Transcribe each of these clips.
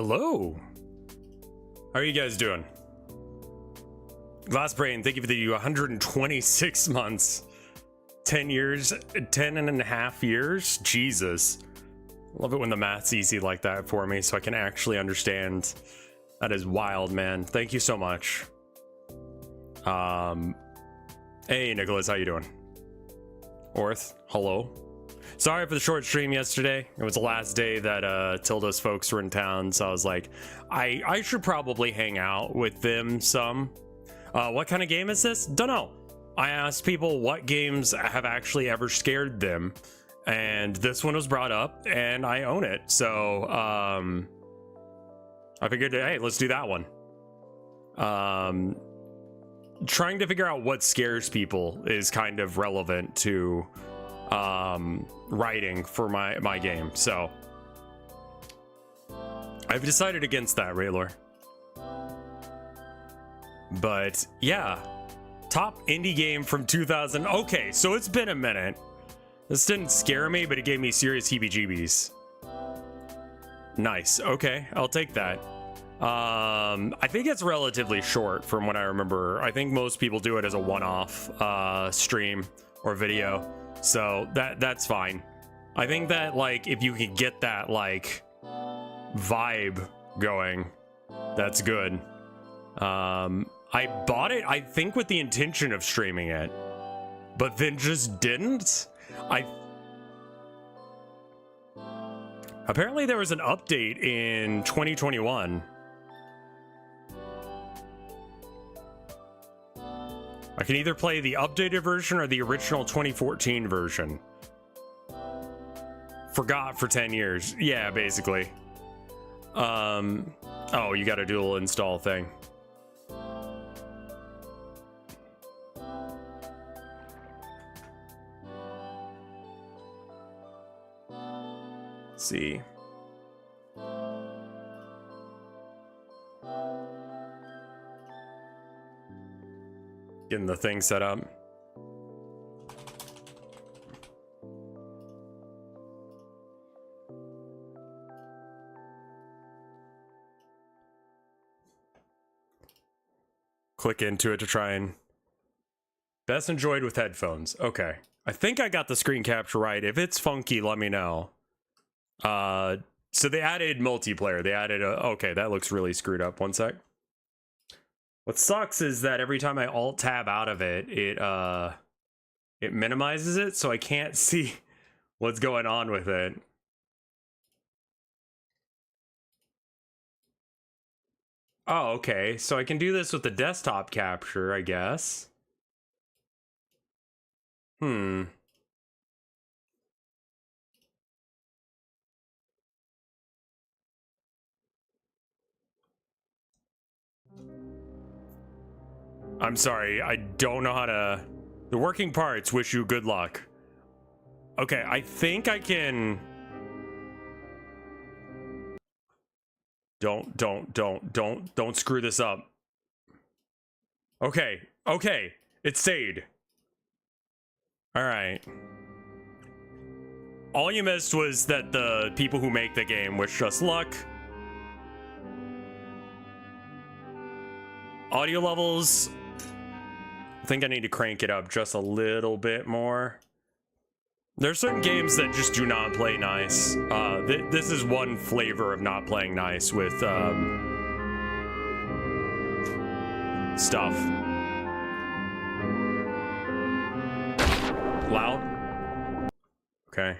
Hello. How are you guys doing? Last Brain, thank you for the 126 months. 10 years, 10 and a half years. Jesus. Love it when the math's easy like that for me so I can actually understand. That is wild, man. Thank you so much. Hey, Nicholas, how you doing? Orth, hello. Sorry for the short stream yesterday. It was the last day that Tilda's folks were in town, so I was like, I should probably hang out with them some. What kind of game is this? Don't know. I asked people what games have actually ever scared them, and this one was brought up, and I own it. So I figured, hey, let's do that one. Trying to figure out what scares people is kind of relevant to writing for my game, so I've decided against that, Raylor. But yeah, top indie game from 2000. Okay, so it's been a minute. This didn't scare me, but it gave me serious heebie-jeebies. Nice. Okay, I'll take that. I think it's relatively short from what I remember. I think most people do it as a one-off stream or video, so that's fine. I think that, like, if you can get that, like, vibe going, that's good. I bought it, I think, with the intention of streaming it, but then just didn't. Apparently there was an update in 2021. I can either play the updated version or the original 2014 version. Forgot for 10 years. Yeah, basically. Oh, you got a dual install thing. Let's see. Getting the thing set up. Click into it to try and best enjoyed with headphones. Okay, I think I got the screen capture right. If it's funky, let me know. So they added multiplayer. They added okay, that looks really screwed up. One sec. What sucks is that every time I alt tab out of it, it minimizes it, so I can't see what's going on with it. Oh, okay. So I can do this with the desktop capture, I guess. I'm sorry, I don't know how to... The working parts wish you good luck. Okay, I think I can... Don't screw this up. Okay, it stayed. Alright. All you missed was that the people who make the game wish us luck. Audio levels... I think I need to crank it up just a little bit more. There are certain games that just do not play nice. This is one flavor of not playing nice with stuff. Loud? Okay.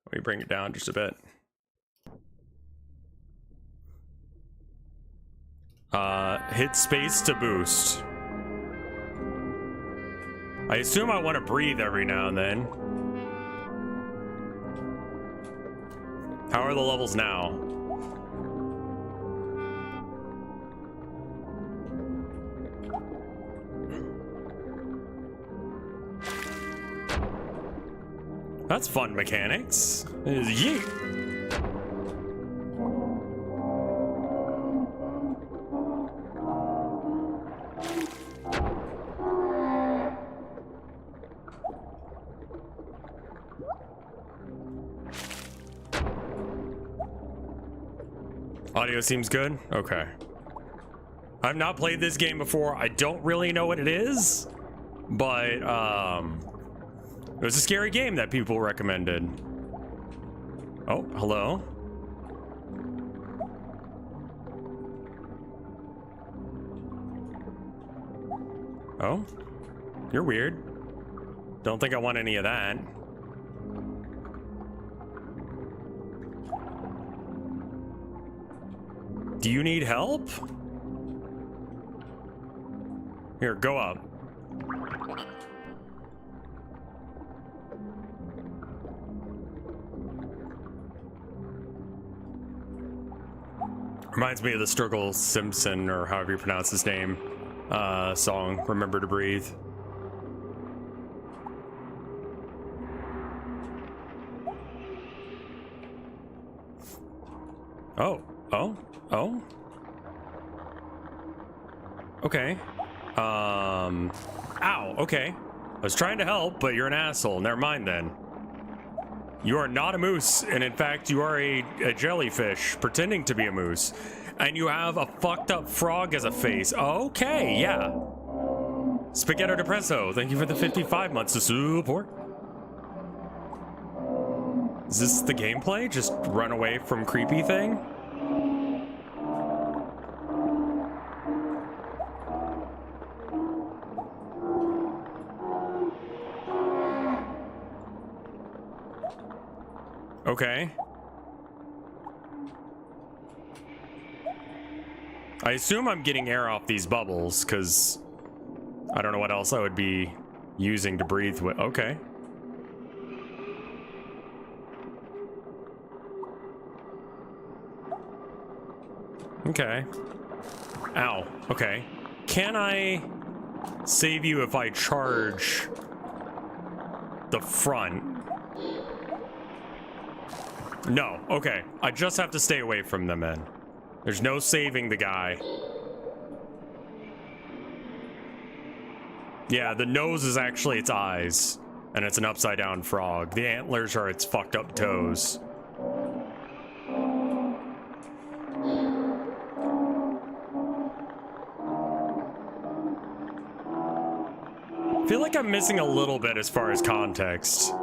Let me bring it down just a bit. Hit space to boost. I assume I want to breathe every now and then. How are the levels now? That's fun mechanics. Yeet. Audio seems good. Okay. I've not played this game before. I don't really know what it is, but it was a scary game that people recommended. Oh, hello. Oh, you're weird. Don't think I want any of that. Do you need help? Here, go up. Reminds me of the Sturgill Simpson, or however you pronounce his name, song, Remember to Breathe. Oh. Okay. Ow, okay. I was trying to help, but you're an asshole. Never mind then. You are not a moose, and in fact, you are a jellyfish pretending to be a moose. And you have a fucked up frog as a face. Okay, yeah. Spaghetto Depresso, thank you for the 55 months of support. Is this the gameplay? Just run away from creepy thing? Okay. I assume I'm getting air off these bubbles, because I don't know what else I would be using to breathe with. Okay. Okay. Ow. Okay. Can I save you if I charge the front? No. Okay. I just have to stay away from them then. There's no saving the guy. Yeah, the nose is actually its eyes, and it's an upside down frog. The antlers are its fucked up toes. I feel like I'm missing a little bit as far as context.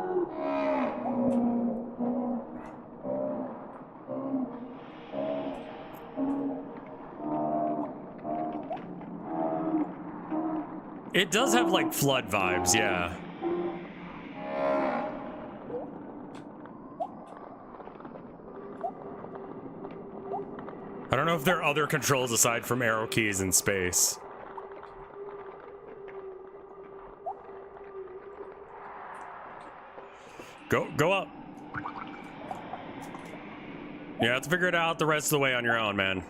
It does have like flood vibes, yeah. I don't know if there are other controls aside from arrow keys in space. Go up. You have to figure it out the rest of the way on your own, man.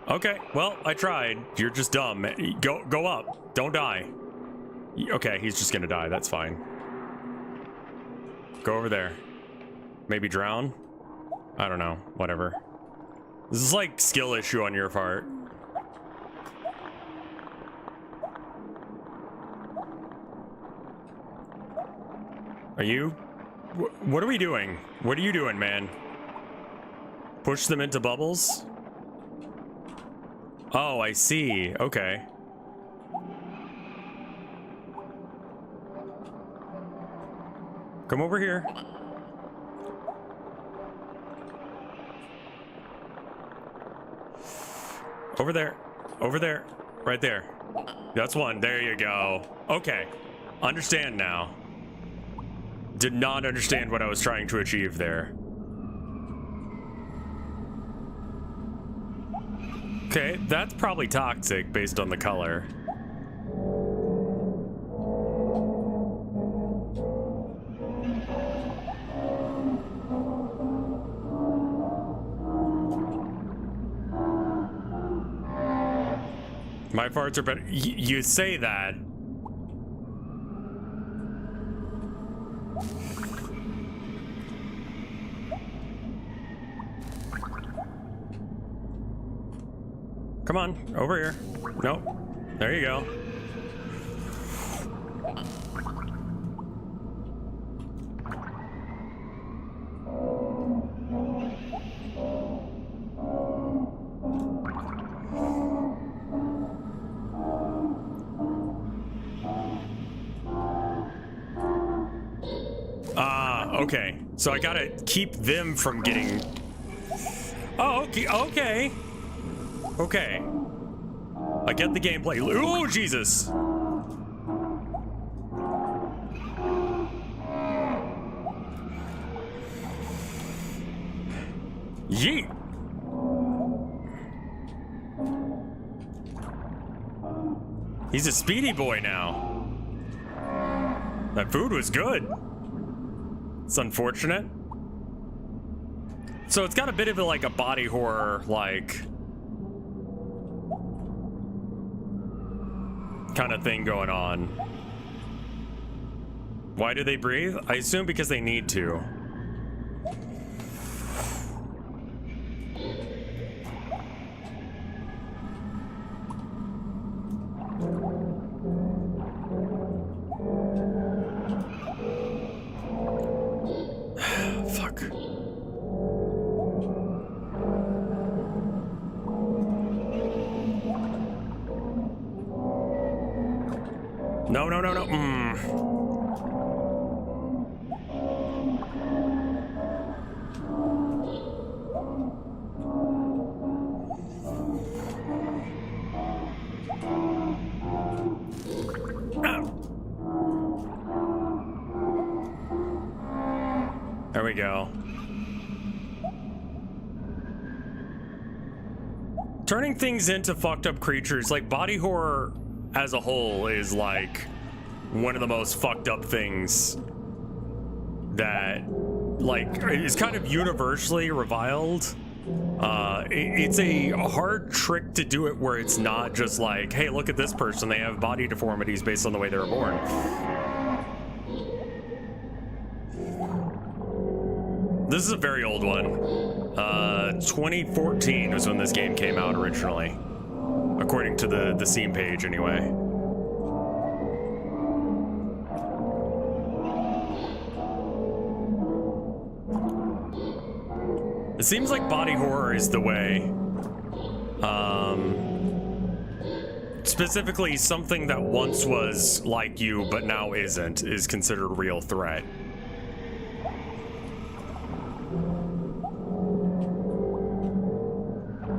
Okay, well, I tried. You're just dumb. Go up. Don't die. Okay, he's just gonna die. That's fine. Go over there. Maybe drown? I don't know. Whatever. This is like skill issue on your part. Are you? What are we doing? What are you doing, man? Push them into bubbles? Oh, I see. Okay. Come over here. Over there. Over there. Right there. That's one. There you go. Okay. Understand now. Did not understand what I was trying to achieve there. Okay, that's probably toxic based on the color. My farts are better. You say that. Come on, over here. Nope. There you go. Okay. So I gotta keep them from getting... Oh, okay, okay. Okay. I get the gameplay. Oh, Jesus. Yeet. He's a speedy boy now. That food was good. It's unfortunate. So it's got a bit of like a body horror, like kind of thing going on. Why do they breathe? I assume because they need to. Fuck. No, no, no, no. There we go. Turning things into fucked up creatures, like body horror as a whole is like one of the most fucked up things that like is kind of universally reviled. It's a hard trick to do it where it's not just like, hey, look at this person, they have body deformities based on the way they were born. This is a very old one. 2014 was when this game came out originally, according to the Steam page anyway. It seems like body horror is the way. Specifically, something that once was like you but now isn't is considered a real threat.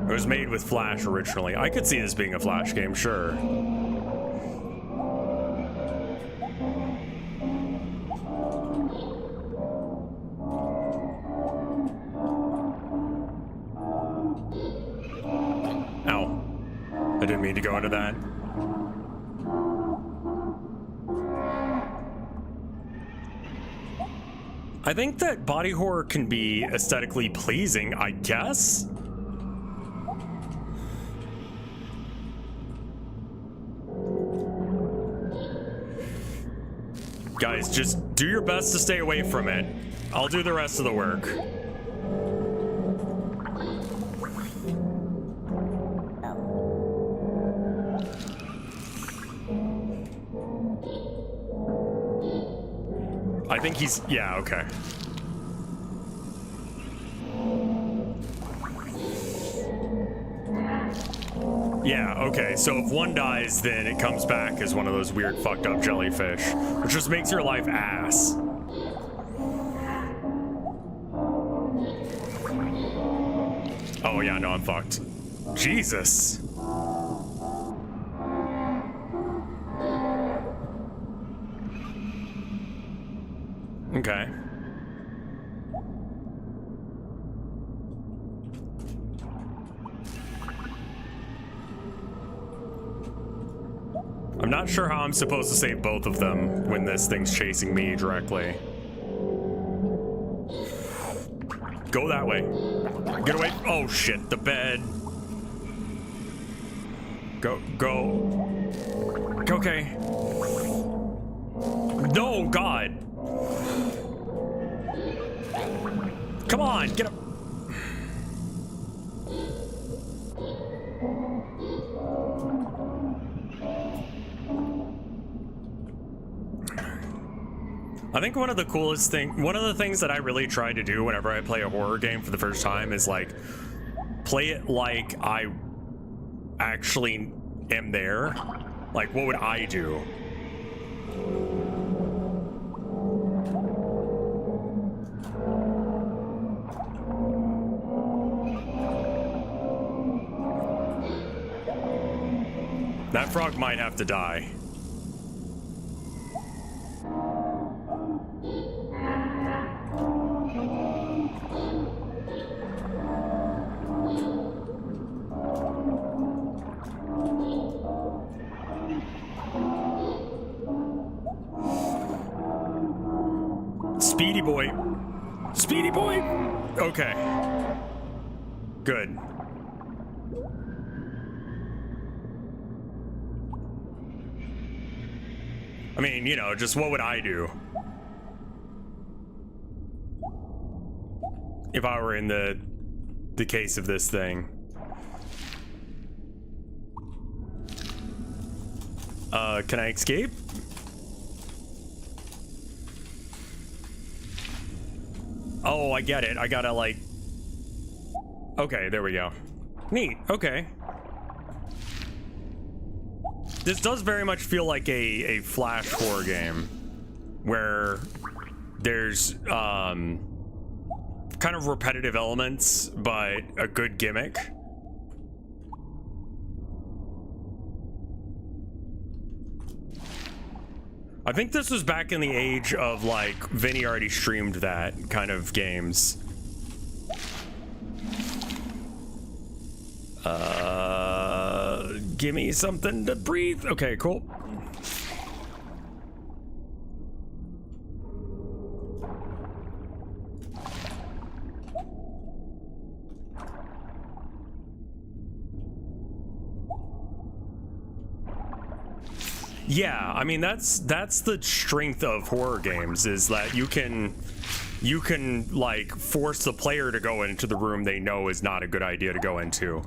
It was made with Flash originally. I could see this being a Flash game, sure. Ow. I didn't mean to go into that. I think that body horror can be aesthetically pleasing, I guess. Guys, just do your best to stay away from it. I'll do the rest of the work. I think he's... yeah, okay. Yeah, okay, so if one dies, then it comes back as one of those weird fucked up jellyfish, which just makes your life ass. Oh yeah, no, I'm fucked. Jesus. Okay. I'm not sure how I'm supposed to save both of them when this thing's chasing me directly. Go that way. Get away. Oh shit, the bed. Go, go. Okay. No, God. Come on, get up. I think one of the things that I really try to do whenever I play a horror game for the first time is like play it like I actually am there. Like, what would I do? That frog might have to die. Speedy boy. Speedy boy. Okay. Good. I mean, you know, just what would I do if I were in the case of this thing? Can I escape? Oh, I get it. I gotta, like... Okay, there we go. Neat. Okay. This does very much feel like a flash horror game where there's kind of repetitive elements, but a good gimmick. I think this was back in the age of, like, Vinny already streamed that kind of games. Give me something to breathe. Okay, cool. Yeah, I mean, that's the strength of horror games, is that you can like force the player to go into the room they know is not a good idea to go into.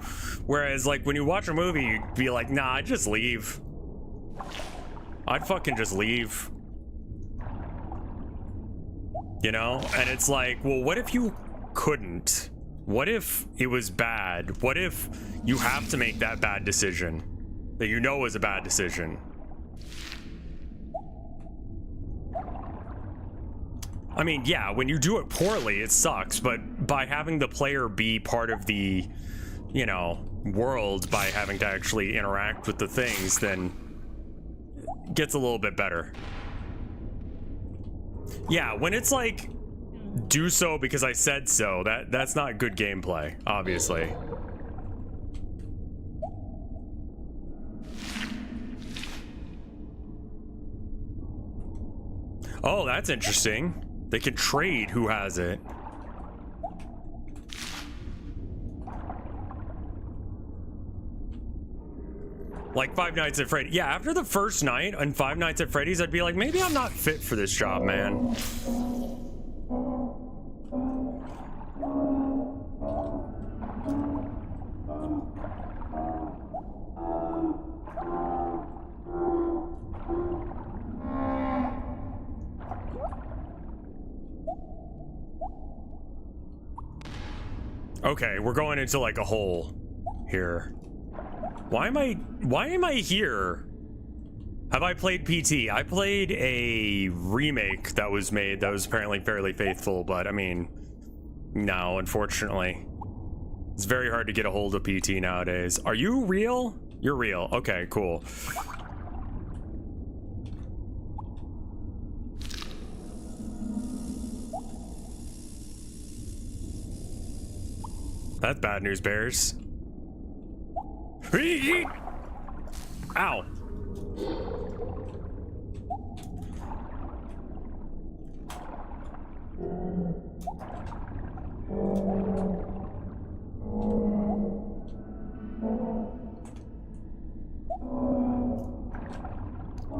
Whereas, like, when you watch a movie, you'd be like, nah, I'd just leave. I'd fucking just leave. You know? And it's like, well, what if you couldn't? What if it was bad? What if you have to make that bad decision that you know is a bad decision? I mean, yeah, when you do it poorly, it sucks, but by having the player be part of the, you know, world, by having to actually interact with the things, then it gets a little bit better. Yeah, when it's like, do so because I said so, that's not good gameplay, obviously. Oh, that's interesting. They can trade who has it. Like Five Nights at Freddy's. Yeah, after the first night on Five Nights at Freddy's, I'd be like, maybe I'm not fit for this job, man. Okay, we're going into like a hole here. Why am I here? Have I played PT? I played a remake that was made that was apparently fairly faithful, but I mean, no, unfortunately. It's very hard to get a hold of PT nowadays. Are you real? You're real. Okay, cool. That's bad news, bears. Ow.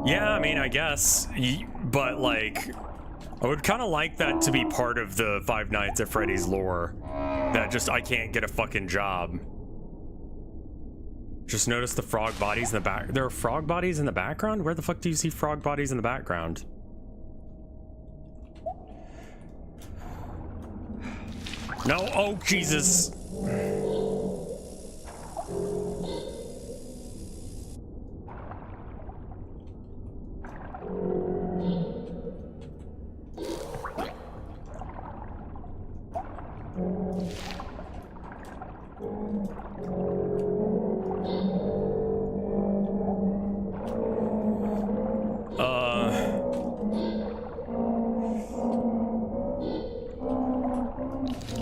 Yeah, I mean, I guess, but like, I would kind of like that to be part of the Five Nights at Freddy's lore. That just, I can't get a fucking job. Just notice the frog bodies in the back. There are frog bodies in the background? Where the fuck do you see frog bodies in the background? No, oh Jesus.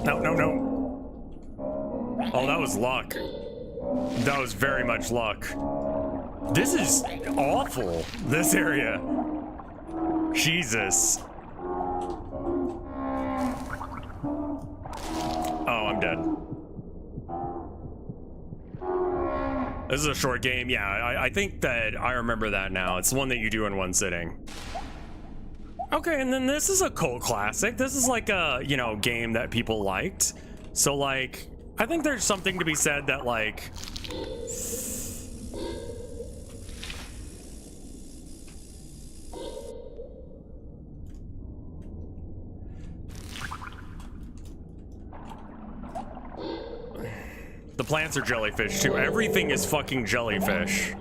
No, no, no. Oh, that was luck. That was very much luck. This is awful, this area. Jesus. Oh, I'm dead. This is a short game. Yeah, I think that I remember that now. It's the one that you do in one sitting. Okay, and then this is a cult classic. This is like a, you know, game that people liked. So, like, I think there's something to be said that, like... The plants are jellyfish, too. Everything is fucking jellyfish.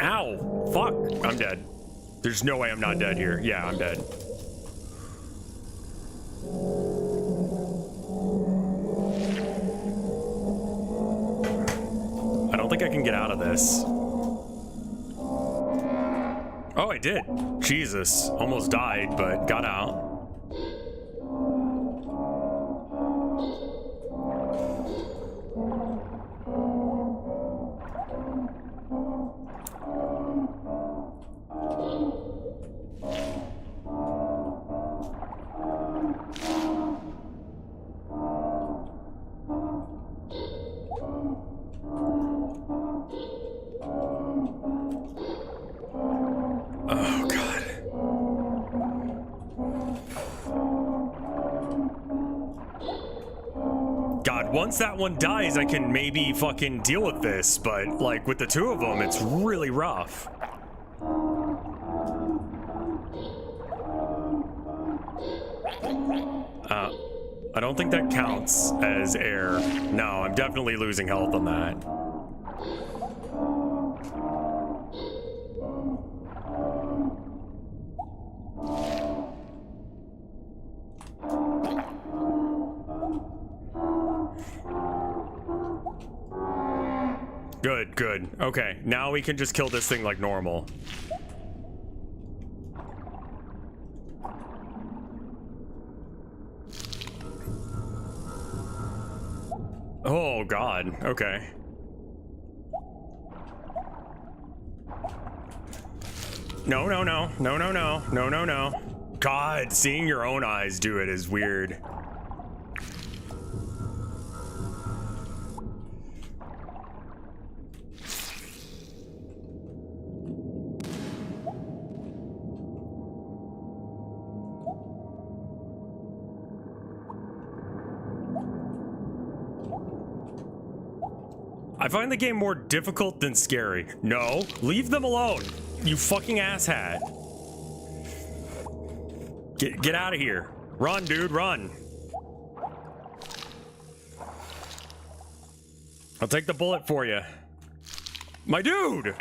Ow! Fuck! I'm dead. There's no way I'm not dead here. Yeah, I'm dead. I don't think I can get out of this. Oh, I did. Jesus. Almost died, but got out. Once that one dies, I can maybe fucking deal with this, but like with the two of them, it's really rough. I don't think that counts as air. No, I'm definitely losing health on that. Good, good. Okay, now we can just kill this thing like normal. Oh, God. Okay. No, no, no. No, no, no. No, no, no. God, seeing your own eyes do it is weird. I find the game more difficult than scary. No, leave them alone, you fucking asshat. Get out of here. Run, dude, run. I'll take the bullet for you. My dude!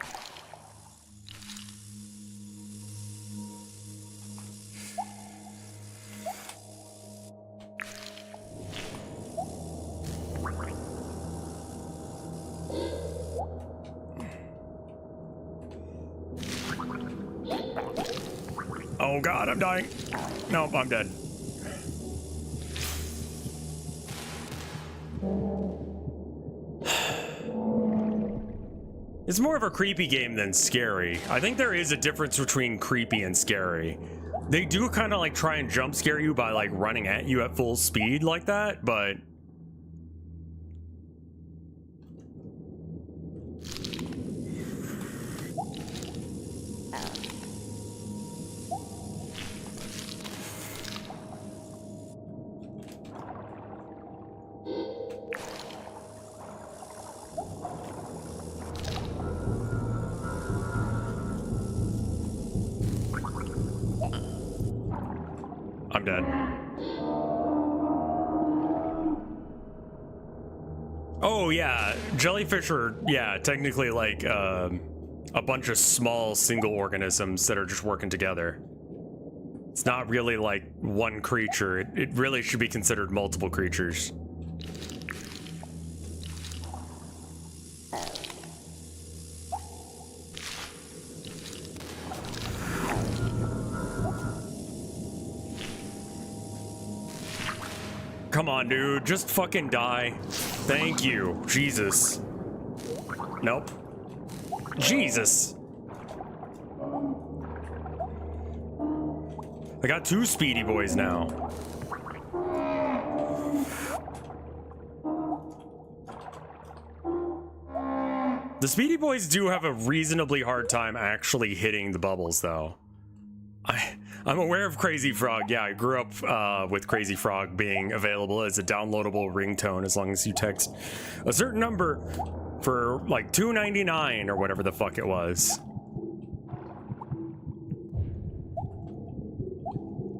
Oh God, I'm dying. Nope, I'm dead. It's more of a creepy game than scary. I think there is a difference between creepy and scary. They do kind of like try and jump scare you by like running at you at full speed like that, but I'm dead. Oh yeah, jellyfish are, yeah, technically like a bunch of small single organisms that are just working together. It's not really like one creature. It really should be considered multiple creatures. come on, dude. Just fucking die. Thank you. Jesus. Nope. Jesus. I got 2 speedy boys now. The speedy boys do have a reasonably hard time actually hitting the bubbles, though. I'm aware of Crazy Frog. Yeah, I grew up with Crazy Frog being available as a downloadable ringtone as long as you text a certain number for like $2.99 or whatever the fuck it was.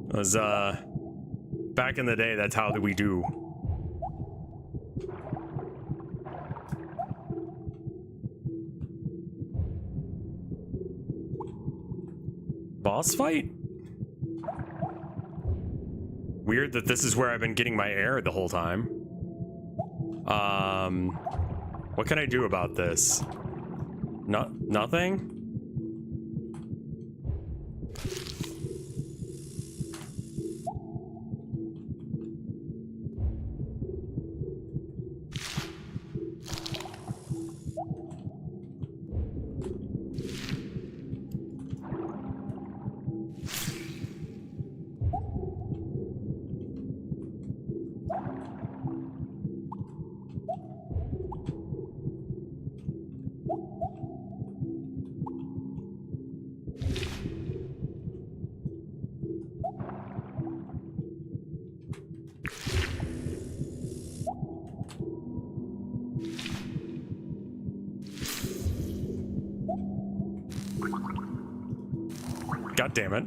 It was back in the day. That's how we do. Boss fight? Weird that this is where I've been getting my air the whole time. What can I do about this? Nothing? God damn it.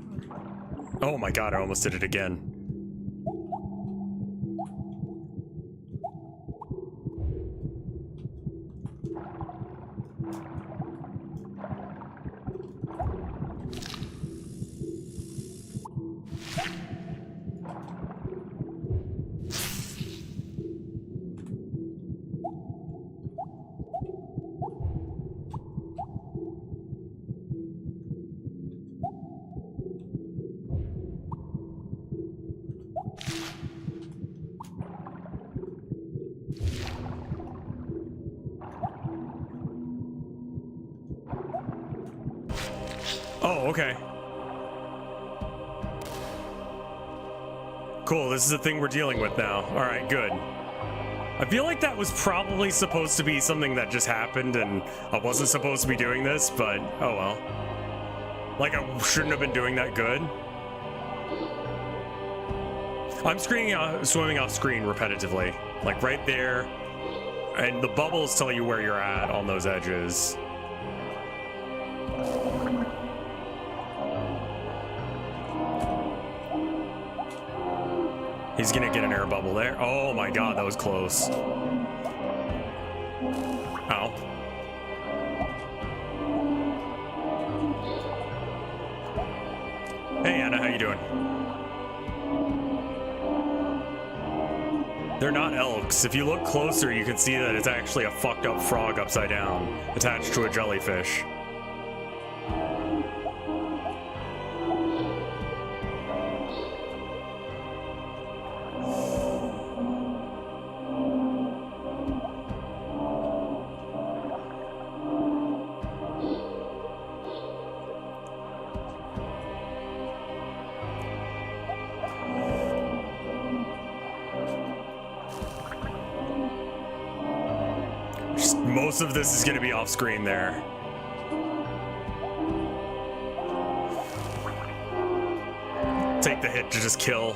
Oh my god, I almost did it again. Oh, okay. Cool, this is the thing we're dealing with now. Alright, good. I feel like that was probably supposed to be something that just happened and I wasn't supposed to be doing this, but oh well. Like I shouldn't have been doing that good. I'm swimming off screen repetitively. Like right there. And the bubbles tell you where you're at on those edges. He's gonna get an air bubble there. Oh my god, that was close. Ow. Hey Anna, how you doing? They're not elks. If you look closer, you can see that it's actually a fucked up frog upside down, attached to a jellyfish. Most of this is going to be off screen there. Take the hit to just kill.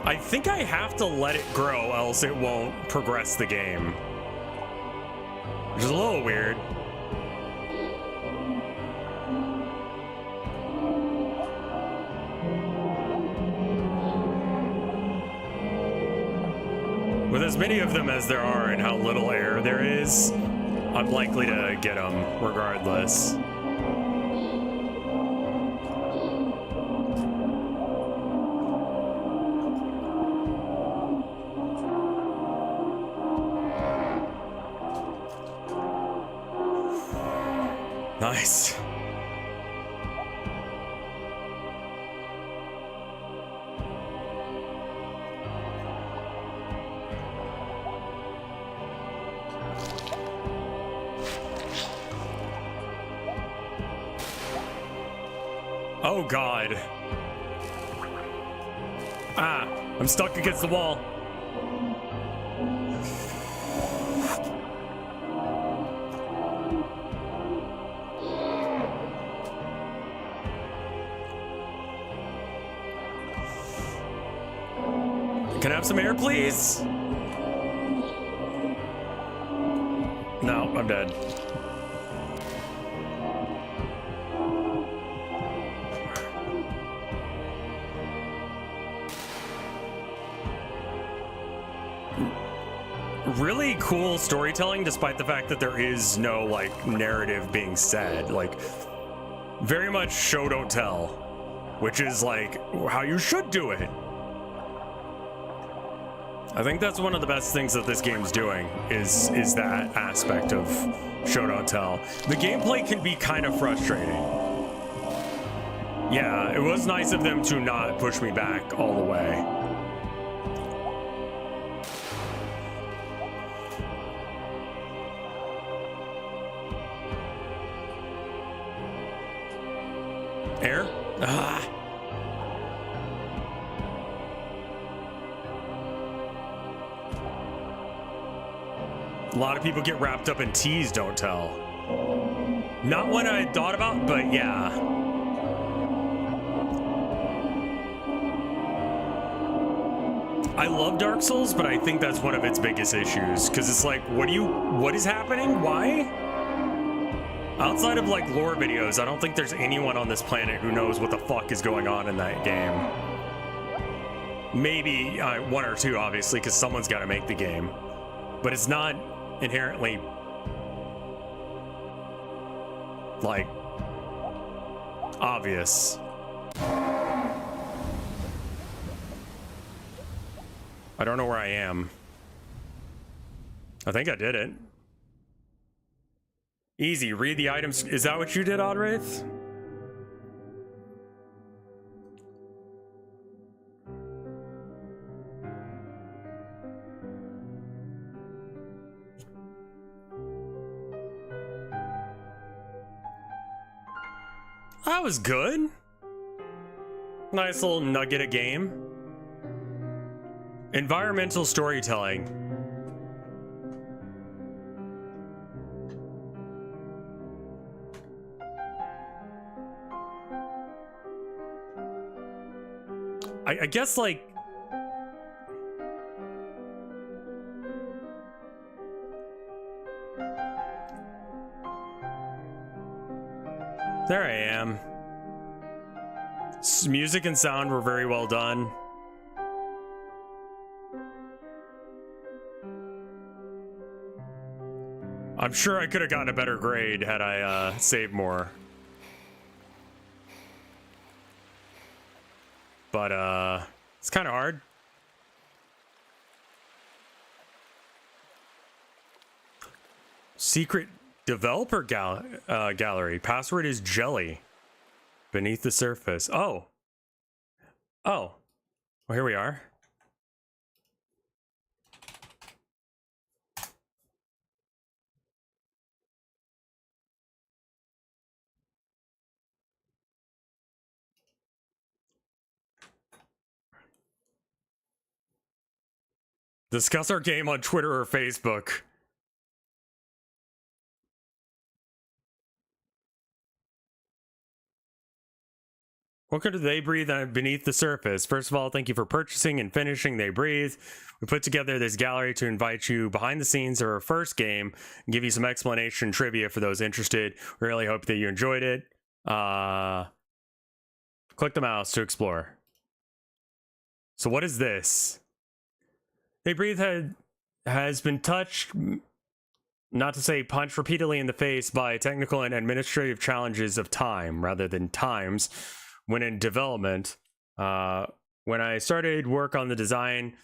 I think I have to let it grow, else it won't progress the game. Which is a little weird. With as many of them as there are and how little air there is, I'm likely to get them regardless. Nice. Oh god. Ah, I'm stuck against the wall. Can I have some air, please? No, I'm dead. Really cool storytelling, despite the fact that there is no, like, narrative being said. Like, very much show don't tell, which is, like, how you should do it. I think that's one of the best things that this game's doing, is that aspect of show don't tell. The gameplay can be kind of frustrating. Yeah, it was nice of them to not push me back all the way. Air? Ah. A lot of people get wrapped up in tease don't tell. Not one I thought about, but yeah. I love Dark Souls, but I think that's one of its biggest issues, because it's like, what is happening? Why? Outside of like lore videos, I don't think there's anyone on this planet who knows what the fuck is going on in that game. Maybe one or two, obviously, because someone's got to make the game. But it's not inherently like obvious. I don't know where I am. I think I did it. Easy, read the items. Is that what you did, Oddwraith? That was good. Nice little nugget of game. Environmental storytelling. I guess, like, there I am. Music and sound were very well done. I'm sure I could have gotten a better grade had I saved more. But it's kind of hard. Secret developer gallery. Password is jelly. Beneath the surface. Oh. Oh. Well, here we are. Discuss our game on Twitter or Facebook. Welcome to They Breathe Beneath the Surface. First of all, thank you for purchasing and finishing They Breathe. We put together this gallery to invite you behind the scenes of our first game and give you some explanation trivia for those interested. We really hope that you enjoyed it. Click the mouse to explore. So what is this? They Breathe has been touched, not to say punched repeatedly in the face by technical and administrative challenges of time rather than times. When in development, when I started work on the design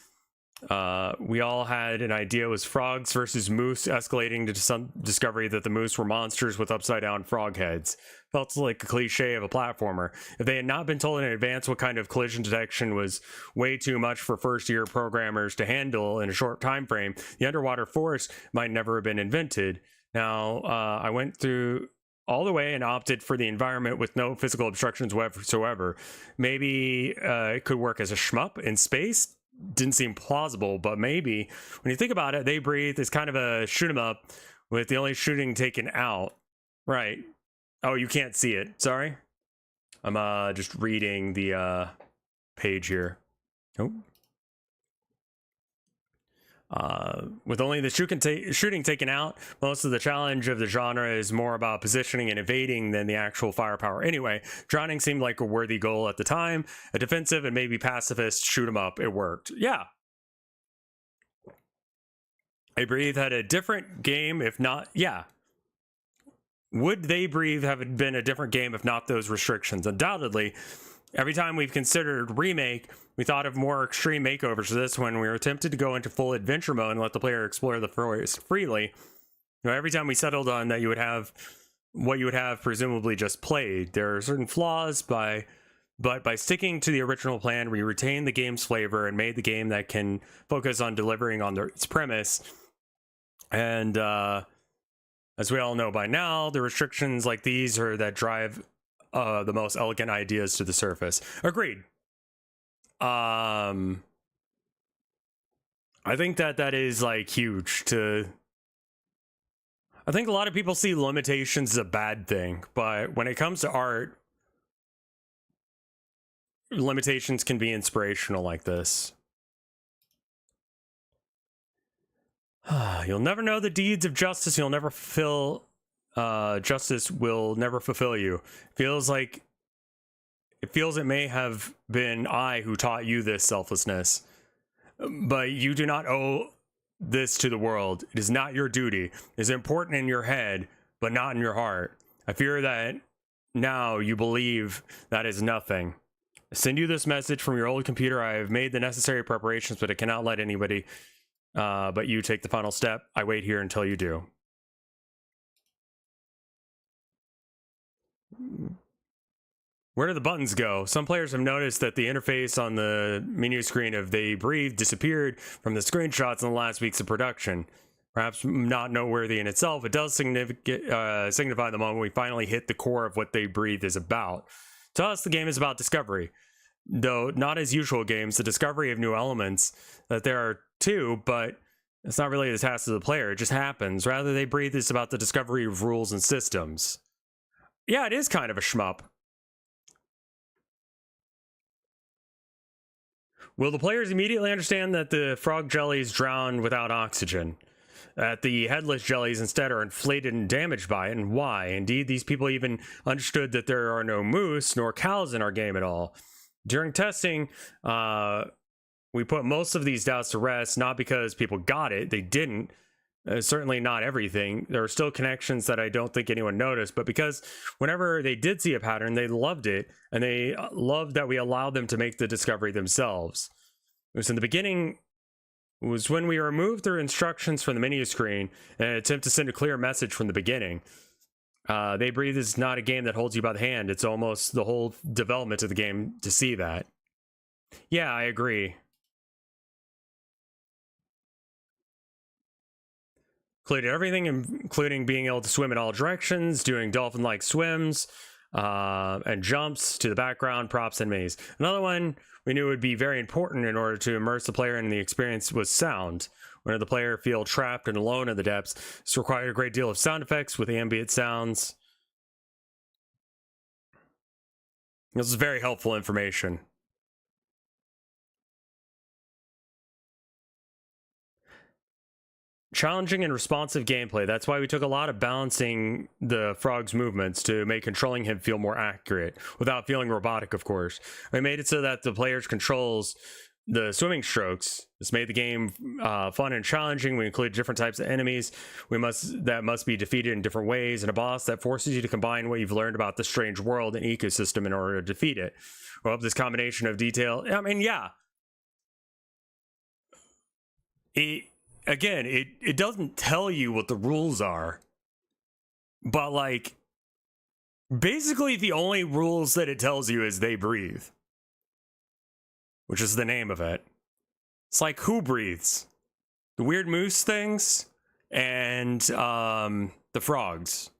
We all had an idea it was frogs versus moose, escalating to some discovery that the moose were monsters with upside down frog heads. Felt like a cliche of a platformer. If they had not been told in advance what kind of collision detection was way too much for first year programmers to handle in a short time frame, the underwater forest might never have been invented. Now, I went through all the way and opted for the environment with no physical obstructions whatsoever. Maybe it could work as a shmup in space. Didn't seem plausible, but maybe when you think about it, They Breathe is kind of a shoot 'em up with the only shooting taken out. Right. Oh, you can't see it. Sorry. I'm just reading the page here. Oh. With only the shooting taken out, most of the challenge of the genre is more about positioning and evading than the actual firepower. Anyway, drowning seemed like a worthy goal at the time. A defensive and maybe pacifist shoot 'em up. It worked. Yeah. They Breathe had a different game, if not, yeah. Would They Breathe have been a different game if not those restrictions? Undoubtedly. Every time we've considered remake, we thought of more extreme makeovers to this one. We were tempted to go into full adventure mode and let the player explore the forest freely. You know, every time we settled on that, you would have what you would have presumably just played. There are certain flaws, but by sticking to the original plan, we retained the game's flavor and made the game that can focus on delivering on its premise. And as we all know by now, the restrictions like these are that drive the most elegant ideas to the surface. Agreed. I think that is like huge to. I think a lot of people see limitations as a bad thing, but when it comes to art, limitations can be inspirational like this. You'll never know the deeds of justice. You'll never fulfill. Justice will never fulfill you. It feels it may have been I who taught you this selflessness, but you do not owe this to the world. It is not your duty. It is important in your head, but not in your heart. I fear that now you believe that is nothing. I send you this message from your old computer. I have made the necessary preparations, but I cannot let anybody but you take the final step. I wait here until you do. Where do the buttons go? Some players have noticed that the interface on the menu screen of They Breathe disappeared from the screenshots in the last weeks of production. Perhaps not noteworthy in itself, it does signify the moment we finally hit the core of what They Breathe is about. To us, the game is about discovery. Though not as usual games, the discovery of new elements, that there are two, but it's not really the task of the player, it just happens. Rather, They Breathe is about the discovery of rules and systems. Yeah, it is kind of a shmup. Will the players immediately understand that the frog jellies drown without oxygen? That the headless jellies instead are inflated and damaged by it, and why? Indeed, these people even understood that there are no moose nor cows in our game at all. During testing, we put most of these doubts to rest, not because people got it, they didn't. Certainly not everything. There are still connections that I don't think anyone noticed, but because whenever they did see a pattern, they loved it, and they loved that we allowed them to make the discovery themselves. It was in the beginning, it was when we removed their instructions from the menu screen in an attempt to send a clear message from the beginning. They Breathe is not a game that holds you by the hand. It's almost the whole development of the game to see that. Yeah, I agree. Included everything, including being able to swim in all directions, doing dolphin-like swims, and jumps to the background, props, and maze. Another one we knew would be very important in order to immerse the player in the experience was sound. When the player feel trapped and alone in the depths, this required a great deal of sound effects with ambient sounds. This is very helpful information. Challenging and responsive gameplay. That's why we took a lot of balancing the frog's movements to make controlling him feel more accurate, without feeling robotic, of course. We made it so that the player's controls the swimming strokes. This made the game fun and challenging. We included different types of enemies that must be defeated in different ways, and a boss that forces you to combine what you've learned about the strange world and ecosystem in order to defeat it. We hope this combination of detail, I mean, yeah. it again, it doesn't tell you what the rules are, but like basically the only rules that it tells you is they breathe, which is the name of it. It's like who breathes? The weird moose things and the frogs.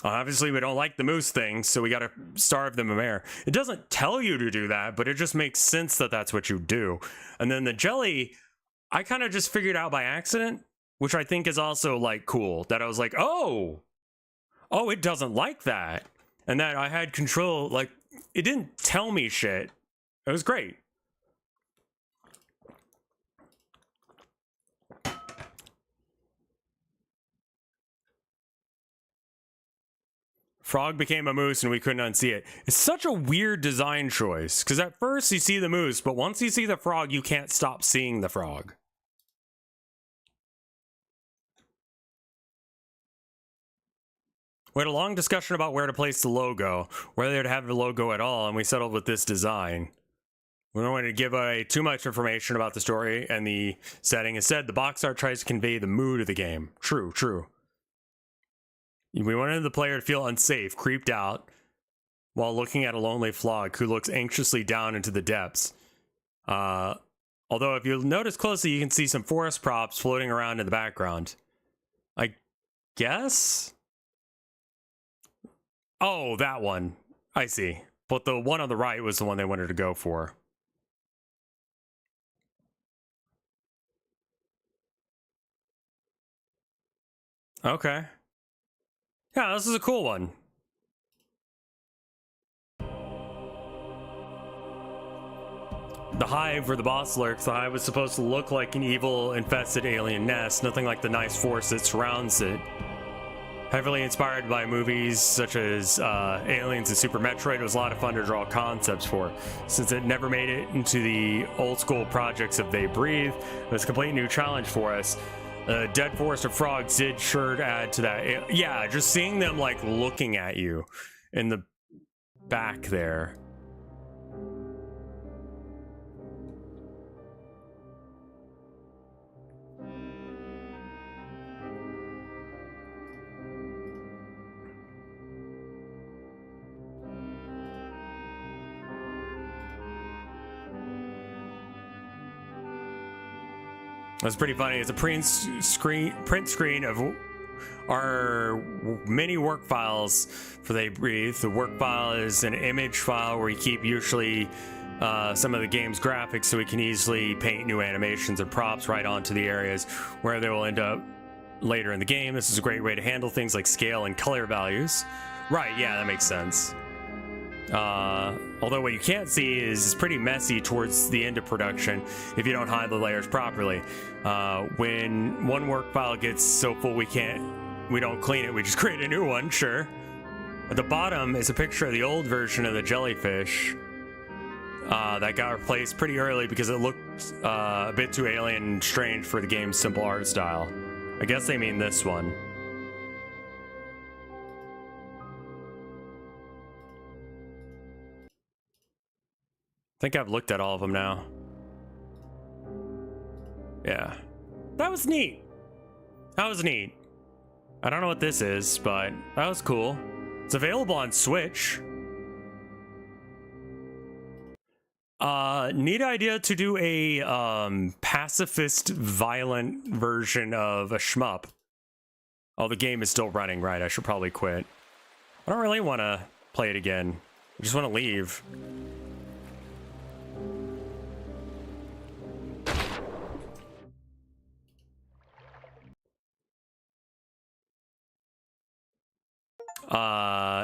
Obviously, we don't like the moose things, so we gotta starve them of air. It doesn't tell you to do that, but it just makes sense that that's what you do. And then the jelly, I kind of just figured out by accident, which I think is also like cool. That I was like, oh, it doesn't like that, and that I had control. Like it didn't tell me shit. It was great. Frog became a moose and we couldn't unsee it. It's such a weird design choice, because at first you see the moose, but once you see the frog, you can't stop seeing the frog. We had a long discussion about where to place the logo, whether to have the logo at all, and we settled with this design. We don't want to give away too much information about the story and the setting. Instead, the box art tries to convey the mood of the game. True, true. We wanted the player to feel unsafe, creeped out, while looking at a lonely frog who looks anxiously down into the depths. Although if you notice closely, you can see some forest props floating around in the background. I guess? Oh, that one. I see. But the one on the right was the one they wanted to go for. Okay. Yeah, this is a cool one. The hive where the boss lurks. The hive was supposed to look like an evil, infested alien nest, nothing like the nice forest that surrounds it. Heavily inspired by movies such as Aliens and Super Metroid, it was a lot of fun to draw concepts for. Since it never made it into the old school projects of They Breathe, it was a complete new challenge for us. Dead Forest of Frogs did sure add to that. Yeah, just seeing them like looking at you in the back there. That's pretty funny. It's a print screen of our mini work files for They Breathe. The work file is an image file where we keep usually some of the game's graphics, so we can easily paint new animations and props right onto the areas where they will end up later in the game. This is a great way to handle things like scale and color values. Right, yeah, that makes sense. Although what you can't see is it's pretty messy towards the end of production if you don't hide the layers properly. When one work file gets so full we don't clean it, we just create a new one, sure. At the bottom is a picture of the old version of the jellyfish that got replaced pretty early because it looked a bit too alien and strange for the game's simple art style. I guess they mean this one. I think I've looked at all of them now. Yeah. That was neat. That was neat. I don't know what this is, but that was cool. It's available on Switch. Neat idea to do a pacifist, violent version of a shmup. Oh, the game is still running, right? I should probably quit. I don't really want to play it again. I just want to leave.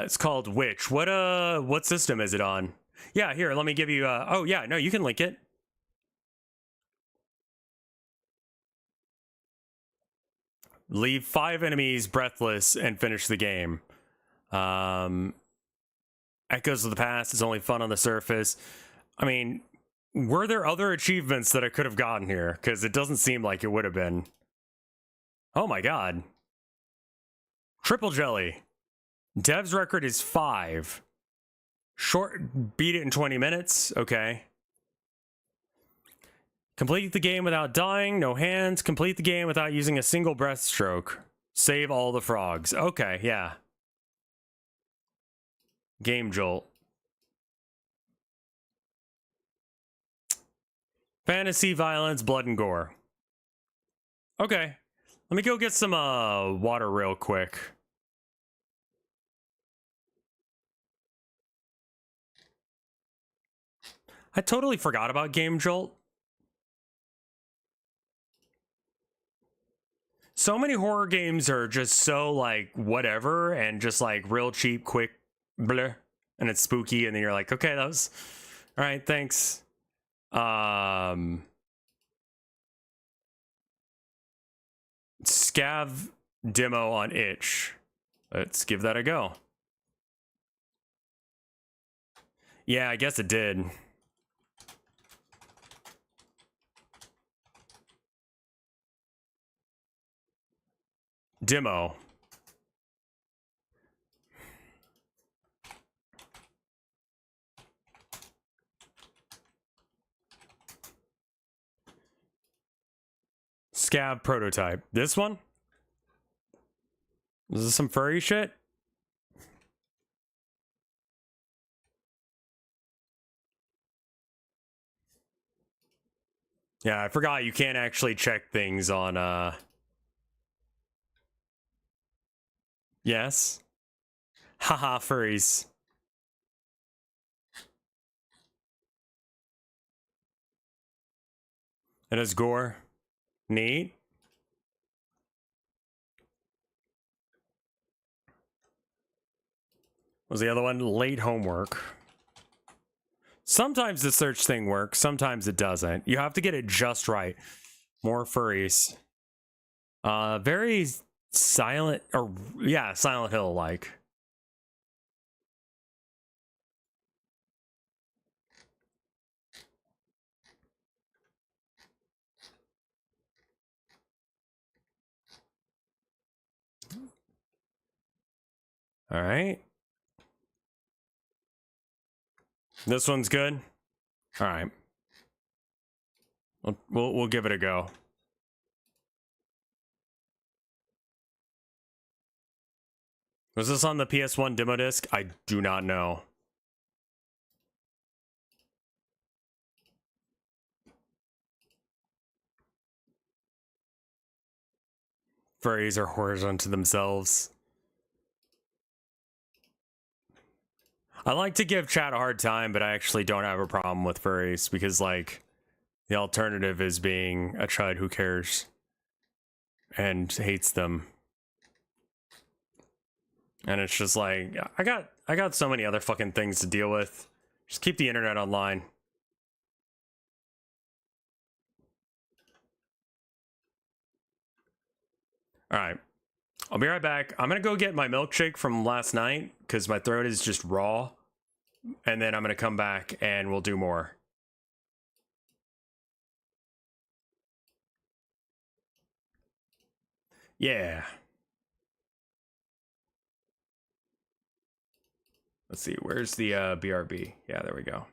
It's called Witch. What system is it on? Yeah, here, let me give you, oh yeah, no, you can link it. Leave 5 enemies breathless and finish the game. Echoes of the Past is only fun on the surface. I mean, were there other achievements that I could have gotten here? Because it doesn't seem like it would have been. Oh my god. Triple Jelly. Dev's record is 5. Beat it in 20 minutes. Okay. Complete the game without dying, no hands. Complete the game without using a single breaststroke. Save all the frogs. Okay, yeah. Game Jolt. Fantasy, violence, blood, and gore. Okay. Let me go get some water real quick. I totally forgot about Game Jolt. So many horror games are just so like whatever and just like real cheap, quick, bleh, and it's spooky, and then you're like, okay, that was all right, thanks. Scav demo on itch. Let's give that a go. Yeah, I guess it did. Demo. Scav prototype. This one? Is this some furry shit? Yeah, I forgot you can't actually check things on, Yes. Haha, furries. It has gore. Neat. Was the other one late homework? Sometimes the search thing works, sometimes it doesn't. You have to get it just right. More furries. Very silent, or yeah, Silent Hill like. All right. This one's good. All right. We'll give it a go. Was this on the PS1 demo disc? I do not know. Furries are horrors unto themselves. I like to give chat a hard time, but I actually don't have a problem with furries because, like, the alternative is being a chud who cares and hates them. And it's just like, I got so many other fucking things to deal with. Just keep the internet online. All right. I'll be right back. I'm going to go get my milkshake from last night because my throat is just raw. And then I'm going to come back and we'll do more. Yeah. Let's see. Where's the BRB? Yeah, there we go.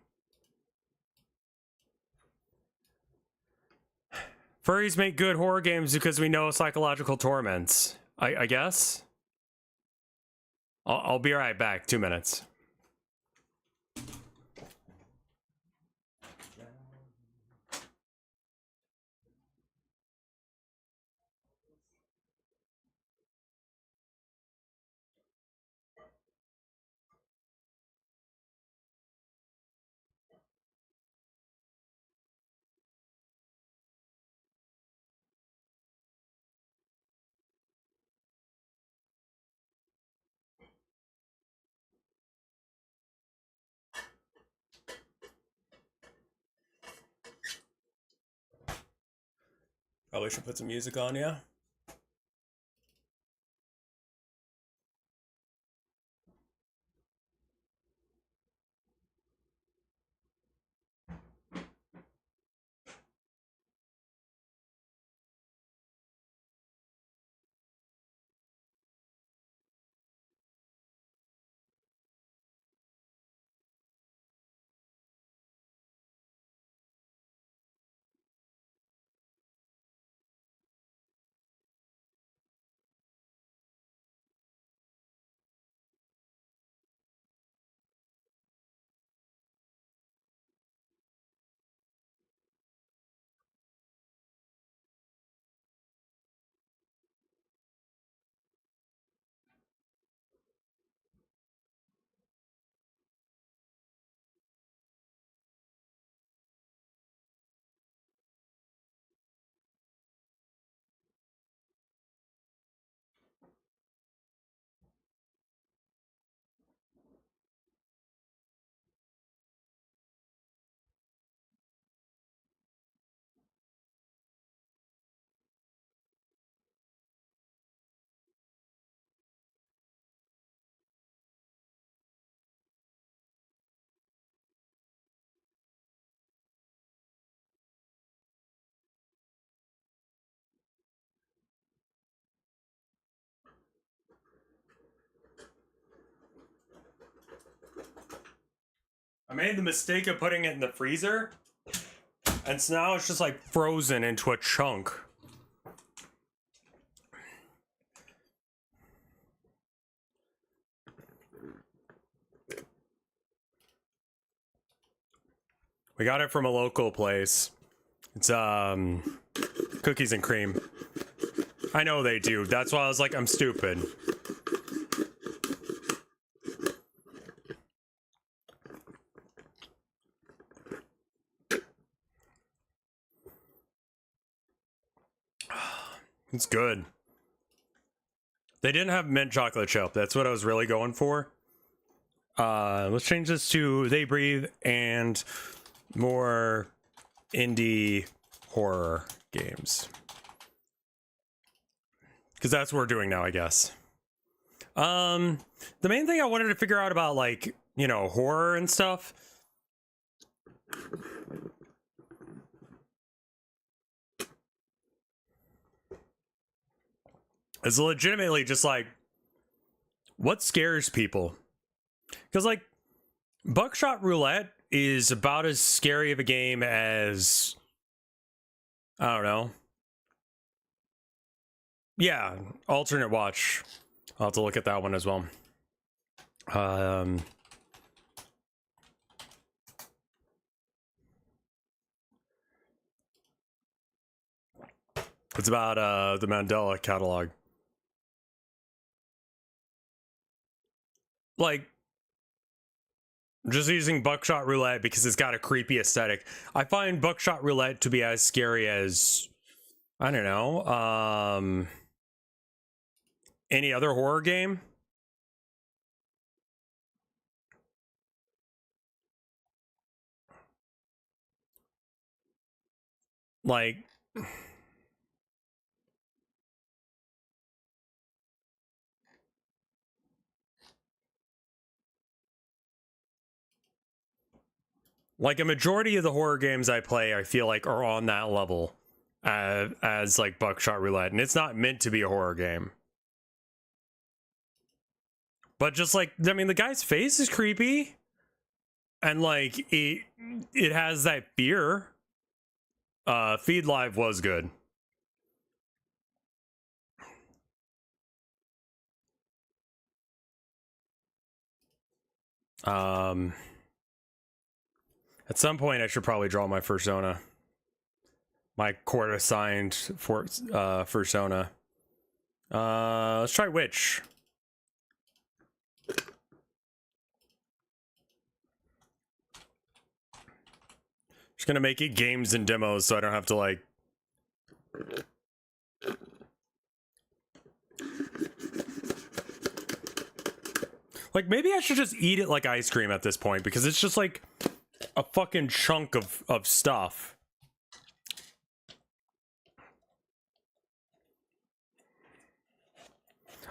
Furries make good horror games because we know psychological torments. I guess. I'll be right back. 2 minutes. Probably should put some music on, yeah? I made the mistake of putting it in the freezer, and so now it's just like frozen into a chunk. We got it from a local place. It's cookies and cream. I know they do. That's why I was like, I'm stupid. It's good. They didn't have mint chocolate chip. That's what I was really going for. Let's change this to They Breathe and more indie horror games. Because that's what we're doing now, I guess. The main thing I wanted to figure out about, like, you know, horror and stuff. Is legitimately just like, what scares people? Because, like, Buckshot Roulette is about as scary of a game as, I don't know. Yeah, Alternate Watch. I'll have to look at that one as well. It's about the Mandela catalog. Like, just using Buckshot Roulette because it's got a creepy aesthetic. I find Buckshot Roulette to be as scary as, I don't know, any other horror game. Like, a majority of the horror games I play, I feel like are on that level as like Buckshot Roulette, and it's not meant to be a horror game. But just like, I mean, the guy's face is creepy, and like it has that fear. Feed Live was good. At some point, I should probably draw my fursona. My court-assigned fursona. Let's try Witch. Just gonna make it games and demos so I don't have to, like... Like, maybe I should just eat it like ice cream at this point, because it's just, like, a fucking chunk of stuff.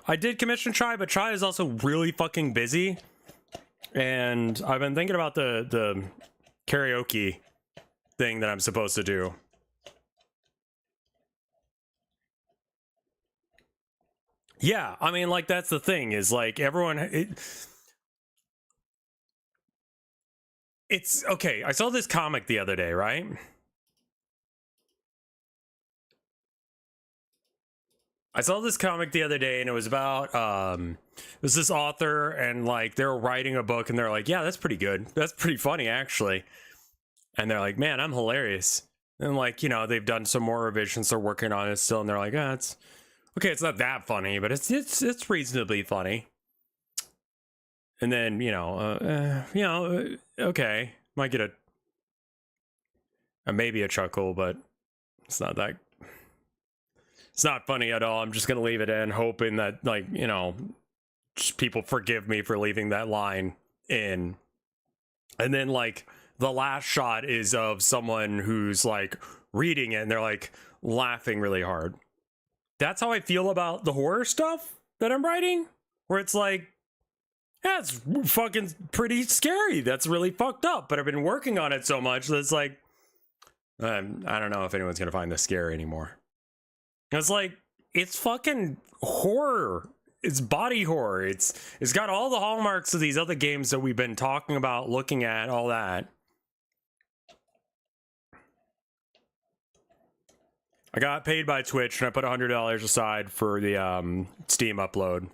I did commission Chai, but Chai is also really fucking busy. And I've been thinking about the karaoke thing that I'm supposed to do. Yeah, I mean, like, that's the thing, is, like, everyone... It's... Okay, I saw this comic the other day, right? I saw this comic the other day, and it was about, it was this author, and, like, they were writing a book, and they're like, yeah, that's pretty good. That's pretty funny, actually. And they're like, man, I'm hilarious. And, like, you know, they've done some more revisions, they're working on it still, and they're like, ah, it's... Okay, it's not that funny, but it's reasonably funny. And then, okay, might get a maybe a chuckle, but it's not that... It's not funny at all. I'm just gonna leave it in, hoping that, like, you know, just people forgive me for leaving that line in. And then, like, the last shot is of someone who's, like, reading it, and they're, like, laughing really hard. That's how I feel about the horror stuff that I'm writing, where it's like, yeah, it's fucking pretty scary. That's really fucked up, but I've been working on it so much that it's like, I don't know if anyone's gonna find this scary anymore. It's like, it's fucking horror. it's body horror. It's got all the hallmarks of these other games that we've been talking about, looking at, all that. I got paid by Twitch and I put $100 aside for the Steam upload.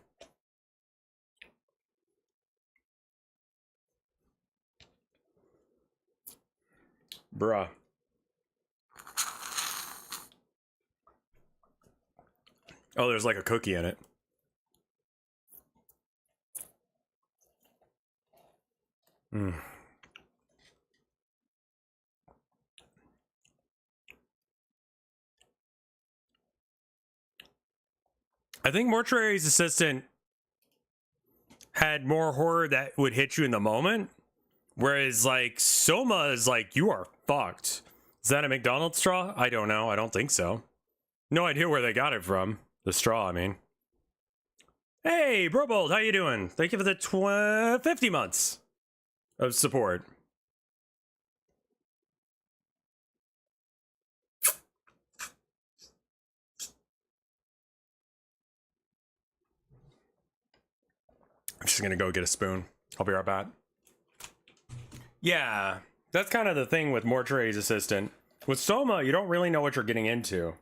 Bruh. Oh, there's like a cookie in it. I think Mortuary's Assistant had more horror that would hit you in the moment, whereas like Soma is like, you are fucked. Is that a McDonald's straw? I don't know. I don't think so. No idea where they got it from. The straw, I mean. Hey, Brobold, how you doing? Thank you for the 50 months of support. I'm just gonna go get a spoon. I'll be right back. Yeah, that's kind of the thing with Mortuary's Assistant. With Soma, you don't really know what you're getting into.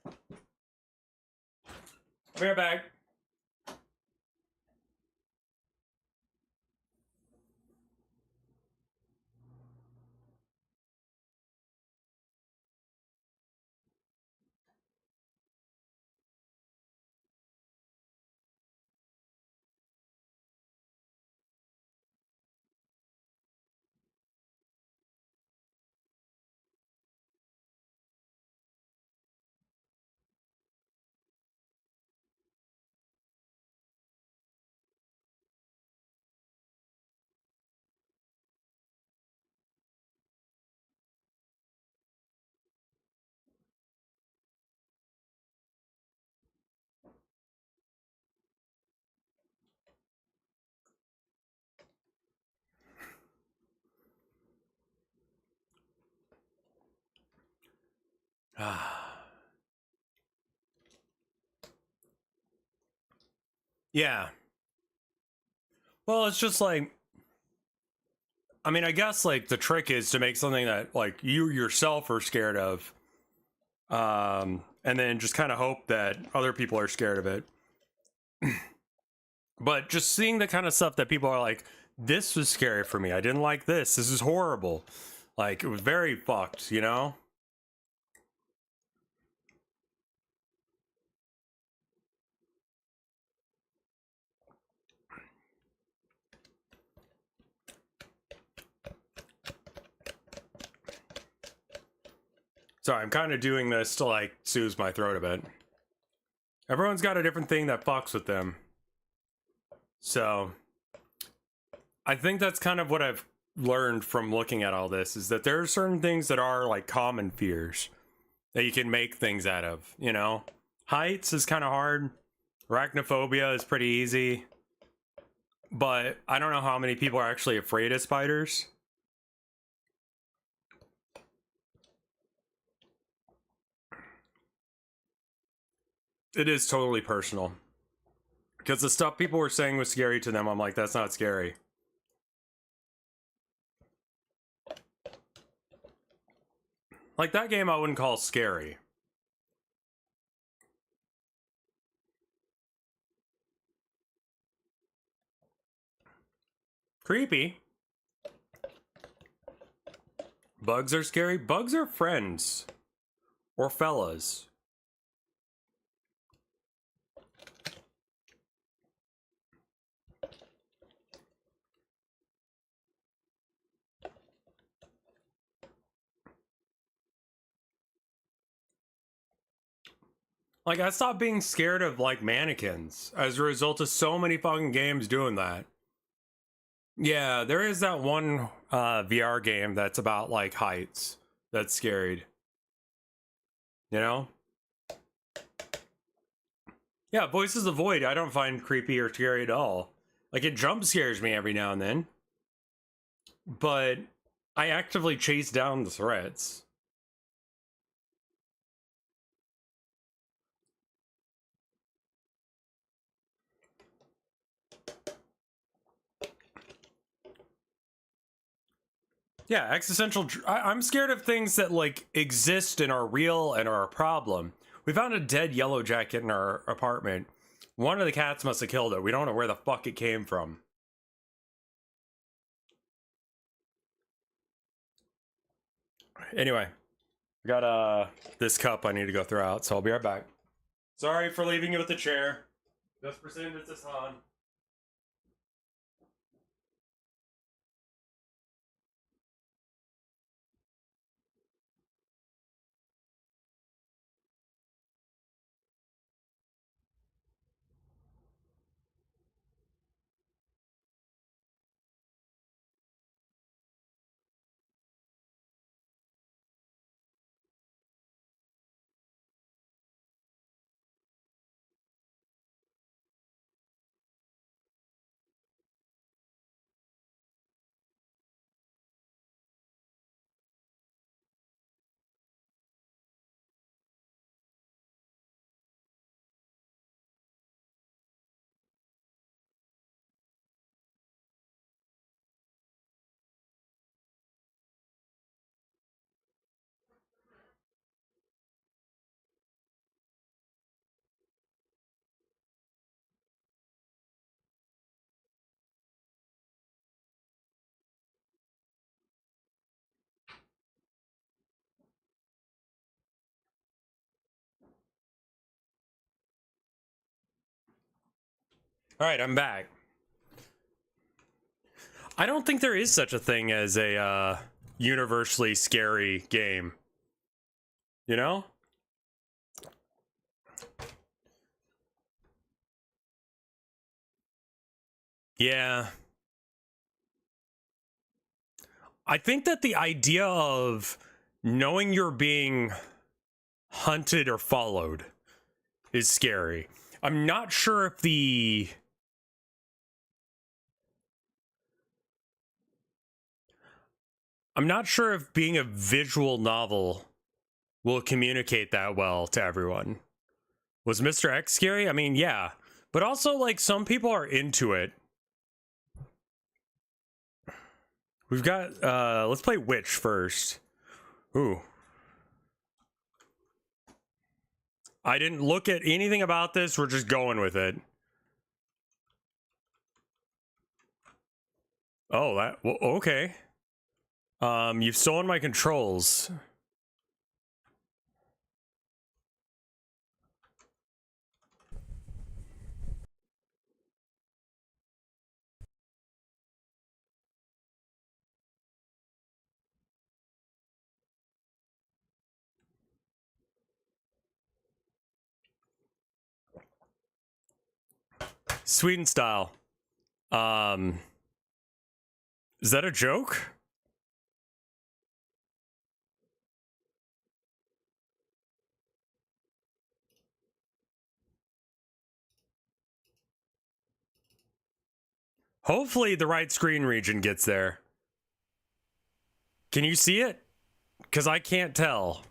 I'll be right back. Yeah. Well, it's just like, I mean, I guess like the trick is to make something that like you yourself are scared of, and then just kind of hope that other people are scared of it. But just seeing the kind of stuff that people are like, this was scary for me. I didn't like this. This is horrible. Like, it was very fucked, you know? Sorry, I'm kind of doing this to like soothe my throat a bit. Everyone's got a different thing that fucks with them. So, I think that's kind of what I've learned from looking at all this, is that there are certain things that are like common fears that you can make things out of, you know? Heights is kind of hard. Arachnophobia is pretty easy. But I don't know how many people are actually afraid of spiders. It is totally personal. Because the stuff people were saying was scary to them, I'm like, that's not scary. Like, that game I wouldn't call scary. Creepy. Bugs are scary. Bugs are friends. Or fellas. Like, I stopped being scared of, like, mannequins as a result of so many fucking games doing that. Yeah, there is that one VR game that's about, like, heights that's scary. You know? Yeah, Voices of the Void, I don't find creepy or scary at all. Like, it jump scares me every now and then. But I actively chase down the threats. Yeah, existential. I'm scared of things that like exist and are real and are a problem. We found a dead yellow jacket in our apartment. One of the cats must have killed it. We don't know where the fuck it came from. Anyway, I got this cup I need to go throw out, so I'll be right back. Sorry for leaving you with the chair. Just pretend it's this on. All right, I'm back. I don't think there is such a thing as a universally scary game. You know? Yeah. I think that the idea of knowing you're being hunted or followed is scary. I'm not sure if being a visual novel will communicate that well to everyone. Was Mr. X scary? I mean, yeah. But also, like, some people are into it. We've got, let's play Witch first. Ooh. I didn't look at anything about this. We're just going with it. Oh, that, well, okay. You've stolen my controls. Sweden style. Is that a joke? Hopefully the right screen region gets there. Can you see it? Because I can't tell.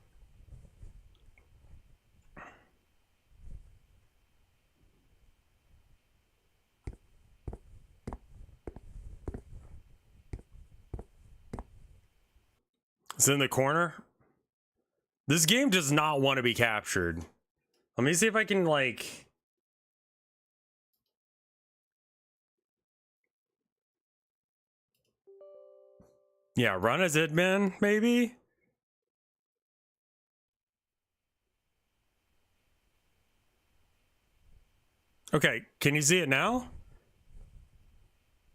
It's in the corner. This game does not want to be captured. Let me see if I can, like... Yeah, run as admin, maybe? Okay, can you see it now?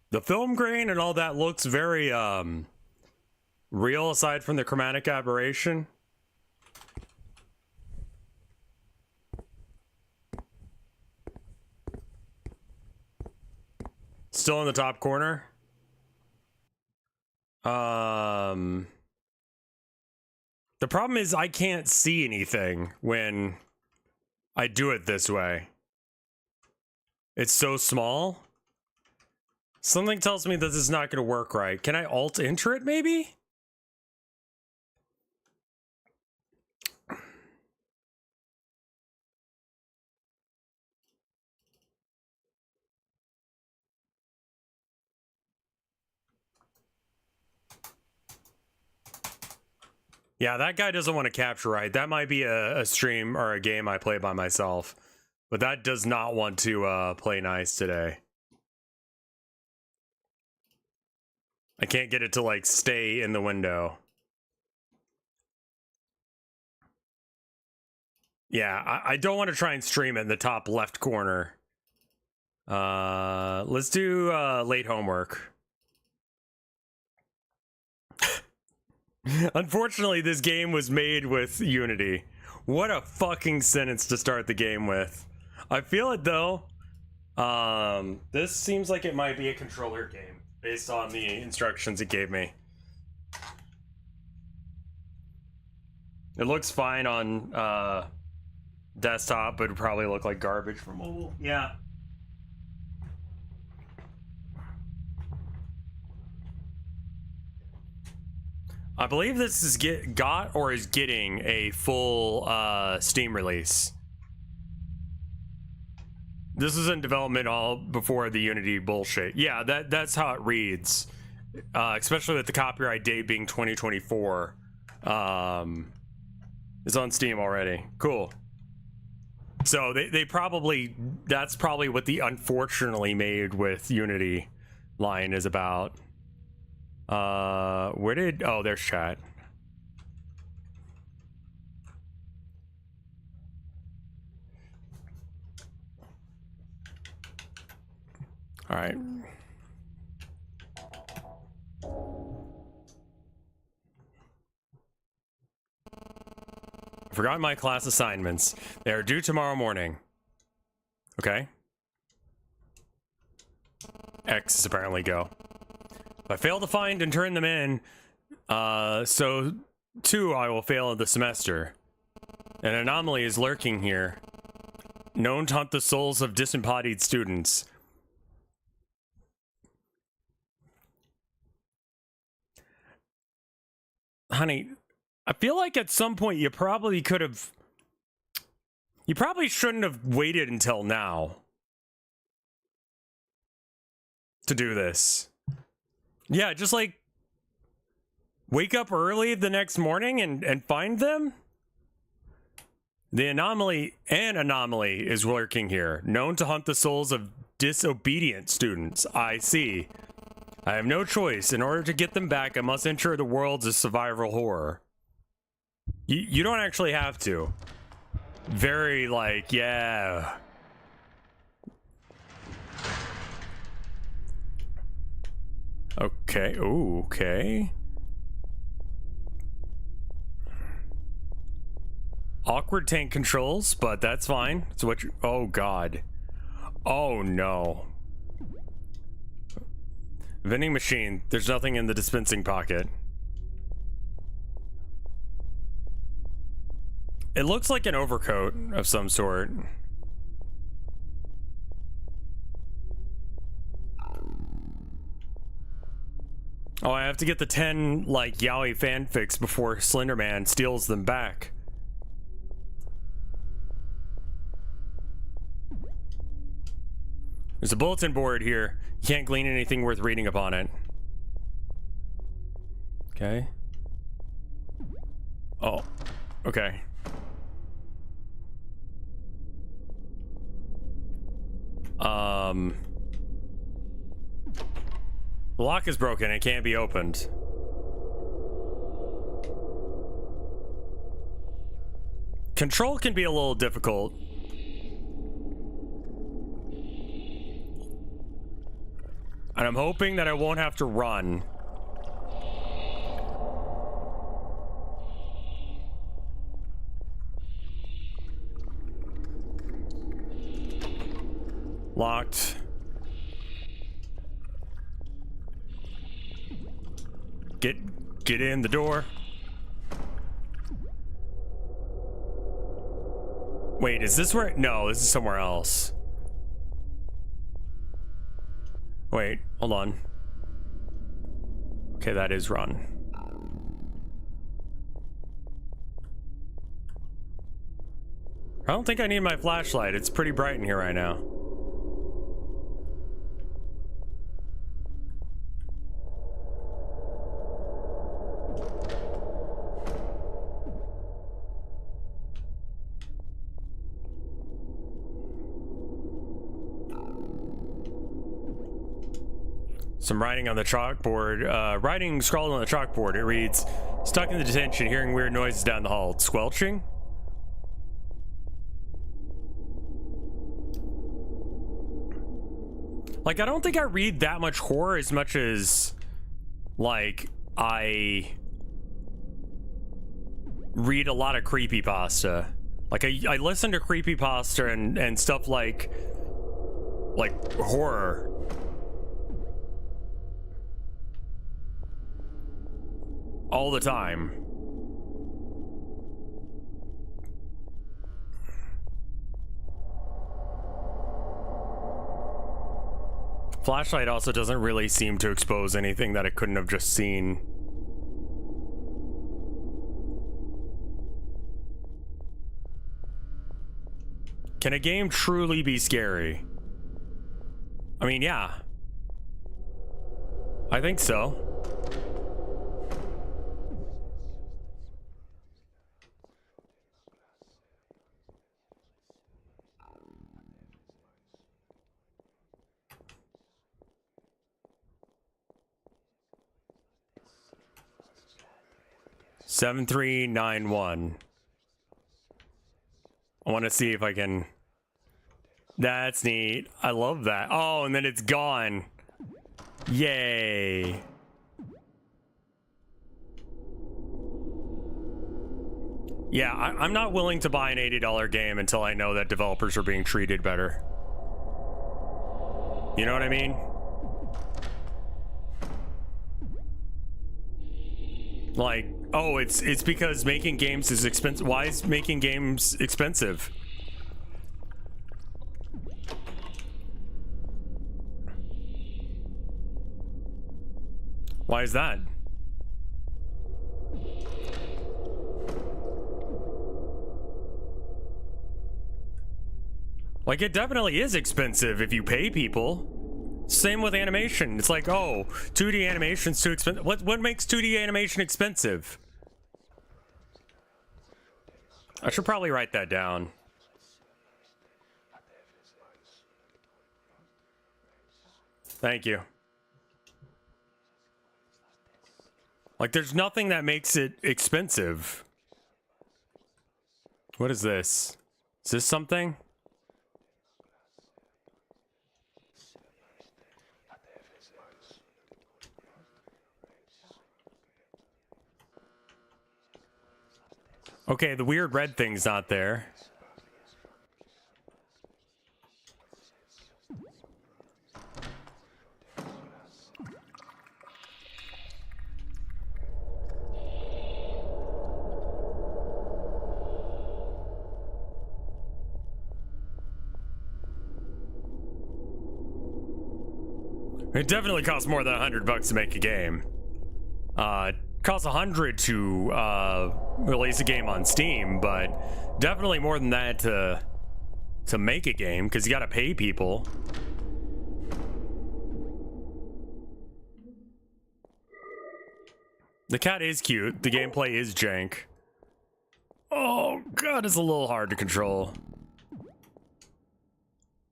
The film grain and all that looks very, real aside from the chromatic aberration. Still in the top corner. The problem is I can't see anything when I do it this way. It's so small. Something tells me this is not going to work right. Can I alt enter it maybe? Yeah, that guy doesn't want to capture right. That might be a stream or a game I play by myself. But that does not want to play nice today. I can't get it to, like, stay in the window. Yeah, I don't want to try and stream it in the top left corner. Let's do late homework. Unfortunately, this game was made with Unity. What a fucking sentence to start the game with. I feel it though. This seems like it might be a controller game based on the instructions it gave me. It looks fine on desktop, but it'd probably look like garbage for mobile. Yeah. I believe this is got or is getting a full Steam release. This is in development all before the Unity bullshit. Yeah, that's how it reads. Especially with the copyright date being 2024. It's on Steam already. Cool. So they probably, that's probably what the unfortunately made with Unity line is about. Where did, oh, there's chat. All right. I forgot my class assignments. They are due tomorrow morning. Okay. X is apparently go. If I fail to find and turn them in, so too I will fail the semester. An anomaly is lurking here, known to hunt the souls of disembodied students. Honey, I feel like at some point you probably could have... You probably shouldn't have waited until now to do this. Yeah, just like wake up early the next morning and find them. The anomaly is lurking here, known to hunt the souls of disobedient students. I see. I have no choice. In order to get them back, I must enter the world's a survival horror. You don't actually have to. Very like, yeah. Okay, ooh, okay. Awkward tank controls, but that's fine. It's what you, oh god. Oh no. Vending machine. There's nothing in the dispensing pocket. It looks like an overcoat of some sort. Oh, I have to get the 10, like, yaoi fanfics before Slenderman steals them back. There's a bulletin board here. You can't glean anything worth reading upon it. Okay. Oh, okay. The lock is broken. It can't be opened. Control can be a little difficult. And I'm hoping that I won't have to run. Locked. Get in the door. Wait, is this where? No, this is somewhere else. Wait, hold on. Okay, that is run. I don't think I need my flashlight. It's pretty bright in here right now. Some writing on the chalkboard. Writing scrawled on the chalkboard. It reads, stuck in the detention, hearing weird noises down the hall. Squelching? Like, I don't think I read that much horror as much as, like, I read a lot of creepypasta. Like, I listen to creepypasta and stuff like horror. All the time. Flashlight also doesn't really seem to expose anything that it couldn't have just seen. Can a game truly be scary? I mean, yeah. I think so. Seven 7391. I want to see if I can. That's neat. I love that. Oh, and then it's gone. Yay. Yeah, I'm not willing to buy an $80 game until I know that developers are being treated better. You know what I mean? Like, oh, it's because making games is expensive. Why is making games expensive? Why is that? Like, it definitely is expensive if you pay people. Same with animation. It's like, oh, 2D animation's too expensive. What makes 2D animation expensive? I should probably write that down. Thank you. Like, there's nothing that makes it expensive. What is this? Is this something? Okay, the weird red thing's not there. It definitely costs more than $100 to make a game. It costs $100 to release a game on Steam, but definitely more than that to make a game, because you gotta pay people. The cat is cute. The gameplay is jank. Oh god, it's a little hard to control.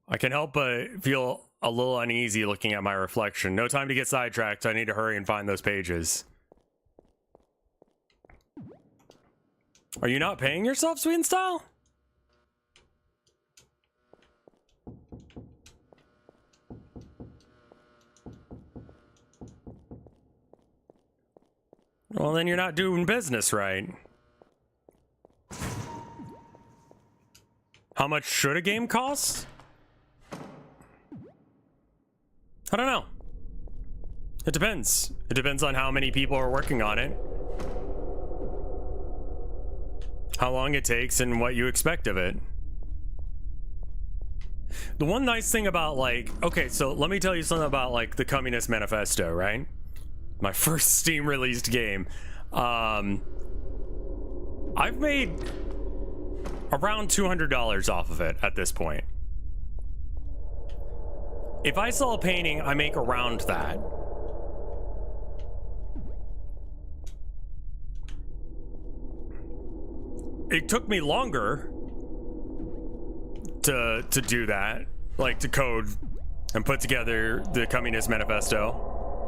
I can help but feel a little uneasy looking at my reflection. No time to get sidetracked. I need to hurry and find those pages. Are you not paying yourself, Sweet and Style? Well, then you're not doing business right. How much should a game cost? I don't know. It depends. It depends on how many people are working on it, how long it takes, and what you expect of it. The one nice thing about, like, okay, so let me tell you something about, like, the Communist Manifesto, right? My first Steam released game. I've made around $200 off of it at this point. If I sell a painting, I make around that. It took me longer to do that, like to code and put together the Communist Manifesto.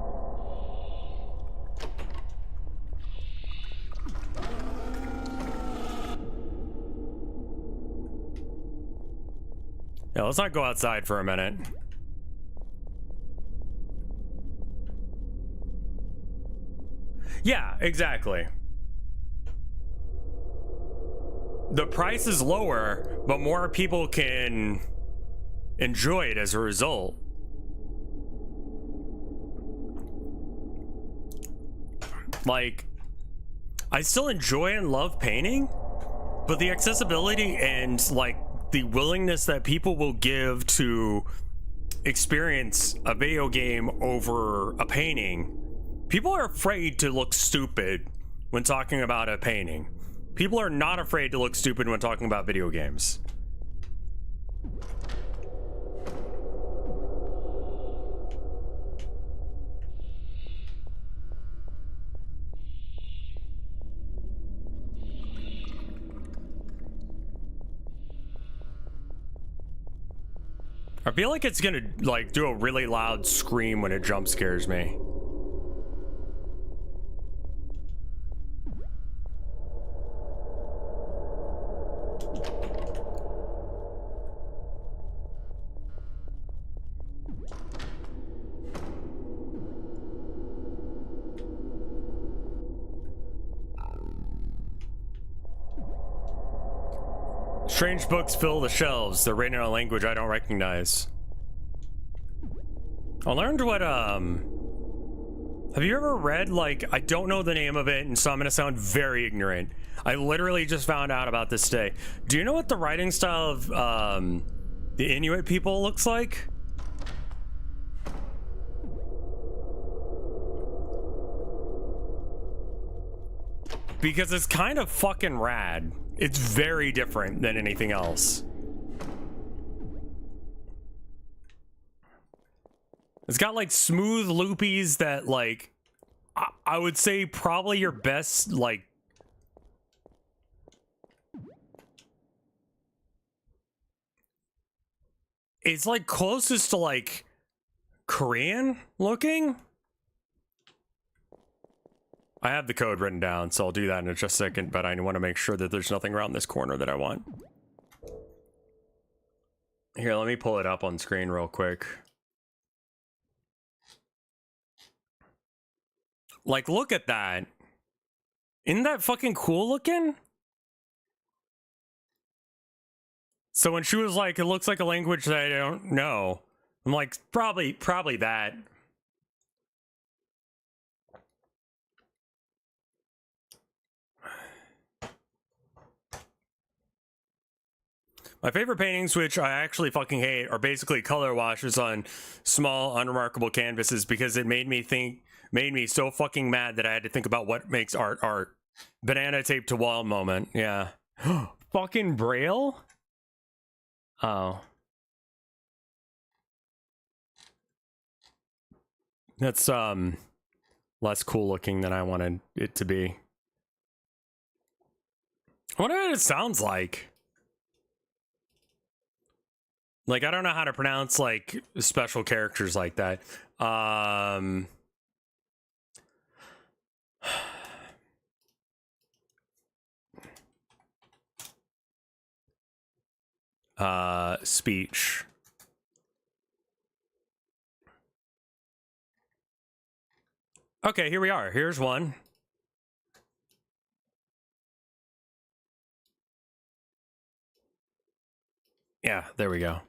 Yeah, let's not go outside for a minute. Yeah, exactly. The price is lower, but more people can enjoy it as a result. Like, I still enjoy and love painting, but the accessibility and like the willingness that people will give to experience a video game over a painting. People are afraid to look stupid when talking about a painting. People are not afraid to look stupid when talking about video games. I feel like it's gonna like do a really loud scream when it jump scares me. Strange books fill the shelves. They're written in a language I don't recognize. I learned what, have you ever read, like, I don't know the name of it, and so I'm gonna sound very ignorant. I literally just found out about this today. Do you know what the writing style of, the Inuit people looks like? Because it's kind of fucking rad. It's very different than anything else. It's got like smooth loopies that like, I would say probably your best like, it's like closest to like Korean looking. I have the code written down, so I'll do that in just a second, but I want to make sure that there's nothing around this corner that I want. Here, let me pull it up on screen real quick. Like, look at that. Isn't that fucking cool looking? So when she was like, it looks like a language that I don't know, I'm like, probably that. My favorite paintings, which I actually fucking hate, are basically color washes on small, unremarkable canvases because it made me so fucking mad that I had to think about what makes art art. Banana tape to wall moment, yeah. Fucking Braille? Oh. That's, less cool looking than I wanted it to be. I wonder what it sounds like. Like, I don't know how to pronounce, like, special characters like that. Speech. Okay, here we are. Here's one. Yeah, there we go.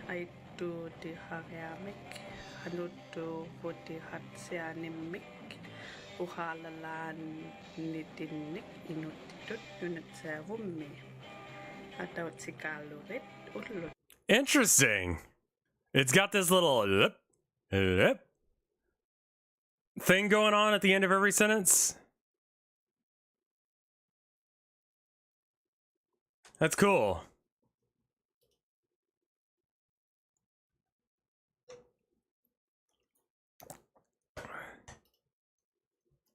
I do the Hariamic, Hanuto Votihatsianimic, Uhalalan Nidinik, Inutitut, Unitsavumi, Atautsikalurit, Utlut. Interesting. It's got this little lip thing going on at the end of every sentence. That's cool.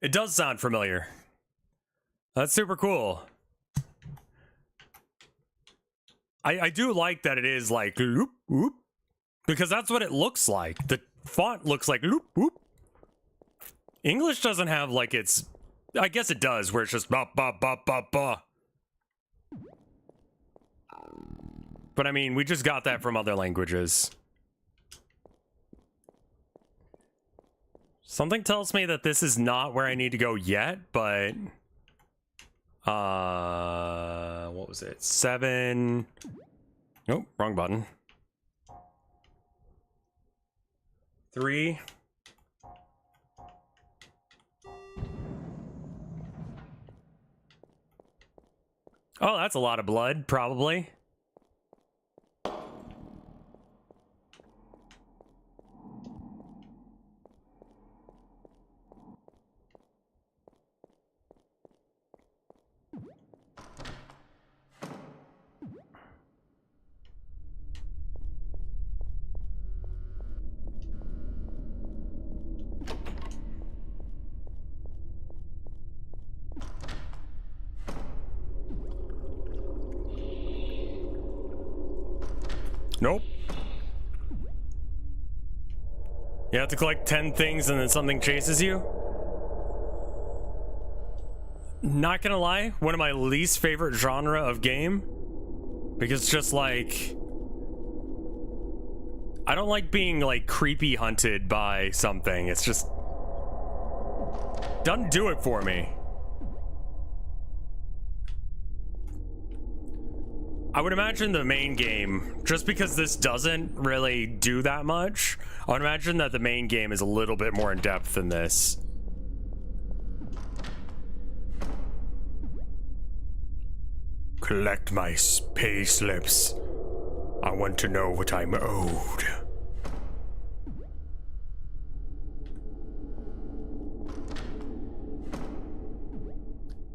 It does sound familiar. That's super cool. I do like that it is like loop whoop, because that's what it looks like. The font looks like loop whoop. English doesn't have like its, I guess it does, where it's just ba ba ba ba ba. But I mean, we just got that from other languages. Something tells me that this is not where I need to go yet, but... what was it? 7... Nope, wrong button. 3... Oh, that's a lot of blood, probably. Nope. You have to collect 10 things and then something chases you? Not gonna lie, one of my least favorite genre of game. Because it's just like... I don't like being like creepy hunted by something. It's just... doesn't do it for me. I would imagine the main game, just because this doesn't really do that much, I would imagine that the main game is a little bit more in depth than this. Collect my pay slips. I want to know what I'm owed.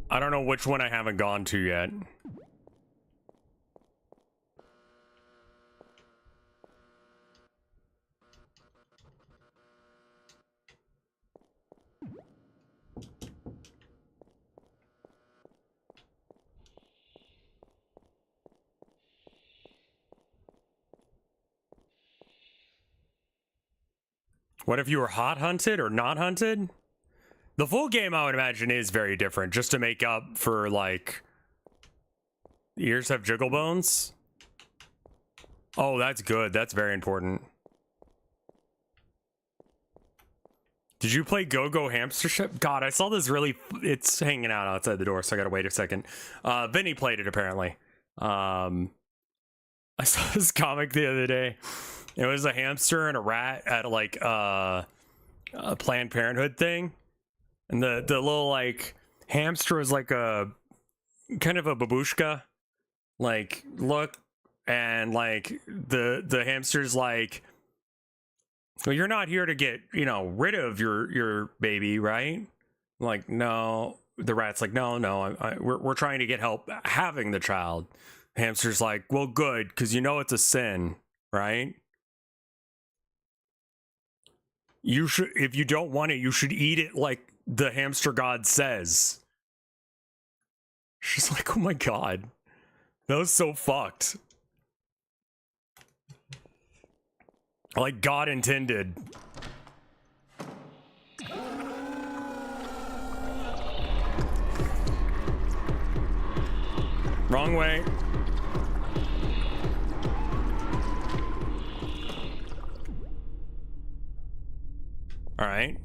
I don't know which one I haven't gone to yet. What if you were hot hunted or not hunted? The full game, I would imagine, is very different, just to make up for, like... Ears have jiggle bones? Oh, that's good. That's very important. Did you play Go-Go Hamster Ship? God, I saw this really... It's hanging out outside the door, so I gotta wait a second. Vinny played it, apparently. I saw this comic the other day. It was a hamster and a rat at like a Planned Parenthood thing, and the little like hamster was like a kind of a babushka like look, and like the hamster's like, well, you're not here to get, you know, rid of your baby, right? Like, no. The rat's like, no, we're trying to get help having the child. Hamster's like, well, good, because you know it's a sin, right? You should, if you don't want it, you should eat it like the hamster god says. She's like, oh my god. That was so fucked. Like God intended. Wrong way. All right.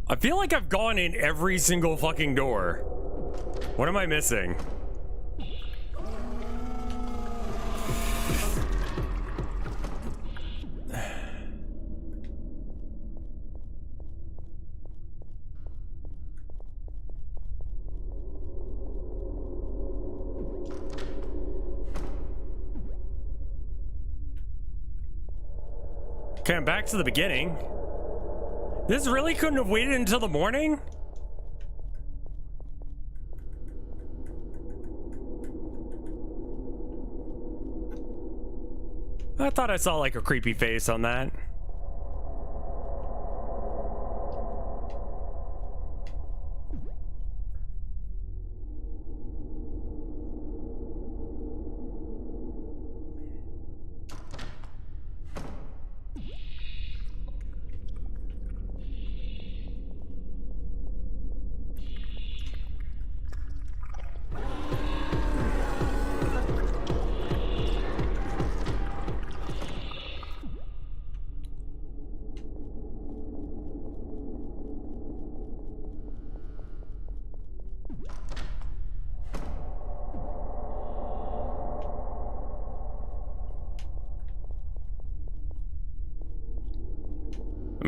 I feel like I've gone in every single fucking door. What am I missing? Okay, I'm back to the beginning. This really couldn't have waited until the morning? I thought I saw like a creepy face on that.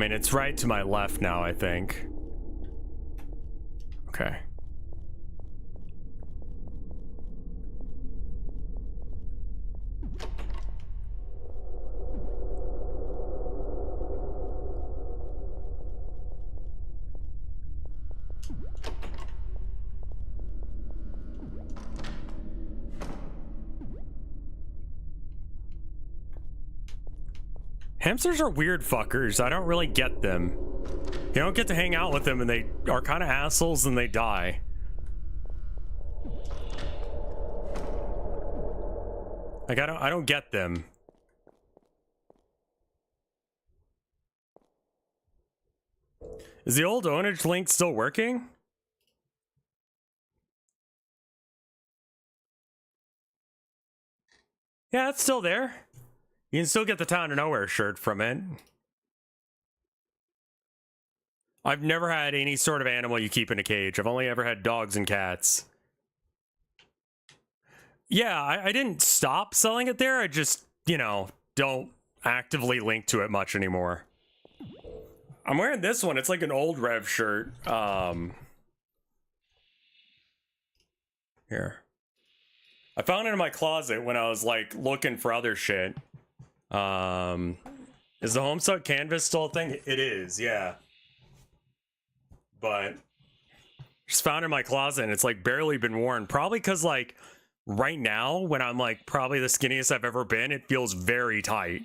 mean, it's right to my left now, I think. Okay. Hamsters are weird fuckers. I don't really get them. You don't get to hang out with them, and they are kind of assholes and they die. Like, I don't get them. Is the old ownage link still working? Yeah, it's still there. You can still get the Town of Nowhere shirt from it. I've never had any sort of animal you keep in a cage. I've only ever had dogs and cats. Yeah, I didn't stop selling it there. I just, you know, don't actively link to it much anymore. I'm wearing this one. It's like an old Rev shirt. Here. I found it in my closet when I was, like, looking for other shit. Is the Homestuck canvas still a thing? It is, yeah. But just found it in my closet and it's like barely been worn. Probably because like right now when I'm like probably the skinniest I've ever been, it feels very tight.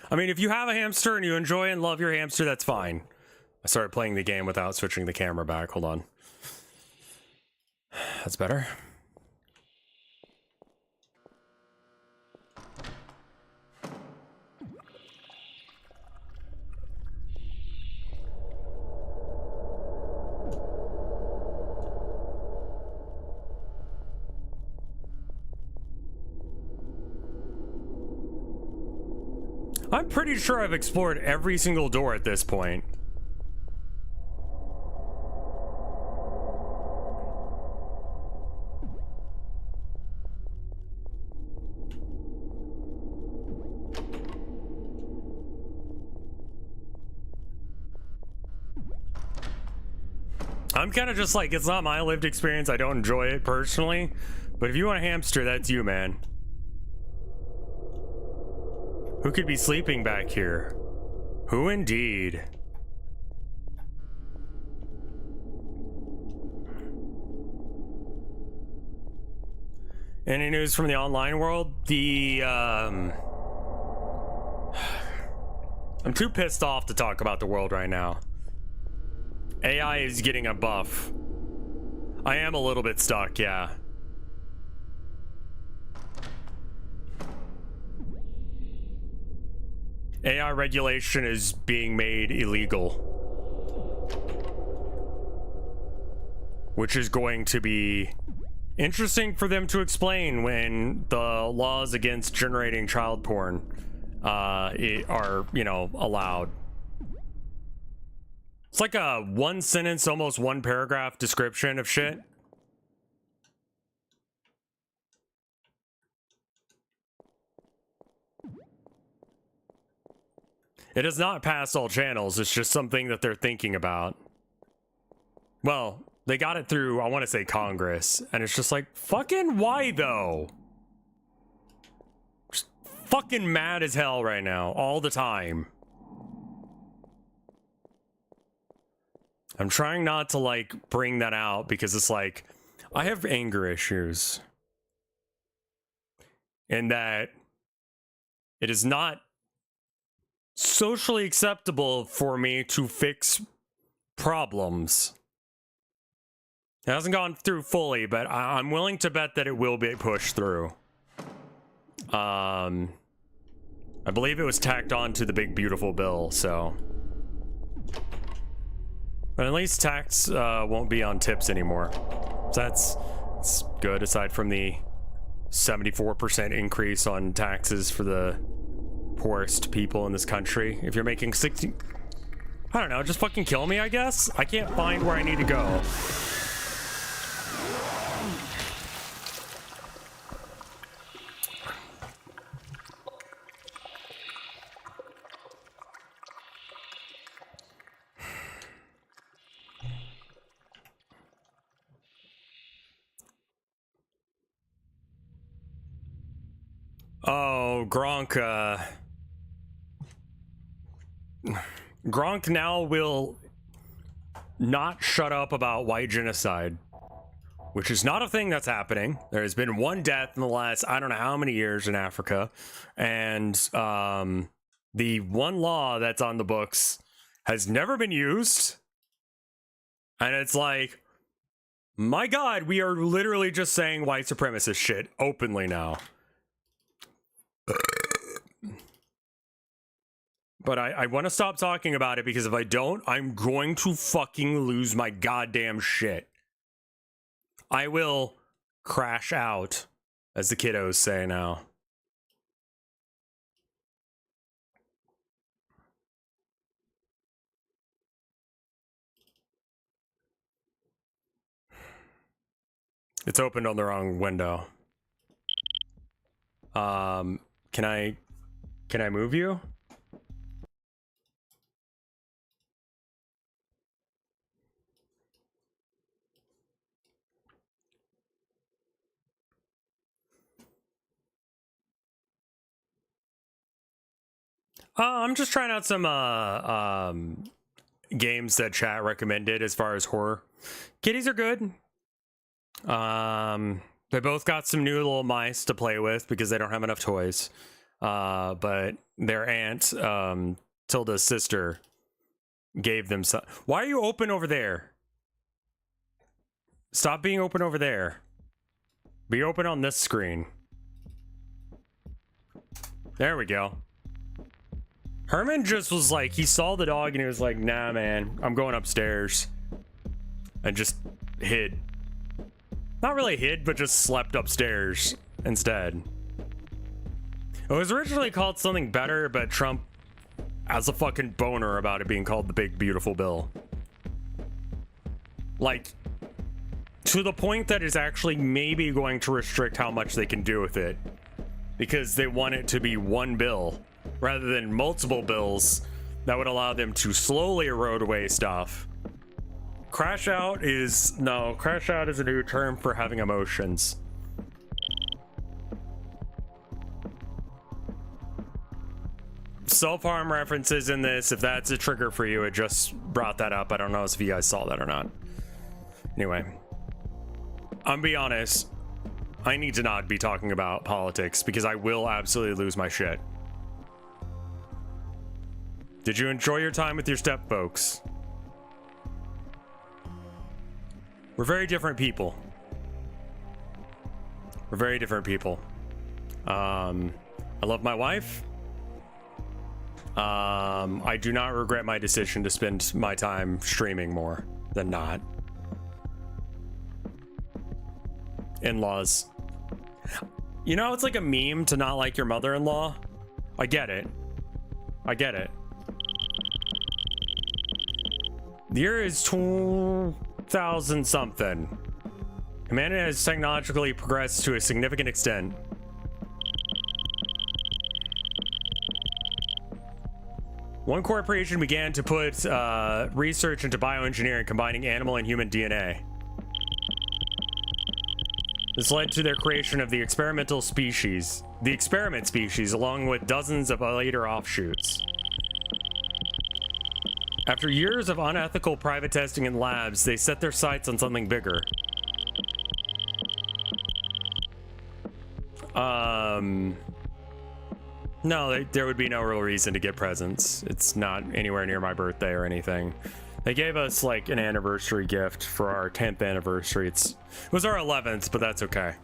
I mean, if you have a hamster and you enjoy and love your hamster, that's fine. I started playing the game without switching the camera back. Hold on. That's better. I'm pretty sure I've explored every single door at this point. I'm kind of just like, it's not my lived experience. I don't enjoy it personally. But if you want a hamster, that's you, man. Who could be sleeping back here? Who indeed? Any news from the online world? I'm too pissed off to talk about the world right now. AI is getting a buff. I am a little bit stuck, yeah. AI regulation is being made illegal, which is going to be interesting for them to explain when the laws against generating child porn are, you know, allowed. It's like a one sentence, almost one paragraph description of shit. It does not pass all channels. It's just something that they're thinking about. Well, they got it through, I want to say Congress. And it's just like, fucking why though? Just fucking mad as hell right now, all the time. I'm trying not to like bring that out because it's like, I have anger issues. And that it is not socially acceptable for me to fix problems. It hasn't gone through fully, but I'm willing to bet that it will be pushed through. I believe it was tacked on to the big beautiful bill, so. But at least tax won't be on tips anymore. So that's good, aside from the 74% increase on taxes for the poorest people in this country. If you're making 60... I don't know, just fucking kill me, I guess? I can't find where I need to go. Oh, Gronk, Gronk now will not shut up about white genocide, which is not a thing that's happening. There has been one death in the last, I don't know how many years in Africa, and the one law that's on the books has never been used. And it's like, my God, we are literally just saying white supremacist shit openly now. But I want to stop talking about it, because if I don't, I'm going to fucking lose my goddamn shit. I will crash out, as the kiddos say now. It's opened on the wrong window. Can I move you? I'm just trying out some games that chat recommended as far as horror. Kitties are good. They both got some new little mice to play with because they don't have enough toys. But their aunt, Tilda's sister, gave them some. Why are you open over there? Stop being open over there. Be open on this screen. There we go. Herman just was like, he saw the dog and he was like, nah, man, I'm going upstairs. And just hid. Not really hid, but just slept upstairs instead. It was originally called something better, but Trump has a fucking boner about it being called the Big Beautiful Bill. Like, to the point that it's actually maybe going to restrict how much they can do with it. Because they want it to be one bill, rather than multiple bills that would allow them to slowly erode away stuff. Crash out is a new term for having emotions. Self-harm references in this, if that's a trigger for you, it just brought that up. I don't know if you guys saw that or not. Anyway, I'm be honest, I need to not be talking about politics because I will absolutely lose my shit. Did you enjoy your time with your step folks? We're very different people. We're very different people. I love my wife. I do not regret my decision to spend my time streaming more than not. In-laws. You know, it's like a meme to not like your mother-in-law. I get it. I get it. The year is 2000 something. Humanity has technologically progressed to a significant extent. One corporation began to put research into bioengineering, combining animal and human DNA. This led to their creation of the experimental species, the experiment species, along with dozens of later offshoots. After years of unethical private testing in labs, they set their sights on something bigger. No, there would be no real reason to get presents. It's not anywhere near my birthday or anything. They gave us like an anniversary gift for our 10th anniversary. It was our 11th, but that's okay.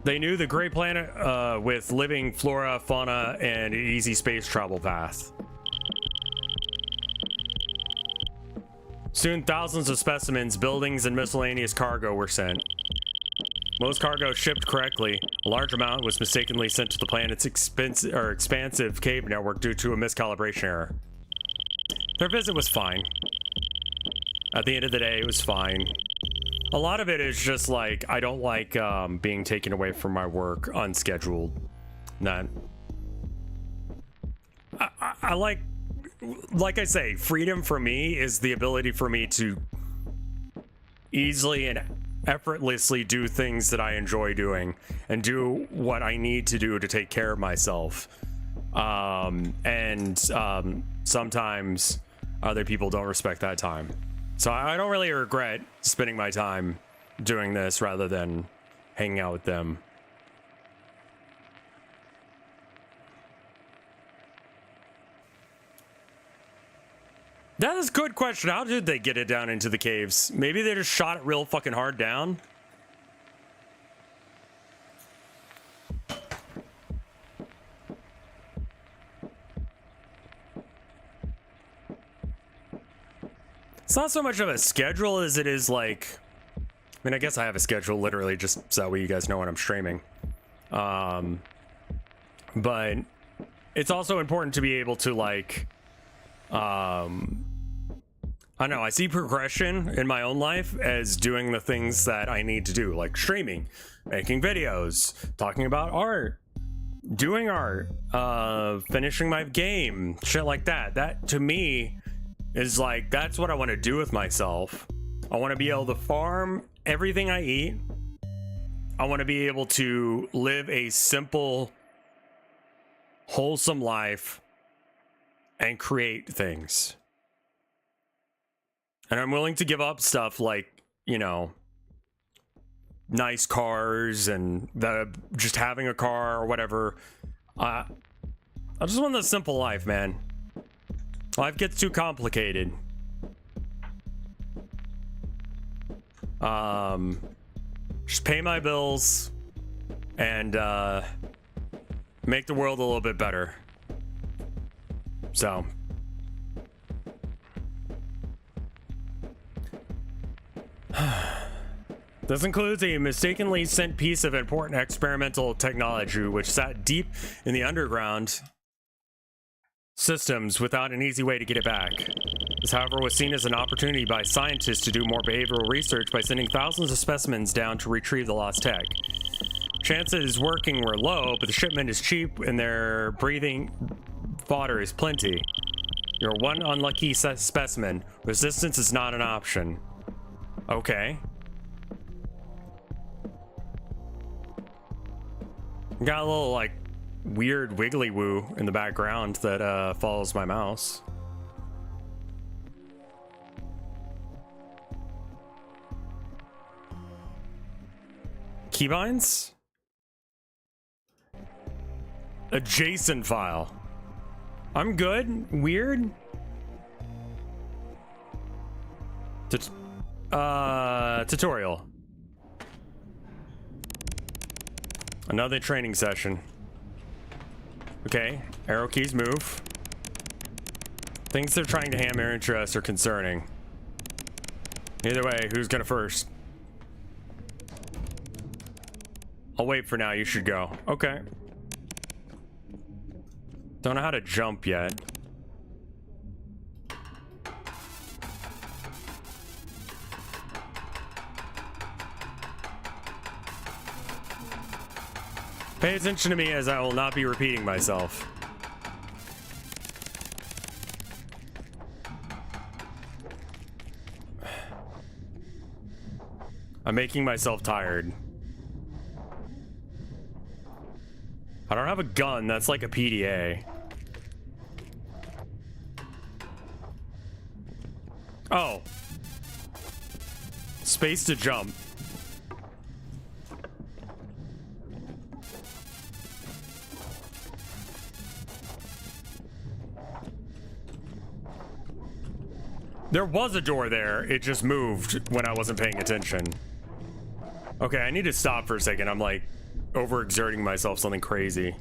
They knew the great planet with living flora, fauna, and an easy space travel path. Soon thousands of specimens, buildings, and miscellaneous cargo were sent. Most cargo shipped correctly. A large amount was mistakenly sent to the planet's expansive cave network due to a miscalibration error. Their visit was fine. At the end of the day, it was fine. A lot of it is just like, I don't like being taken away from my work unscheduled. I like I say, freedom for me is the ability for me to easily and effortlessly do things that I enjoy doing and do what I need to do to take care of myself. Sometimes other people don't respect that time. So I don't really regret spending my time doing this rather than hanging out with them. That is a good question. How did they get it down into the caves? Maybe they just shot it real fucking hard down. It's not so much of a schedule as it is like, I mean, I guess I have a schedule literally just so that way you guys know when I'm streaming. But it's also important to be able to like, I don't know, I see progression in my own life as doing the things that I need to do, like streaming, making videos, talking about art, doing art, finishing my game, shit like that. That to me is like, that's what I want to do with myself. I want to be able to farm everything I eat. I want to be able to live a simple, wholesome life and create things. And I'm willing to give up stuff like, you know, nice cars and just having a car or whatever. I just want the simple life, man. Life gets too complicated. Just pay my bills and make the world a little bit better. So this includes a mistakenly sent piece of important experimental technology which sat deep in the underground systems without an easy way to get it back. This, however, was seen as an opportunity by scientists to do more behavioral research by sending thousands of specimens down to retrieve the lost tech. Chances working were low, but the shipment is cheap and their breathing fodder is plenty. You're one unlucky specimen. Resistance is not an option. Okay. Got a little, like, weird wiggly woo in the background that follows my mouse. Keybinds? A JSON file. I'm good. Weird. Tutorial. Another training session. Okay, arrow keys move. Things they're trying to hammer into us are concerning. Either way, who's gonna first? I'll wait for now, you should go. Okay. Don't know how to jump yet. Pay attention to me as I will not be repeating myself. I'm making myself tired. I don't have a gun, that's like a PDA. Oh. Space to jump. There was a door there, it just moved when I wasn't paying attention. Okay, I need to stop for a second. I'm like overexerting myself something crazy.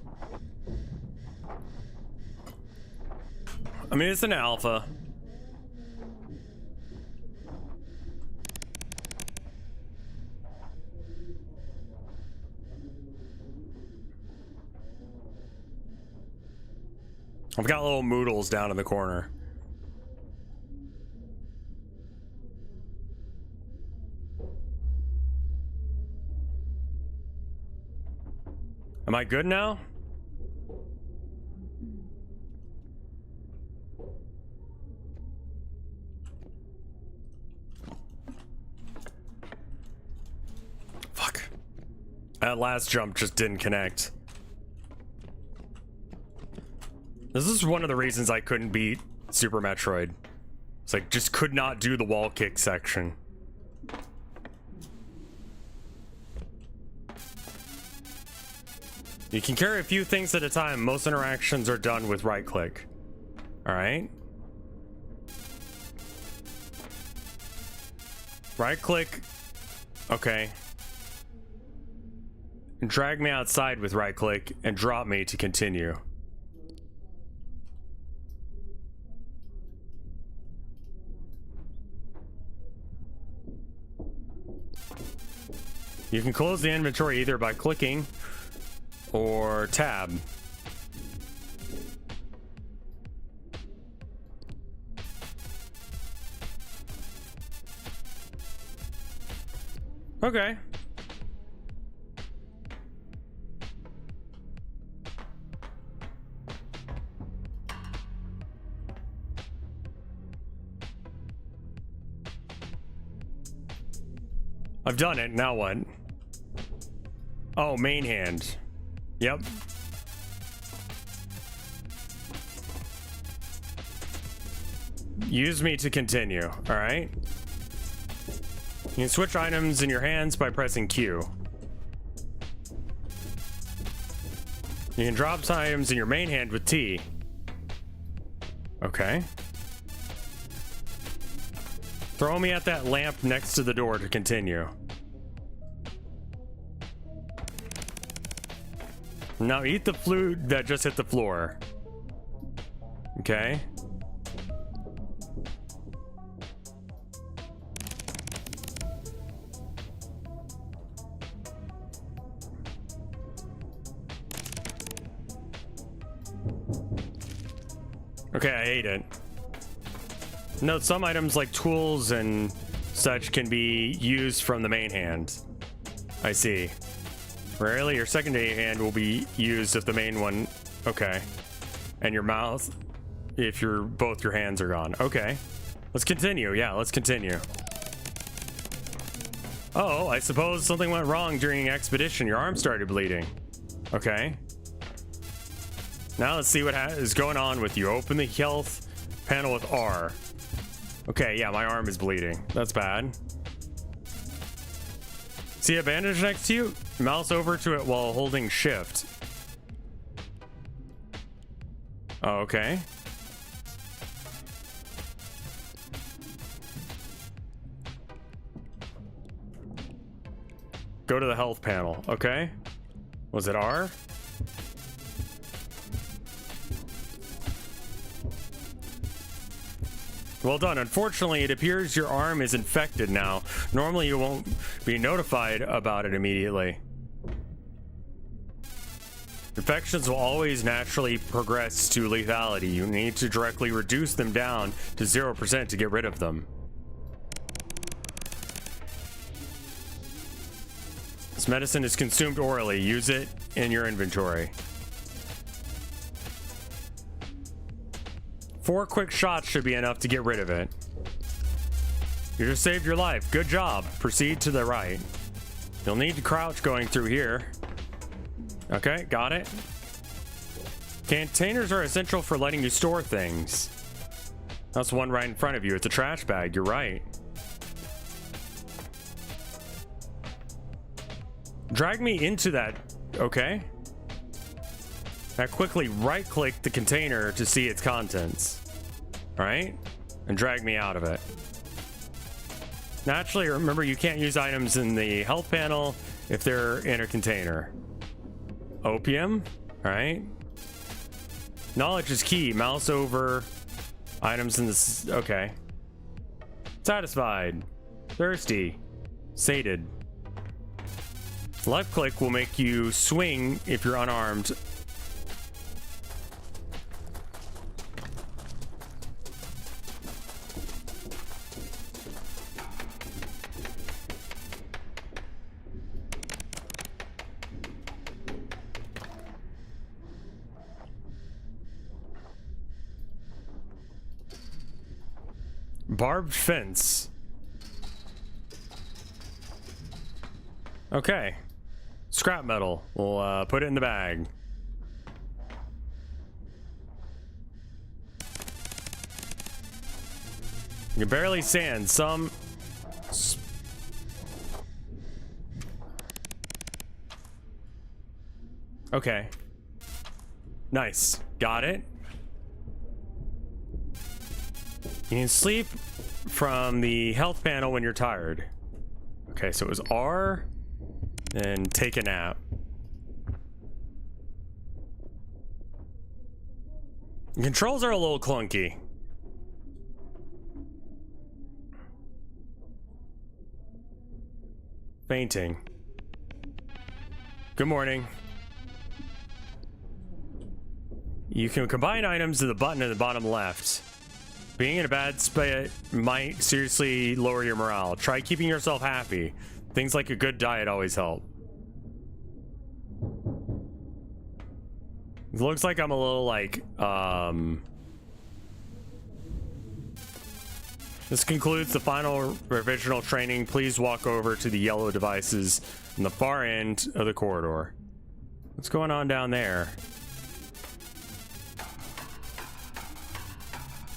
I mean, it's an alpha. I've got little moodles down in the corner. Am I good now? Fuck. That last jump just didn't connect. This is one of the reasons I couldn't beat Super Metroid. It's like, just could not do the wall kick section. You can carry a few things at a time. Most interactions are done with right click. Alright. Right click. Okay. And drag me outside with right click and drop me to continue. You can close the inventory either by clicking or tab. Okay. I've done it. Now what? Oh, main hand. Yep. Use me to continue. All right. You can switch items in your hands by pressing Q. You can drop items in your main hand with T. Okay. Throw me at that lamp next to the door to continue. Now eat the flute that just hit the floor. Okay. Okay, I ate it. Note some items like tools and such can be used from the main hand. I see. Rarely your secondary hand will be used if the main one... Okay. And your mouth if both your hands are gone. Okay. Let's continue. Yeah, let's continue. Oh, I suppose something went wrong during expedition. Your arm started bleeding. Okay. Now let's see what is going on with you. Open the health panel with R. Okay, yeah, my arm is bleeding. That's bad. See a bandage next to you? Mouse over to it while holding shift. Oh, okay. Go to the health panel. Okay. Was it R? Well done. Unfortunately, it appears your arm is infected now. Normally, you won't be notified about it immediately. Infections will always naturally progress to lethality. You need to directly reduce them down to 0% to get rid of them. This medicine is consumed orally. Use it in your inventory. 4 quick shots should be enough to get rid of it. You just saved your life. Good job. Proceed to the right. You'll need to crouch going through here. Okay, got it. Containers are essential for letting you store things. That's one right in front of you. It's a trash bag. You're right. Drag me into that. Okay. Now quickly right-click the container to see its contents. Right? And drag me out of it. Naturally, remember you can't use items in the health panel if they're in a container. Opium. Right? Knowledge is key. Mouse over items in this. Okay. Satisfied. Thirsty. Sated. Left click will make you swing if you're unarmed. Barbed fence. Okay. Scrap metal. We'll put it in the bag. You can barely sand. Some... Okay. Nice. Got it. You can sleep from the health panel when you're tired. Okay, so it was R, then take a nap. The controls are a little clunky. Fainting. Good morning. You can combine items to the button at the bottom left. Being in a bad spot might seriously lower your morale. Try keeping yourself happy. Things like a good diet always help. It looks like I'm a little like, This concludes the final revisional training. Please walk over to the yellow devices in the far end of the corridor. What's going on down there?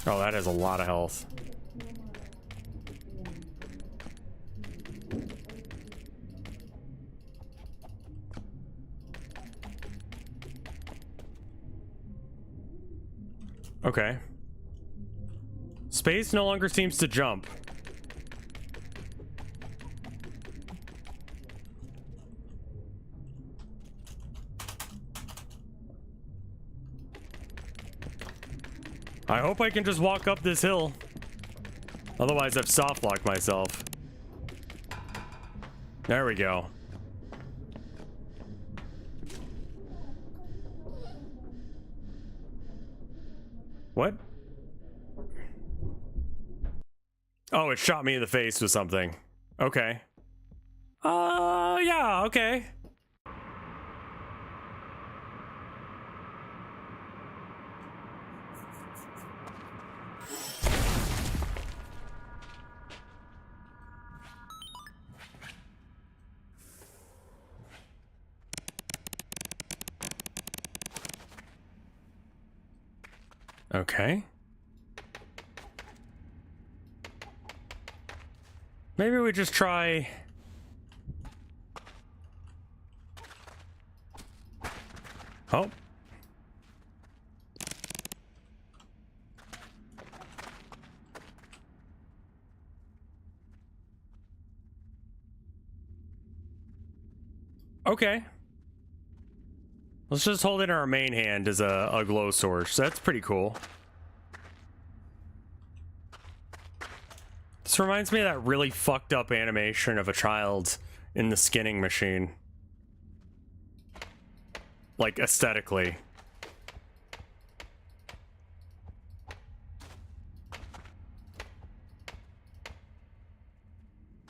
Oh, that has a lot of health. Okay. Space no longer seems to jump. I hope I can just walk up this hill. Otherwise, I've soft locked myself. There we go. What? Oh, it shot me in the face with something. Okay. Yeah, okay. Okay. Maybe we just try... Oh. Okay. Let's just hold it in our main hand as a glow source. That's pretty cool. This reminds me of that really fucked up animation of a child in the skinning machine. Like, aesthetically.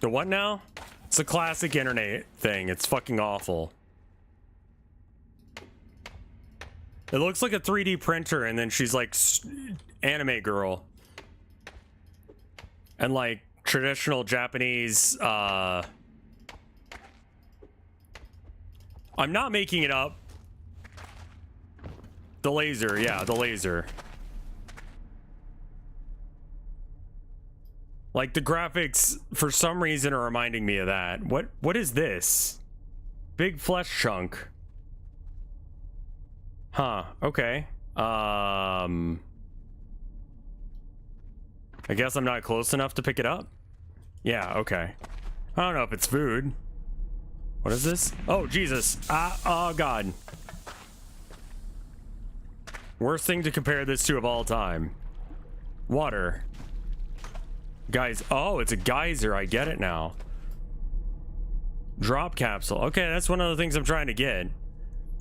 The what now? It's a classic internet thing. It's fucking awful. It looks like a 3D printer, and then she's like anime girl. And like traditional Japanese, I'm not making it up. The laser, yeah, the laser. Like the graphics, for some reason, are reminding me of that. What is this? Big flesh chunk. Huh, okay. I guess I'm not close enough to pick it up? Yeah, okay. I don't know if it's food. What is this? Oh, Jesus. Oh, God. Worst thing to compare this to of all time. Water. Guys, oh, it's a geyser. I get it now. Drop capsule. Okay, that's one of the things I'm trying to get.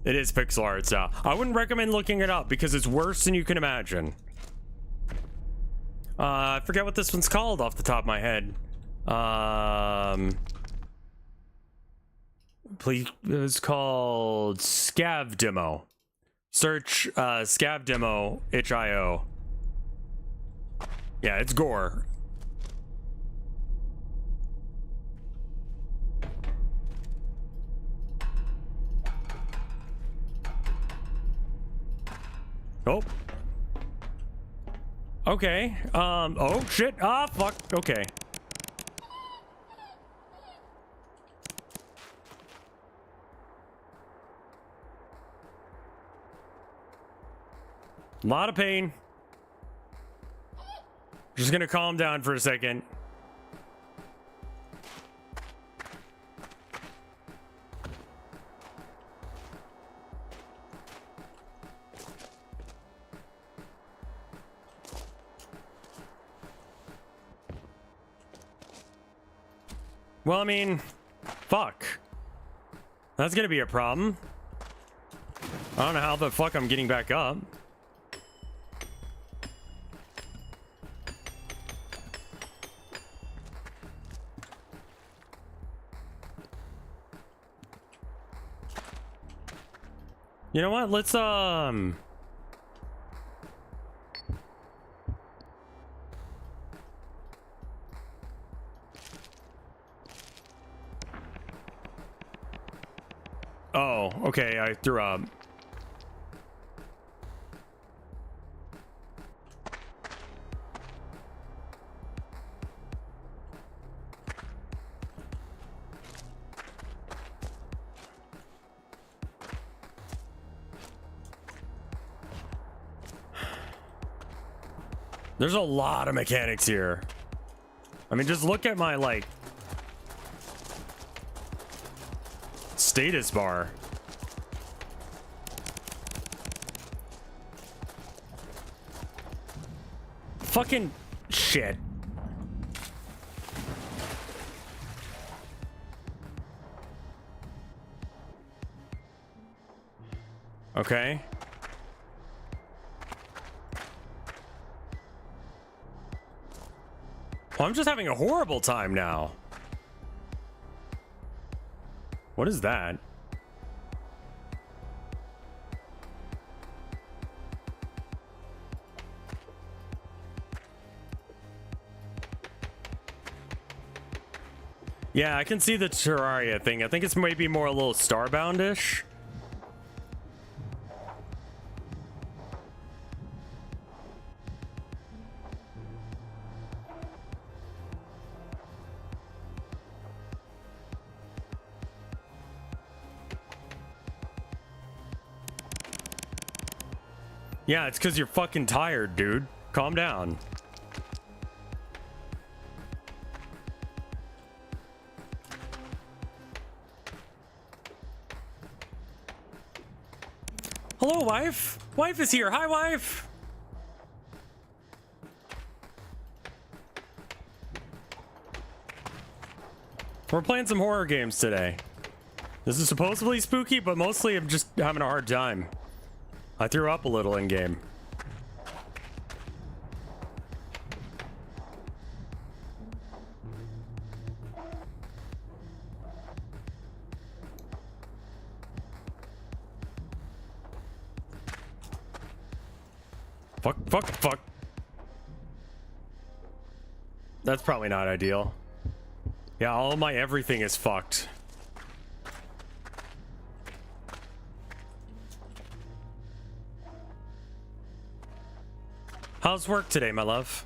It is pixel art style. I wouldn't recommend looking it up because it's worse than you can imagine. I forget what this one's called off the top of my head. Please, it was called Scav Demo. Search Scav Demo itch.io. Yeah, it's gore. Oh. Okay. Oh shit. Ah, fuck. Okay. A lot of pain. Just gonna calm down for a second. Well, I mean, fuck. That's gonna be a problem. I don't know how the fuck I'm getting back up. You know what? Let's Oh, okay, I threw up. There's a lot of mechanics here. I mean, just look at my, like, status bar. Fucking shit. Okay. Well, I'm just having a horrible time now. What is that? Yeah, I can see the Terraria thing. I think it's maybe more a little Starbound-ish. Yeah, it's because you're fucking tired, dude. Calm down. Hello, wife. Wife is here. Hi, wife. We're playing some horror games today. This is supposedly spooky, but mostly I'm just having a hard time. I threw up a little in game. Fuck. That's probably not ideal. Yeah, all my everything is fucked. How's work today, my love?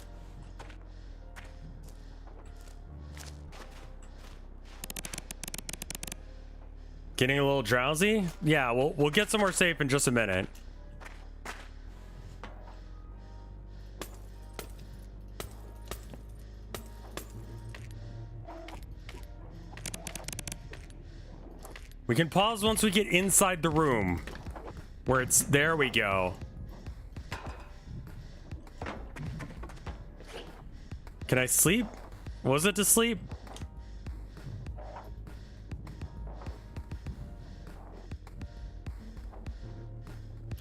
Getting a little drowsy? Yeah, we'll get somewhere safe in just a minute. We can pause once we get inside the room. Where it's... There we go. Can I sleep? Was it to sleep?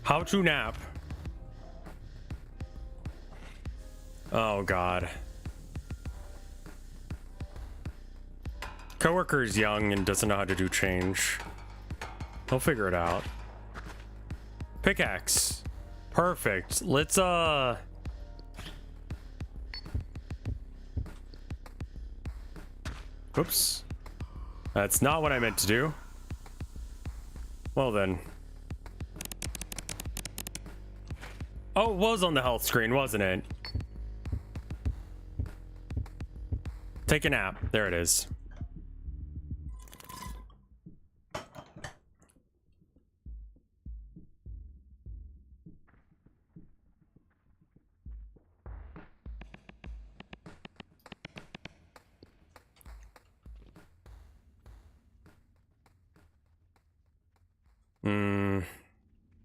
How to nap? Oh god. Coworker is young and doesn't know how to do change. He'll figure it out. Pickaxe. Perfect. Let's Oops. That's not what I meant to do. Well then. Oh, it was on the health screen, wasn't it? Take a nap. There it is.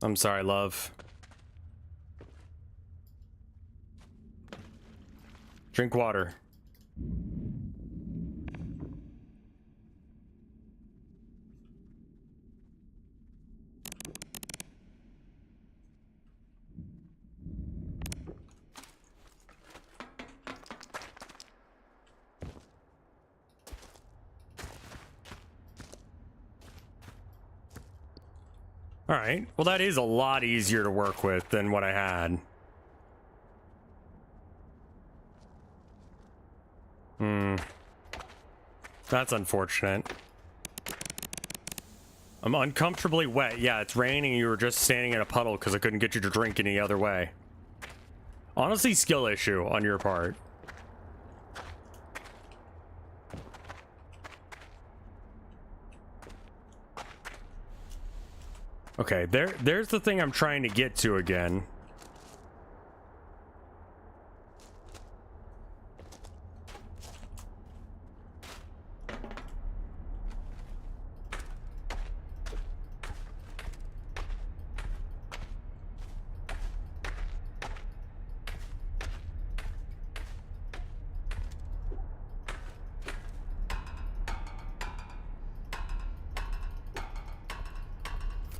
I'm sorry, love. Drink water. All right. Well, that is a lot easier to work with than what I had. That's unfortunate. I'm uncomfortably wet. Yeah, it's raining. You were just standing in a puddle because I couldn't get you to drink any other way. Honestly, skill issue on your part. Okay, there's the thing I'm trying to get to again.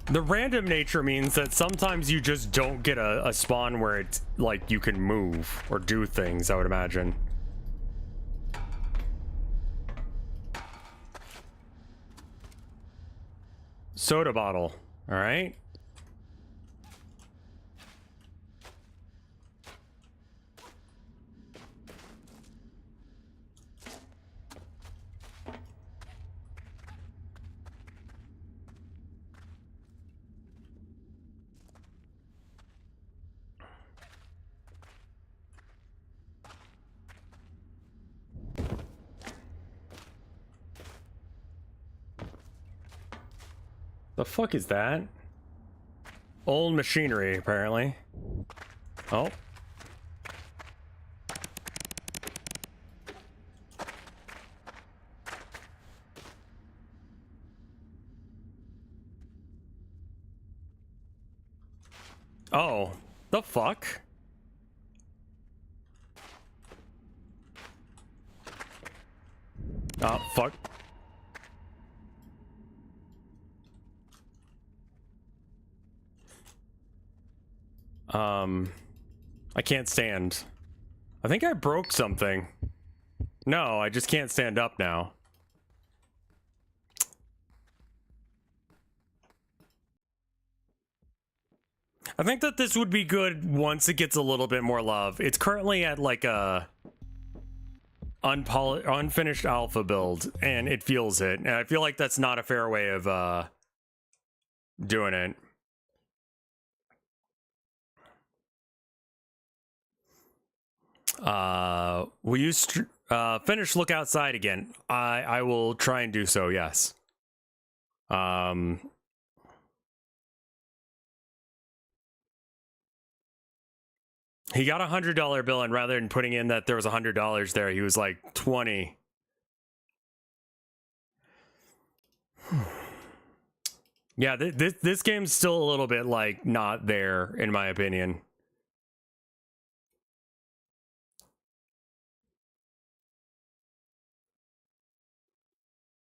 The random nature means that sometimes you just don't get a spawn where it's like you can move or do things, I would imagine. Soda bottle. All right. The fuck is that? Old machinery, apparently. Oh. Oh. The fuck? Oh, fuck. I can't stand. I think I broke something. No, I just can't stand up now. I think that this would be good once it gets a little bit more love. It's currently at like a unfinished alpha build, and it feels it. And I feel like that's not a fair way of doing it. Will you finish look outside again? I will try and do so, yes. He got $100 bill, and rather than putting in that there was $100 there, he was like 20. Yeah, this game's still a little bit like not there, in my opinion.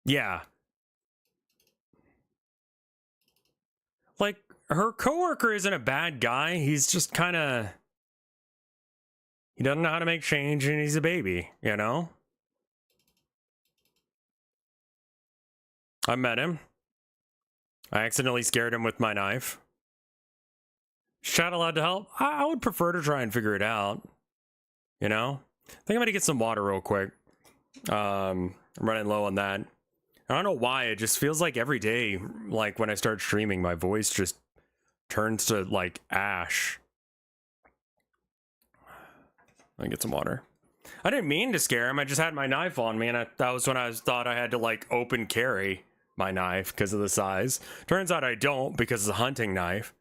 Yeah. Like, her coworker isn't a bad guy. He's just kind of... He doesn't know how to make change, and he's a baby, you know? I met him. I accidentally scared him with my knife. Chat allowed to help? I would prefer to try and figure it out. You know? I think I'm gonna get some water real quick. I'm running low on that. I don't know why, it just feels like every day, like when I start streaming, my voice just turns to like ash. Let me get some water. I didn't mean to scare him. I just had my knife on me, and that was when I thought I had to like open carry my knife because of the size. Turns out I don't because it's a hunting knife.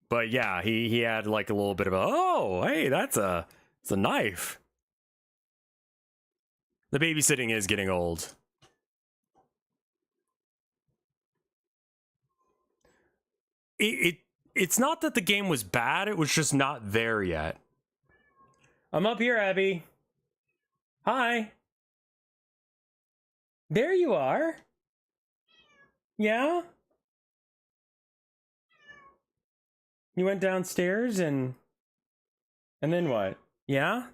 But yeah, he had like a little bit of a, oh, hey, it's a knife. The babysitting is getting old. It's not that the game was bad, it was just not there yet. I'm up here, Abby. Hi. There you are. Yeah? You went downstairs and then what? Yeah?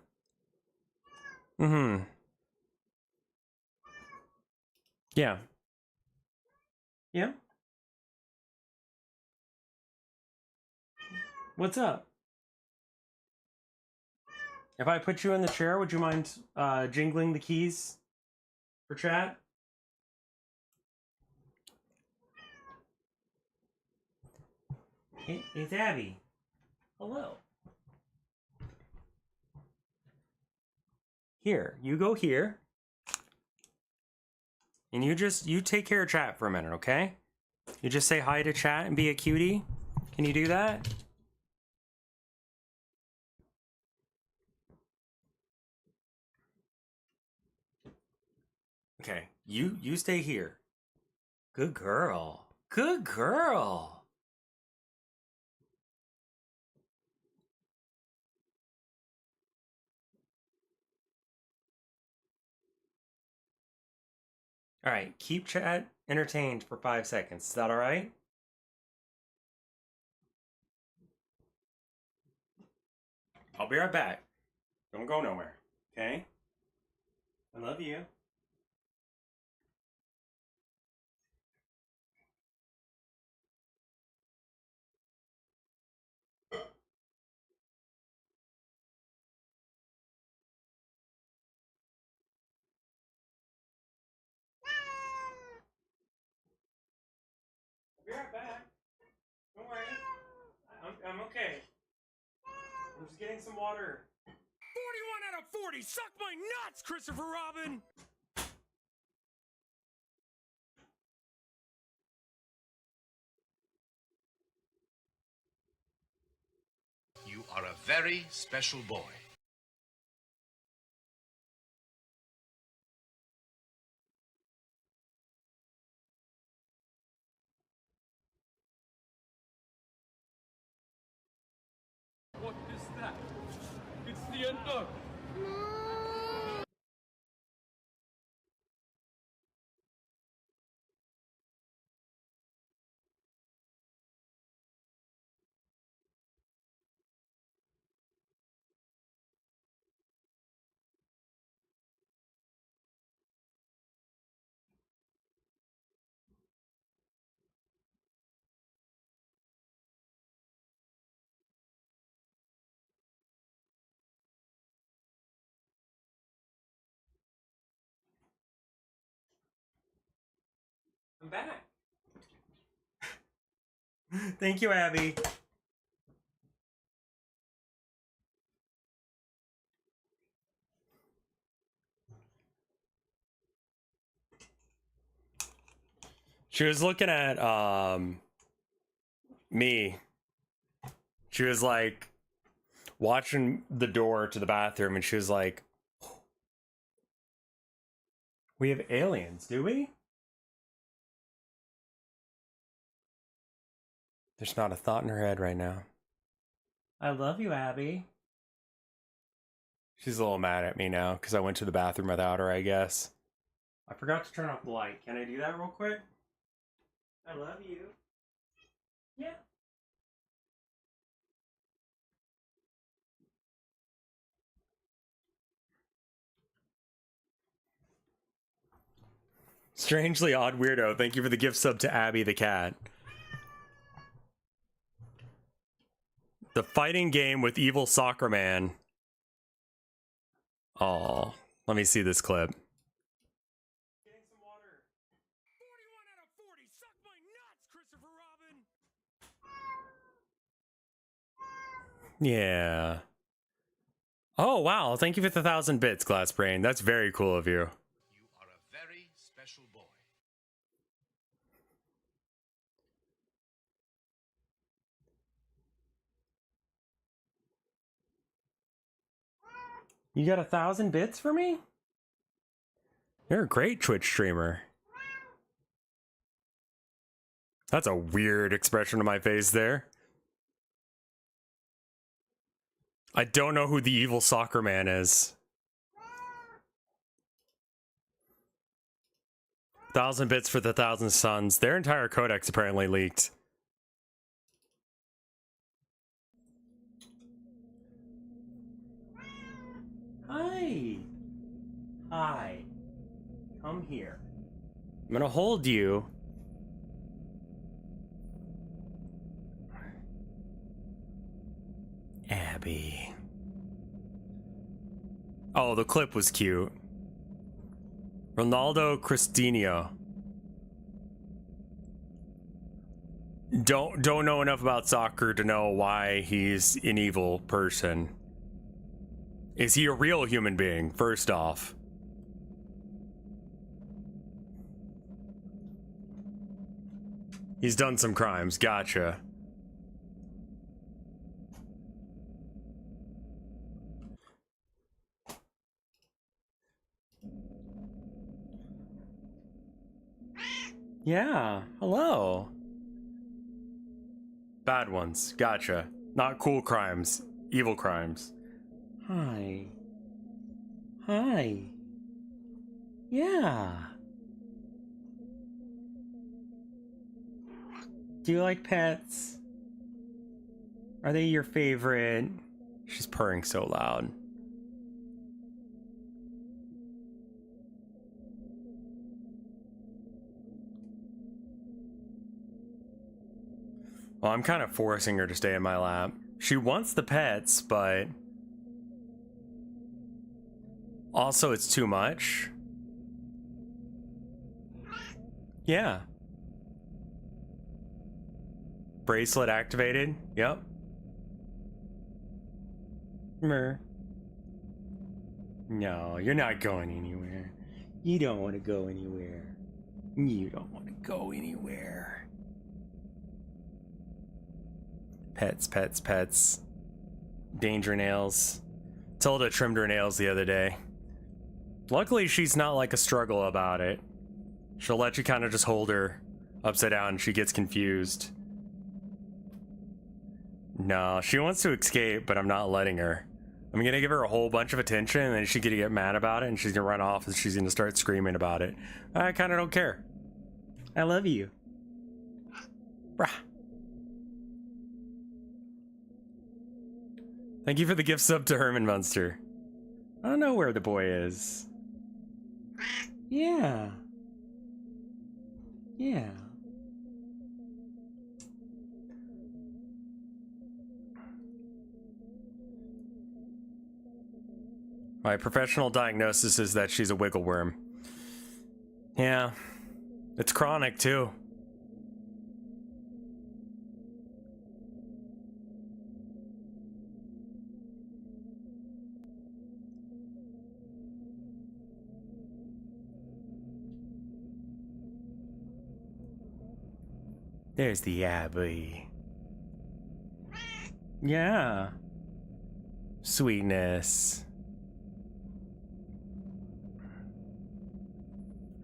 Mm-hmm. Yeah. Yeah? What's up? If I put you in the chair, would you mind jingling the keys for chat? It's Abby. Hello. Here, you go here. And you take care of chat for a minute, okay? You just say hi to chat and be a cutie. Can you do that? Okay, you stay here. Good girl. Good girl. All right, keep chat entertained for 5 seconds. Is that all right? I'll be right back. Don't go nowhere, okay? I love you. I'll be right back. Don't worry. I'm okay. I'm just getting some water. 41 out of 40! Suck my nuts, Christopher Robin! You are a very special boy. What is that? It's the end of. I'm back. Thank you, Abby. She was looking at me. She was like watching the door to the bathroom and she was like, we have aliens, do we? There's not a thought in her head right now. I love you, Abby. She's a little mad at me now because I went to the bathroom without her, I guess. I forgot to turn off the light. Can I do that real quick? I love you. Yeah. Strangely odd weirdo. Thank you for the gift sub to Abby the cat. The fighting game with evil soccer man. Oh, let me see this clip. Getting some water. 41 out of 40. Suck my nuts, Christopher Robin. Yeah. Oh, wow. Thank you for the 1,000 bits, Glass Brain. That's very cool of you. You are a very special boy. You got 1,000 bits for me? You're a great Twitch streamer. That's a weird expression on my face there. I don't know who the evil soccer man is. 1,000 bits for the 1,000 Suns. Their entire codex apparently leaked. Hi. Hi. Come here. I'm gonna hold you. Abby. Oh, the clip was cute. Ronaldo Cristino. Don't know enough about soccer to know why he's an evil person. Is he a real human being, first off? He's done some crimes, gotcha. Yeah, hello. Bad ones, gotcha. Not cool crimes, evil crimes. Hi. Hi. Yeah. Do you like pets? Are they your favorite? She's purring so loud. Well, I'm kind of forcing her to stay in my lap. She wants the pets, but also it's too much. Yeah. Bracelet activated. Yep. Mer. No, you're not going anywhere. You don't want to go anywhere. You don't want to go anywhere. Pets, pets, pets. Danger nails. Tilda trimmed her nails the other day. Luckily, she's not like a struggle about it. She'll let you kind of just hold her upside down and she gets confused. No, she wants to escape, but I'm not letting her. I'm gonna give her a whole bunch of attention and then she's gonna get mad about it and she's gonna run off and she's gonna start screaming about it. I kind of don't care. I love you. Brah. Thank you for the gift sub to Herman Munster. I don't know where the boy is. Yeah. Yeah. My professional diagnosis is that she's a wiggle worm. Yeah. It's chronic too. There's the Abby. Yeah. Sweetness.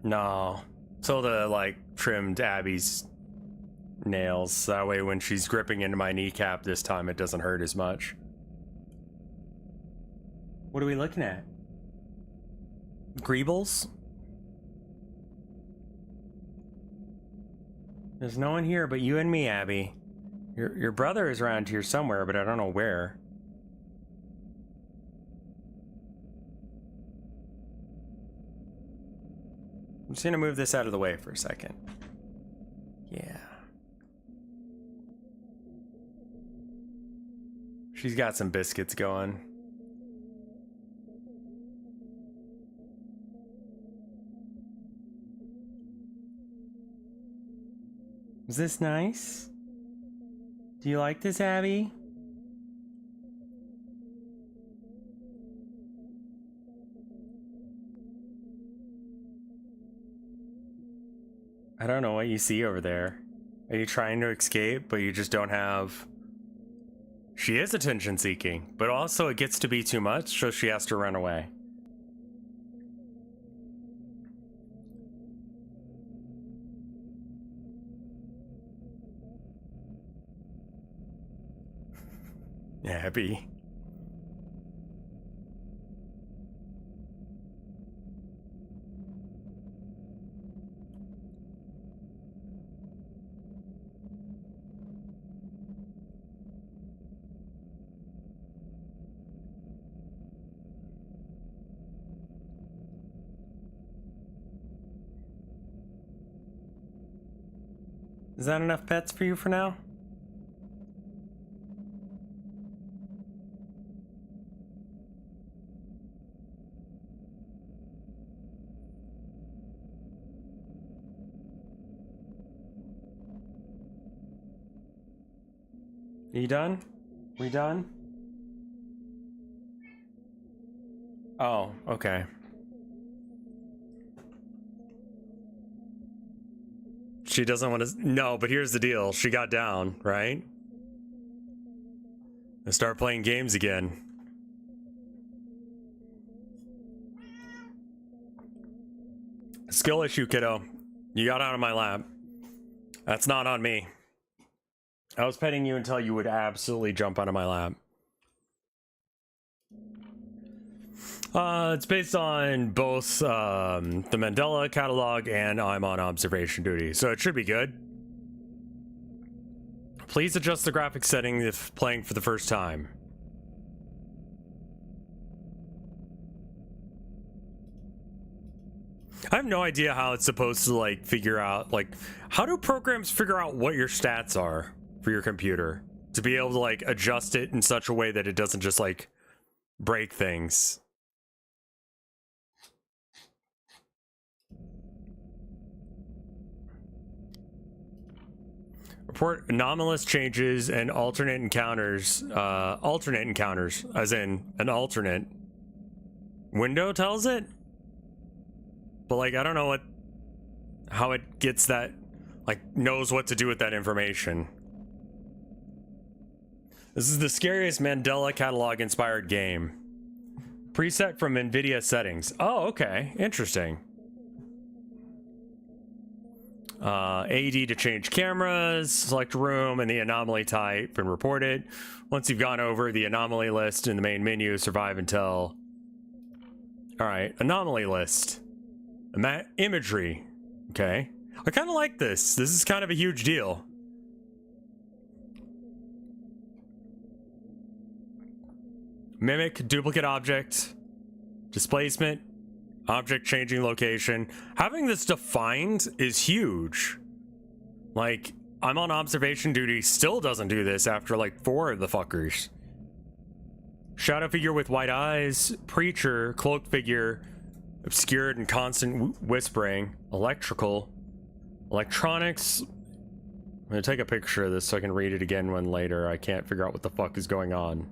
No. Tilda, like, trimmed Abby's nails. That way when she's gripping into my kneecap this time, it doesn't hurt as much. What are we looking at? Greebles? There's no one here but you and me, Abby. Your brother is around here somewhere, but I don't know where. I'm just gonna move this out of the way for a second. Yeah. She's got some biscuits going. Is this nice? Do you like this, Abby? I don't know what you see over there. Are you trying to escape, but you just don't have... She is attention seeking, but also it gets to be too much, so she has to run away. Abby. Is that enough pets for you for now? Are you done? We done? Oh, okay. She doesn't want to... No, but here's the deal. She got down, right? And start playing games again. Skill issue, kiddo. You got out of my lap. That's not on me. I was petting you until you would absolutely jump out of my lap. It's based on both the Mandela catalog and I'm on observation duty, so it should be good. Please adjust the graphic setting if playing for the first time. I have no idea how it's supposed to like figure out, like, how do programs figure out what your stats are for your computer to be able to like adjust it in such a way that it doesn't just like break things? Report anomalous changes and alternate encounters, as in an alternate window tells it, but like I don't know how it gets that, like knows what to do with that information. This is the scariest Mandela catalog inspired game. Preset from NVIDIA settings. Oh, okay, interesting. AD to change cameras, select room and the anomaly type and report it. Once you've gone over the anomaly list in the main menu, survive until... Alright, anomaly list. Imagery. Okay. I kind of like this. This is kind of a huge deal. Mimic, duplicate object, displacement, object changing location. Having this defined is huge. Like, I'm on observation duty, still doesn't do this after like 4 of the fuckers. Shadow figure with white eyes, preacher, cloaked figure, obscured and constant whispering, electrical, electronics. I'm gonna take a picture of this so I can read it again when later I can't figure out what the fuck is going on.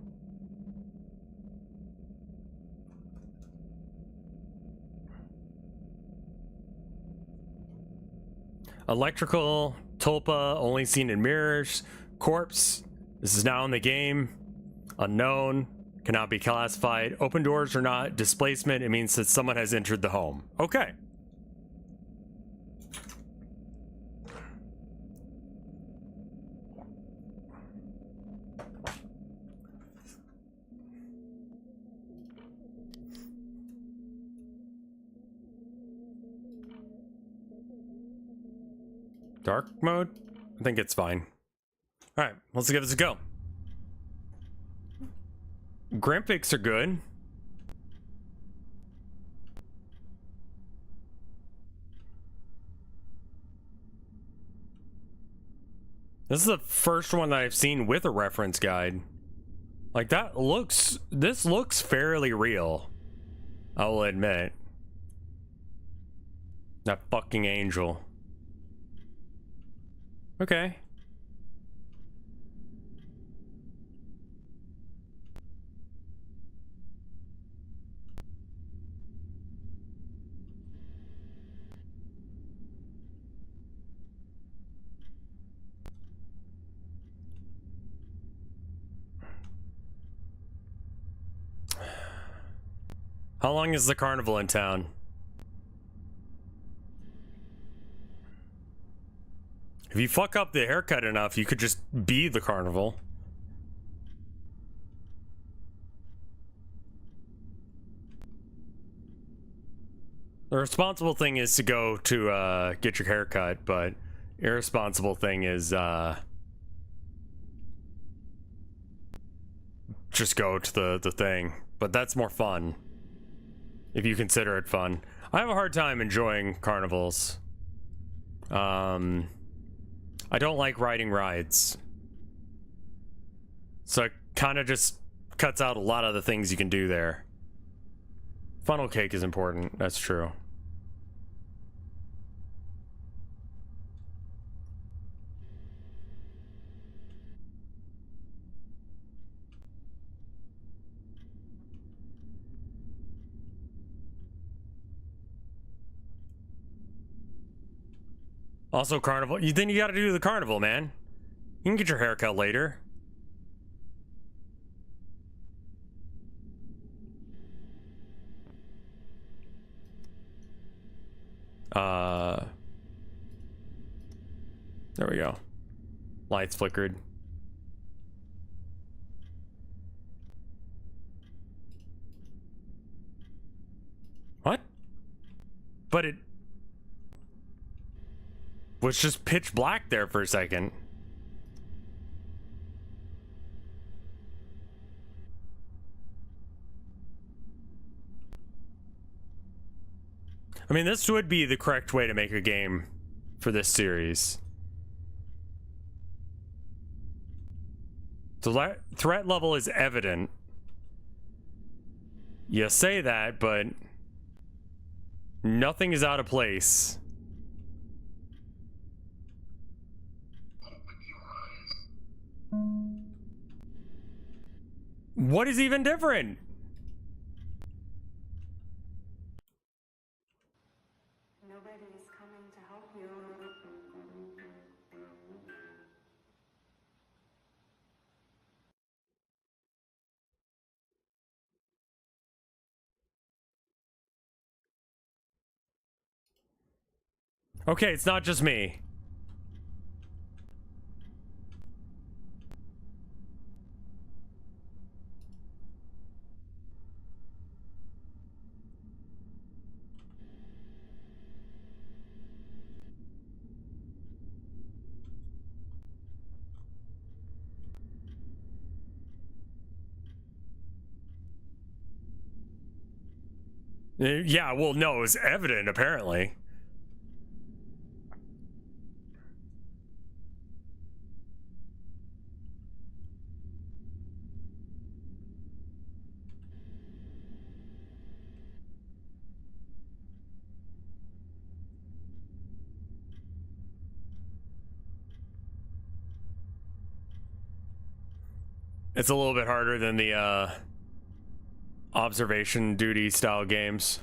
Electrical, tulpa, only seen in mirrors, corpse, this is now in the game, unknown, cannot be classified, open doors or not, displacement, it means that someone has entered the home. Okay. Dark mode? I think it's fine. Alright, let's give this a go. Graphics are good. This is the first one that I've seen with a reference guide. Like this looks fairly real. I will admit. That fucking angel. Okay. How long is the carnival in town? If you fuck up the haircut enough, you could just be the carnival. The responsible thing is to go to get your haircut, but irresponsible thing is just go to the thing. But that's more fun, if you consider it fun. I have a hard time enjoying carnivals. I don't like riding rides, so it kind of just cuts out a lot of the things you can do there. Funnel cake is important, that's true. Also, carnival. Then you gotta do the carnival, man. You can get your haircut later. There we go. Lights flickered. What? But it was just pitch black there for a second. I mean, this would be the correct way to make a game for this series. The threat level is evident. You say that, but nothing is out of place. What is even different? Nobody is coming to help you. Okay, it's not just me. Yeah, well, no, it was evident, apparently. It's a little bit harder than the observation duty style games.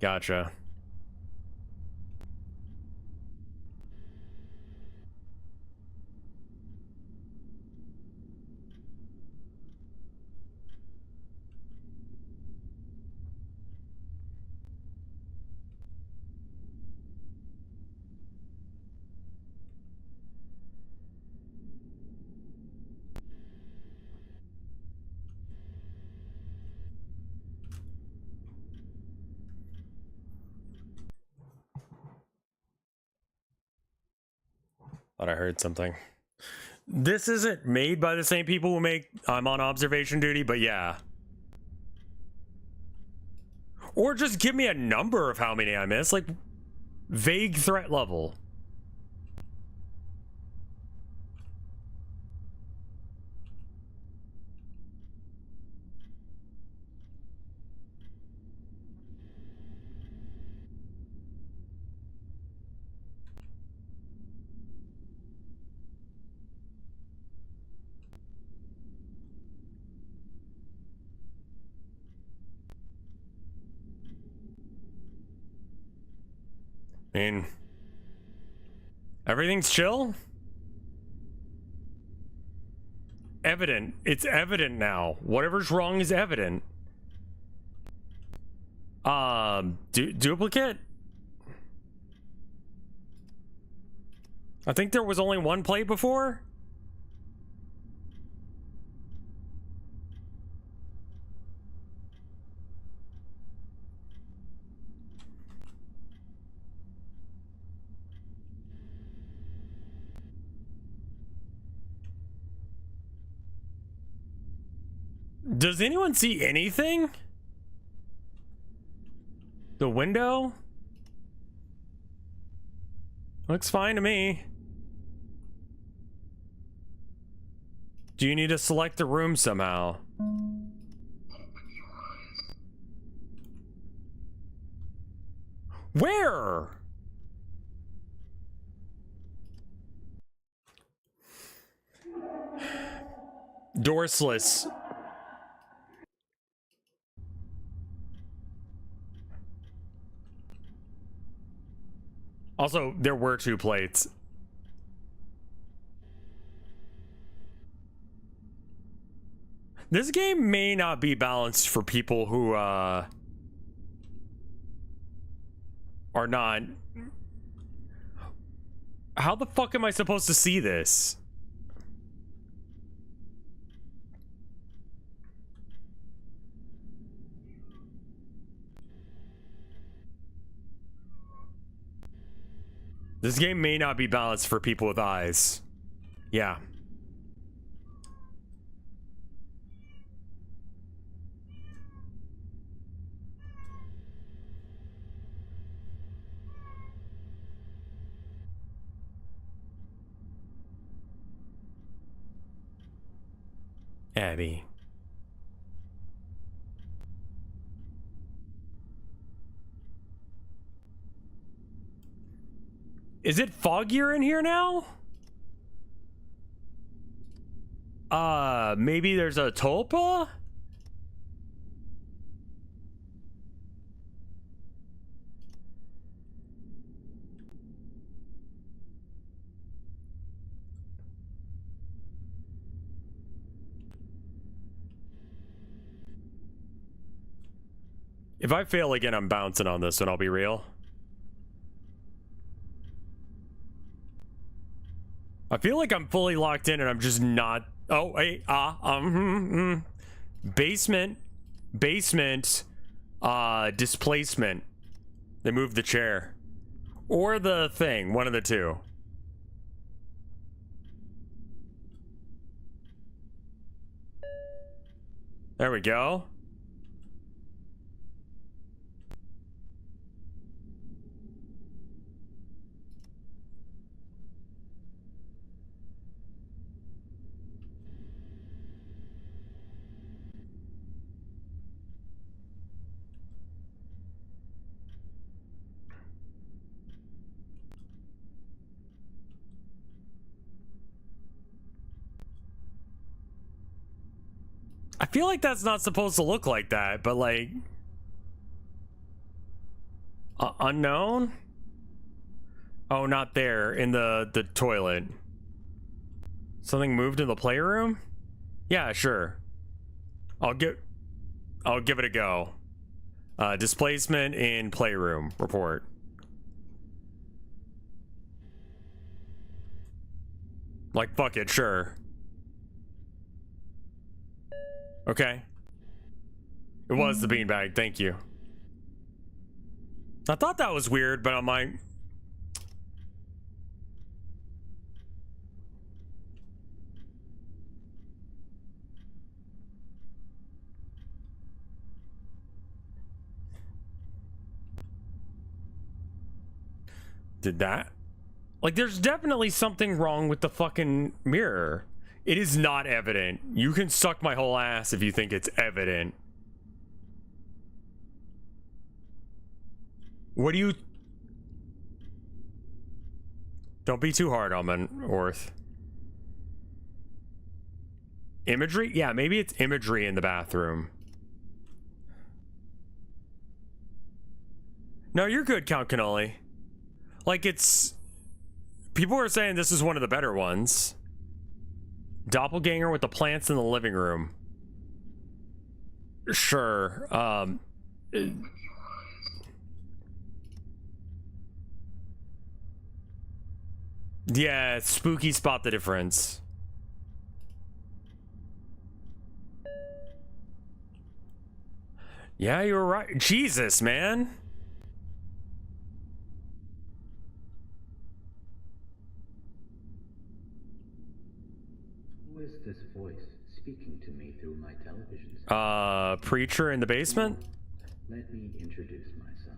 Gotcha. Thought I heard something. This isn't made by the same people who make I'm on observation duty, but yeah. Or just give me a number of how many I missed, like vague threat level. I mean, everything's chill? Evident. It's evident now. Whatever's wrong is evident. Duplicate? I think there was only one plate before. Does anyone see anything? The window? Looks fine to me. Do you need to select the room somehow? Where? Doorsless. Also, there were 2 plates. This game may not be balanced for people who are not. How the fuck am I supposed to see this? This game may not be balanced for people with eyes. Yeah. Abby. Is it foggier in here now? Maybe there's a tulpa? If I fail again, I'm bouncing on this one, I'll be real. I feel like I'm fully locked in and I'm just not. Oh, hey, basement, displacement. They moved the chair. Or the thing, one of the two. There we go. I feel like that's not supposed to look like that, but like... unknown? Oh, not there, in the toilet. Something moved in the playroom? Yeah, sure. I'll give it a go. Displacement in playroom report. Like, fuck it, sure. Okay. It was the beanbag, thank you. I thought that was weird, but I'm like... Did that? Like, there's definitely something wrong with the fucking mirror. It is not evident. You can suck my whole ass if you think it's evident. What do you... Don't be too hard on me, Orth. Imagery? Yeah, maybe it's imagery in the bathroom. No, you're good, Count Cannoli. Like, it's... People are saying this is one of the better ones. Doppelganger with the plants in the living room. Sure. Yeah, spooky, spot the difference. Yeah, you were right. Jesus, man. Who is this voice speaking to me through my television screen? Preacher in the basement? Let me introduce myself.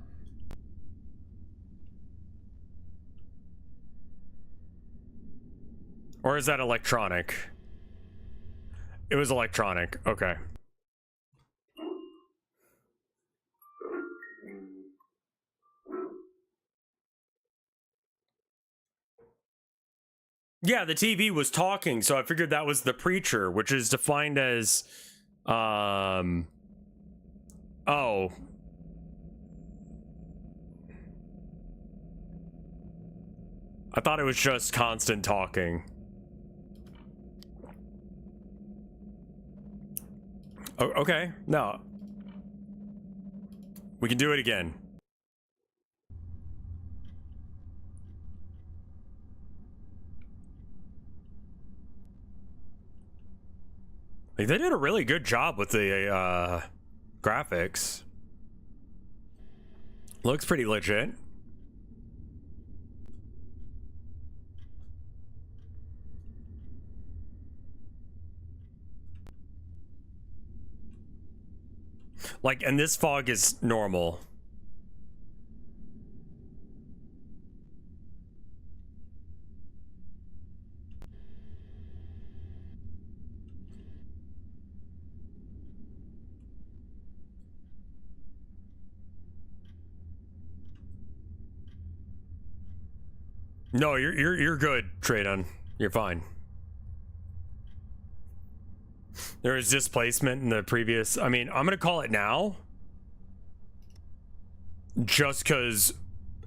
Or is that electronic? It was electronic. Okay. Yeah, the TV was talking, so I figured that was the preacher, which is defined as oh. I thought it was just constant talking. Oh, okay. No. We can do it again. Like, they did a really good job with the graphics. Looks pretty legit. Like, and this fog is normal. No, you're good, Tradon. You're fine. There was displacement in the previous. I mean, I'm gonna call it now, just because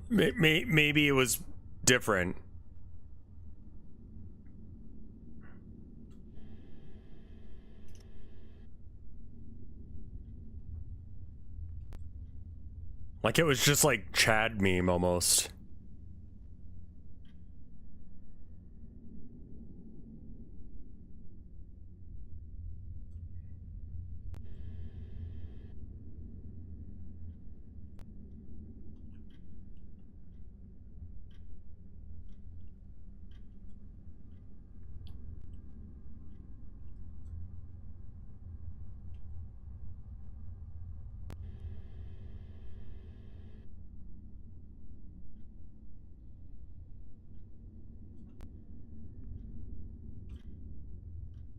maybe it was different. Like it was just like Chad meme almost.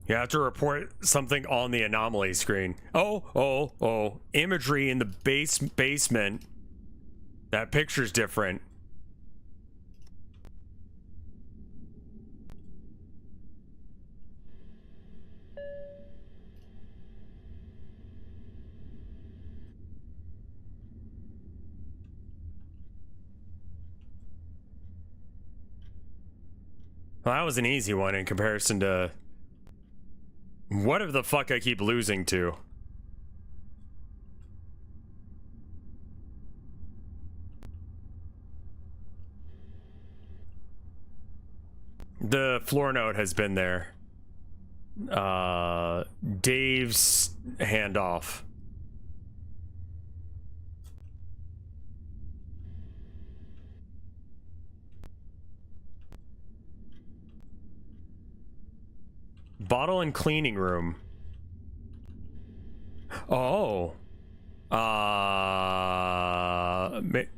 You have to report something on the anomaly screen. Oh. Imagery in the basement. That picture's different. Well, that was an easy one in comparison to what the fuck I keep losing to. The floor note has been there. Dave's handoff. Bottle and cleaning room. Oh.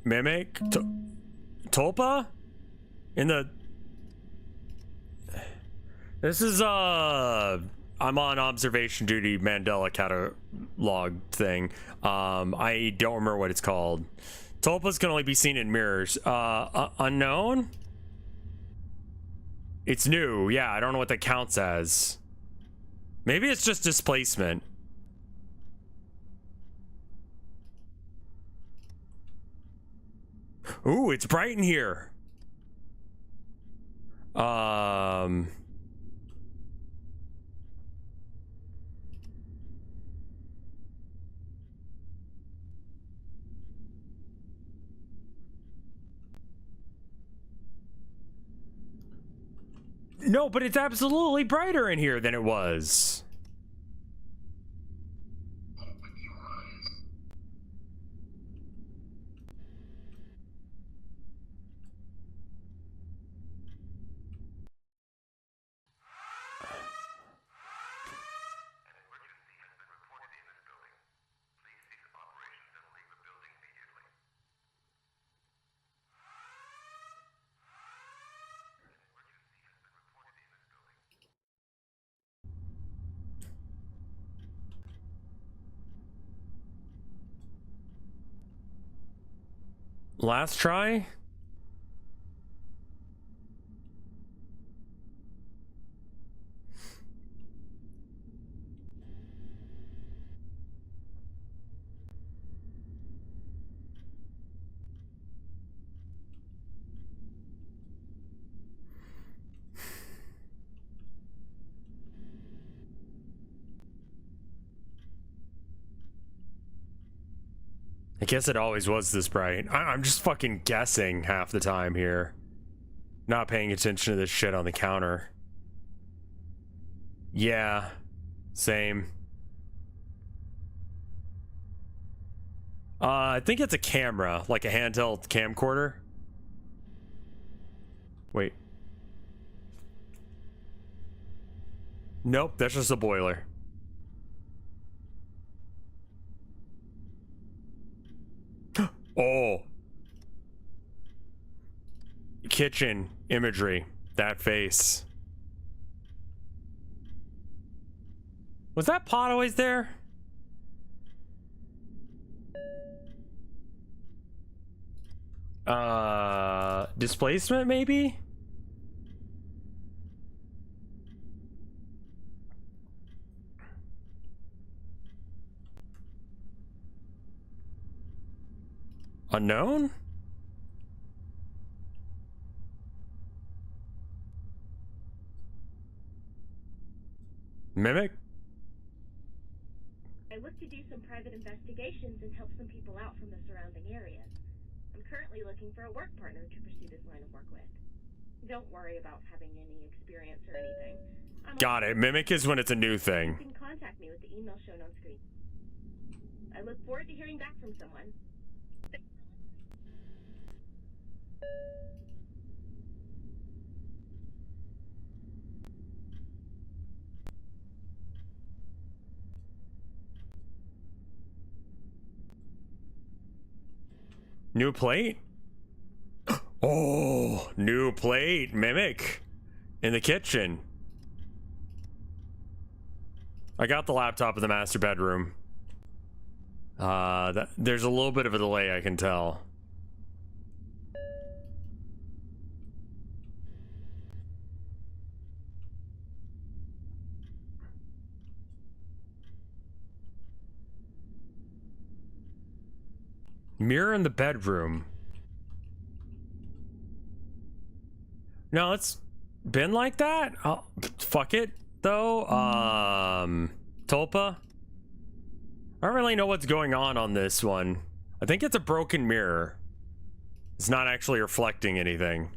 Mimic? Tulpa? In the... This is, I'm on observation duty Mandela catalog thing. I don't remember what it's called. Tulpas can only be seen in mirrors. Unknown? It's new. Yeah, I don't know what that counts as. Maybe it's just displacement. Ooh, it's bright in here. No, but it's absolutely brighter in here than it was. Last try? I guess it always was this bright. I'm just fucking guessing half the time here. Not paying attention to this shit on the counter. Yeah. Same. I think it's a camera, like a handheld camcorder. Wait. Nope, that's just a boiler. Oh. Kitchen imagery. That face. Was that pot always there? Displacement maybe? Unknown? Mimic? I look to do some private investigations and help some people out from the surrounding areas. I'm currently looking for a work partner to pursue this line of work with. Don't worry about having any experience or anything. Got it. Mimic is when it's a new thing. You can contact me with the email shown on screen. I look forward to hearing back from someone. New plate? Oh, new plate. Mimic. In the kitchen. I got the laptop in the master bedroom. There's a little bit of a delay, I can tell. Mirror in the bedroom. No, it's been like that. Oh, fuck it, though. Tulpa. I don't really know what's going on this one. I think it's a broken mirror. It's not actually reflecting anything.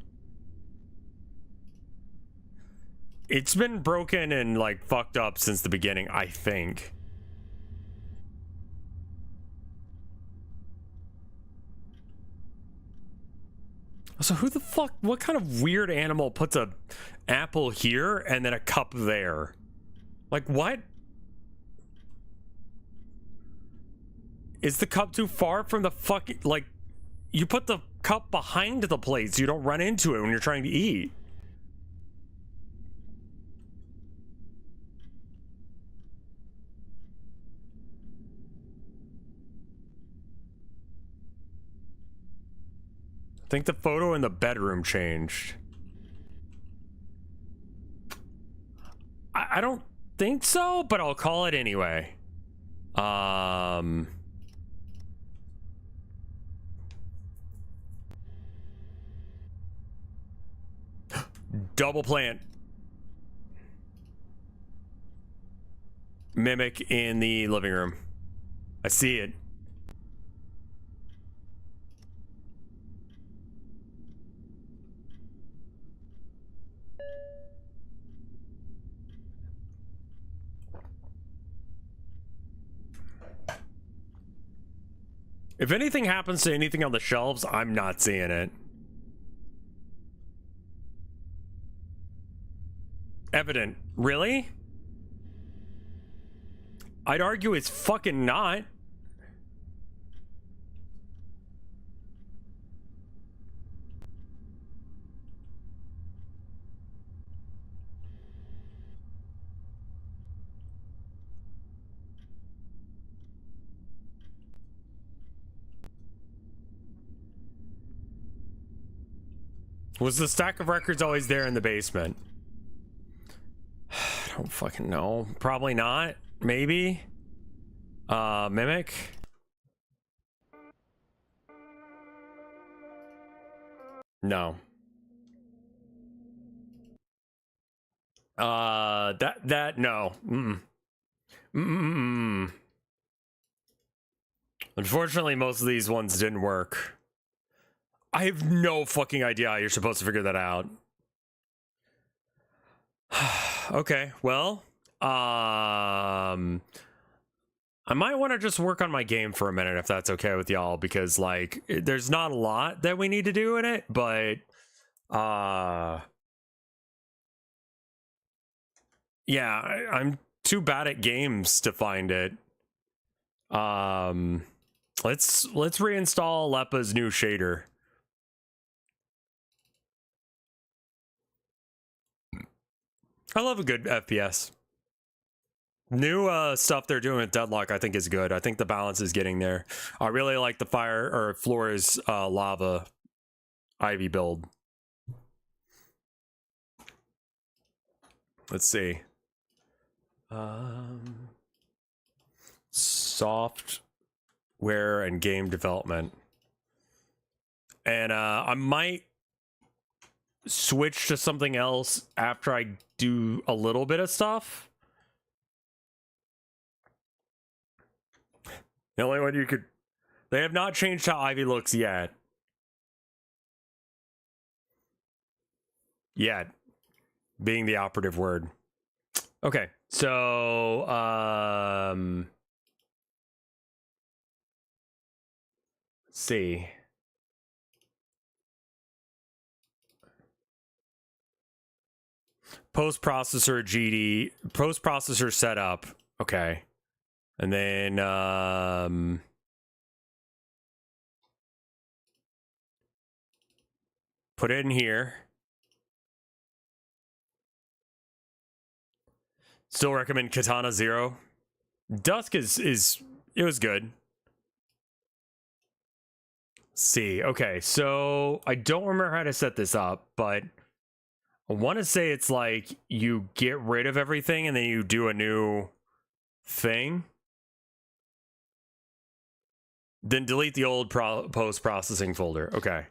It's been broken and like fucked up since the beginning, I think. So who the fuck, what kind of weird animal puts a apple here and then a cup there? Like what? Is the cup too far from the fucking, like, you put the cup behind the plate so you don't run into it when you're trying to eat. I think the photo in the bedroom changed. I don't think so, but I'll call it anyway. Double plant. Mimic in the living room. I see it. If anything happens to anything on the shelves, I'm not seeing it. Evident. Really? I'd argue it's fucking not. Was the stack of records always there in the basement? I don't fucking know. Probably not. Maybe. Mimic. No. No. Unfortunately, most of these ones didn't work. I have no fucking idea how you're supposed to figure that out. Okay, well, I might want to just work on my game for a minute if that's okay with y'all, because like there's not a lot that we need to do in it, but yeah, I'm too bad at games to find it. Let's reinstall Lepa's new shader. I love a good FPS. New stuff they're doing with Deadlock I think is good. I think the balance is getting there. I really like the fire or Flora's lava Ivy build. Let's see. Software and game development. And I might switch to something else after I do a little bit of stuff. The only one you could... They have not changed how Ivy looks yet. Yet. Being the operative word. Okay, so... let's see. Post-processor GD... Post-processor setup. Okay. And then, put it in here. Still recommend Katana Zero. Dusk is it was good. Let's see, okay, so I don't remember how to set this up, but I want to say it's like you get rid of everything and then you do a new thing. Then delete the old post-processing folder. Okay.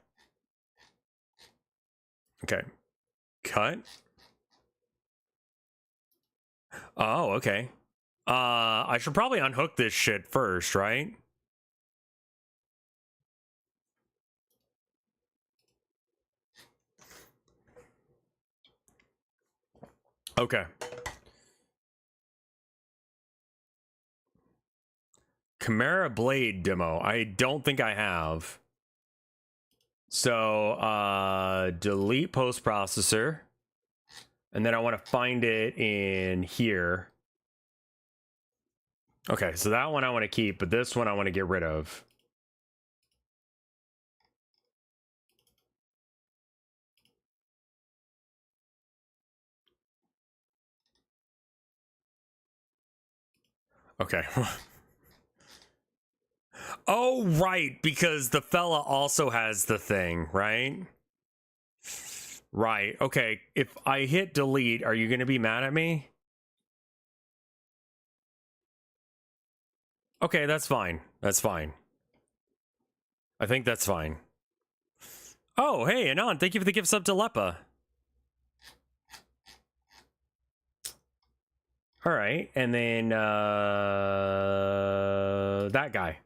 Okay. Cut. Oh, okay. I should probably unhook this shit first, right? Okay. Chimera Blade demo. I don't think I have. So, delete post-processor. And then I want to find it in here. Okay, so that one I want to keep, but this one I want to get rid of. Okay. Oh, right, because the fella also has the thing, right? Right, okay. If I hit delete, are you going to be mad at me? Okay, that's fine. That's fine. I think that's fine. Oh, hey, Anon, thank you for the gift sub to Lepa. All right, and then that guy.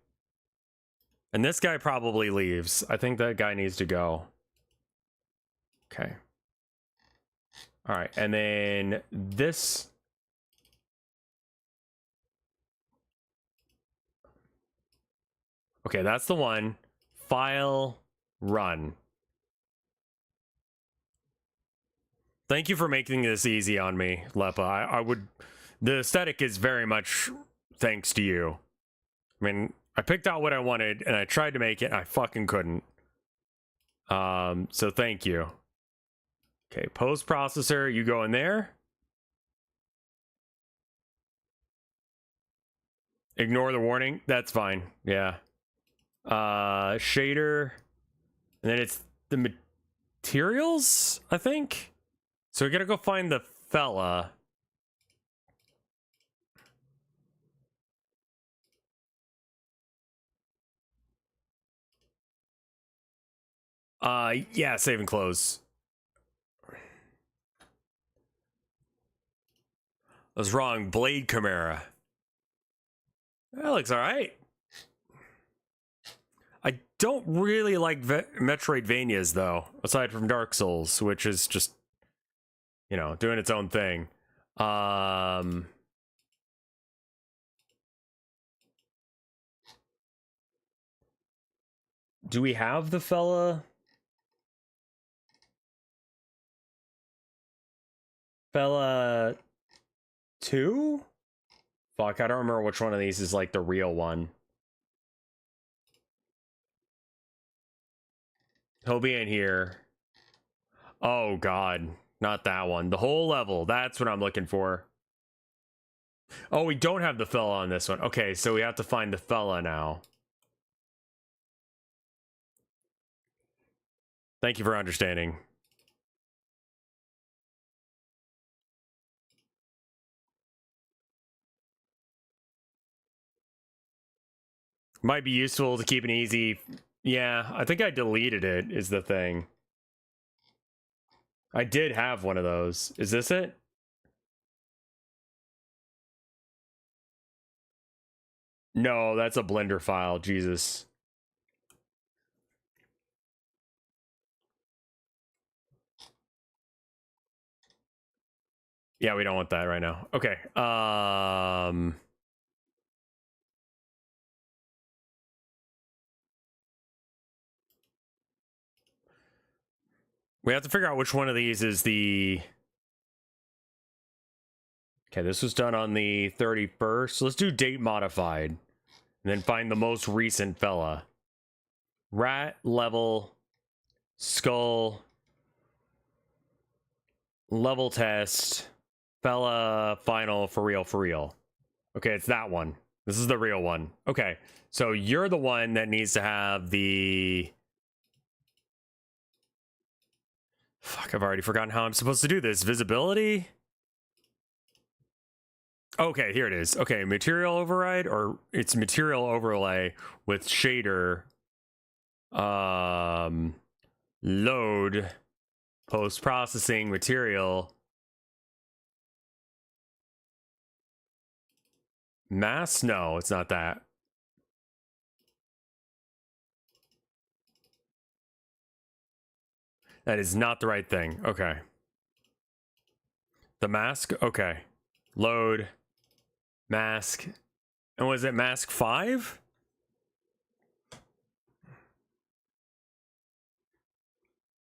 And this guy probably leaves. I think that guy needs to go. Okay. All right, and then this. Okay, that's the one. File, run. Thank you for making this easy on me, Lepa. I would... The aesthetic is very much thanks to you. I mean, I picked out what I wanted, and I tried to make it, and I fucking couldn't. So thank you. Okay, post-processor, you go in there. Ignore the warning. That's fine. Yeah. Shader. And then it's the materials, I think? So we gotta go find the fella. Yeah, save and close. I was wrong. Blade Chimera. That looks alright. I don't really like Metroidvanias, though, aside from Dark Souls, which is just, you know, doing its own thing. Do we have the fella? Fella 2? Fuck, I don't remember which one of these is like the real one. He'll be in here. Oh god, not that one. The whole level, that's what I'm looking for. Oh, we don't have the fella on this one. Okay, so we have to find the fella now. Thank you for understanding. Might be useful to keep an easy... Yeah, I think I deleted it, is the thing. I did have one of those. Is this it? No, that's a Blender file. Jesus. Yeah, we don't want that right now. Okay. We have to figure out which one of these is the... Okay, this was done on the 31st. So let's do date modified. And then find the most recent fella. Rat, level, skull, level test, fella, final, for real, for real. Okay, it's that one. This is the real one. Okay, so you're the one that needs to have the... Fuck, I've already forgotten how I'm supposed to do this. Visibility? Okay, here it is. Okay, material override, or it's material overlay with shader. Load, post-processing material. Mass? No, it's not that. That is not the right thing. Okay. The mask? Okay. Load. Mask. And was it mask 5?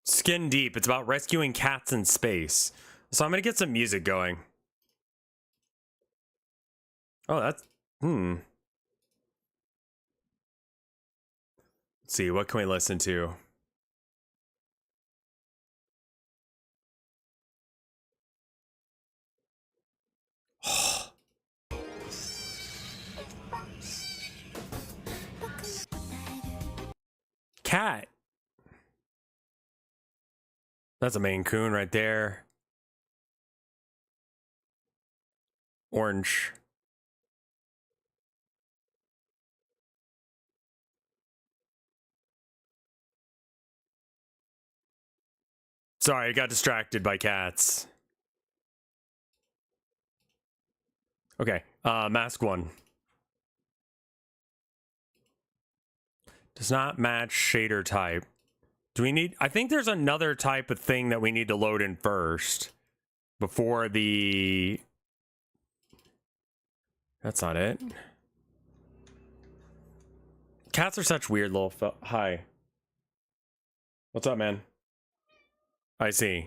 Skin Deep. It's about rescuing cats in space. So I'm gonna get some music going. Oh, that's... Let's see, what can we listen to? Cat. That's a Maine Coon right there. Orange. Sorry, I got distracted by cats. Okay, mask 1. Does not match shader type. Do we need... I think there's another type of thing that we need to load in first. Before the... That's not it. Cats are such weird little Hi. What's up, man? I see.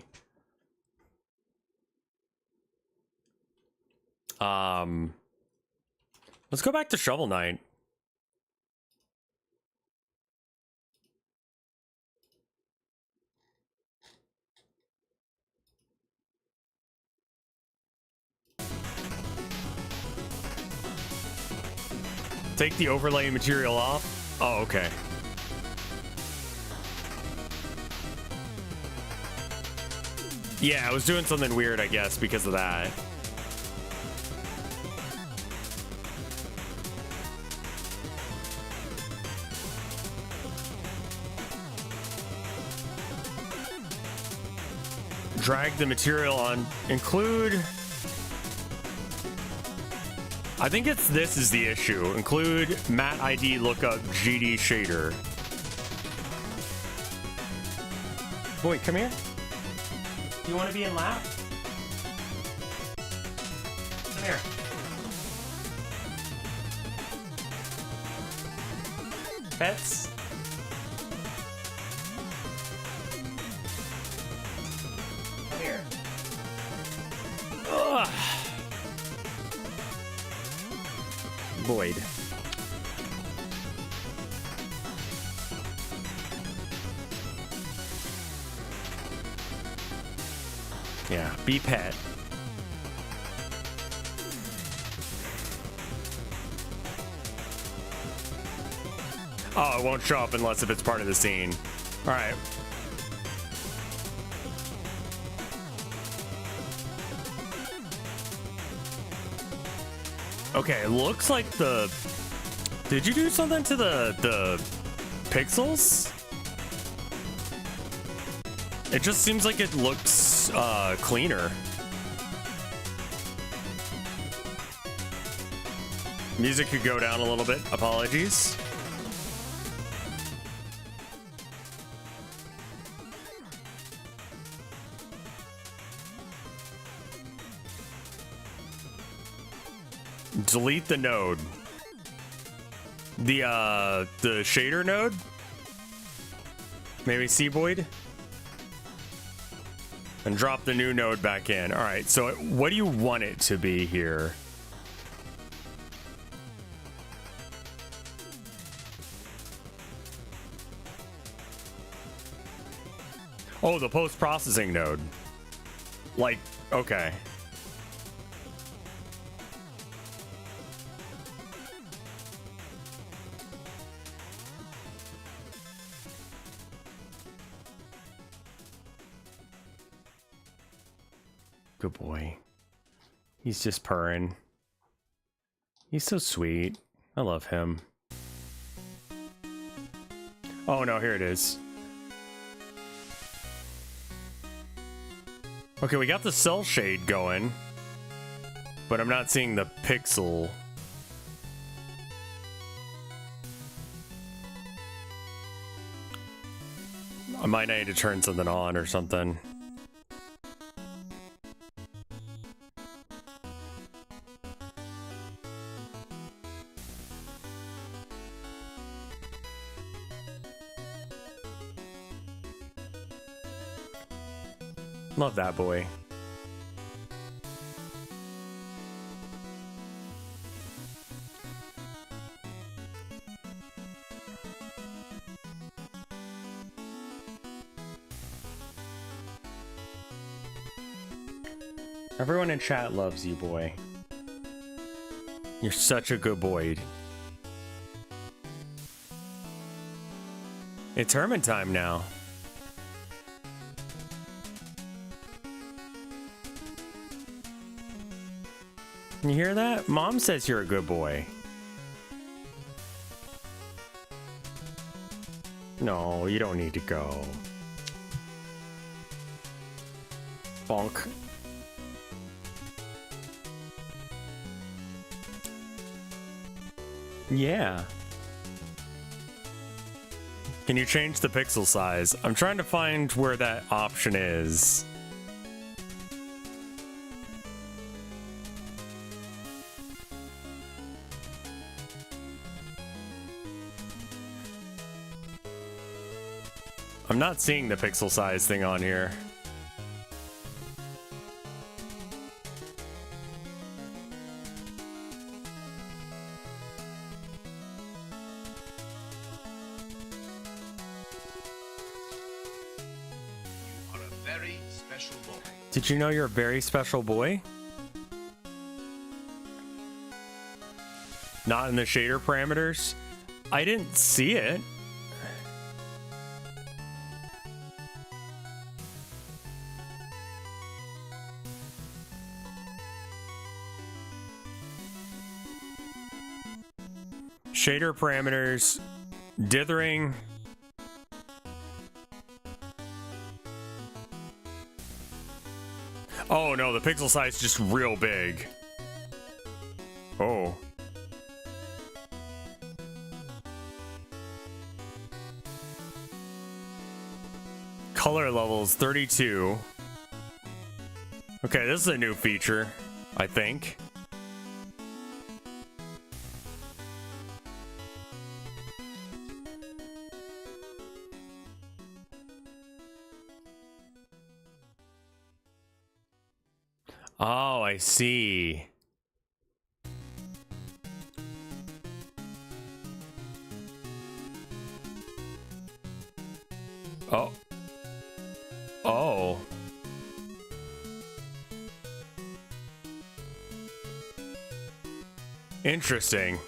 Let's go back to Shovel Knight. Take the overlay material off? Oh, okay. Yeah, I was doing something weird, I guess, because of that. Drag the material on. Include... I think it's this is the issue. Include mat ID lookup GD shader. Boy, come here. You want to be in lap? Come here. Pets? Come here. Ugh. Boyd. Yeah, be pet. Oh, it won't show up unless if it's part of the scene. All right. Okay, it looks like the... Did you do something to the pixels? It just seems like it looks cleaner. Music could go down a little bit. Apologies. Delete the node. The shader node? Maybe Seaboyd? And drop the new node back in. All right, so what do you want it to be here? Oh, the post-processing node. Like, okay. Good boy. He's just purring. He's so sweet. I love him. Oh no, here it is. Okay, we got the cell shade going, but I'm not seeing the pixel. I might need to turn something on or something. Love that boy. Everyone in chat loves you, boy. You're such a good boy. It's Herman time now. You hear that? Mom says you're a good boy. No, you don't need to go. Bonk. Yeah. Can you change the pixel size? I'm trying to find where that option is. I'm not seeing the pixel size thing on here. You are a very special boy. Did you know you're a very special boy? Not in the shader parameters? I didn't see it. Shader parameters, dithering. Oh no, the pixel size is just real big. Oh. Color levels 32. Okay, this is a new feature, I think. Oh, I see. Oh. Oh. Interesting.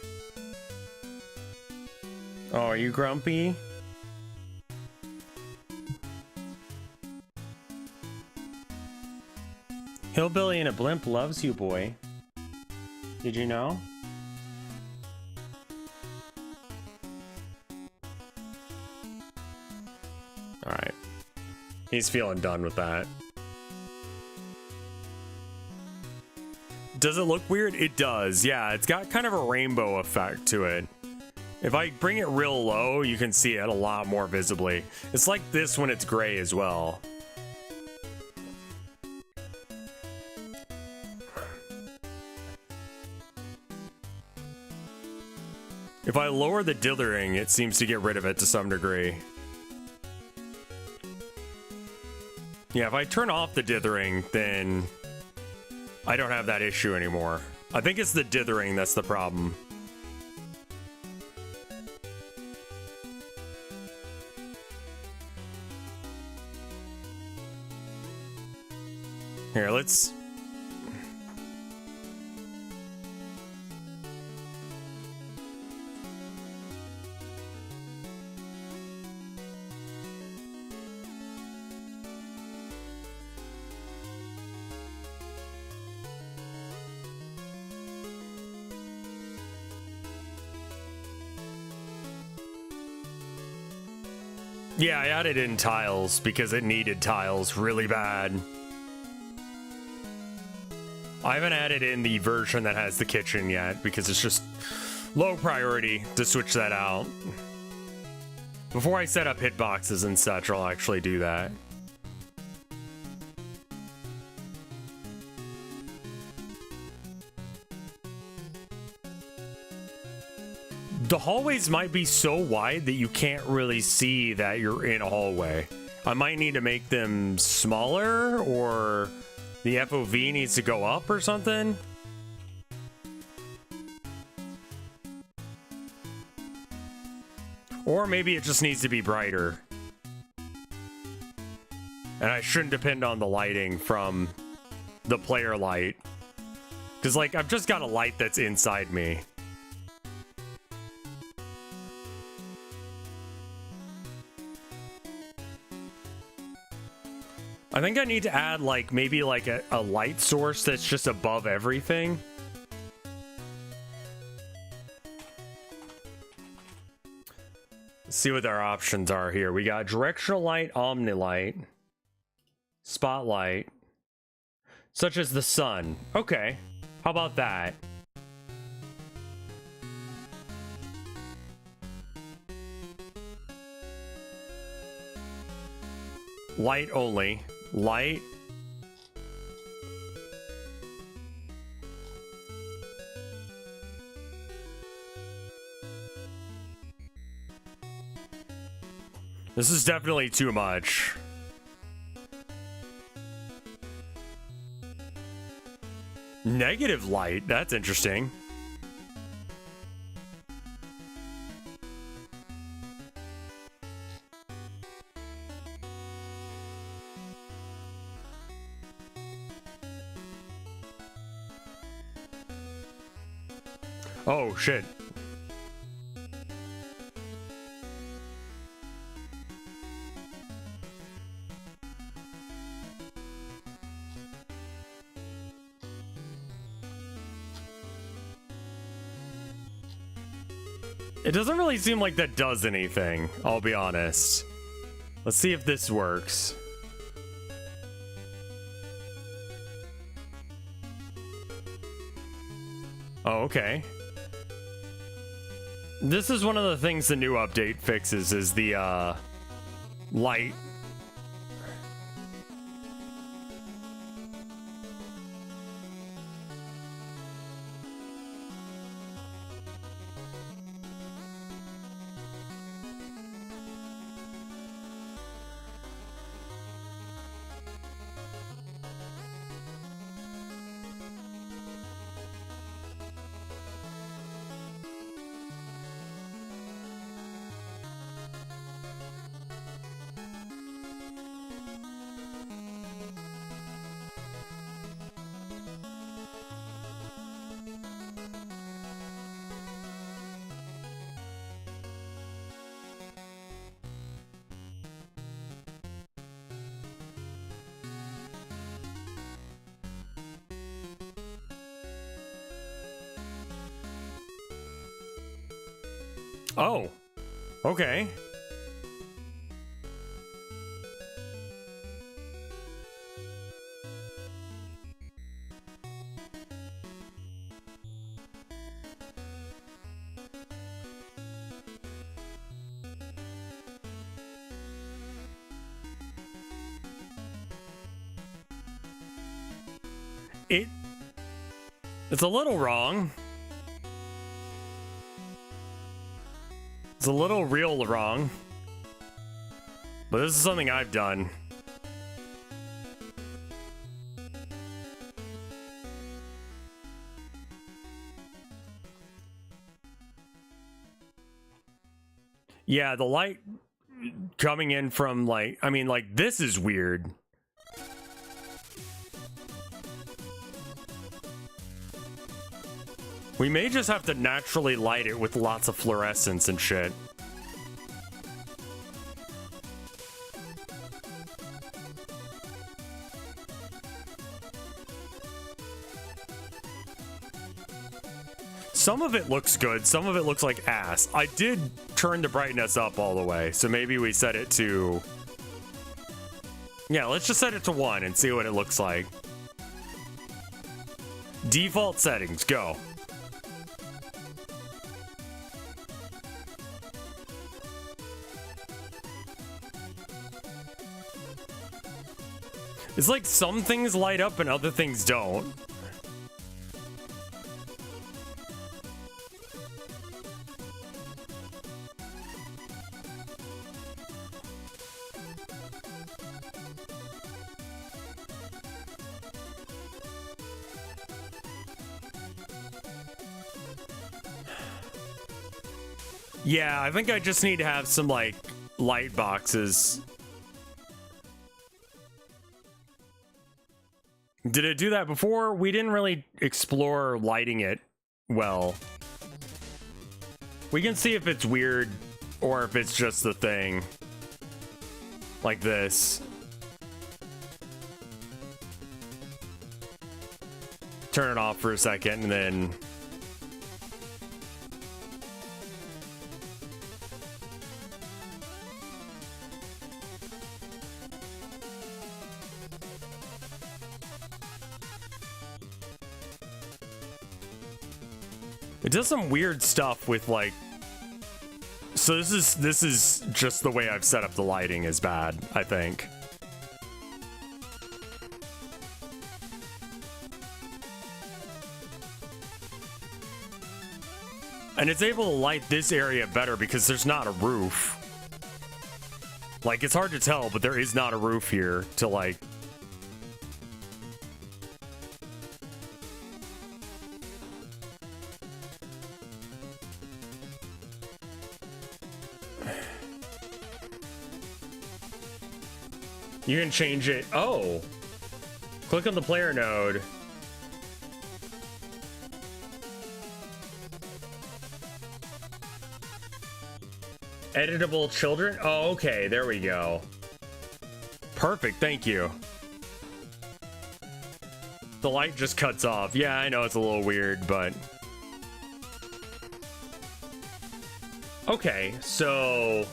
Oh, are you grumpy? Hillbilly in a blimp loves you, boy. Did you know? Alright. He's feeling done with that. Does it look weird? It does, yeah. It's got kind of a rainbow effect to it. If I bring it real low, you can see it a lot more visibly. It's like this when it's gray as well. If I lower the dithering, it seems to get rid of it to some degree. Yeah, if I turn off the dithering, then I don't have that issue anymore. I think it's the dithering that's the problem. Here, let's... Yeah, I added in tiles because it needed tiles really bad. I haven't added in the version that has the kitchen yet because it's just low priority to switch that out. Before I set up hitboxes and such, I'll actually do that. The hallways might be so wide that you can't really see that you're in a hallway. I might need to make them smaller, or the FOV needs to go up or something. Or maybe it just needs to be brighter. And I shouldn't depend on the lighting from the player light. Because, like, I've just got a light that's inside me. I think I need to add, like, maybe like a light source that's just above everything. Let's see what our options are here. We got directional light, omnilight, spotlight, such as the sun. Okay, how about that? Light only. Light. This is definitely too much. Negative light, that's interesting. Oh shit. It doesn't really seem like that does anything, I'll be honest. Let's see if this works. Oh, okay. This is one of the things the new update fixes, is the light. Oh, okay. It's a little wrong. It's a little real wrong. But this is something I've done. Yeah, the light coming in from, like, I mean, like, this is weird. We may just have to naturally light it with lots of fluorescence and shit. Some of it looks good, some of it looks like ass. I did turn the brightness up all the way, so maybe we set it to... Yeah, let's just set it to 1 and see what it looks like. Default settings, go. It's like some things light up and other things don't. Yeah, I think I just need to have some, like, light boxes. Did it do that before? We didn't really explore lighting it well. We can see if it's weird or if it's just the thing. Like this. Turn it off for a second and then... It does some weird stuff with, like... So this is just the way I've set up the lighting is bad, I think. And it's able to light this area better because there's not a roof. Like, it's hard to tell, but there is not a roof here to, like... You can change it. Oh! Click on the player node. Editable children? Oh, okay. There we go. Perfect. Thank you. The light just cuts off. Yeah, I know it's a little weird, but... Okay, so...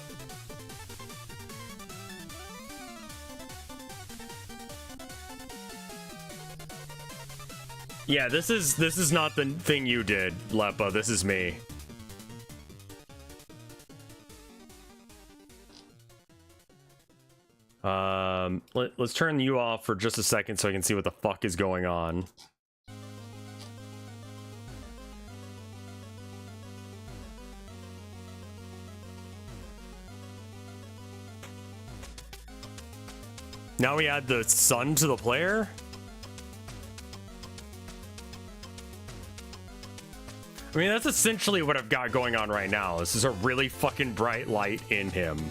Yeah, this is not the thing you did, Lepa. This is me. Let's turn you off for just a second so I can see what the fuck is going on. Now we add the sun to the player? I mean, that's essentially what I've got going on right now. This is a really fucking bright light in him.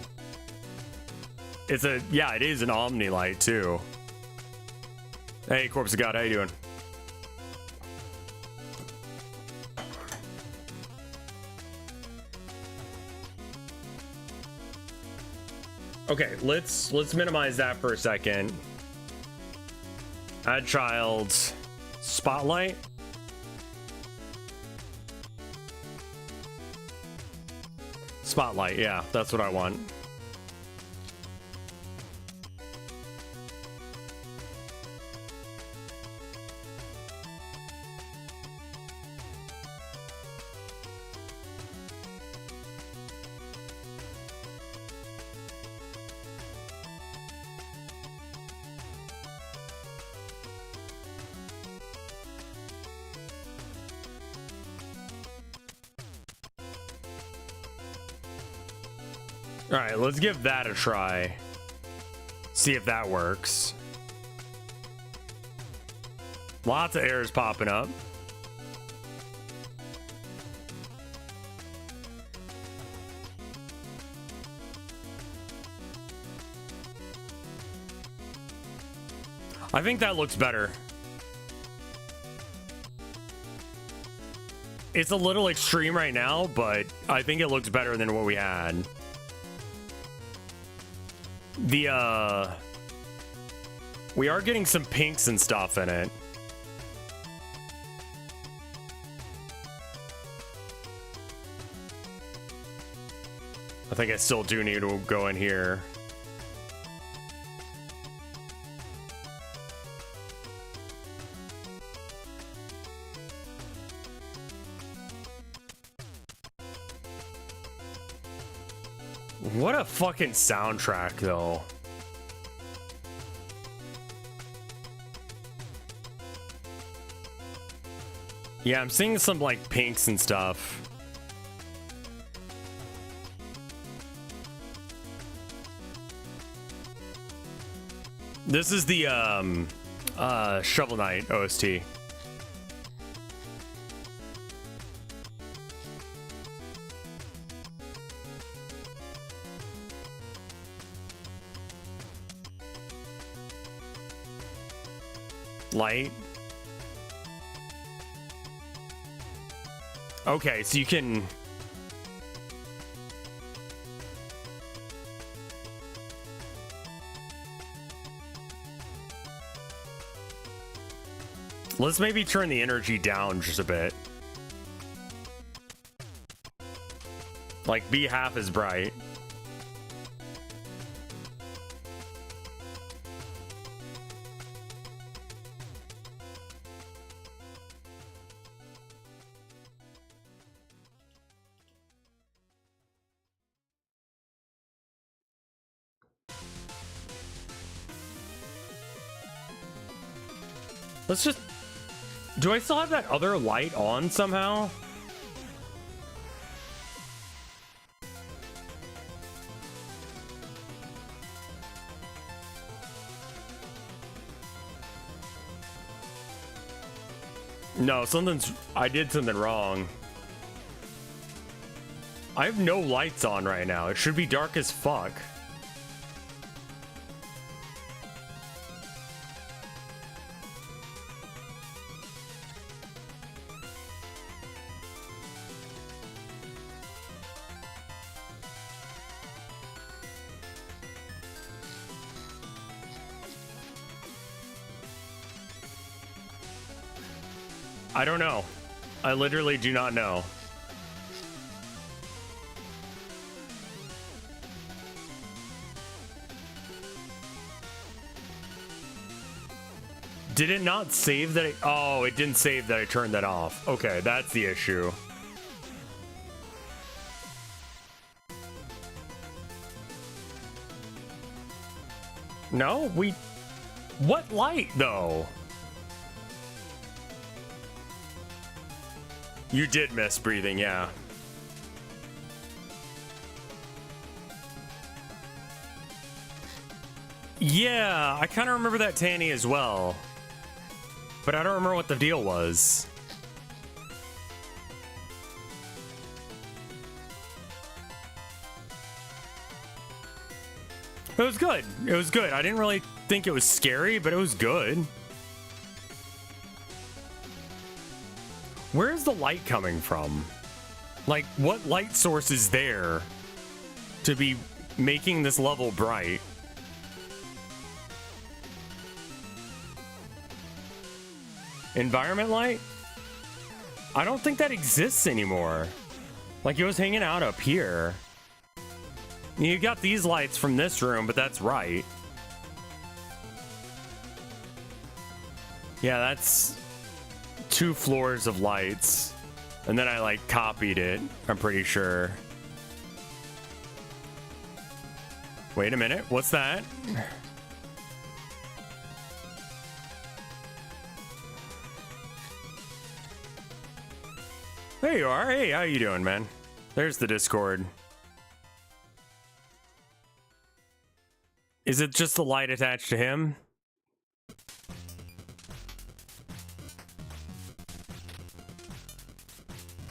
It's a, yeah, it is an Omni light too. Hey, Corpse of God, how you doing? Okay, let's minimize that for a second. Add child, spotlight. Spotlight, yeah, that's what I want. All right, let's give that a try. See if that works. Lots of errors popping up. I think that looks better. It's a little extreme right now, but I think it looks better than what we had. We are getting some pinks and stuff in it. I think I still do need to go in here. What a fucking soundtrack, though. Yeah, I'm seeing some, like, pinks and stuff. This is the, Shovel Knight OST. Light. Okay, so you can... Let's maybe turn the energy down just a bit. Like, be half as bright. Let's just... Do I still have that other light on somehow? No, I did something wrong. I have no lights on right now. It should be dark as fuck. I don't know. I literally do not know. Did it not save that? Oh, it didn't save that I turned that off. Okay, that's the issue. No, what light though? You did miss breathing, yeah. Yeah, I kind of remember that Tanny as well. But I don't remember what the deal was. It was good. It was good. I didn't really think it was scary, but it was good. Where is the light coming from? Like, what light source is there to be making this level bright? Environment light? I don't think that exists anymore. Like, it was hanging out up here. You got these lights from this room, but that's right. Yeah, that's 2 floors of lights. And then I, like, copied it, I'm pretty sure. Wait a minute, what's that? There you are. Hey, how you doing, man? There's the Discord. Is it just the light attached to him?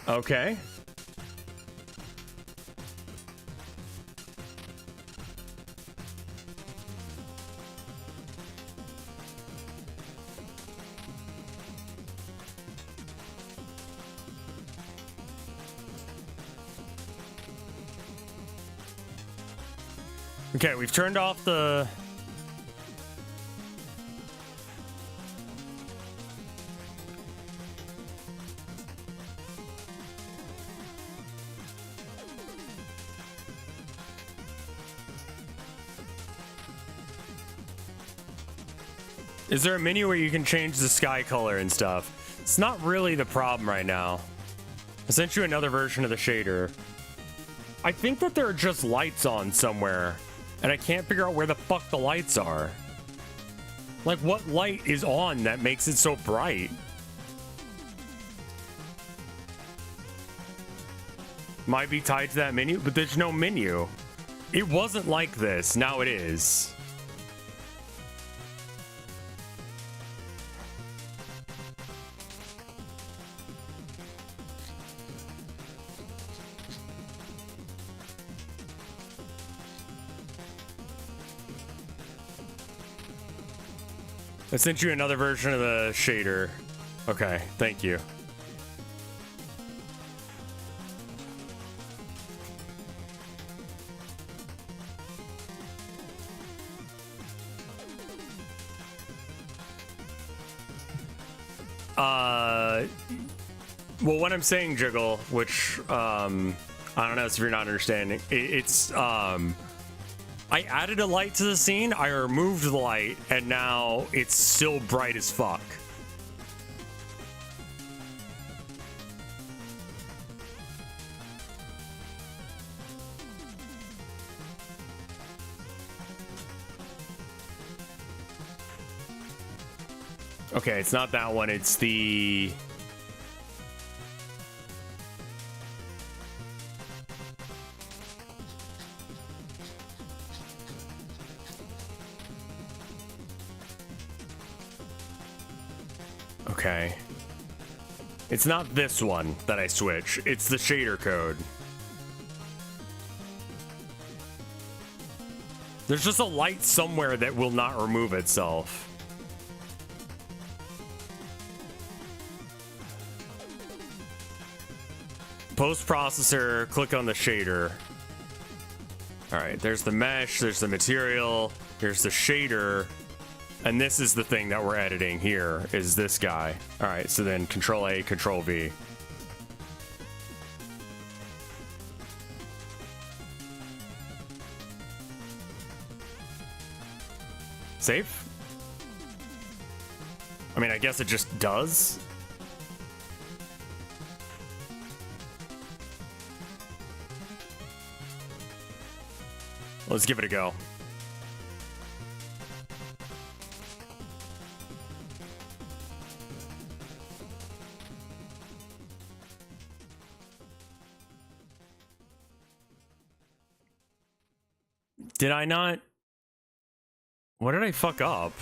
Okay. Okay, we've turned off the... Is there a menu where you can change the sky color and stuff? It's not really the problem right now. I sent you another version of the shader. I think that there are just lights on somewhere, and I can't figure out where the fuck the lights are. Like, what light is on that makes it so bright? Might be tied to that menu, but there's no menu. It wasn't like this. Now it is. I sent you another version of the shader. Okay, thank you. Well, what I'm saying, Jiggle, which, I don't know if you're not understanding, it's, I added a light to the scene, I removed the light, and now it's still bright as fuck. Okay, it's not that one, it's the... Okay. It's not this one that I switch. It's the shader code. There's just a light somewhere that will not remove itself. Post-processor, click on the shader. All right, there's the mesh, there's the material, here's the shader, and this is the thing that we're editing here, is this guy. All right, so then Control A, Control V. Save? I mean, I guess it just does. Let's give it a go. Did I not? What did I fuck up?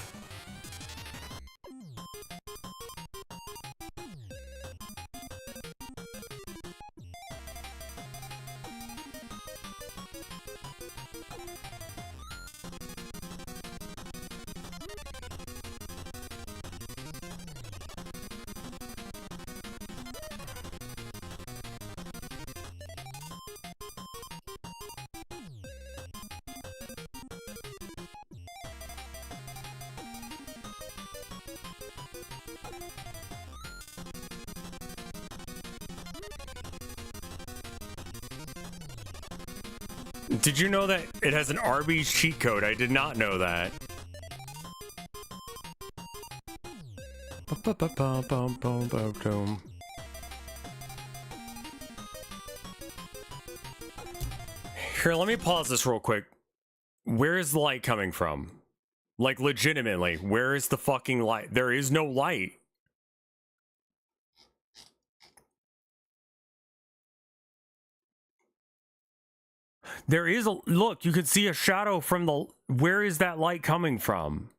Did you know that it has an Arby's cheat code? I did not know that. Here, let me pause this real quick. Where is the light coming from? Like, legitimately, where is the fucking light? There is no light. There is a look, you could see a shadow from the, where is that light coming from?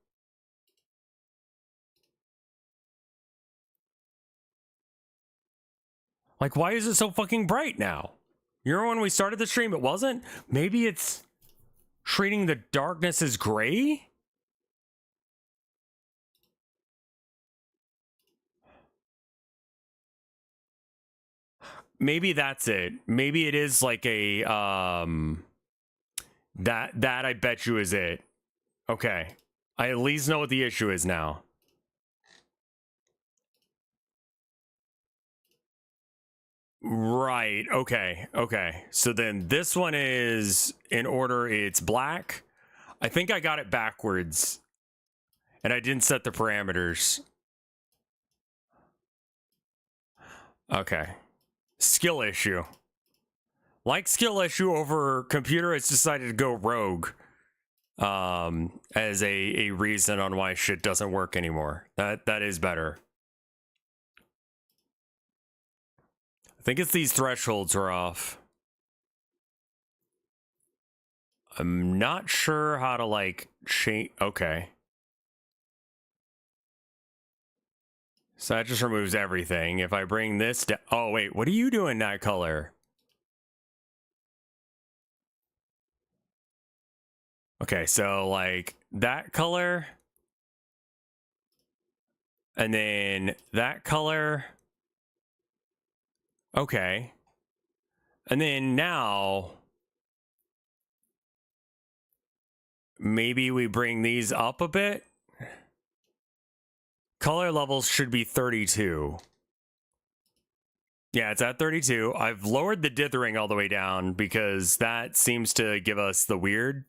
Like, why is it so fucking bright now? You remember when we started the stream, it wasn't? Maybe it's treating the darkness as gray? Maybe that's it. Maybe it is like a, that I bet you is it. Okay. I at least know what the issue is now. Right. Okay. Okay. So then this one is in order. It's black. I think I got it backwards. And I didn't set the parameters. Okay. Skill issue. Like skill issue over computer, it's decided to go rogue. As a reason on why shit doesn't work anymore. That is better. I think it's these thresholds are off. I'm not sure how to like change. Okay. So that just removes everything. If I bring this down. Oh, wait. What are you doing that color? Okay, so like that color. And then that color. Okay. And then now, maybe we bring these up a bit. Color levels should be 32. Yeah, it's at 32. I've lowered the dithering all the way down because that seems to give us the weird.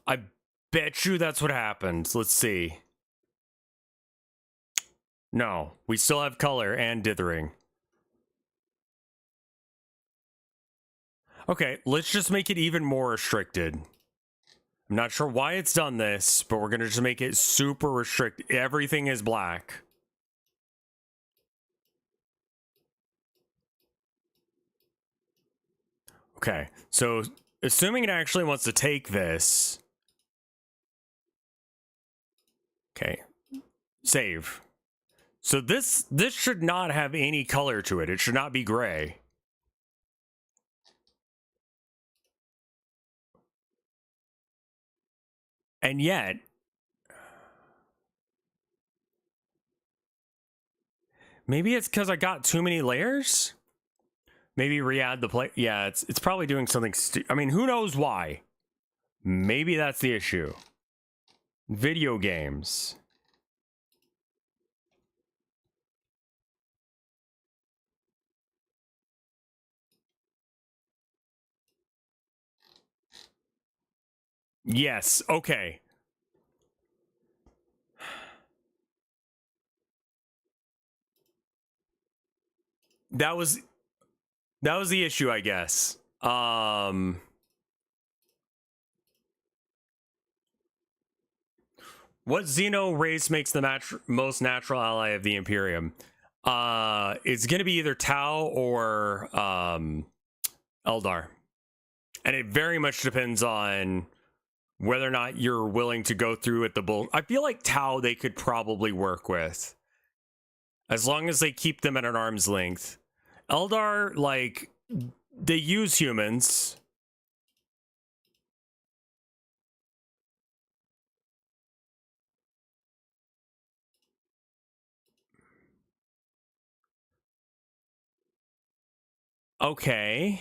I bet you that's what happens. Let's see. No, we still have color and dithering. Okay, let's just make it even more restricted. I'm not sure why it's done this, but we're going to just make it super restricted. Everything is black. Okay, so assuming it actually wants to take this. Okay, save. So this should not have any color to it. It should not be gray. And yet, maybe it's because I got too many layers? Maybe re-add the play. Yeah, it's probably doing something I mean, who knows why? Maybe that's the issue. Video games. Yes, okay. That was the issue, I guess. What Xeno race makes the most natural ally of the Imperium? It's gonna be either Tau or Eldar. And it very much depends on whether or not you're willing to go through with the bull. I feel like Tau they could probably work with. As long as they keep them at an arm's length. Eldar, like, they use humans. Okay.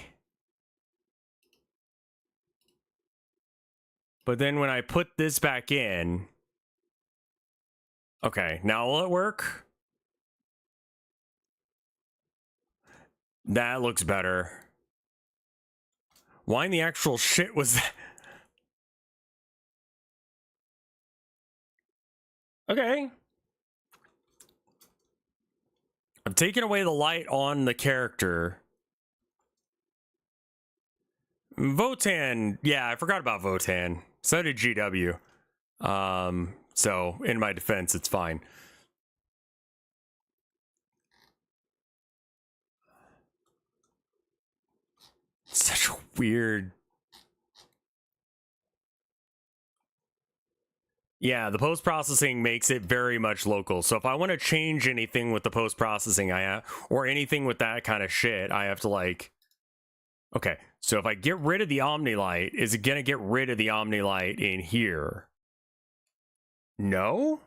But then when I put this back in... Okay, now will it work? That looks better. Why in the actual shit was that? Okay. I've taken away the light on the character. Votan, yeah, I forgot about Votan. So did GW. So in my defense, it's fine. Such a weird... Yeah, the post-processing makes it very much local. So if I want to change anything with the post-processing, or anything with that kind of shit, I have to like... Okay, so if I get rid of the Omnilight, is it gonna get rid of the Omnilight in here? No?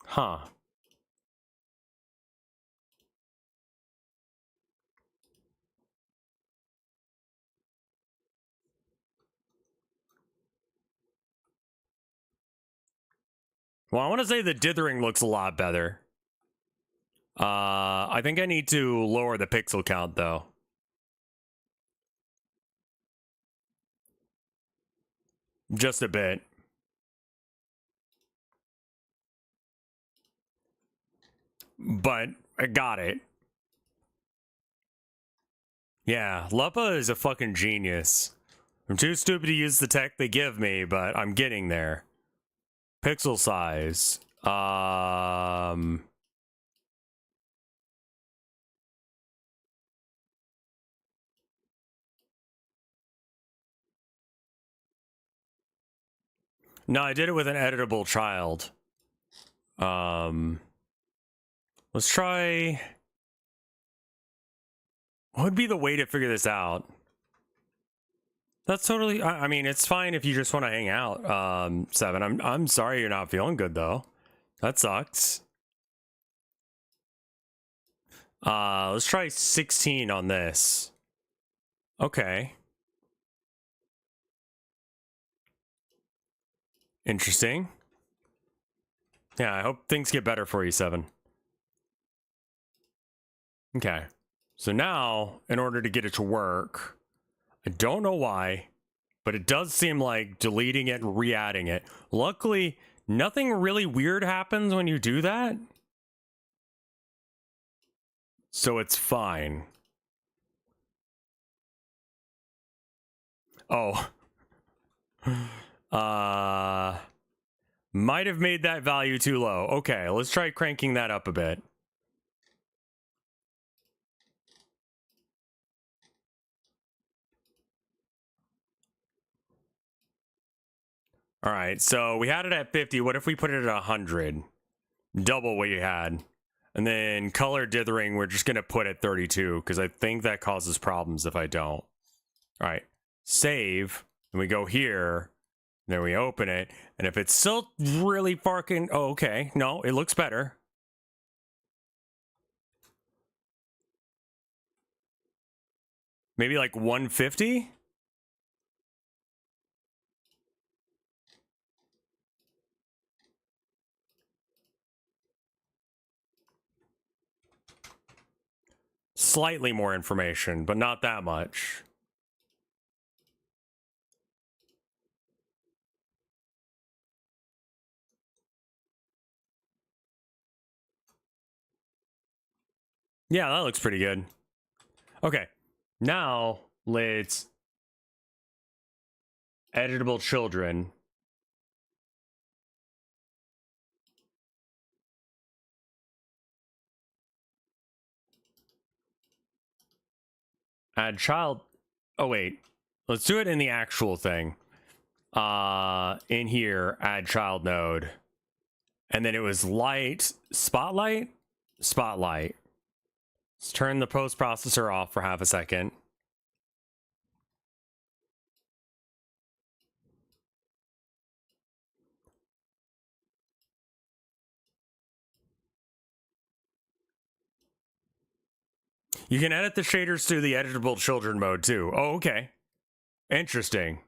Huh. Well, I want to say the dithering looks a lot better. I think I need to lower the pixel count, though. Just a bit. But I got it. Yeah, Luppa is a fucking genius. I'm too stupid to use the tech they give me, but I'm getting there. Pixel size. No, I did it with an editable child. Let's try... What would be the way to figure this out? That's totally... I mean, it's fine if you just want to hang out, Seven. I'm sorry you're not feeling good, though. That sucks. Let's try 16 on this. Okay. Interesting. Yeah, I hope things get better for you, Seven. Okay. So now, in order to get it to work, I don't know why, but it does seem like deleting it and re-adding it. Luckily, nothing really weird happens when you do that. So it's fine. Oh. Might have made that value too low. Okay, let's try cranking that up a bit. All right, so we had it at 50. What if we put it at 100? Double what you had. And then color dithering, we're just going to put at 32 because I think that causes problems if I don't. All right, save. And we go here. Then we open it. And if it's still really fucking... Oh, okay. No, it looks better. Maybe like 150? Slightly more information, but not that much. Yeah, that looks pretty good. Okay, now let's editable children. Add child. Oh wait, let's do it in the actual thing. In here, add child node, and then it was light, spotlight. Let's turn the post processor off for half a second. You can edit the shaders through the editable children mode too. Oh, okay. Interesting.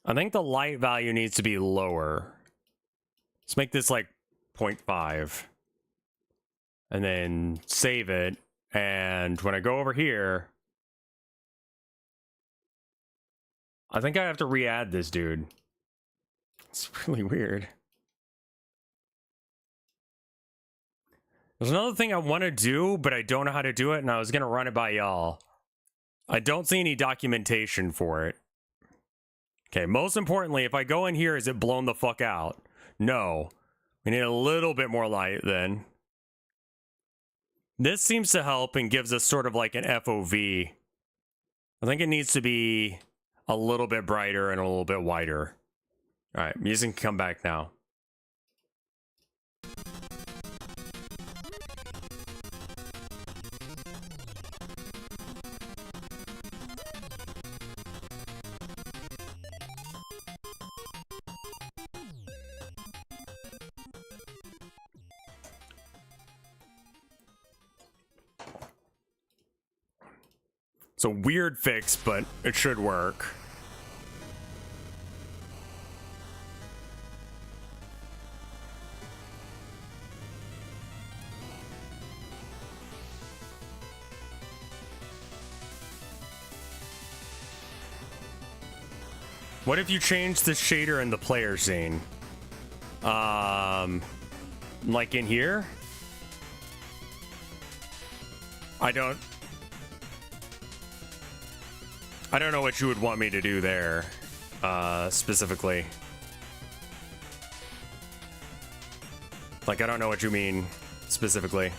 I think the light value needs to be lower. Let's make this like 0.5. And then save it. And when I go over here, I think I have to re-add this dude. It's really weird. There's another thing I want to do, but I don't know how to do it, and I was going to run it by y'all. I don't see any documentation for it. Okay, most importantly, if I go in here, is it blown the fuck out? No. We need a little bit more light then. This seems to help and gives us sort of like an FOV. I think it needs to be a little bit brighter and a little bit wider. All right, music can come back now. It's a weird fix, but it should work. What if you change the shader in the player scene? Like in here? I don't know what you would want me to do there, specifically. Like, I don't know what you mean, specifically.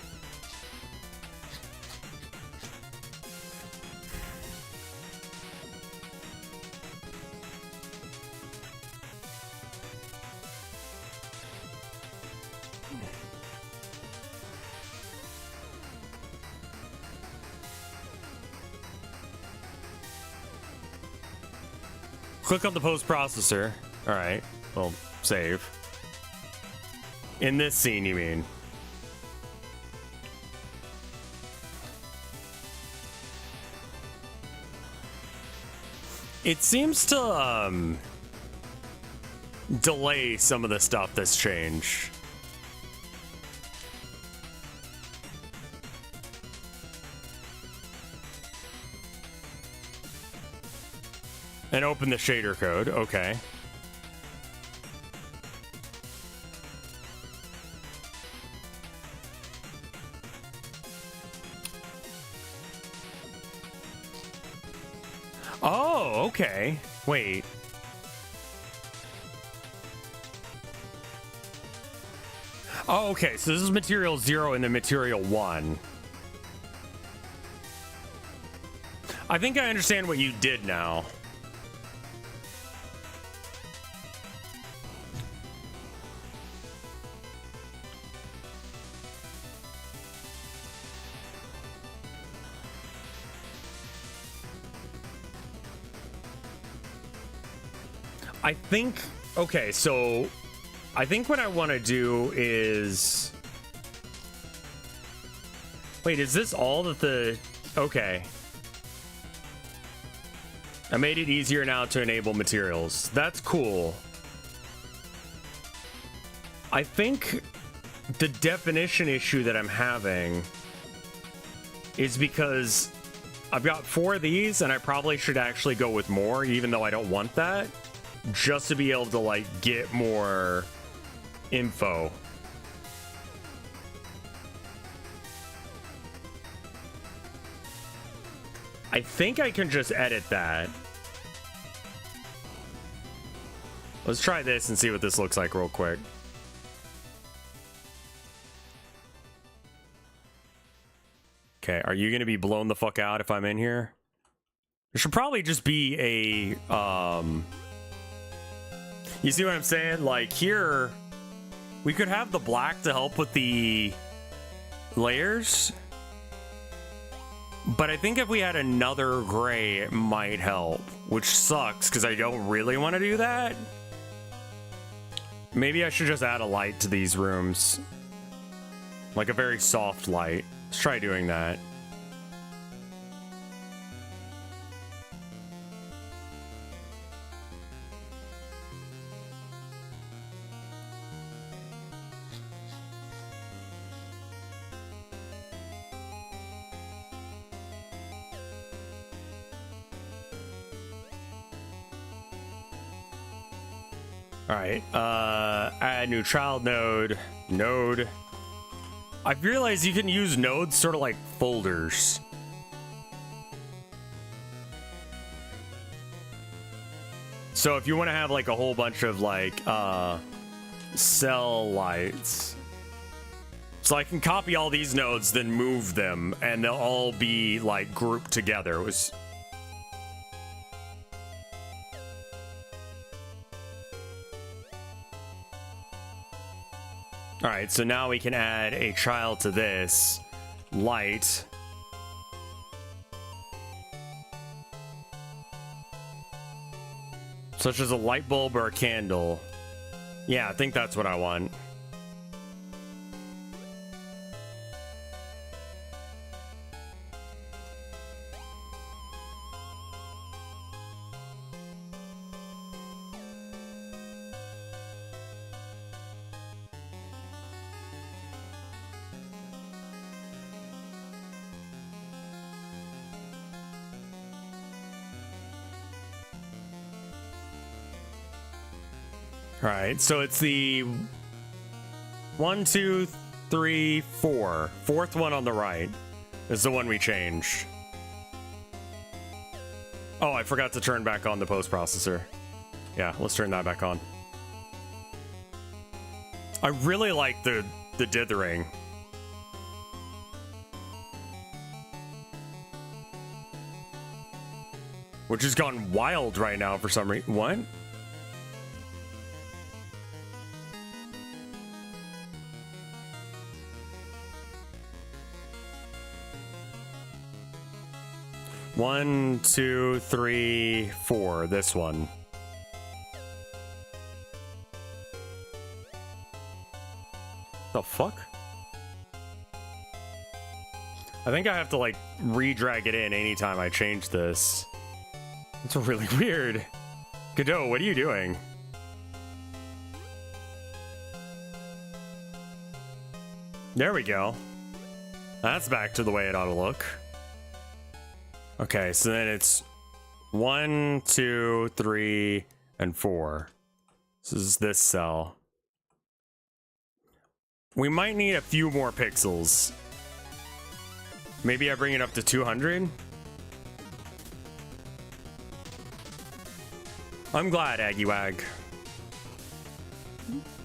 Click on the post processor. All right. Well, save. In this scene, you mean? It seems to delay some of the stuff that's changed. And open the shader code. Okay. Okay, wait. Oh, okay, so this is material 0 and then material 1. I think I understand what you did now. I think, okay, so I think what I want to do is, wait, is this all that the, okay. I made it easier now to enable materials. That's cool. I think the definition issue that I'm having is because I've got 4 of these and I probably should actually go with more, even though I don't want that, just to be able to like get more info. I think I can just edit that. Let's try this and see what this looks like real quick. Okay, are you going to be blown the fuck out if I'm in here? There should probably just be a, you see what I'm saying? Like here, we could have the black to help with the layers. But I think if we had another gray, it might help, which sucks because I don't really want to do that. Maybe I should just add a light to these rooms. Like a very soft light. Let's try doing that. All right, add new child node. I've realized you can use nodes sort of like folders. So if you want to have like a whole bunch of like cell lights, so I can copy all these nodes, then move them, and they'll all be like grouped together. It was. All right, so now we can add a child to this light. Such as a light bulb or a candle. Yeah, I think that's what I want. All right, so it's the 1, 2, 3, 4. Fourth one on the right is the one we changed. Oh, I forgot to turn back on the post processor. Yeah, let's turn that back on. I really like the dithering. Which has gone wild right now for some reason. What? One, 2, 3, 4. This one. The fuck? I think I have to like re-drag it in anytime I change this. It's really weird. Godot, what are you doing? There we go. That's back to the way it ought to look. Okay, so then it's 1, 2, 3, and 4. This is this cell. We might need a few more pixels. Maybe I bring it up to 200? I'm glad, Aggiewag.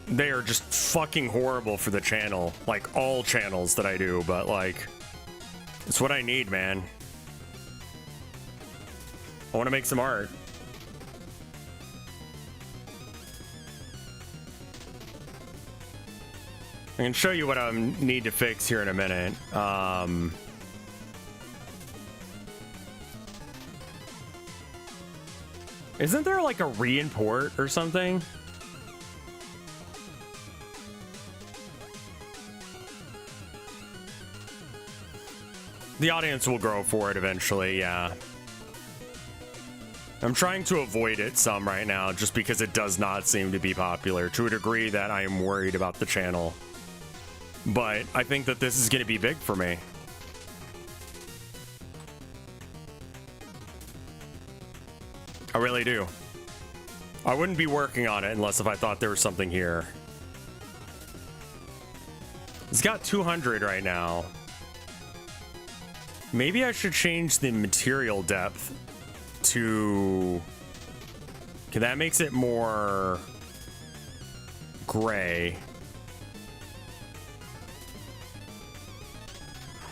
They are just fucking horrible for the channel. Like, all channels that I do, but, like, it's what I need, man. I want to make some art. I can show you what I need to fix here in a minute. Isn't there like a re-import or something? The audience will grow for it eventually, yeah. I'm trying to avoid it some right now just because it does not seem to be popular to a degree that I am worried about the channel. But I think that this is going to be big for me. I really do. I wouldn't be working on it unless if I thought there was something here. It's got 200 right now. Maybe I should change the material depth to... Okay, that makes it more gray.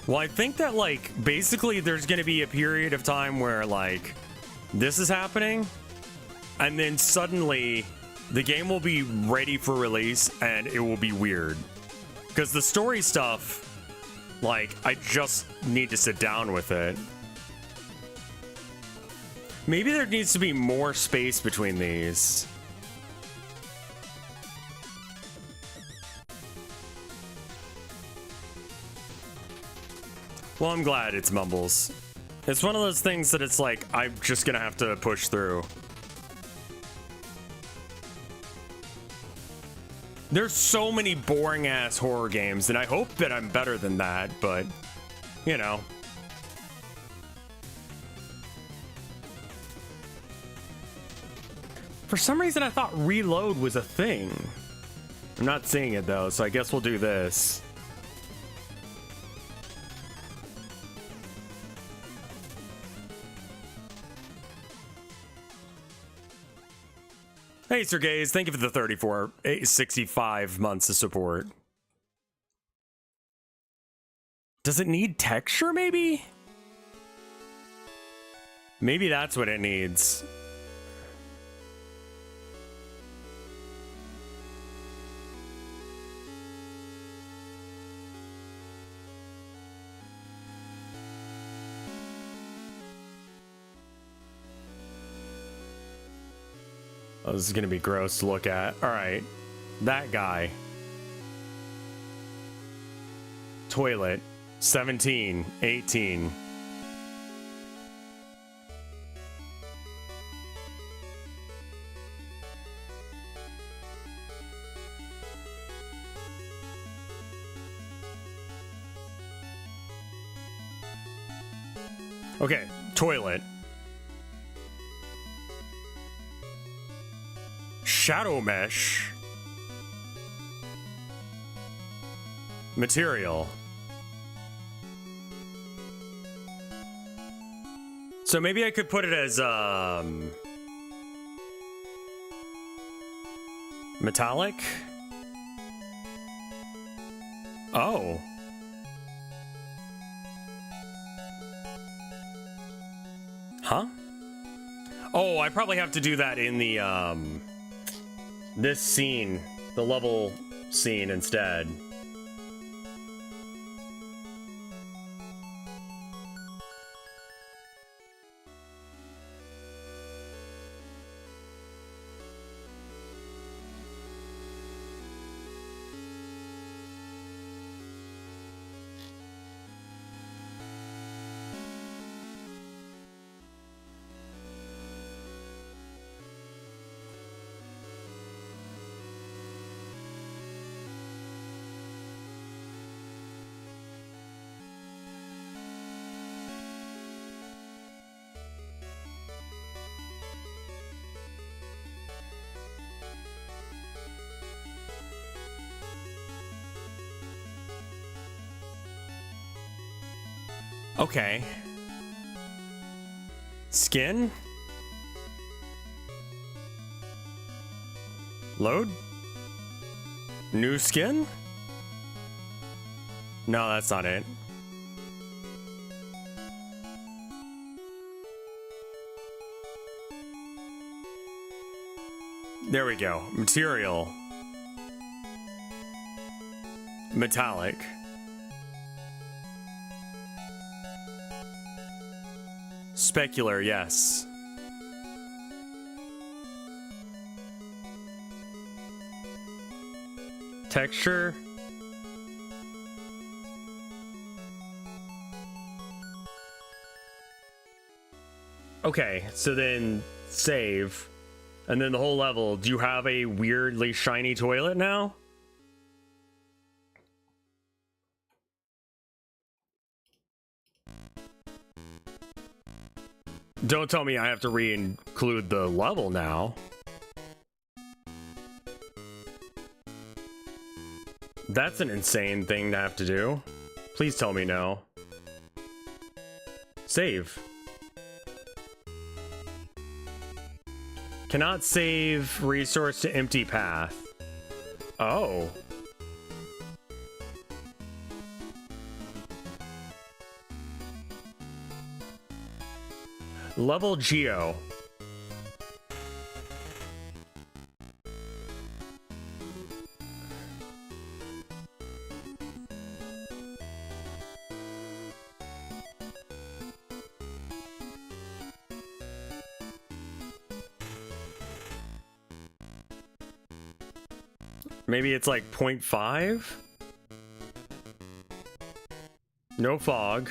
Well, I think that, like, basically there's going to be a period of time where, like, this is happening, and then suddenly the game will be ready for release, and it will be weird. Because the story stuff, like, I just need to sit down with it. Maybe there needs to be more space between these. Well, I'm glad it's Mumbles. It's one of those things that it's like, I'm just gonna have to push through. There's so many boring ass horror games, and I hope that I'm better than that, but, you know. For some reason, I thought reload was a thing. I'm not seeing it though, so I guess we'll do this. Hey, Sergeys, thank you for the 65 months of support. Does it need texture, maybe? Maybe that's what it needs. Oh, this is gonna be gross to look at. All right, that guy. Toilet, 17, 18. Okay, toilet. Shadow mesh. Material. So maybe I could put it as metallic. Oh. Huh? Oh, I probably have to do that in the this scene, the level scene instead. Okay. Load? New skin? No, that's not it. There we go. Material. Metallic. Specular, yes. Texture. Okay, so then save. And then the whole level. Do you have a weirdly shiny toilet now? Don't tell me I have to re-include the level now. That's an insane thing to have to do. Please tell me no. Save. Cannot save resource to empty path. Oh. Level Geo. Maybe it's like 0.5? No fog.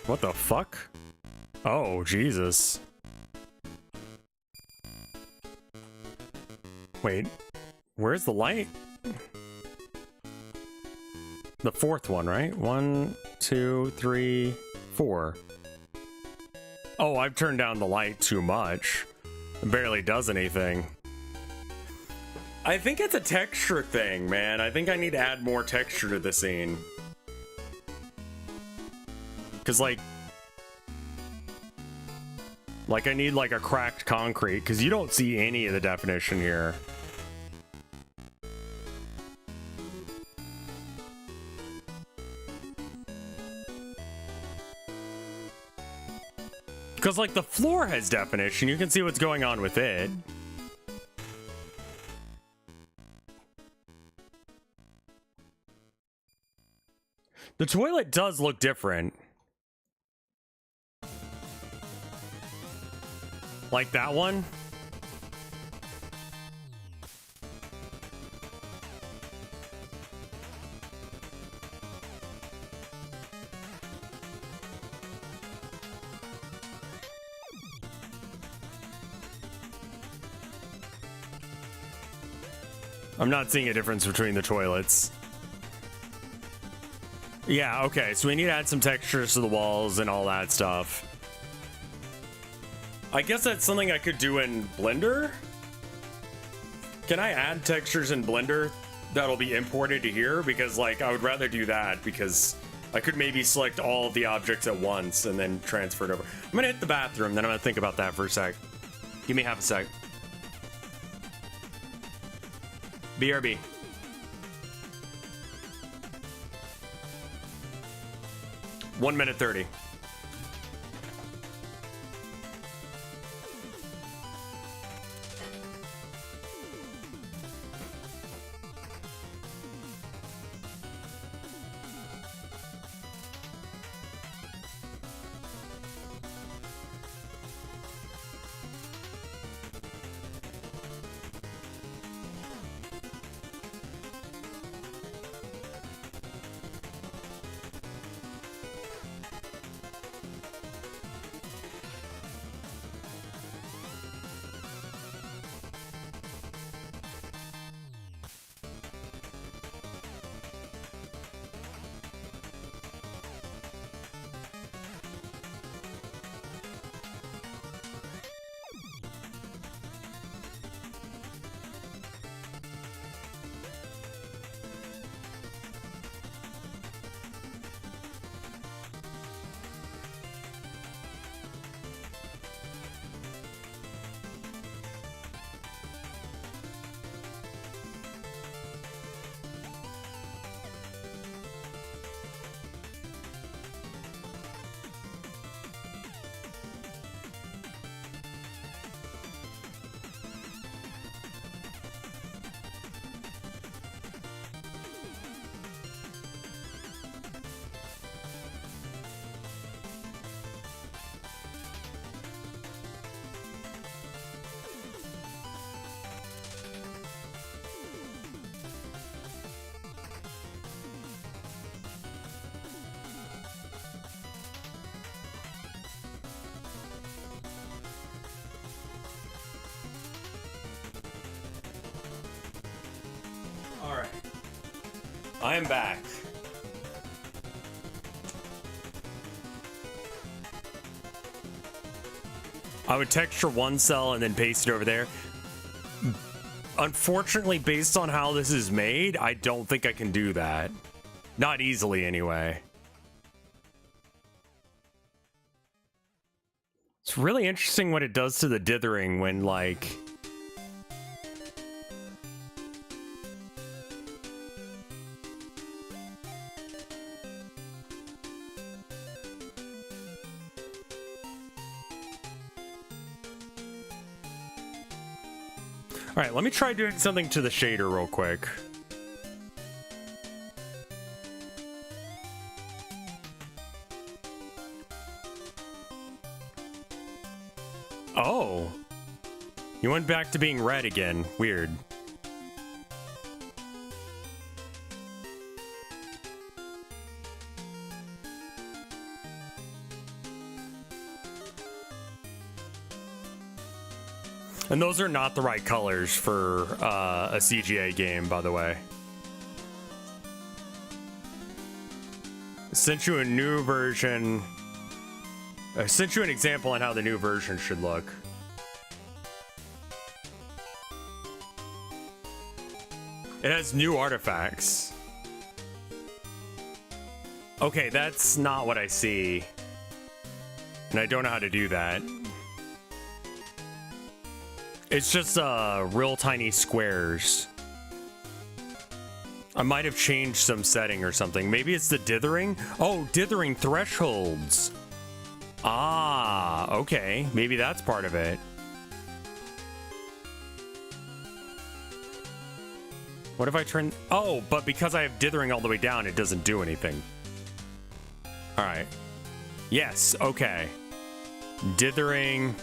What the fuck? Oh, Jesus. Wait, where's the light? The fourth one, right? 1, 2, 3, 4. Oh, I've turned down the light too much. It barely does anything. I think it's a texture thing, man. I think I need to add more texture to the scene. Cause like I need like a cracked concrete, because you don't see any of the definition here. Because like the floor has definition, you can see what's going on with it. The toilet does look different. Like that one? I'm not seeing a difference between the toilets. Yeah, okay, so we need to add some textures to the walls and all that stuff. I guess that's something I could do in Blender? Can I add textures in Blender that'll be imported to here? Because, like, I would rather do that because I could maybe select all of the objects at once and then transfer it over. I'm gonna hit the bathroom, then I'm gonna think about that for a sec. Give me half a sec. BRB. One minute 30. I am back. I would texture one cell and then paste it over there. Unfortunately, based on how this is made, I don't think I can do that. Not easily, anyway. It's really interesting what it does to the dithering when, like... All right, let me try doing something to the shader real quick. Oh. You went back to being red again. Weird. And those are not the right colors for a CGA game, by the way. Sent you a new version. I sent you an example on how the new version should look. It has new artifacts. Okay, that's not what I see. And I don't know how to do that. It's just real tiny squares. I might have changed some setting or something. Maybe it's the dithering. Oh, dithering thresholds. Ah, okay. Maybe that's part of it. What if I turn... Oh, but because I have dithering all the way down, it doesn't do anything. All right. Yes, okay. Dithering...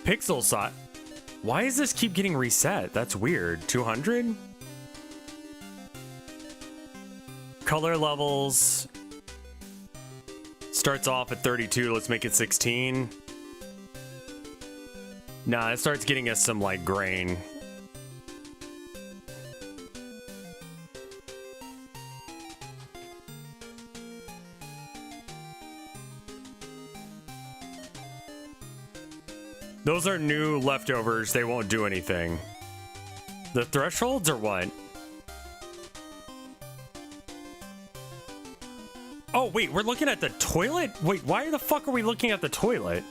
Pixel size. Why does this keep getting reset? That's weird. 200? Color levels. Starts off at 32. Let's make it 16. Nah, it starts getting us some like grain. Those are new leftovers. They won't do anything. The thresholds or what? Oh, wait, we're looking at the toilet? Wait, why the fuck are we looking at the toilet?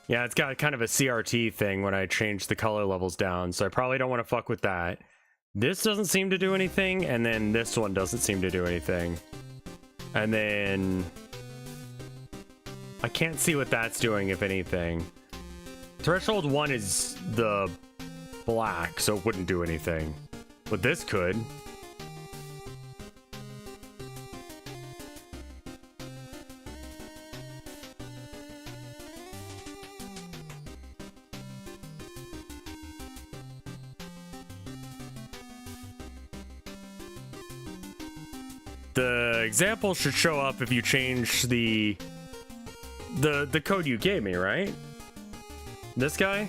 Yeah, it's got kind of a CRT thing when I change the color levels down, so I probably don't want to fuck with that. This doesn't seem to do anything, and then this one doesn't seem to do anything. And then... I can't see what that's doing, if anything. Threshold 1 is the black, so it wouldn't do anything. But this could. The example should show up if you change the code you gave me, right? This guy?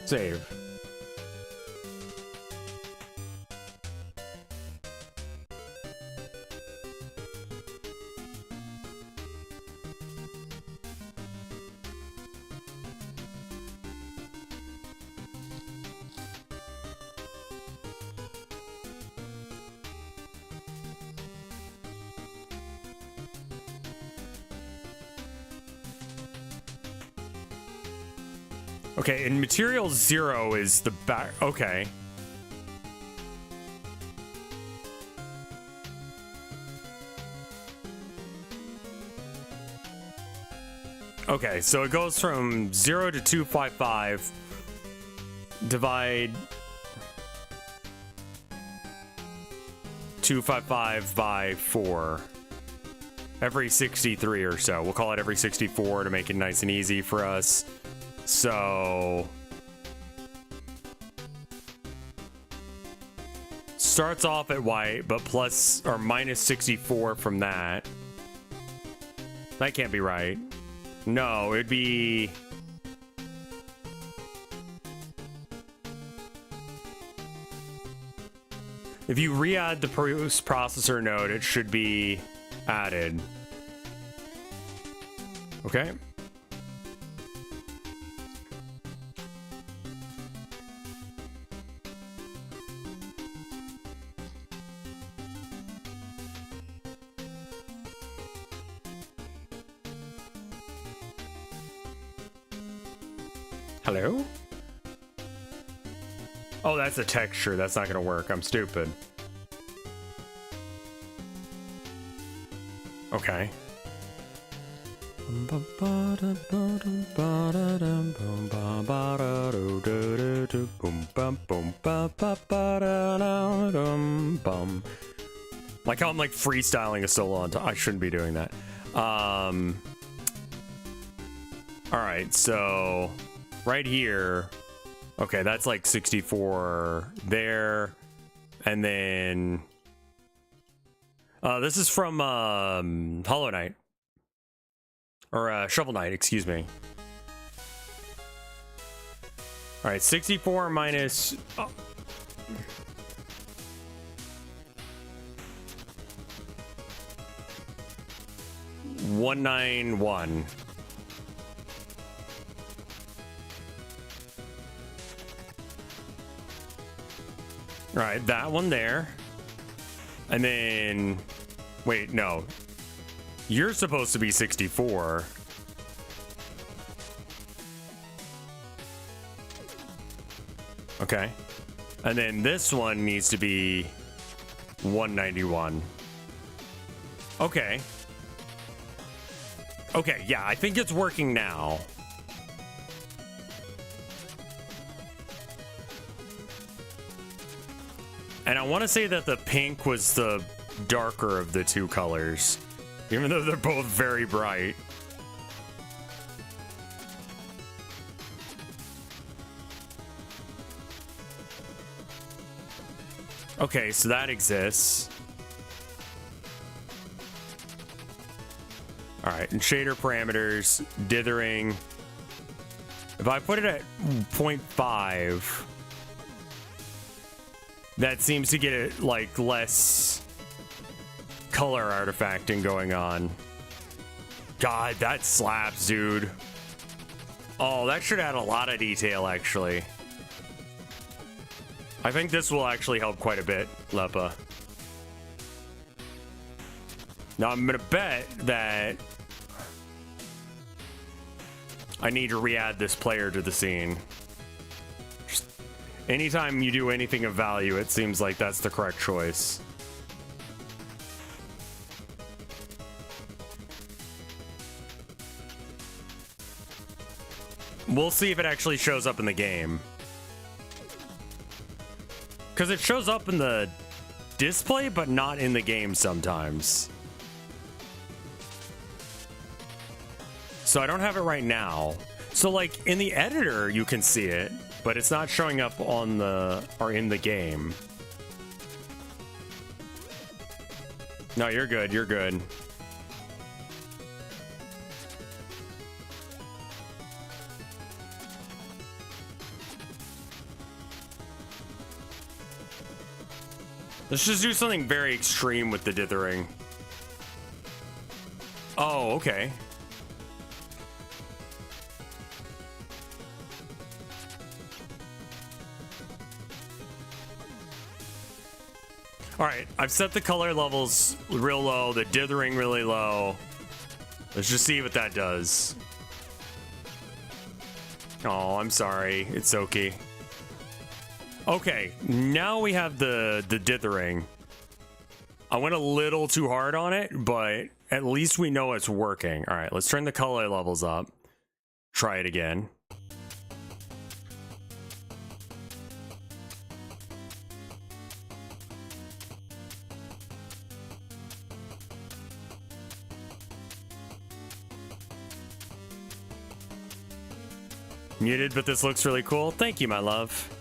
Save. Okay, and material 0 is the back. Okay. Okay, so it goes from 0 to 255. Divide 255 by 4. Every 63 or so. We'll call it every 64 to make it nice and easy for us. So starts off at white, but plus or minus 64 from that. That can't be right. No, it'd be... If you re-add the processor node, it should be added. Okay. Hello? Oh, that's a texture. That's not gonna work. I'm stupid. Okay. Like how I'm like freestyling a solo on top. I shouldn't be doing that. All right, so right here. Okay, that's like 64 there. And then this is from Hollow Knight. Or Shovel Knight, excuse me. All right, 64 minus... 191. All right, that one there. And then... Wait, no. You're supposed to be 64. Okay. And then this one needs to be 191. Okay. Okay, yeah, I think it's working now. And I want to say that the pink was the darker of the two colors, even though they're both very bright. Okay, so that exists. All right, and shader parameters, dithering. If I put it at 0.5, that seems to get it like less color artifacting going on. God, that slaps, dude. Oh, that should add a lot of detail, actually. I think this will actually help quite a bit, Lepa. Now, I'm gonna bet that I need to re-add this player to the scene. Just anytime you do anything of value, it seems like that's the correct choice. We'll see if it actually shows up in the game. Because it shows up in the display, but not in the game sometimes. So I don't have it right now. So like in the editor, you can see it, but it's not showing up on the, or in the game. No, you're good. You're good. Let's just do something very extreme with the dithering. Oh, okay. All right, I've set the color levels real low, the dithering really low. Let's just see what that does. Oh, I'm sorry. It's okay. Okay, now we have the dithering. I went a little too hard on it, but at least we know it's working. All right, let's turn the color levels up. Try it again. Muted, but this looks really cool. Thank you, my love.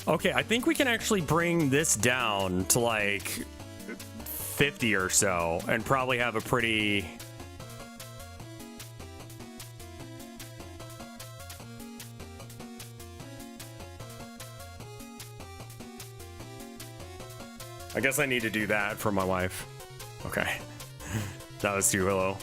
Okay, I think we can actually bring this down to like 50 or so and probably have a pretty... I guess I need to do that for my wife. Okay. That was too low.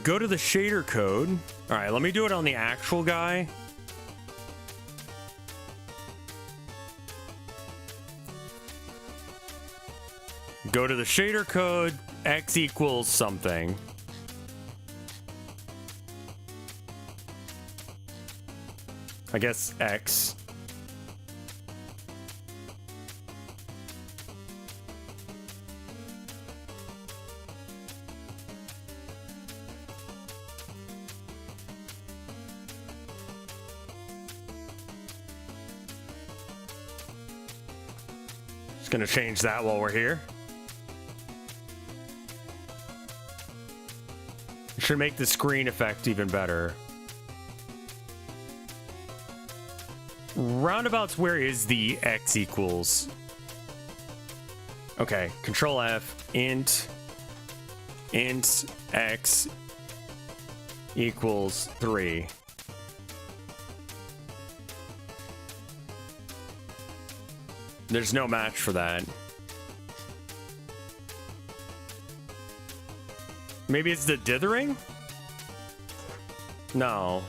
Go to the shader code. All right, let me do it on the actual guy. Go to the shader code, X equals something. I guess X. Just gonna change that while we're here. Should make the screen effect even better. Roundabouts, where is the X equals? Okay, Control F, int X equals 3. There's no match for that. Maybe it's the dithering? No.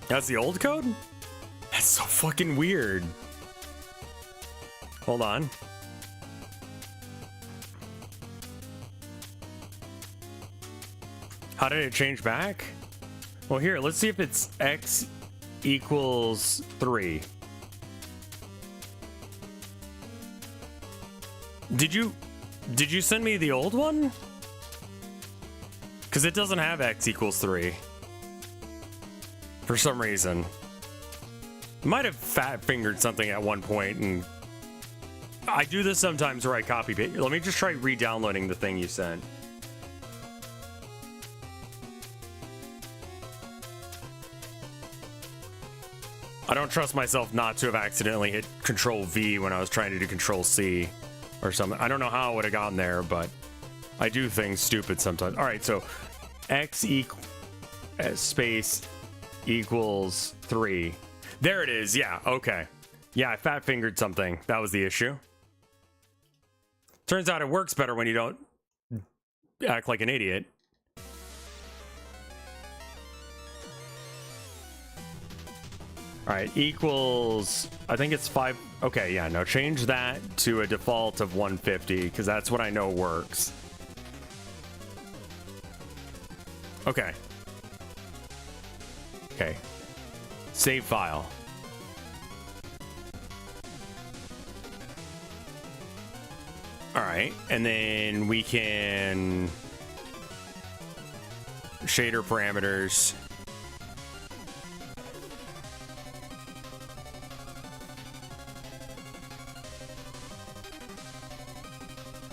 That's the old code? That's so fucking weird. Hold on. How did it change back? Well, here, let's see if it's X equals 3. Did you send me the old one? Because it doesn't have X equals 3. For some reason. Might have fat fingered something at one point, and I do this sometimes where I copy paste. Let me just try re-downloading the thing you sent. I don't trust myself not to have accidentally hit Control V when I was trying to do Control C or something. I don't know how I would have gotten there, but I do things stupid sometimes. All right, so X space equals 3. There it is. Yeah, okay. Yeah, I fat fingered something. That was the issue. Turns out it works better when you don't act like an idiot. All right, equals, I think it's 5. Okay, yeah, no, change that to a default of 150 because that's what I know works. Okay. Okay. Save file. All right, and then we can shader parameters.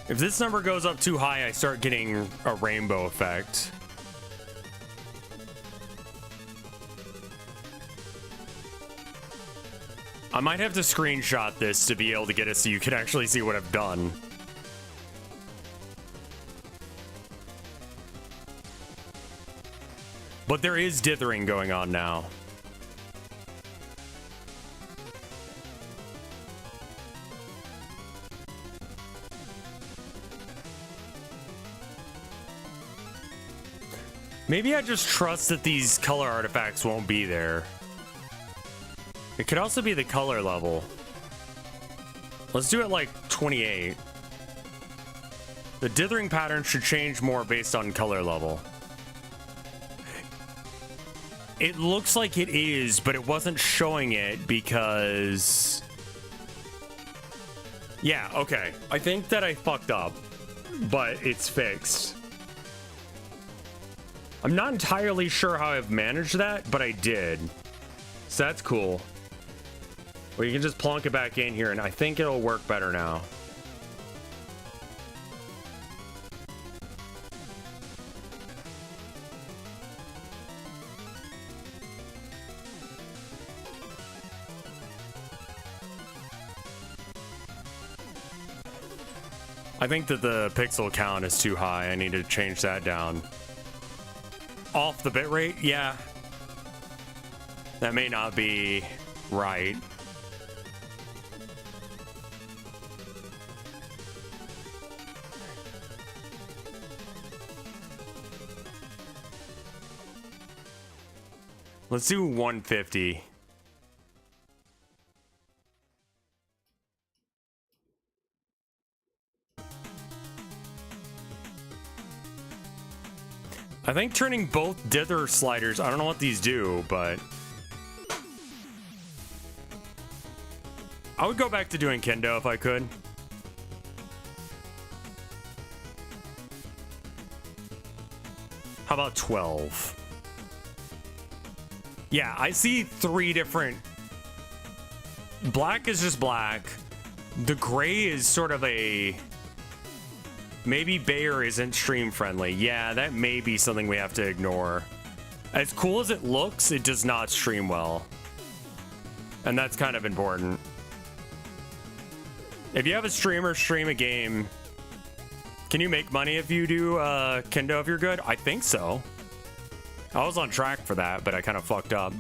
If this number goes up too high, I start getting a rainbow effect. I might have to screenshot this to be able to get it so you can actually see what I've done. But there is dithering going on now. Maybe I just trust that these color artifacts won't be there. It could also be the color level. Let's do it like 28. The dithering pattern should change more based on color level. It looks like it is, but it wasn't showing it because... Yeah, okay. I think that I fucked up, but it's fixed. I'm not entirely sure how I've managed that, but I did. So that's cool. Well, you can just plonk it back in here, and I think it'll work better now. I think that the pixel count is too high. I need to change that down. Off the bitrate? Yeah. That may not be right. Let's do 150. I think turning both dither sliders, I don't know what these do, but I would go back to doing kendo if I could. How about 12? Yeah, I see 3 different. Black is just black. The gray is sort of a... Maybe Bayer isn't stream friendly. Yeah, that may be something we have to ignore. As cool as it looks, it does not stream well. And that's kind of important. If you have a streamer stream a game, can you make money if you do kendo if you're good? I think so. I was on track for that, but I kind of fucked up.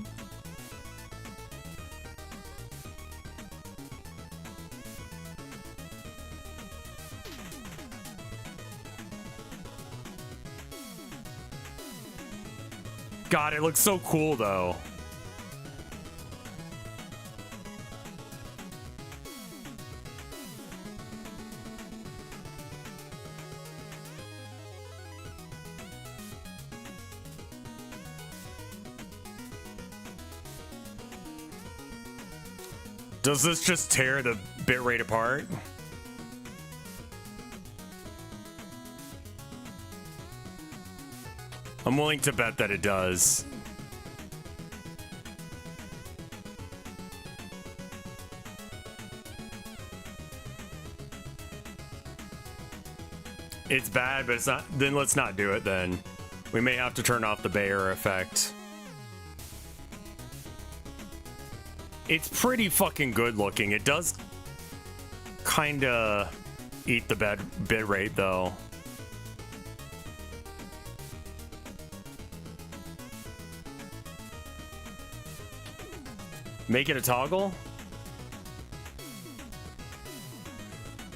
God, it looks so cool, though. Does this just tear the bitrate apart? I'm willing to bet that it does. It's bad, but it's not. Then let's not do it then. We may have to turn off the Bayer effect. It's pretty fucking good looking. It does kinda eat the bit rate though. Make it a toggle?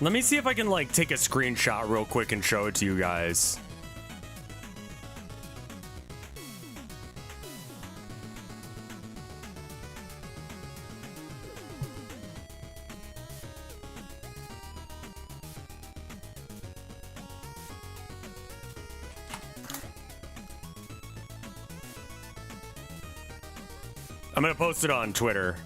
Let me see if I can like take a screenshot real quick and show it to you guys. I'm gonna post it on Twitter.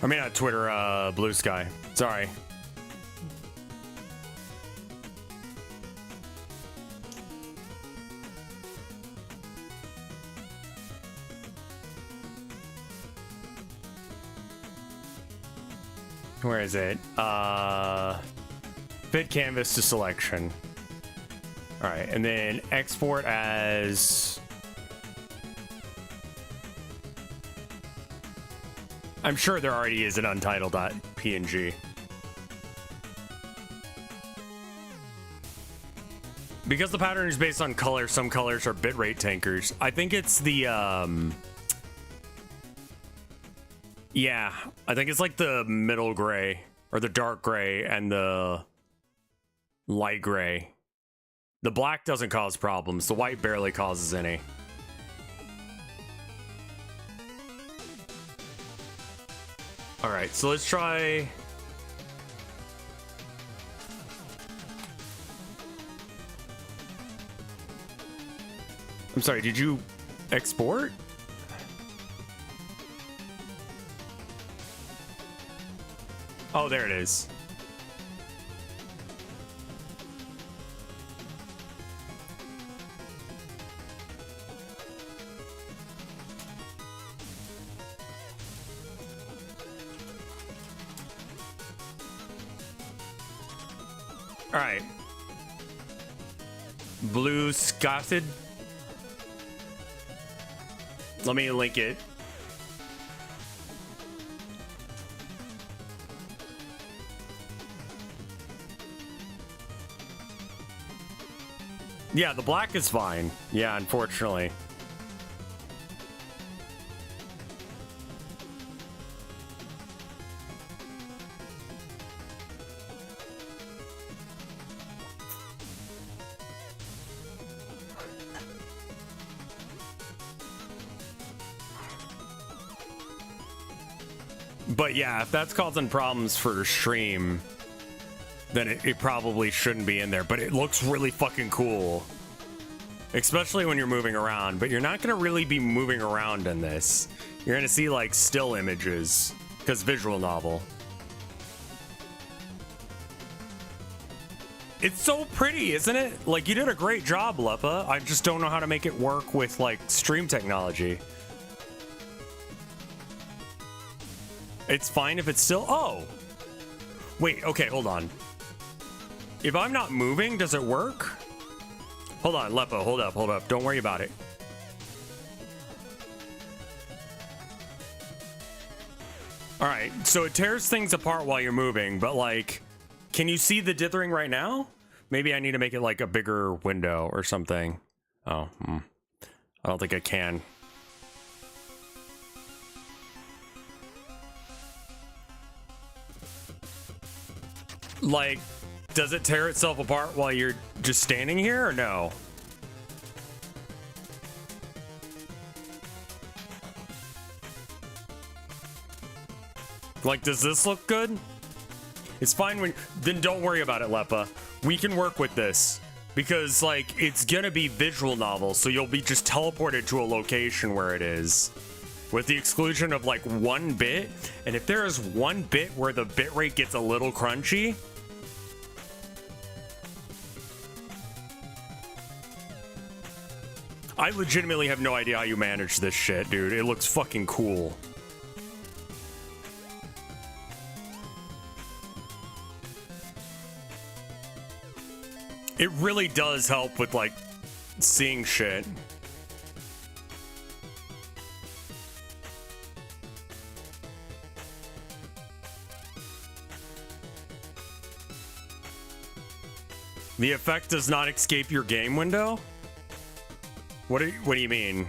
I mean, not Twitter, Blue Sky. Sorry. Where is it? Fit canvas to selection. All right, and then export as... I'm sure there already is an untitled.png. Because the pattern is based on color, some colors are bitrate tankers. I think it's the, yeah, I think it's like the middle gray, or the dark gray, and the light gray. The black doesn't cause problems. The white barely causes any. All right, so let's try... I'm sorry, did you export? Oh, there it is. All right. Blue Scotted. Let me link it. Yeah, the black is fine. Yeah, unfortunately. But yeah, if that's causing problems for stream, then it probably shouldn't be in there. But it looks really fucking cool. Especially when you're moving around. But you're not going to really be moving around in this. You're going to see like still images. Because visual novel. It's so pretty, isn't it? Like, you did a great job, Lepa. I just don't know how to make it work with like stream technology. It's fine if it's still... Oh! Wait, okay, hold on. If I'm not moving, does it work? Hold on, Lepo, hold up. Don't worry about it. Alright, so it tears things apart while you're moving, but like... Can you see the dithering right now? Maybe I need to make it like a bigger window or something. Oh, I don't think I can. Like, does it tear itself apart while you're just standing here, or no? Like, does this look good? It's fine when... Then don't worry about it, Lepa. We can work with this. Because, like, it's gonna be visual novel, so you'll be just teleported to a location where it is. With the exclusion of, like, 1 bit. And if there is 1 bit where the bitrate gets a little crunchy... I legitimately have no idea how you manage this shit, dude. It looks fucking cool. It really does help with, like, seeing shit. The effect does not escape your game window? What do you mean?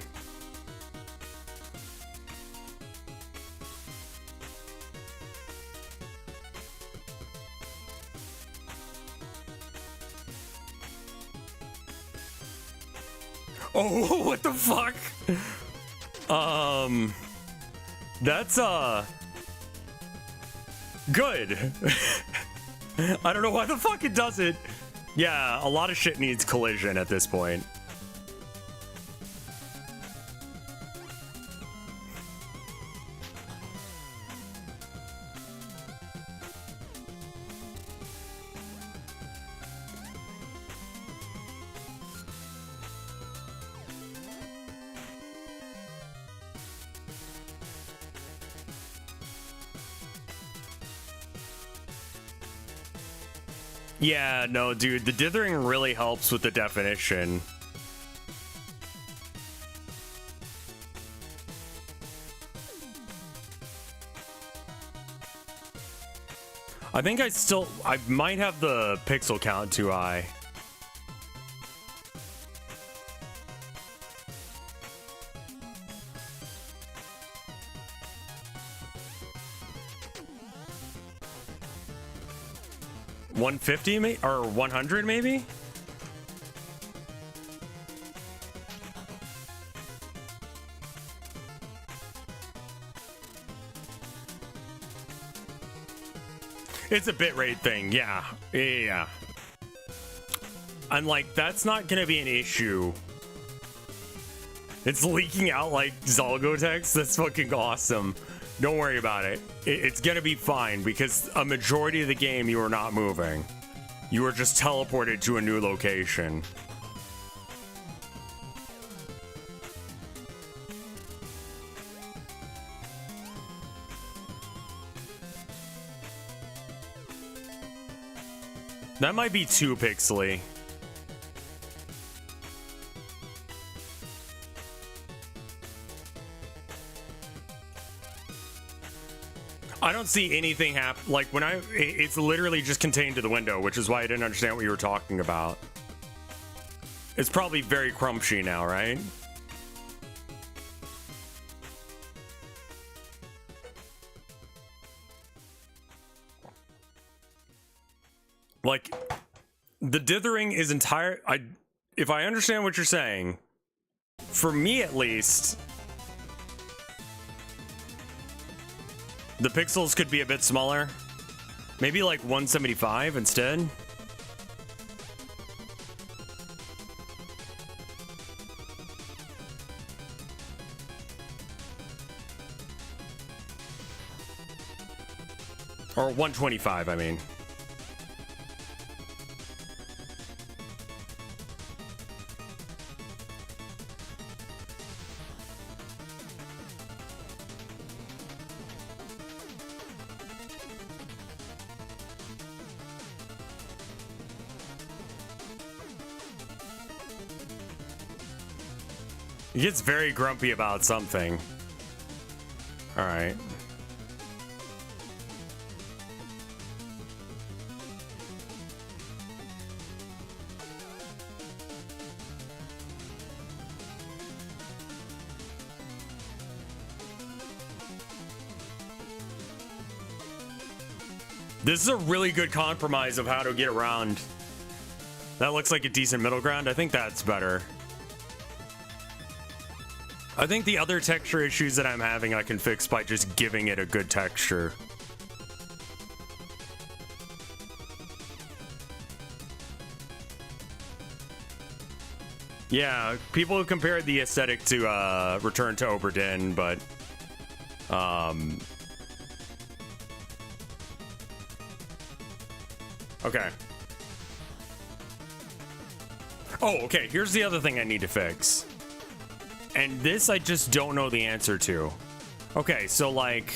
Oh, what the fuck? That's good. I don't know why the fuck it does it. Yeah, a lot of shit needs collision at this point. Yeah, no, dude, the dithering really helps with the definition. I think I might have the pixel count too high. 150 or 100 maybe? It's a bitrate thing, yeah. Yeah. I'm like, that's not gonna be an issue. It's leaking out like Zalgo text. That's fucking awesome. Don't worry about it. It's gonna be fine because a majority of the game you are not moving. You are just teleported to a new location. That might be too pixely. I don't see anything happen. Like when it's literally just contained to the window, which is why I didn't understand what you were talking about. It's probably very crunchy now, right? Like the dithering is entire. If I understand what you're saying, for me at least, the pixels could be a bit smaller. Maybe like 175 instead. Or 125, I mean. He gets very grumpy about something. All right. This is a really good compromise of how to get around. That looks like a decent middle ground. I think that's better. I think the other texture issues that I'm having I can fix by just giving it a good texture. Yeah, people have compared the aesthetic to Return to Oberdin, but okay. Oh, okay, here's the other thing I need to fix. And this I just don't know the answer to. Okay, so like...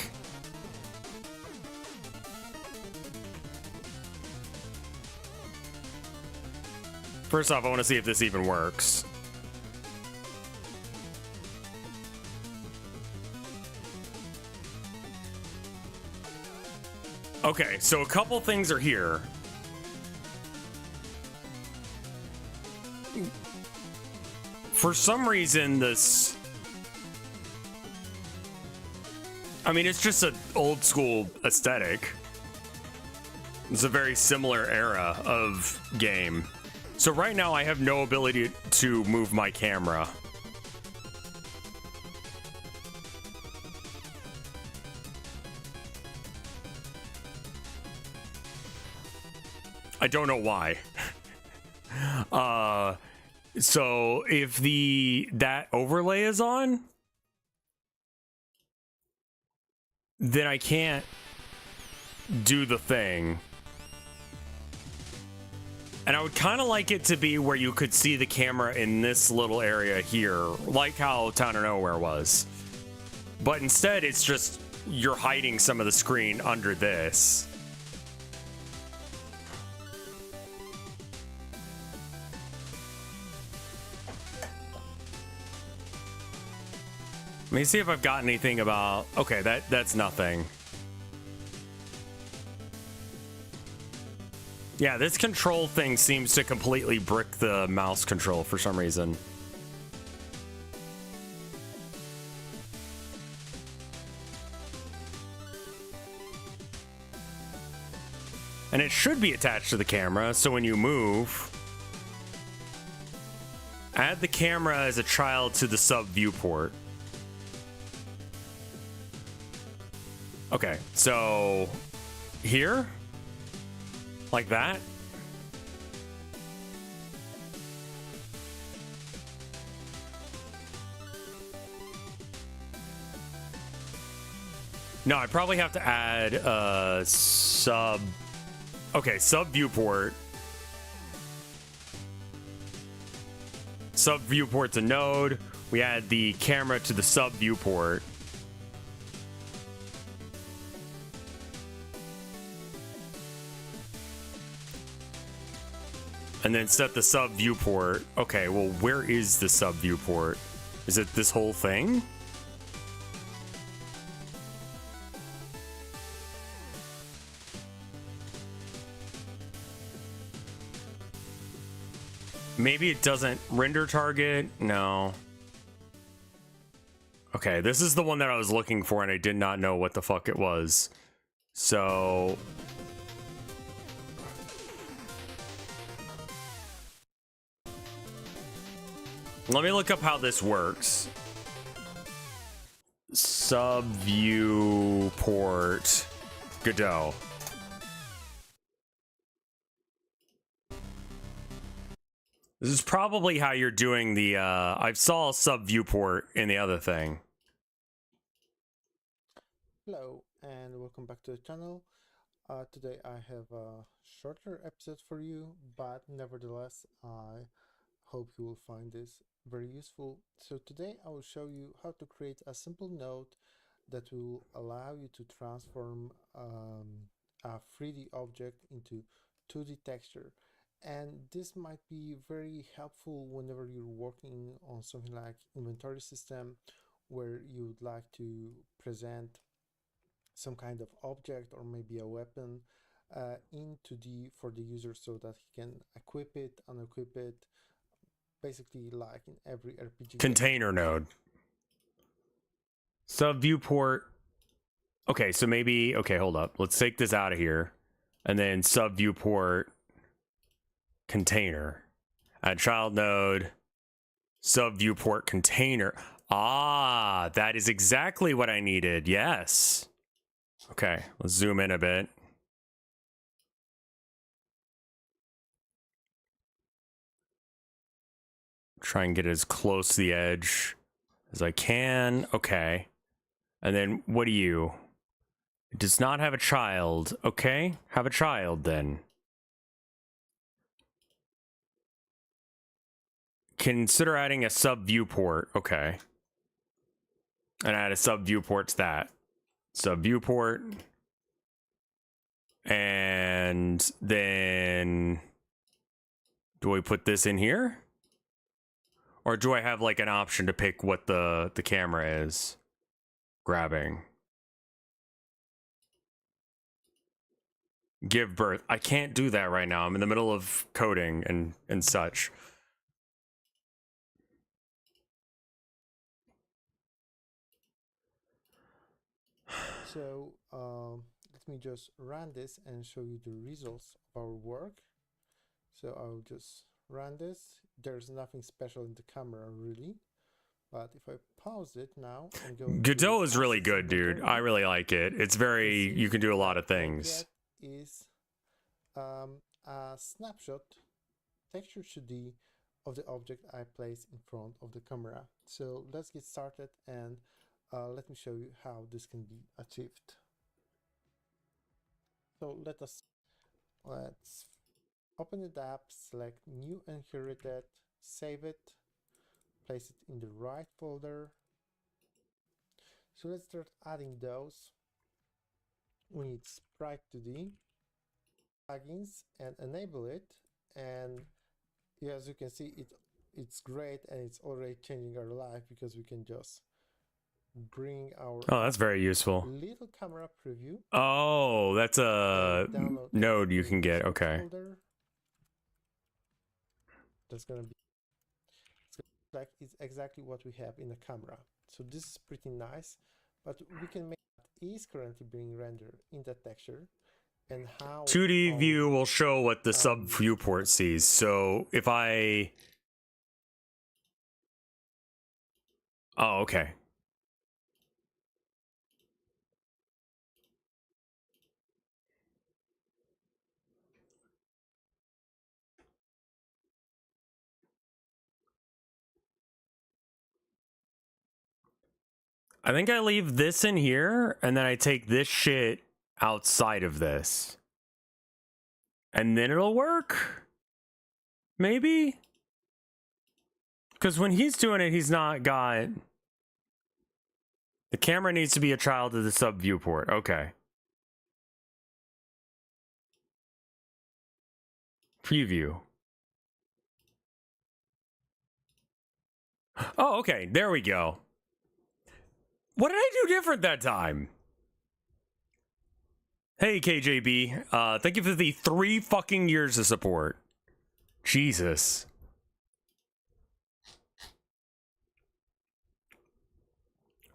First off, I want to see if this even works. Okay, so a couple things are here. For some reason, this... I mean, it's just an old school aesthetic. It's a very similar era of game. So right now, I have no ability to move my camera. I don't know why. So if that overlay is on, then I can't do the thing. And I would kind of like it to be where you could see the camera in this little area here, like how Town of Nowhere was. But instead, it's just you're hiding some of the screen under this. Let me see if I've got anything about... Okay, that's nothing. Yeah, this control thing seems to completely brick the mouse control for some reason. And it should be attached to the camera, so when you move, add the camera as a child to the sub viewport. Okay, so here, like that. No, I probably have to add a sub. Okay, sub viewport. Sub viewport's a node. We add the camera to the sub viewport. And then set the sub viewport. Okay, well, where is the sub viewport? Is it this whole thing? Maybe it doesn't render target. No. Okay, this is the one that I was looking for and I did not know what the fuck it was. So let me look up how this works. Sub viewport Godot. This is probably how you're doing the, I saw a sub viewport in the other thing. Hello and welcome back to the channel. Today I have a shorter episode for you, but nevertheless I hope you will find this very useful. So today I will show you how to create a simple node that will allow you to transform a 3D object into 2D texture. And this might be very helpful whenever you're working on something like inventory system, where you would like to present some kind of object or maybe a weapon in 2D for the user so that he can equip it, unequip it, basically like in every RPG Container game. node. Sub viewport. Okay, so maybe, okay, hold up. Let's take this out of here. And then sub viewport container. Add child node. Sub viewport container. Ah, that is exactly what I needed. Yes. Okay, let's zoom in a bit. Try and get as close to the edge as I can. Okay. And then what do you? It does not have a child. Okay, have a child then. Consider adding a sub viewport. Okay. And add a sub viewport to that. Sub viewport. And then do we put this in here? Or do I have like an option to pick what the camera is grabbing? Give birth. I can't do that right now. I'm in the middle of coding and such. So let me just run this and show you the results of our work. So I'll just run this. There's nothing special in the camera really, but if I pause it now and go Godot is really good, dude. I really like it. It's very, you can do a lot of things. Is a snapshot texture 2D of the object I place in front of the camera. So let's get started and let me show you how this can be achieved. So let's open it up, select new inherited, save it, place it in the right folder. So let's start adding those. We need Sprite 2D plugins and enable it, and as you can see, it's great and it's already changing our life because we can just bring our that's very useful. little camera preview. Oh, that's a node you can get. Okay. Folder. That's gonna be like it's exactly what we have in the camera. So this is pretty nice, but we can make what is currently being rendered in that texture and how 2D view will show what the sub viewport sees. So if I... Oh, okay. I think I leave this in here, and then I take this shit outside of this. And then it'll work? Maybe? Because when he's doing it, he's not got... The camera needs to be a child of the sub viewport. Okay. Preview. Oh, okay. There we go. What did I do different that time? Hey, KJB. Thank you for the 3 fucking years of support. Jesus.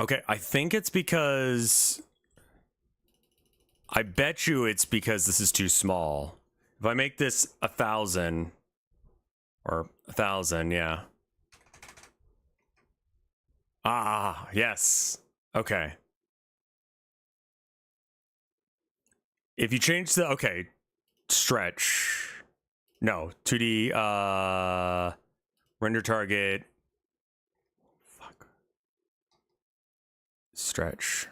Okay, I think it's because... I bet you it's because this is too small. If I make this 1,000... Or 1,000, yeah. Ah, yes. Okay. If you change the... Okay. Stretch. No. 2D, render target. Fuck. Stretch.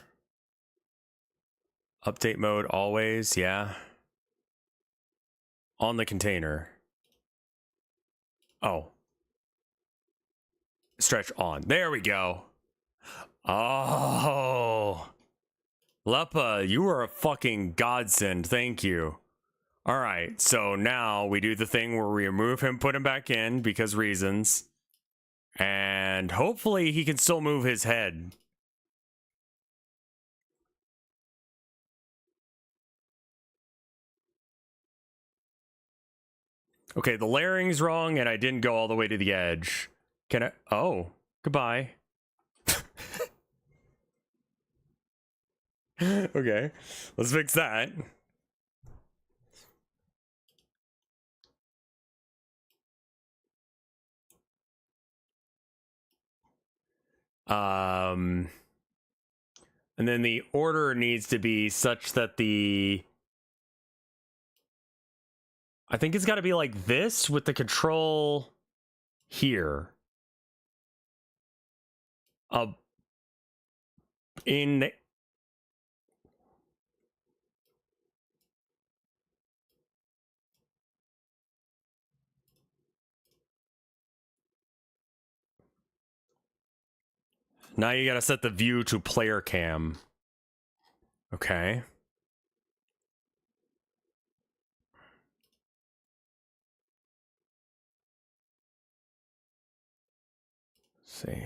Update mode always, yeah. On the container. Oh. Stretch on. There we go. Oh. Lepa, you are a fucking godsend. Thank you. All right. So now we do the thing where we remove him, put him back in because reasons. And hopefully he can still move his head. Okay, the layering's wrong and I didn't go all the way to the edge. Can I? Oh, goodbye. Okay, let's fix that. And then the order needs to be such that the... I think it's got to be like this with the control here. In... Now you got to set the view to player cam. Okay. Let's see.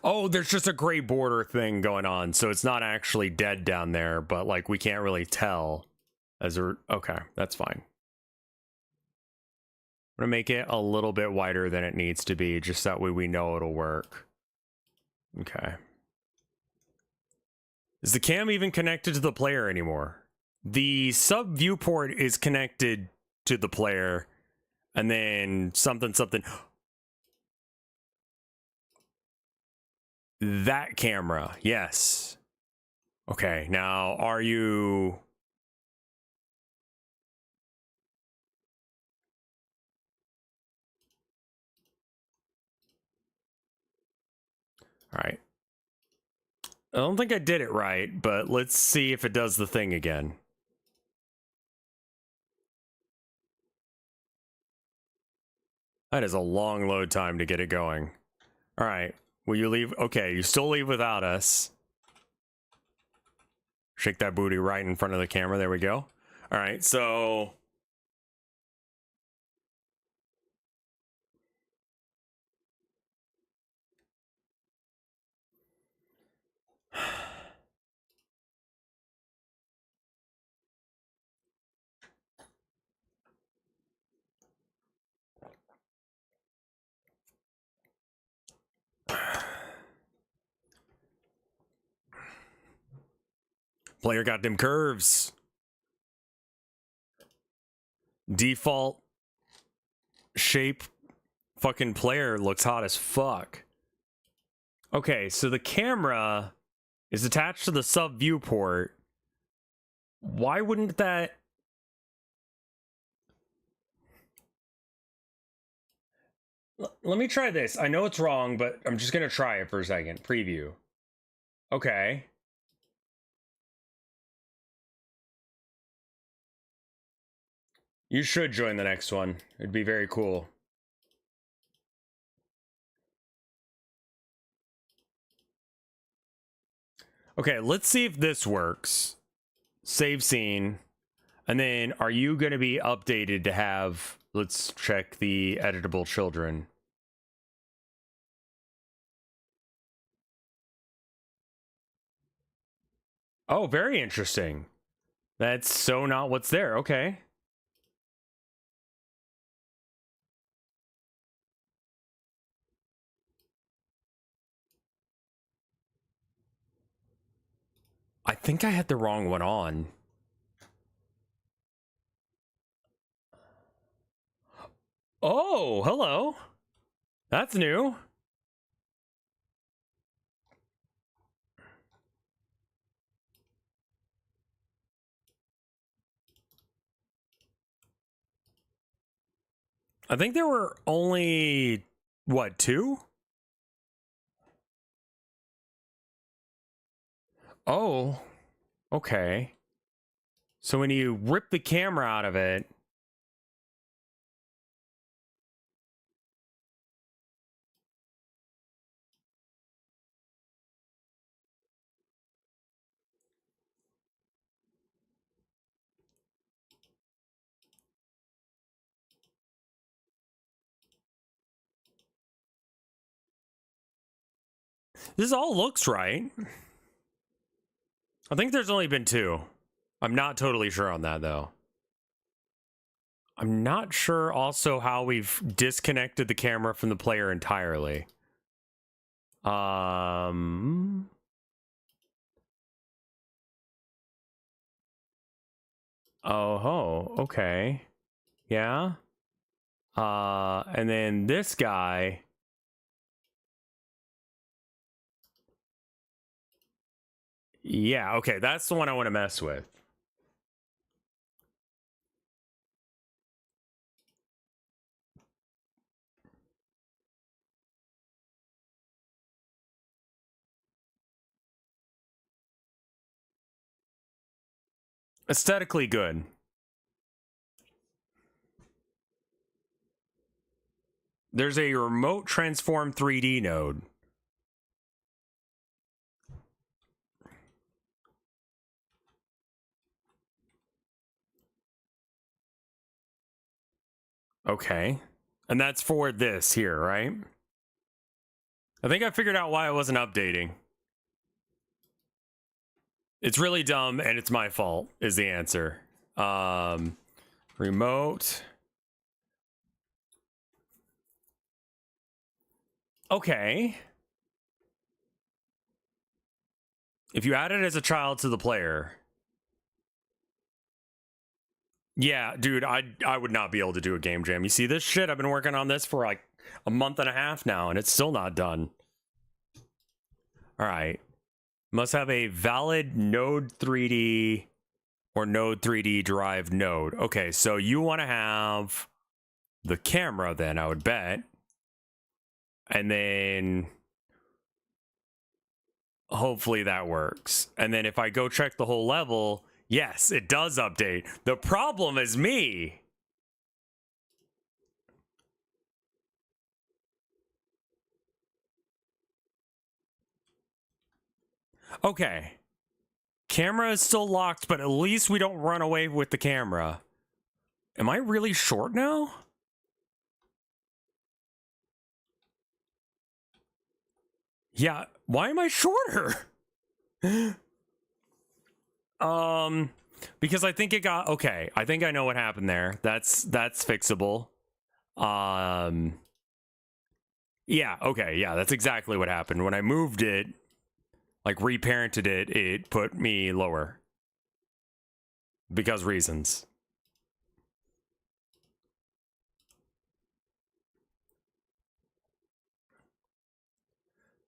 Oh, there's just a gray border thing going on, so it's not actually dead down there, but like we can't really tell as a... Okay, that's fine. I'm gonna make it a little bit wider than it needs to be, just that way we know it'll work. Okay. Is the cam even connected to the player anymore? The sub viewport is connected to the player, and then something. That camera, yes. Okay, now are you... All right. I don't think I did it right, but let's see if it does the thing again. That is a long load time to get it going. All right. Will you leave? Okay, you still leave without us. Shake that booty right in front of the camera. There we go. All right, so... Player got them curves. Default shape fucking player looks hot as fuck. Okay, so the camera is attached to the sub viewport. Why wouldn't that... Let me try this. I know it's wrong, but I'm just gonna try it for a second. Preview. Okay. You should join the next one. It'd be very cool. Okay, let's see if this works. Save scene. And then, are you going to be updated to have... Let's check the editable children. Oh, very interesting. That's so not what's there. Okay. I think I had the wrong one on. Oh, hello. That's new. I think there were only, what, 2? Oh, okay. So when you rip the camera out of it... This all looks right. I think there's only been 2. I'm not totally sure on that, though. I'm not sure also how we've disconnected the camera from the player entirely. Oh, okay. Yeah. And then this guy... Yeah, okay, that's the one I want to mess with. Aesthetically good. There's a remote transform 3D node. Okay. And that's for this here, right? I think I figured out why I wasn't updating. It's really dumb and it's my fault is the answer. Remote. Okay. If you add it as a child to the player. Yeah, dude, I would not be able to do a game jam. You see this shit? I've been working on this for like a month and a half now, and it's still not done. All right. Must have a valid Node 3D or Node 3D derived node. Okay, so you want to have the camera then, I would bet. And then hopefully that works. And then if I go check the whole level, yes, it does update. The problem is me. Okay. Camera is still locked, but at least we don't run away with the camera. Am I really short now? Yeah, why am I shorter? Because I think it got okay. I think I know what happened there. That's fixable. Yeah, okay, yeah, that's exactly what happened. When I moved it, like reparented it, it put me lower. because reasons.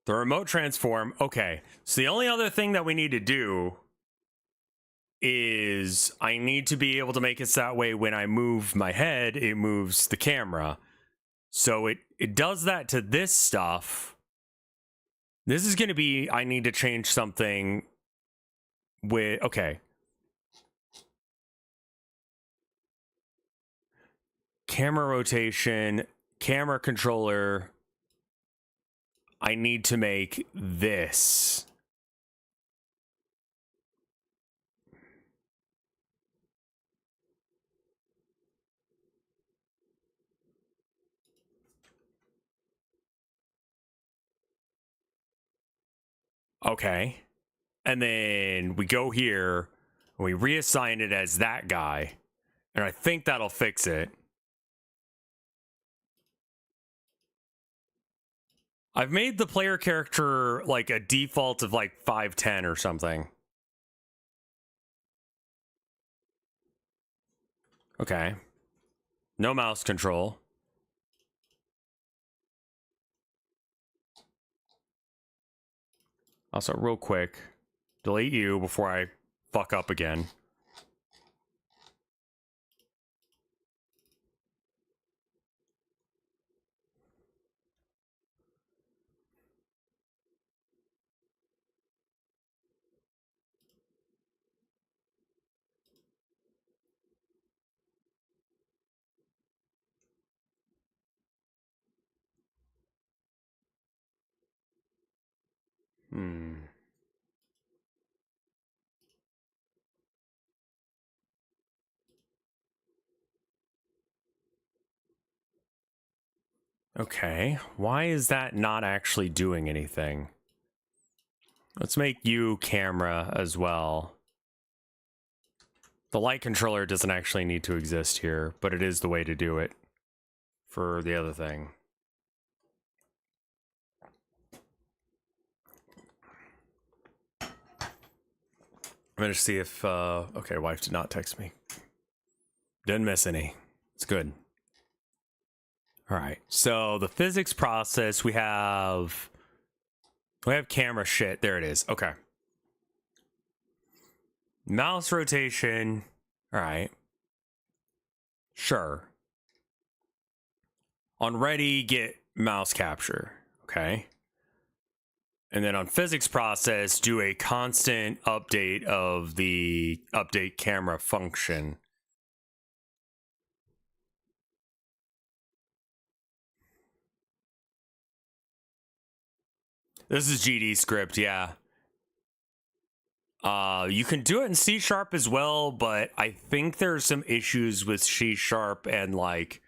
The remote transform. Okay. So the only other thing that we need to do is I need to be able to make it so that way when I move my head, it moves the camera. So it does that to this stuff. This is going to be, I need to change something with, okay. Camera rotation, camera controller. I need to make this. Okay. And then we go here and we reassign it as that guy. And I think that'll fix it. I've made the player character like a default of like 5'10" or something. Okay. No mouse control. Also, real quick, delete you before I fuck up again. Okay, why is that not actually doing anything? Let's make you camera as well. The light controller doesn't actually need to exist here, but it is the way to do it for the other thing. I'm gonna see if, okay, wife did not text me. Didn't miss any. It's good. All right, so the physics process, we have camera shit. There it is. Okay. Mouse rotation. All right. Sure. On ready, get mouse capture. Okay. And then on physics process, do a constant update of the update camera function. This is GD script, yeah. You can do it in C# as well, but I think there's some issues with C# and like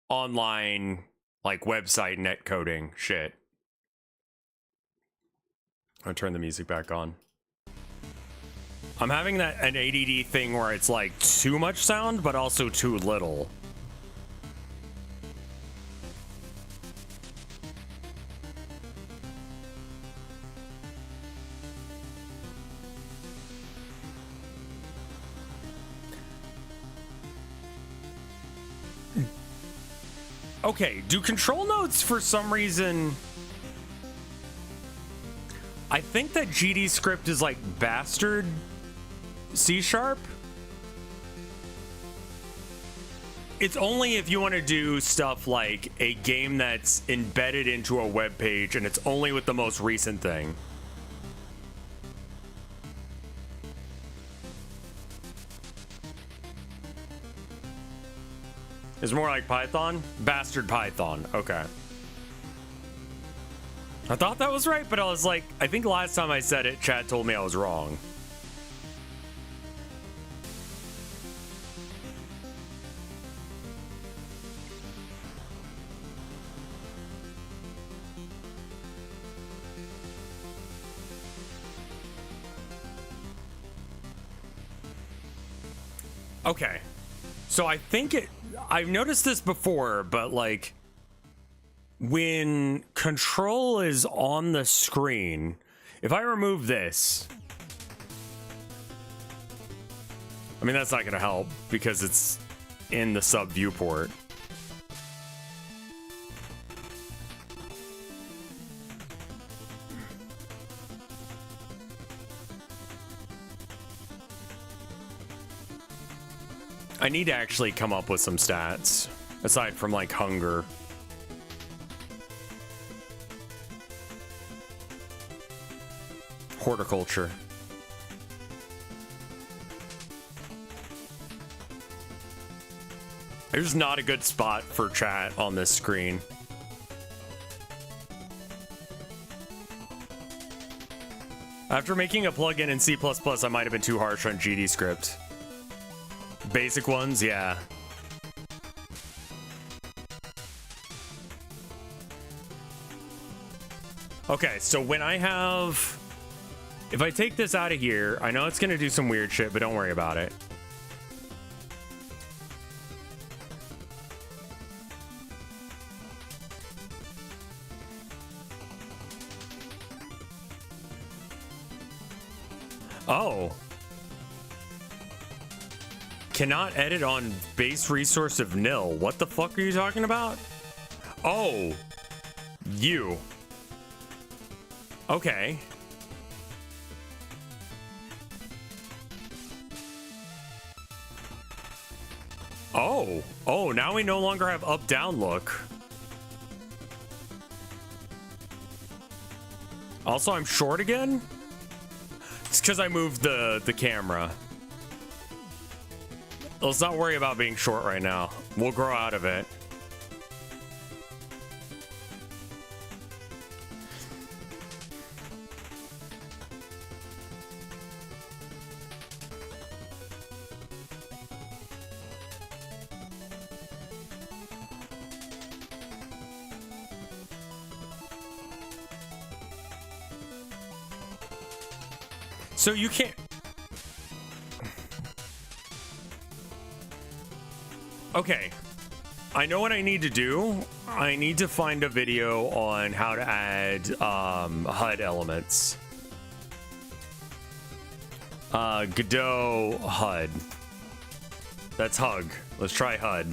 online like website net coding shit. I'll turn the music back on. I'm having an ADD thing where it's like too much sound, but also too little. Okay, do control notes for some reason... I think that GD script is like bastard C#. It's only if you want to do stuff like a game that's embedded into a web page and it's only with the most recent thing. It's more like Python? Bastard Python. Okay. I thought that was right, but I was like, I think last time I said it, chat told me I was wrong. Okay. So I think I've noticed this before, but like when control is on the screen, if I remove this, I mean, that's not gonna help because it's in the sub viewport. I need to actually come up with some stats aside from like hunger. Horticulture. There's not a good spot for chat on this screen. After making a plugin in C++, I might have been too harsh on GD script. Basic ones, yeah. Okay, so when I have... If I take this out of here, I know it's going to do some weird shit, but don't worry about it. Oh. Cannot edit on base resource of nil. What the fuck are you talking about? Oh. You. Okay. Oh. Oh, now we no longer have up-down look. Also, I'm short again? It's because I moved the camera. Let's not worry about being short right now. We'll grow out of it. So you can't... Okay. I know what I need to do. I need to find a video on how to add HUD elements. Godot HUD. That's hug. Let's try HUD.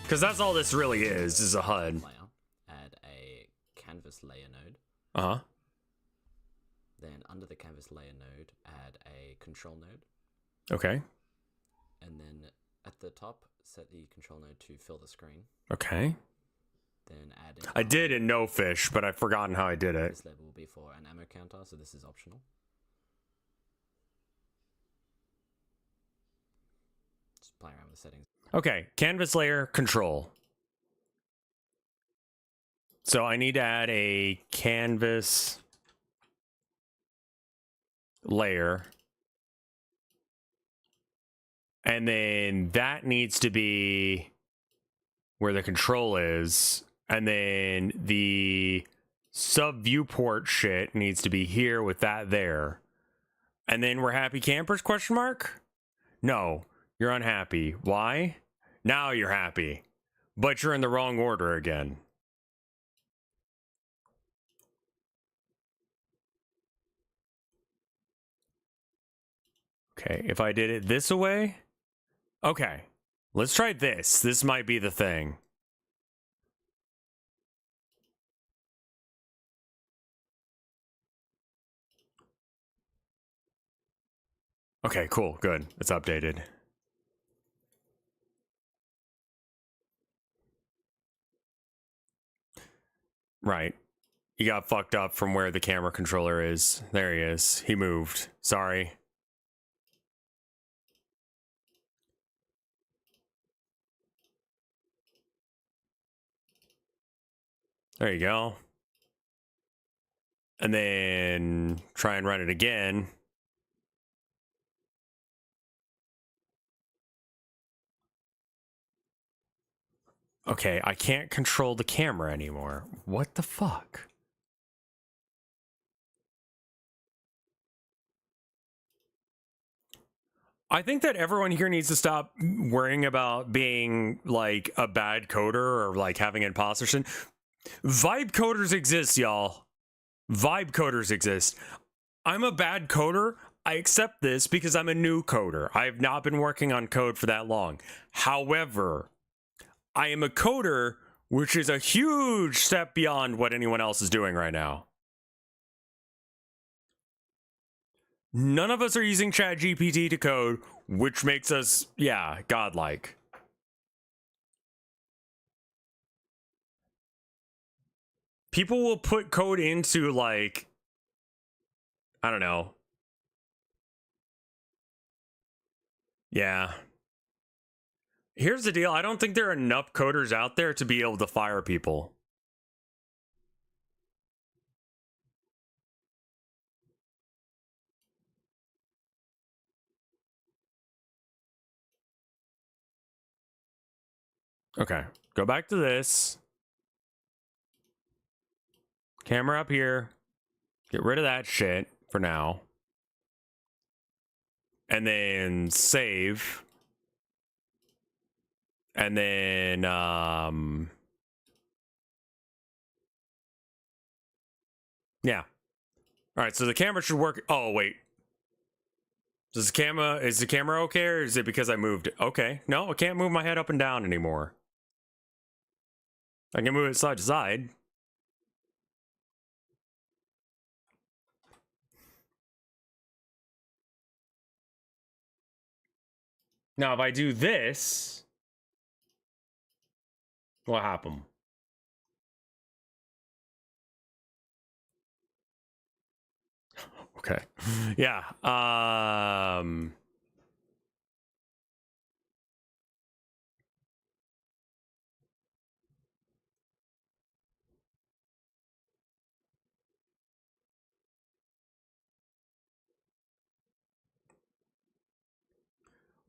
Because that's all this really is a HUD. Layer, add a canvas layer node. Uh-huh. Then under the canvas layer node, add a control node. Okay. And then at the top, set the control node to fill the screen. Okay. Then add in... I did in No Fish, but I've forgotten how I did it. This label will be for an ammo counter, so this is optional. Just play around with the settings. Okay, canvas layer control. So I need to add a canvas layer. And then that needs to be where the control is. And then the sub viewport shit needs to be here with that there. And then we're happy campers, question mark? No. You're unhappy. Why? Now you're happy. But you're in the wrong order again. Okay, if I did it this way... Okay, let's try this. This might be the thing. Okay, cool, good. It's updated. Right. He got fucked up from where the camera controller is. There he is. He moved. Sorry. There you go. And then try and run it again. Okay, I can't control the camera anymore. What the fuck? I think that everyone here needs to stop worrying about being like a bad coder or like having imposter syndrome. Vibe coders exist, y'all. Vibe coders exist. I'm a bad coder. I accept this because I'm a new coder. I have not been working on code for that long. However, I am a coder, which is a huge step beyond what anyone else is doing right now. None of us are using ChatGPT to code, which makes us, yeah, godlike. People will put code into, like, I don't know. Yeah. Here's the deal. I don't think there are enough coders out there to be able to fire people. Okay. Go back to this. Camera up here. Get rid of that shit for now. And then save. And then, yeah. All right, so the camera should work. Oh, wait. Is the camera okay, or is it because I moved it? Okay. No, I can't move my head up and down anymore. I can move it side to side. Now, if I do this, what happened? Okay. Yeah.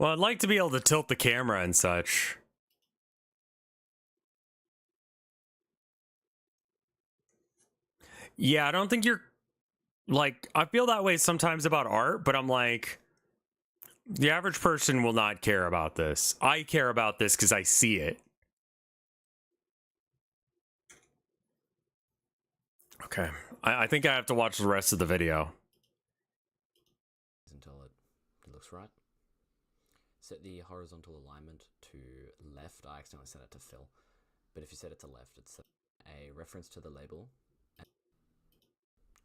Well, I'd like to be able to tilt the camera and such. Yeah, I don't think you're like, I feel that way sometimes about art, but I'm like, the average person will not care about this. I care about this because I see it. Okay. I think I have to watch the rest of the video. Until it looks right. Set the horizontal alignment to left. I accidentally set it to fill. But if you set it to left, it's a reference to the label. And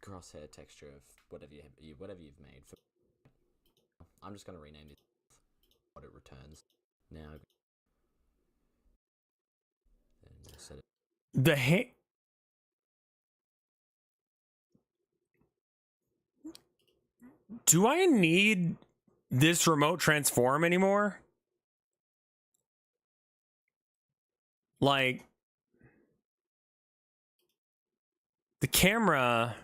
crosshair texture of whatever you've made. I'm just going to rename it what it returns. Now, then set it. Do I need this remote transform anymore? Like, the camera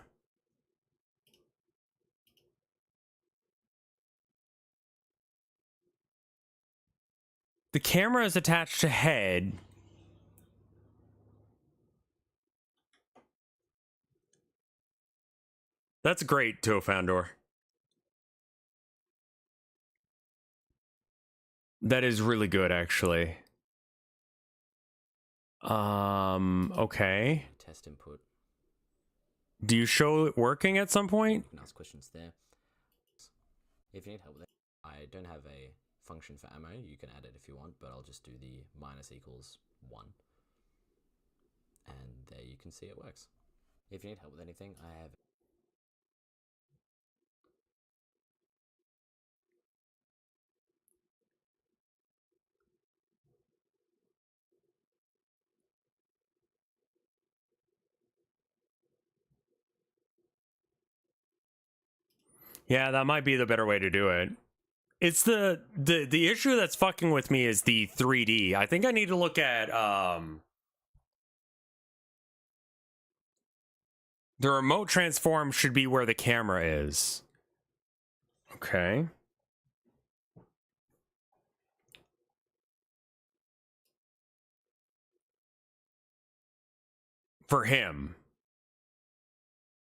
is attached to head. That's great, Tofandor. That is really good, actually. Okay. Test input. Do you show it working at some point? You can ask questions there. If you need help with it, I don't have a function for ammo. You can add it if you want, but I'll just do the minus equals 1. And there you can see it works. If you need help with anything, I have... Yeah, that might be the better way to do it. It's the issue that's fucking with me is the 3D. I think I need to look at the remote transform should be where the camera is. Okay. For him.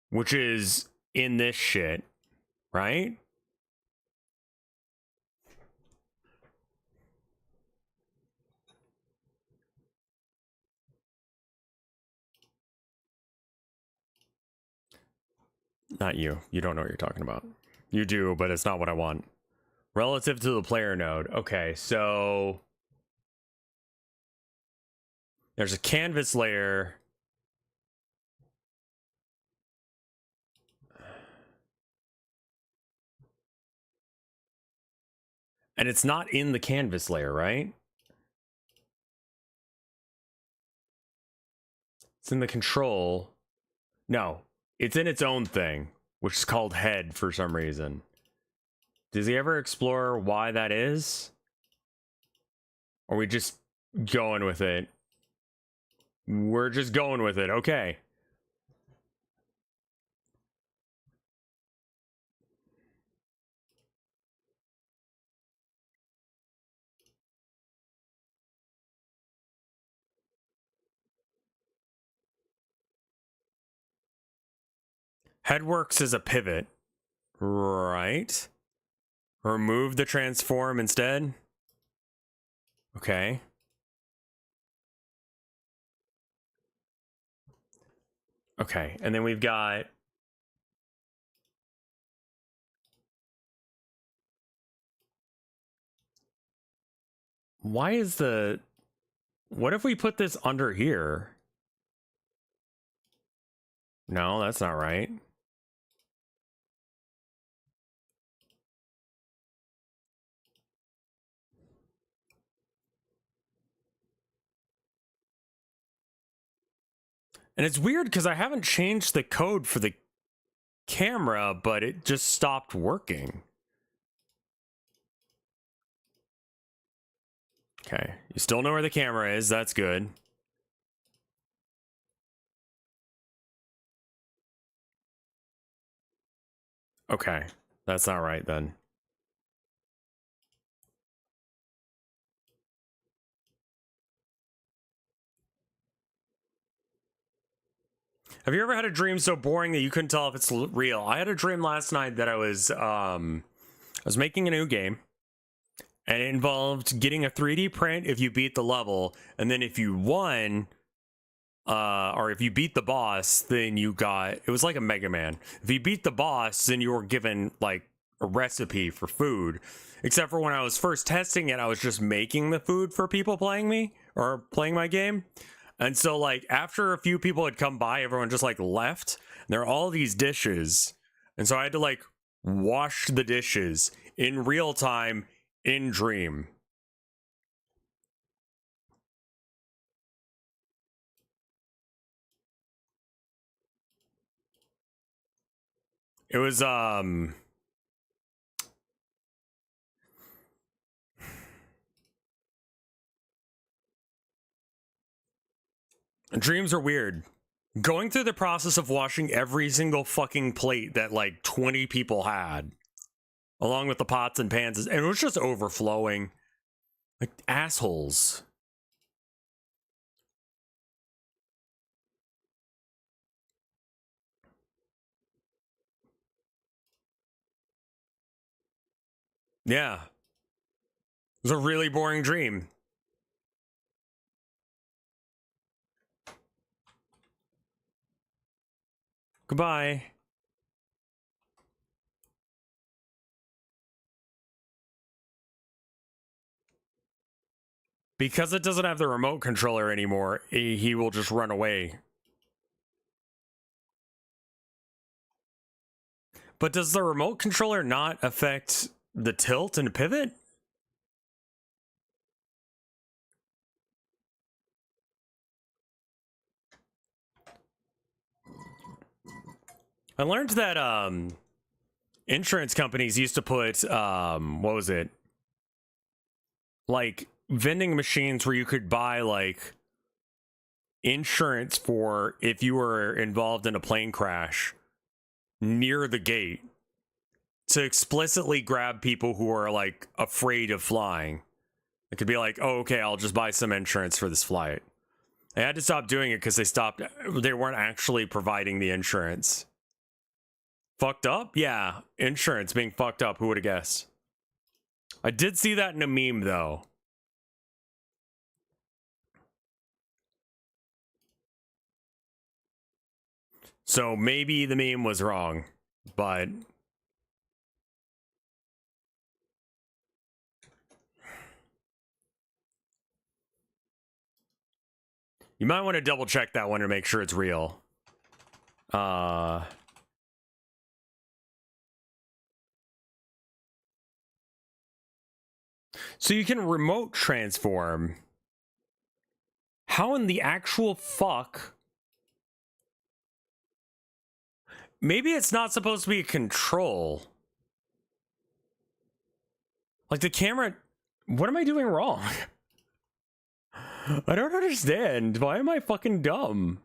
Which is in this shit, right? Not you. You don't know what you're talking about. You do, but it's not what I want. Relative to the player node. Okay, so there's a canvas layer. And it's not in the canvas layer, right? It's in the control. No, it's in its own thing, which is called head for some reason. Does he ever explore why that is? Or are we just going with it? We're just going with it. Okay. Head works as a pivot. Right. Remove the transform instead. Okay. Okay. And then we've got why is the what if we put this under here? No, that's not right. And it's weird because I haven't changed the code for the camera, but it just stopped working. Okay. You still know where the camera is. That's good. Okay. That's not right then. Have you ever had a dream so boring that you couldn't tell if it's real? I had a dream last night that I was making a new game, and it involved getting a 3D print if you beat the level, and then if you won, or if you beat the boss, then you got, it was like a Mega Man. If you beat the boss, then you were given like a recipe for food. Except for when I was first testing it, I was just making the food for people playing me or playing my game. And so like after a few people had come by, everyone just like left. There are all these dishes. And so I had to like wash the dishes in real time in dream. It was dreams are weird. Going through the process of washing every single fucking plate that like 20 people had, along with the pots and pans, and it was just overflowing. Like assholes. Yeah. It was a really boring dream. Goodbye. Because it doesn't have the remote controller anymore, he will just run away. But does the remote controller not affect the tilt and pivot? I learned that insurance companies used to put what was it? Like vending machines where you could buy like insurance for if you were involved in a plane crash near the gate to explicitly grab people who are like afraid of flying. It could be like, oh, okay, I'll just buy some insurance for this flight. They had to stop doing it because they weren't actually providing the insurance. Fucked up? Yeah, insurance being fucked up. Who would have guessed? I did see that in a meme though. So maybe the meme was wrong. but you might want to double check that one to make sure it's real. So you can remote transform. How in the actual fuck? Maybe it's not supposed to be a control. Like the camera, what am I doing wrong? I don't understand. Why am I fucking dumb?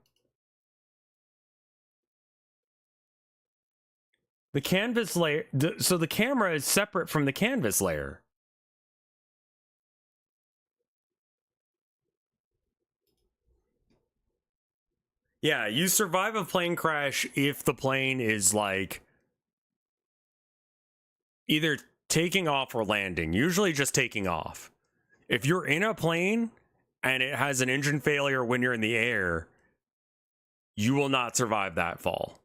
The canvas layer, so the camera is separate from the canvas layer. Yeah, you survive a plane crash if the plane is like either taking off or landing, usually just taking off. If you're in a plane and it has an engine failure when you're in the air, you will not survive that fall.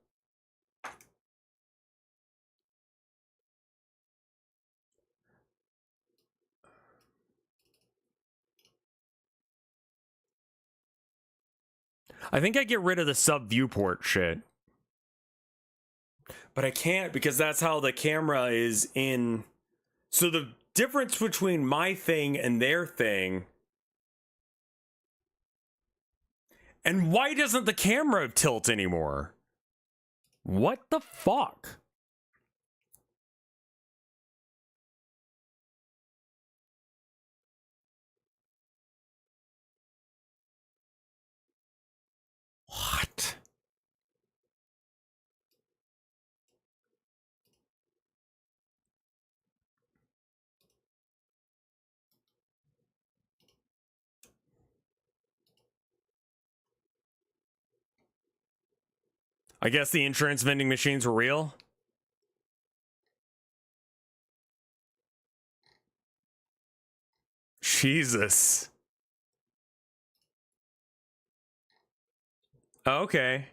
I think I get rid of the sub viewport shit. But I can't because that's how the camera is in. So the difference between my thing and their thing. And why doesn't the camera tilt anymore? What the fuck? What? I guess the insurance vending machines were real. Jesus. Okay.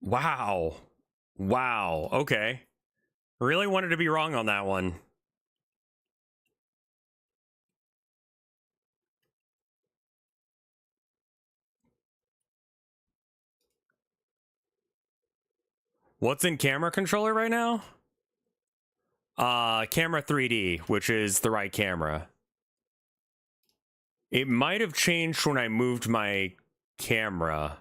Wow. Wow. Okay. Really wanted to be wrong on that one. What's in camera controller right now? Camera 3D, which is the right camera. It might have changed when I moved my camera.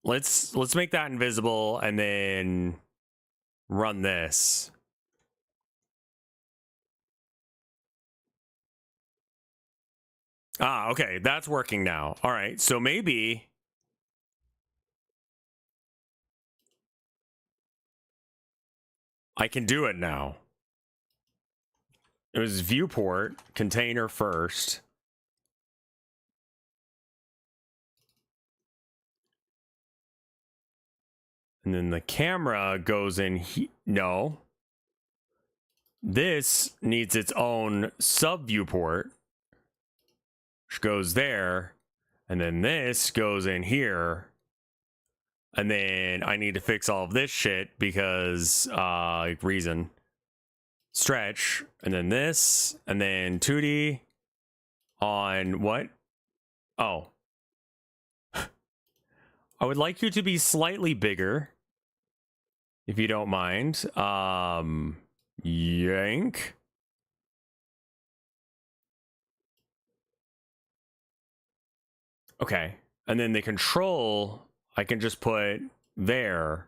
Let's make that invisible and then run this. Ah, okay, that's working now. All right, so maybe I can do it now. It was viewport, container first. And then the camera goes in no. This needs its own sub viewport, which goes there. And then this goes in here. And then I need to fix all of this shit because, reason. Stretch. And then this. And then 2D on what? Oh. I would like you to be slightly bigger. If you don't mind. Yank. Okay. And then the control, I can just put there.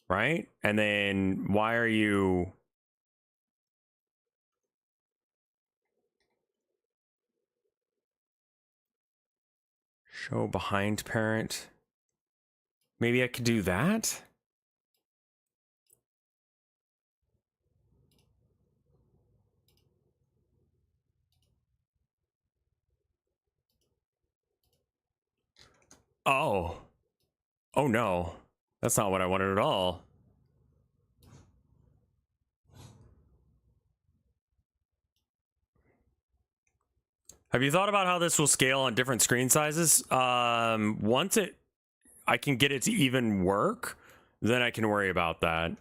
Right? And then why are you... Show behind parent. Maybe I could do that? Oh. Oh no. That's not what I wanted at all. Have you thought about how this will scale on different screen sizes? Once I can get it to even work, then I can worry about that.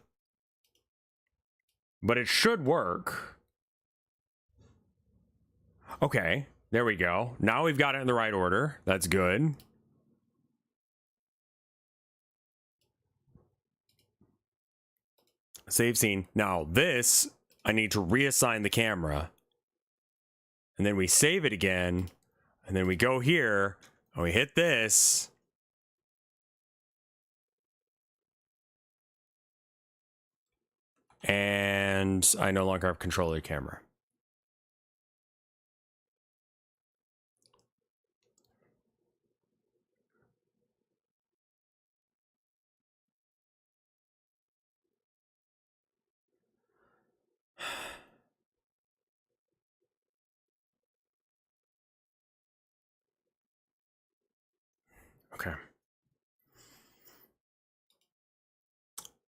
But it should work. Okay, there we go. Now we've got it in the right order. That's good. Save scene. Now this, I need to reassign the camera. And then we save it again. And then we go here and we hit this. And I no longer have control of the camera. Okay.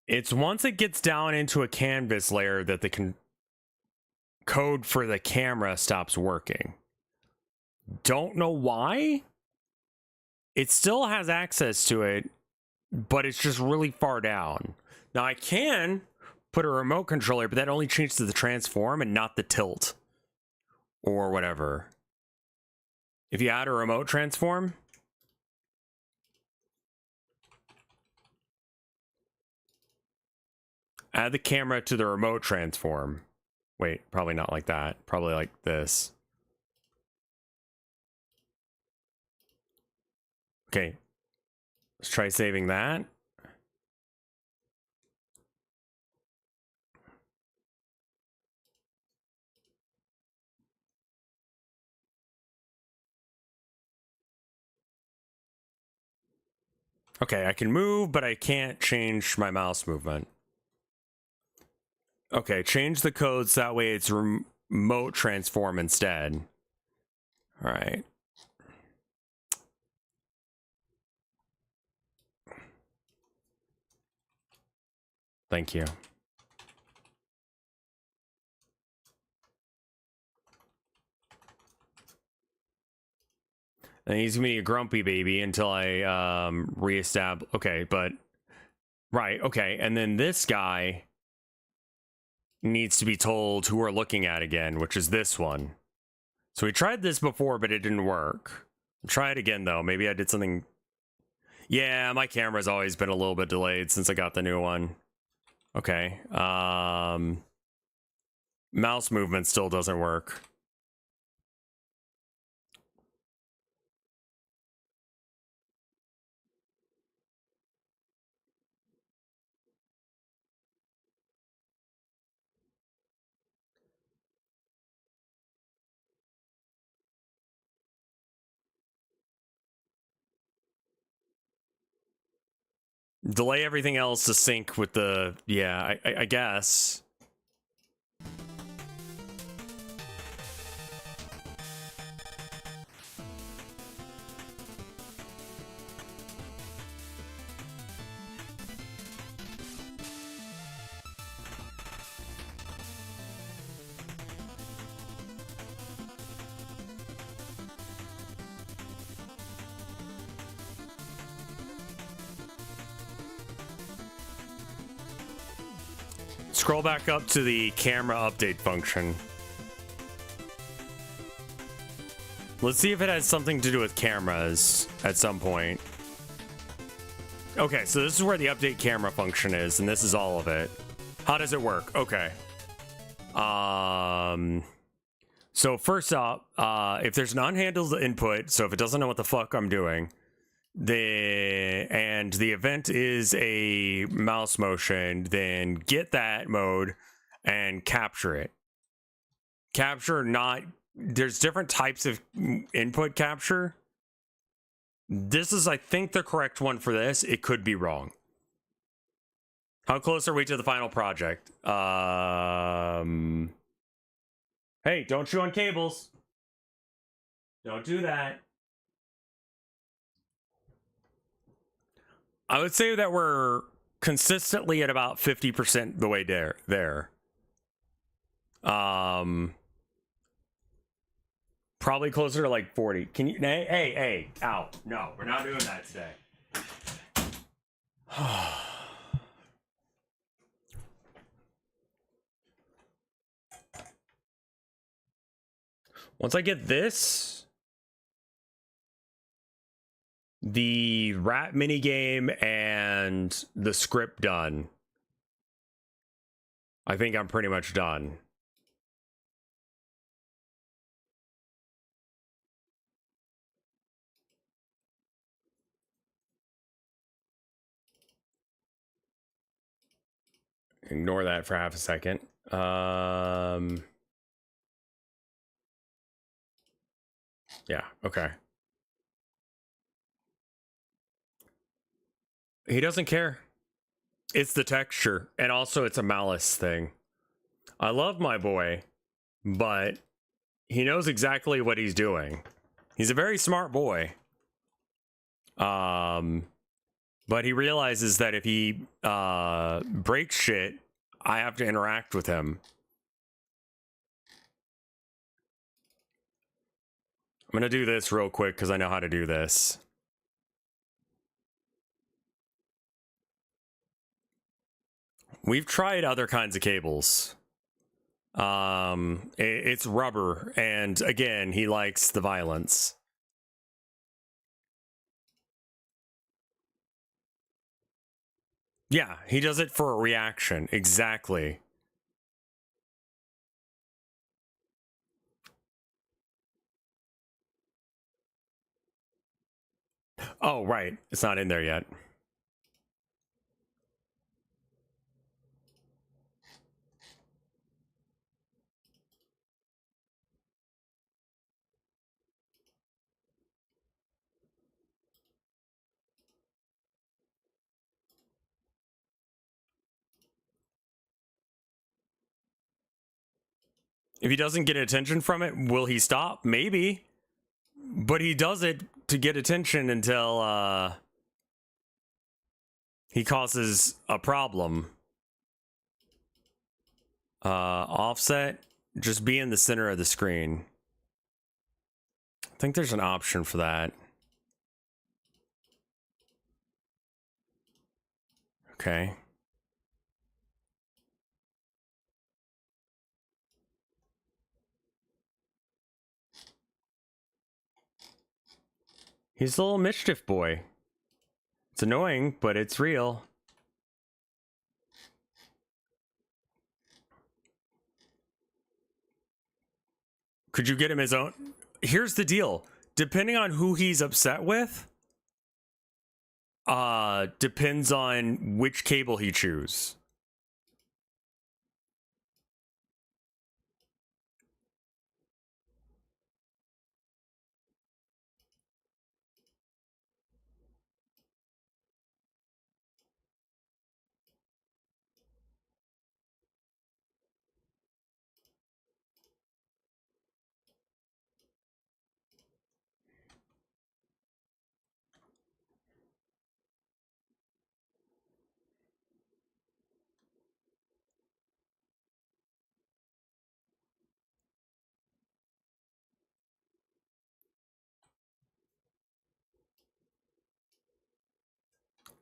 It's once it gets down into a canvas layer that the code for the camera stops working. Don't know why. It still has access to it, but it's just really far down. Now I can put a remote controller, but that only changes the transform and not the tilt or whatever. If you add a remote transform, add the camera to the remote transform. Wait, probably not like that. Probably like this. Okay. Let's try saving that. Okay, I can move, but I can't change my mouse movement. Okay, change the codes that way it's remote transform instead. All right. Thank you. And he's gonna be a grumpy baby until I reestablish. Okay, but right, okay, and then this guy needs to be told who we're looking at again, which is this one. So we tried this before, but it didn't work. I'll try it again though. Maybe I did something. Yeah, my camera's always been a little bit delayed since I got the new one. Okay. Mouse movement still doesn't work. Delay everything else to sync with the... Yeah, I guess. Scroll back up to the camera update function. Let's see if it has something to do with cameras at some point. Okay, so this is where the update camera function is, and this is all of it. How does it work? Okay. So first up, if there's an unhandled input, so if it doesn't know what the fuck I'm doing, and the event is a mouse motion, then get that mode and capture it. Capture not... There's different types of input capture. This is, I think, the correct one for this. It could be wrong. How close are we to the final project? Hey, don't chew on cables. Don't do that. I would say that we're consistently at about 50% the way there. Probably closer to like 40. Can you? Hey, out. No, we're not doing that today. Once I get this, the rat minigame and the script done, I think I'm pretty much done. Ignore that for half a second. Yeah, okay. He doesn't care. It's the texture, and also it's a malice thing. I love my boy, but he knows exactly what he's doing. He's a very smart boy. But he realizes that if he breaks shit, I have to interact with him. I'm gonna do this real quick because I know how to do this. We've tried other kinds of cables. It's rubber, and again, he likes the violence. Yeah, he does it for a reaction. Exactly. Oh, right. It's not in there yet. If he doesn't get attention from it, will he stop? Maybe. But he does it to get attention until he causes a problem. Offset, just be in the center of the screen. I think there's an option for that. Okay. He's a little mischief boy. It's annoying, but it's real. Could you get him his own? Here's the deal. Depending on who he's upset with, depends on which cable he chooses.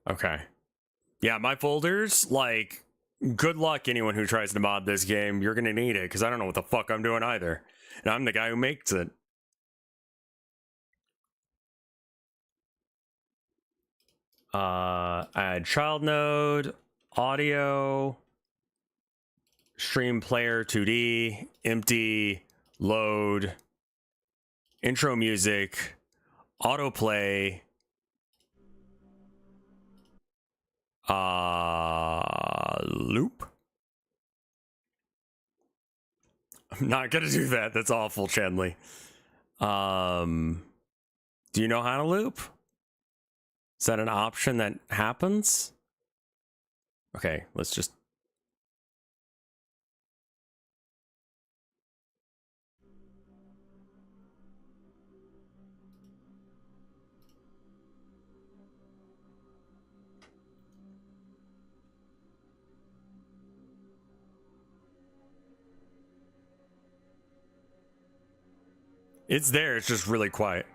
Okay. Yeah, my folders, like, good luck anyone who tries to mod this game. You're gonna need it, because I don't know what the fuck I'm doing either. And I'm the guy who makes it. Add child node, audio, stream player 2D, empty, load, intro music, autoplay, loop. I'm not gonna do that. That's awful, Chandley. Do you know how to loop? Is that an option that happens? Okay, let's just... It's there, it's just really quiet.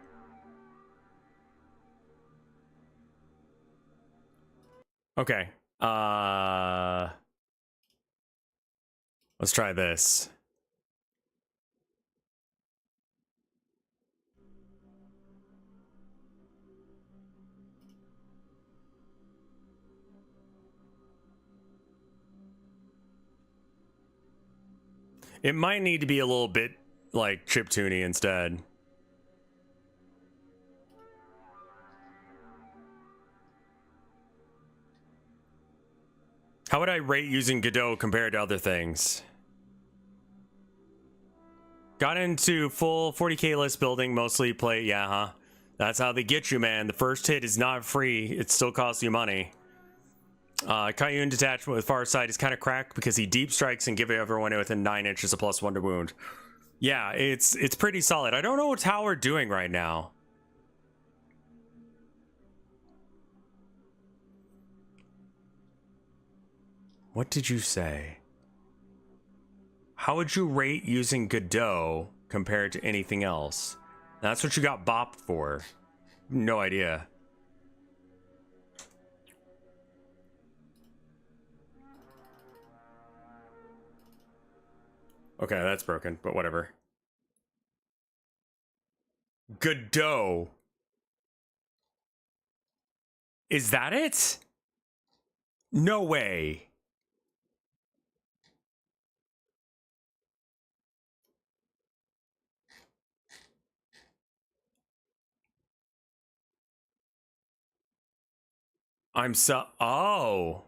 Okay. Let's try this. It might need to be a little bit like chiptune-y instead. How would I rate using Godot compared to other things? Got into full 40k list building, mostly play, yeah, huh? That's how they get you, man. The first hit is not free. It still costs you money. Kayun detachment with far side is kind of cracked because he deep strikes and give everyone within 9 inches a +1 to wound. Yeah, it's pretty solid. I don't know what how we're doing right now. What did you say? How would you rate using Godot compared to anything else? That's what you got bopped for. No idea. Okay, that's broken, but whatever. Godot. Is that it? No way. Oh.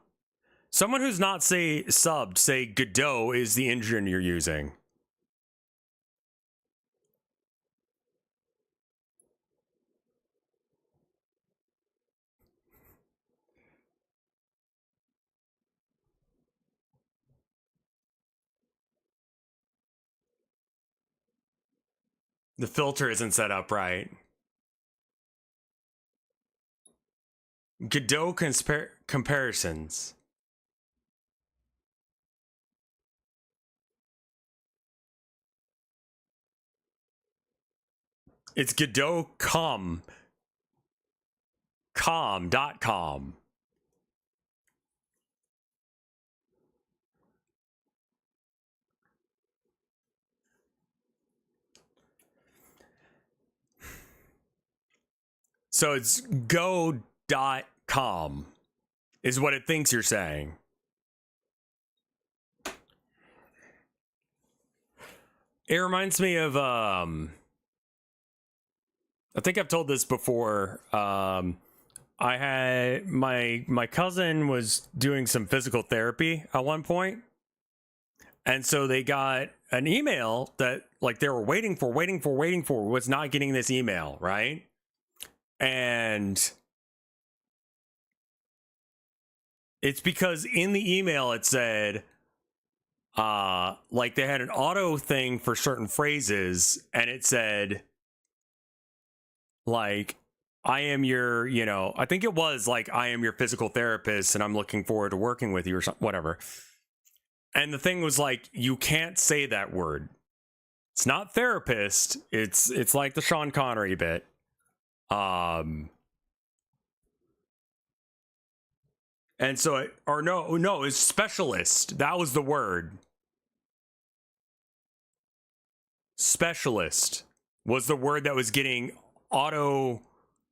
Someone who's not subbed say Godot is the engine you're using. The filter isn't set up right. Godot comparisons. It's Godot com.com. So it's go.com is what it thinks you're saying. It reminds me of I think I've told this before. I had my cousin was doing some physical therapy at one point, and so they got an email that like they were waiting for, was not getting this email, right? And it's because in the email it said like they had an auto thing for certain phrases, and it said like, I am your, you know, I think it was like, I am your physical therapist and I'm looking forward to working with you or something, whatever. And the thing was like, you can't say that word. It's not therapist. It's like the Sean Connery bit. And so, no, it's specialist. That was the word. Specialist was the word that was getting auto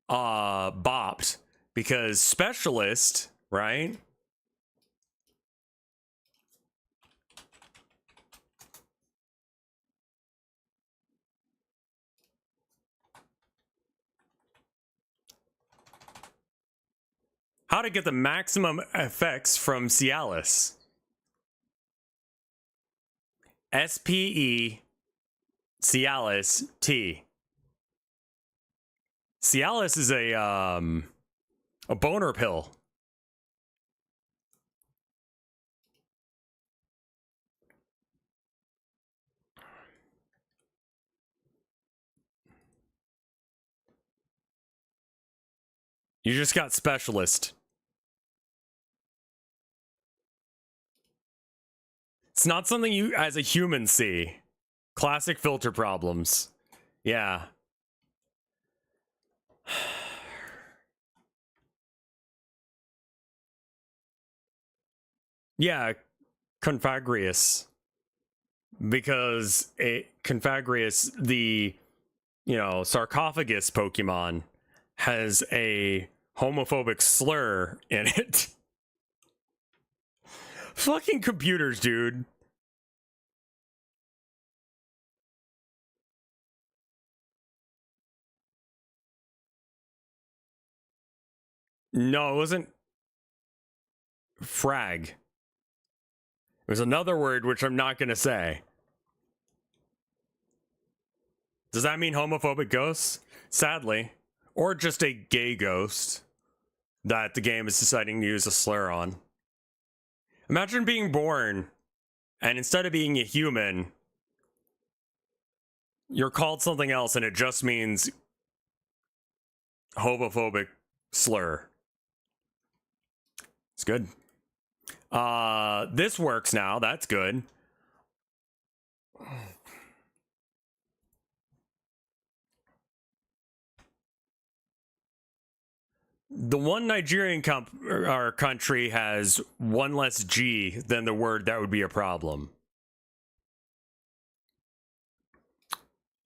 bopped because specialist, right? How to get the maximum effects from Cialis. SPE Cialis T. Cialis is a boner pill. You just got specialist. It's not something you as a human see. Classic filter problems. Yeah. Yeah, Confagrius. Because Confagrius, the, sarcophagus Pokemon, has a homophobic slur in it. Fucking computers, dude. No, it wasn't frag. It was another word which I'm not going to say. Does that mean homophobic ghosts? Sadly. Or just a gay ghost that the game is deciding to use a slur on. Imagine being born and instead of being a human, you're called something else and it just means homophobic slur. It's good. This works now. That's good. The one Nigerian country has one less G than the word that would be a problem.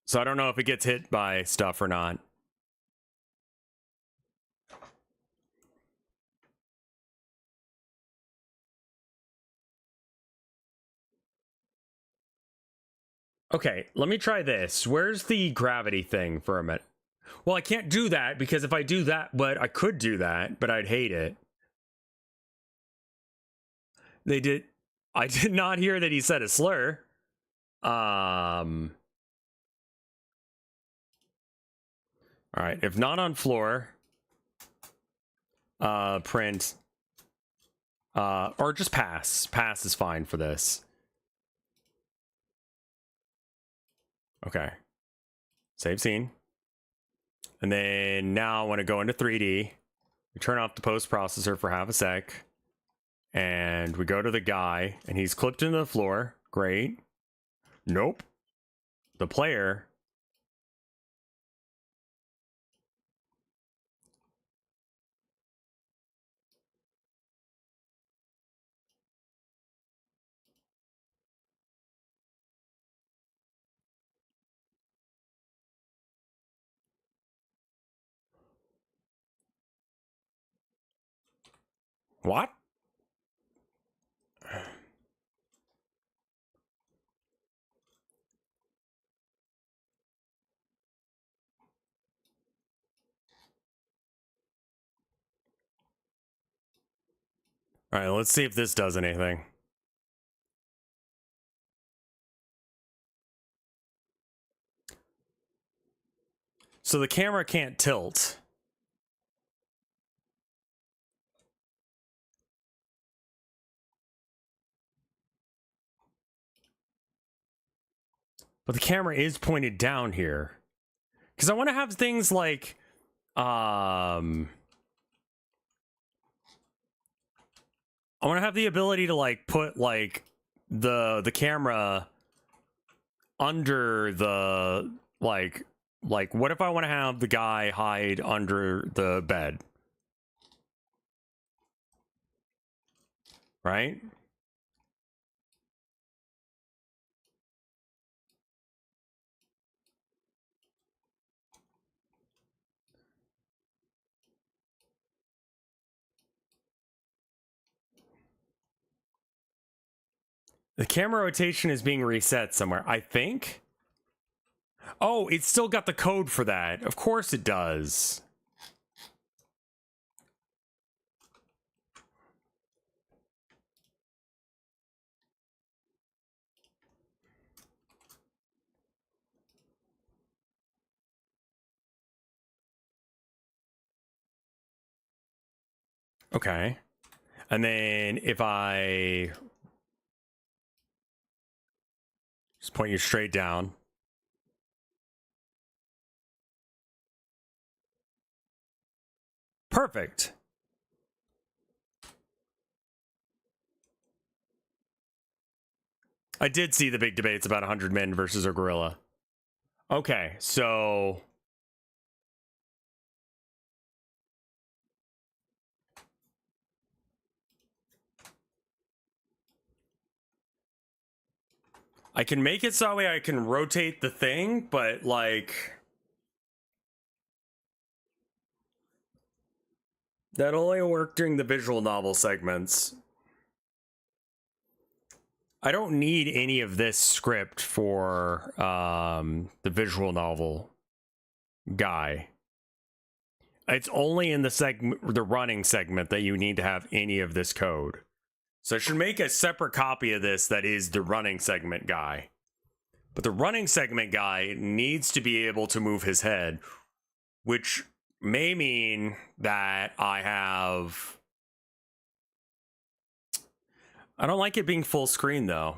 So I don't know if it gets hit by stuff or not. Okay, let me try this. Where's the gravity thing for a minute? Well, I can't do that because if I do that, but I could do that, but I'd hate it. They did. I did not hear that he said a slur. All right, if not on floor, print, or just pass. Pass is fine for this. Okay. Save scene. And then now I want to go into 3D. We turn off the post processor for half a sec. And we go to the guy, and he's clipped into the floor. Great. Nope. The player. What? All right, let's see if this does anything. So the camera can't tilt. But the camera is pointed down here. Because I want to have things like, I want to have the ability to like put like the camera under the like what if I want to have the guy hide under the bed? Right? The camera rotation is being reset somewhere, I think. Oh, it's still got the code for that. Of course it does. Okay. And then if I just point you straight down. Perfect. I did see the big debates about 100 men versus a gorilla. Okay, so I can make it so that way I can rotate the thing, but like that'll only work during the visual novel segments. I don't need any of this script for the visual novel guy. It's only in the running segment that you need to have any of this code. So I should make a separate copy of this that is the running segment guy. But the running segment guy needs to be able to move his head, which may mean that I don't like it being full screen though.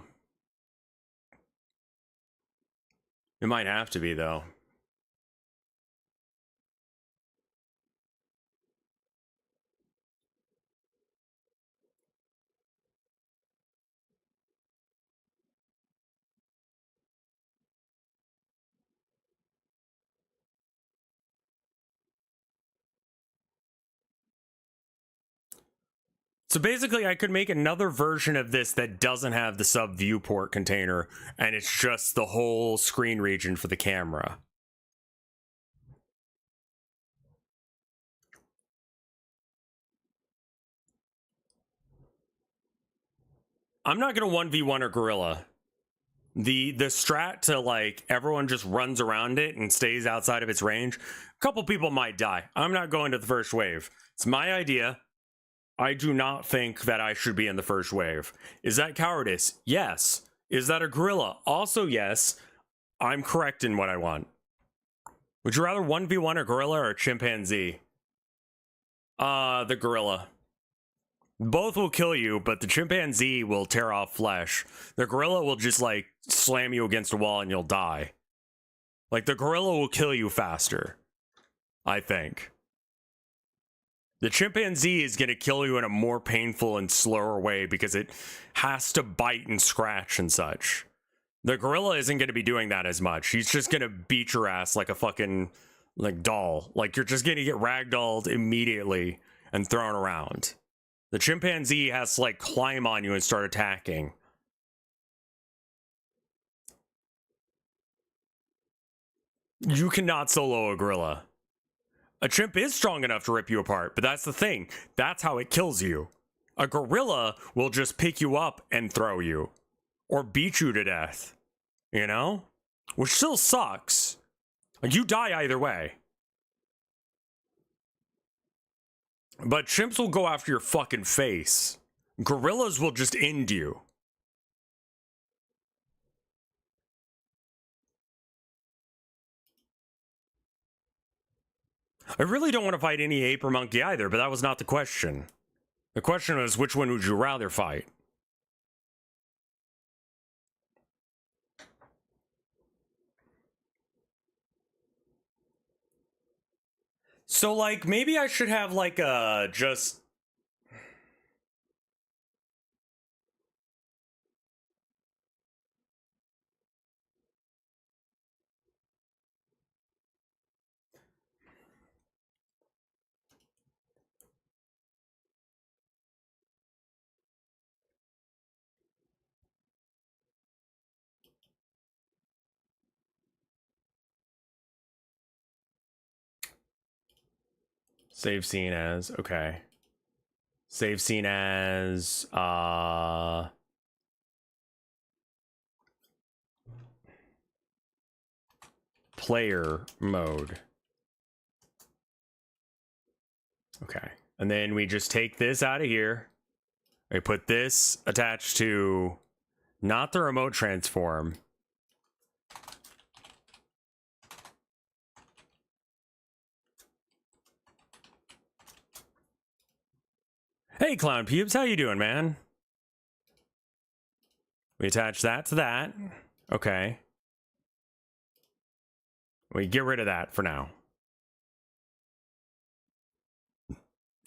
It might have to be though. So basically, I could make another version of this that doesn't have the sub viewport container, and it's just the whole screen region for the camera. I'm not gonna 1v1 or gorilla. The strat to like everyone just runs around it and stays outside of its range. A couple people might die. I'm not going to the first wave. It's my idea. I do not think that I should be in the first wave. Is that cowardice? Yes. Is that a gorilla? Also yes. I'm correct in what I want. Would you rather 1v1 a gorilla or a chimpanzee? The gorilla. Both will kill you, but the chimpanzee will tear off flesh. The gorilla will just like slam you against a wall and you'll die. Like the gorilla will kill you faster, I think. The chimpanzee is going to kill you in a more painful and slower way because it has to bite and scratch and such. The gorilla isn't going to be doing that as much. He's just going to beat your ass like a fucking like doll. Like you're just going to get ragdolled immediately and thrown around. The chimpanzee has to like climb on you and start attacking. You cannot solo a gorilla. A chimp is strong enough to rip you apart, but that's the thing. That's how it kills you. A gorilla will just pick you up and throw you. Or beat you to death. You know? Which still sucks. Like, you die either way. But chimps will go after your fucking face. Gorillas will just end you. I really don't want to fight any ape or monkey either, but that was not the question. The question was, which one would you rather fight? So, like, maybe I should have, like, just... Save scene as, okay. Save scene as, player mode. Okay. And then we just take this out of here. We put this attached to not the remote transform. Hey, Clown Pubes, how you doing, man? We attach that to that. Okay. We get rid of that for now.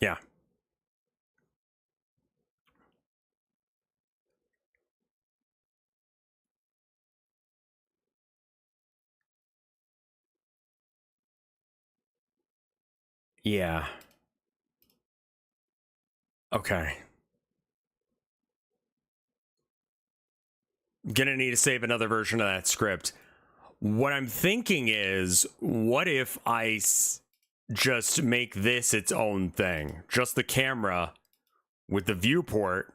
Yeah. Yeah. Okay. Gonna need to save another version of that script. What I'm thinking is, what if I just make this its own thing? Just the camera with the viewport.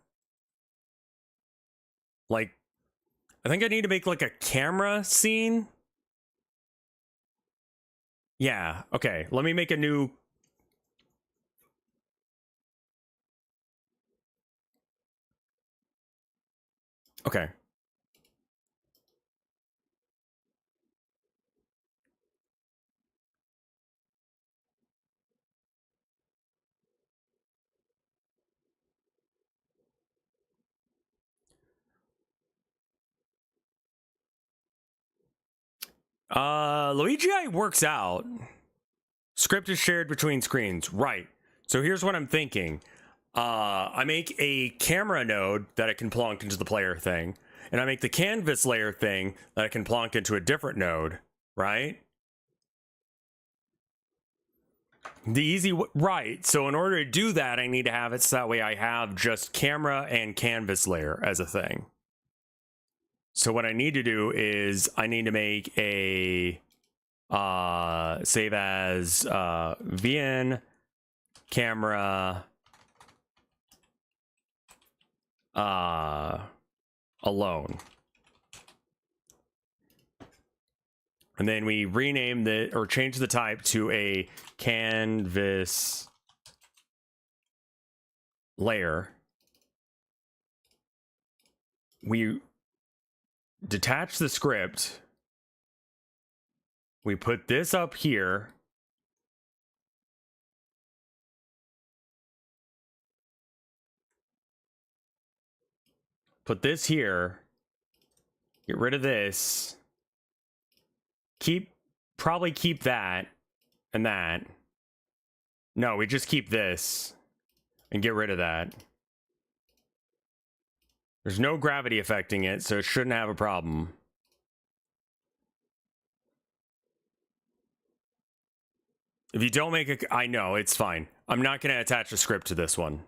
Like, I think I need to make like a camera scene. Yeah, okay. Let me make a new... Okay. Luigi works out. Script is shared between screens. Right. So here's what I'm thinking. I make a camera node that I can plonk into the player thing, and I make the canvas layer thing that I can plonk into a different node, right? The easy right. So in order to do that, I need to have it so that way I have just camera and canvas layer as a thing. So what I need to do is I need to make a save as vn camera alone, and then we rename the or change the type to a canvas layer. We detach the script. We put this up here. Put this here. Get rid of this. Probably keep that and that. No, we just keep this and get rid of that. There's no gravity affecting it, so it shouldn't have a problem. If you don't make a... I know, it's fine. I'm not going to attach a script to this one.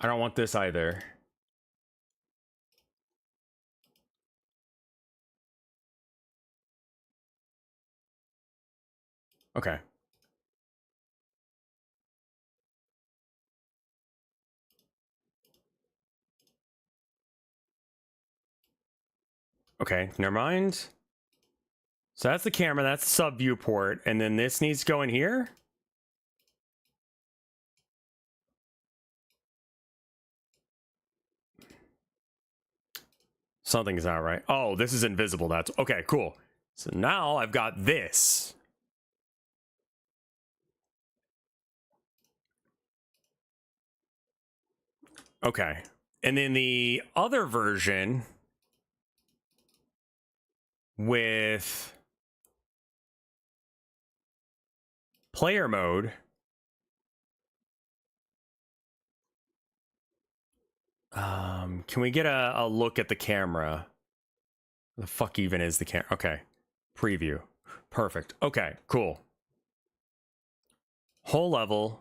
I don't want this either. Okay. Okay, never mind. So that's the camera, that's the sub viewport, and then this needs to go in here? Something's not right. Oh, this is invisible. That's okay, cool. So now I've got this. Okay. And then the other version with player mode. Can we get a look at the camera? The fuck even is the camera? Okay. Preview. Perfect. Okay, cool. Whole level.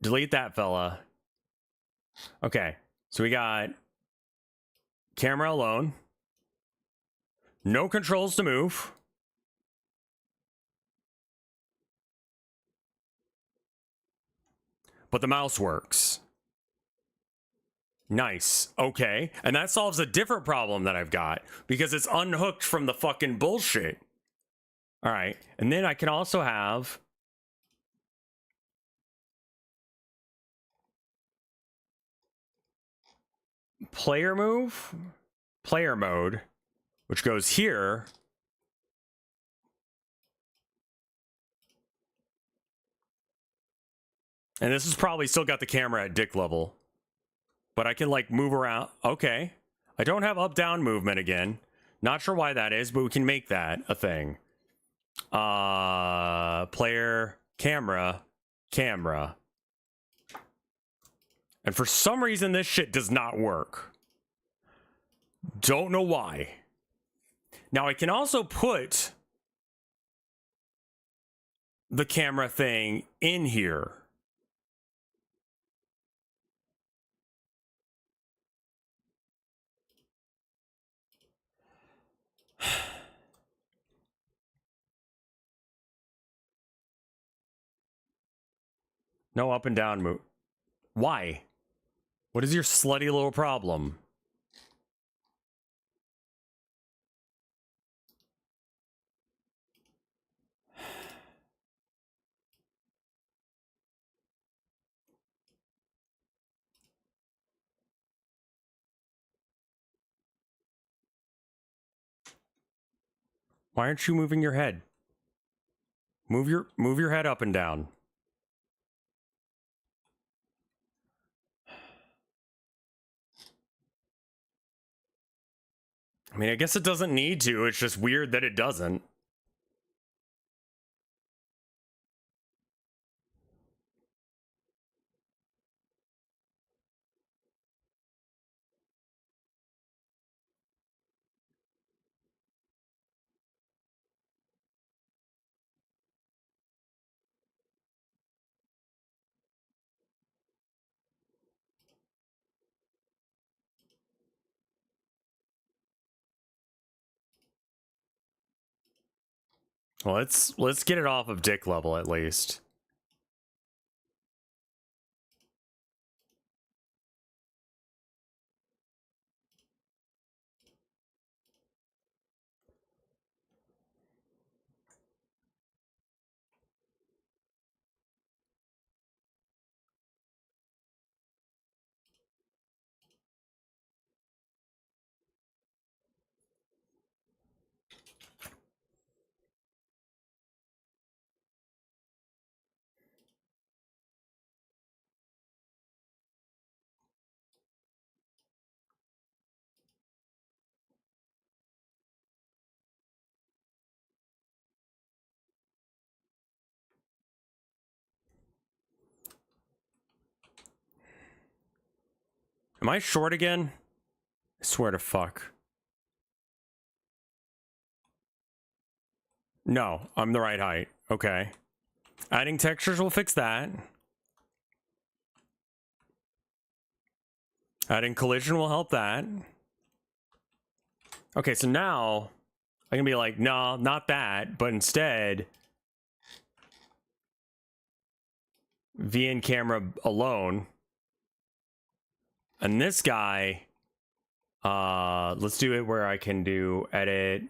Delete that fella. Okay. So we got camera alone. No controls to move. But the mouse works. Nice. Okay. And that solves a different problem that I've got because it's unhooked from the fucking bullshit. All right. And then I can also have player mode, which goes here. And this has probably still got the camera at dick level. But I can like move around. Okay. I don't have up down movement again. Not sure why that is, but we can make that a thing. Player, camera. And for some reason this shit does not work. Don't know why. Now I can also put the camera thing in here. No up and down move. Why? What is your slutty little problem? Why aren't you moving your head? Move your head up and down. I mean, I guess it doesn't need to. It's just weird that it doesn't. Well, let's get it off of dick level at least. Am I short again? I swear to fuck. No, I'm the right height. Okay. Adding textures will fix that. Adding collision will help that. Okay, so now I can be like, no, not that, but instead VN camera alone. And this guy, let's do it where I can do edit.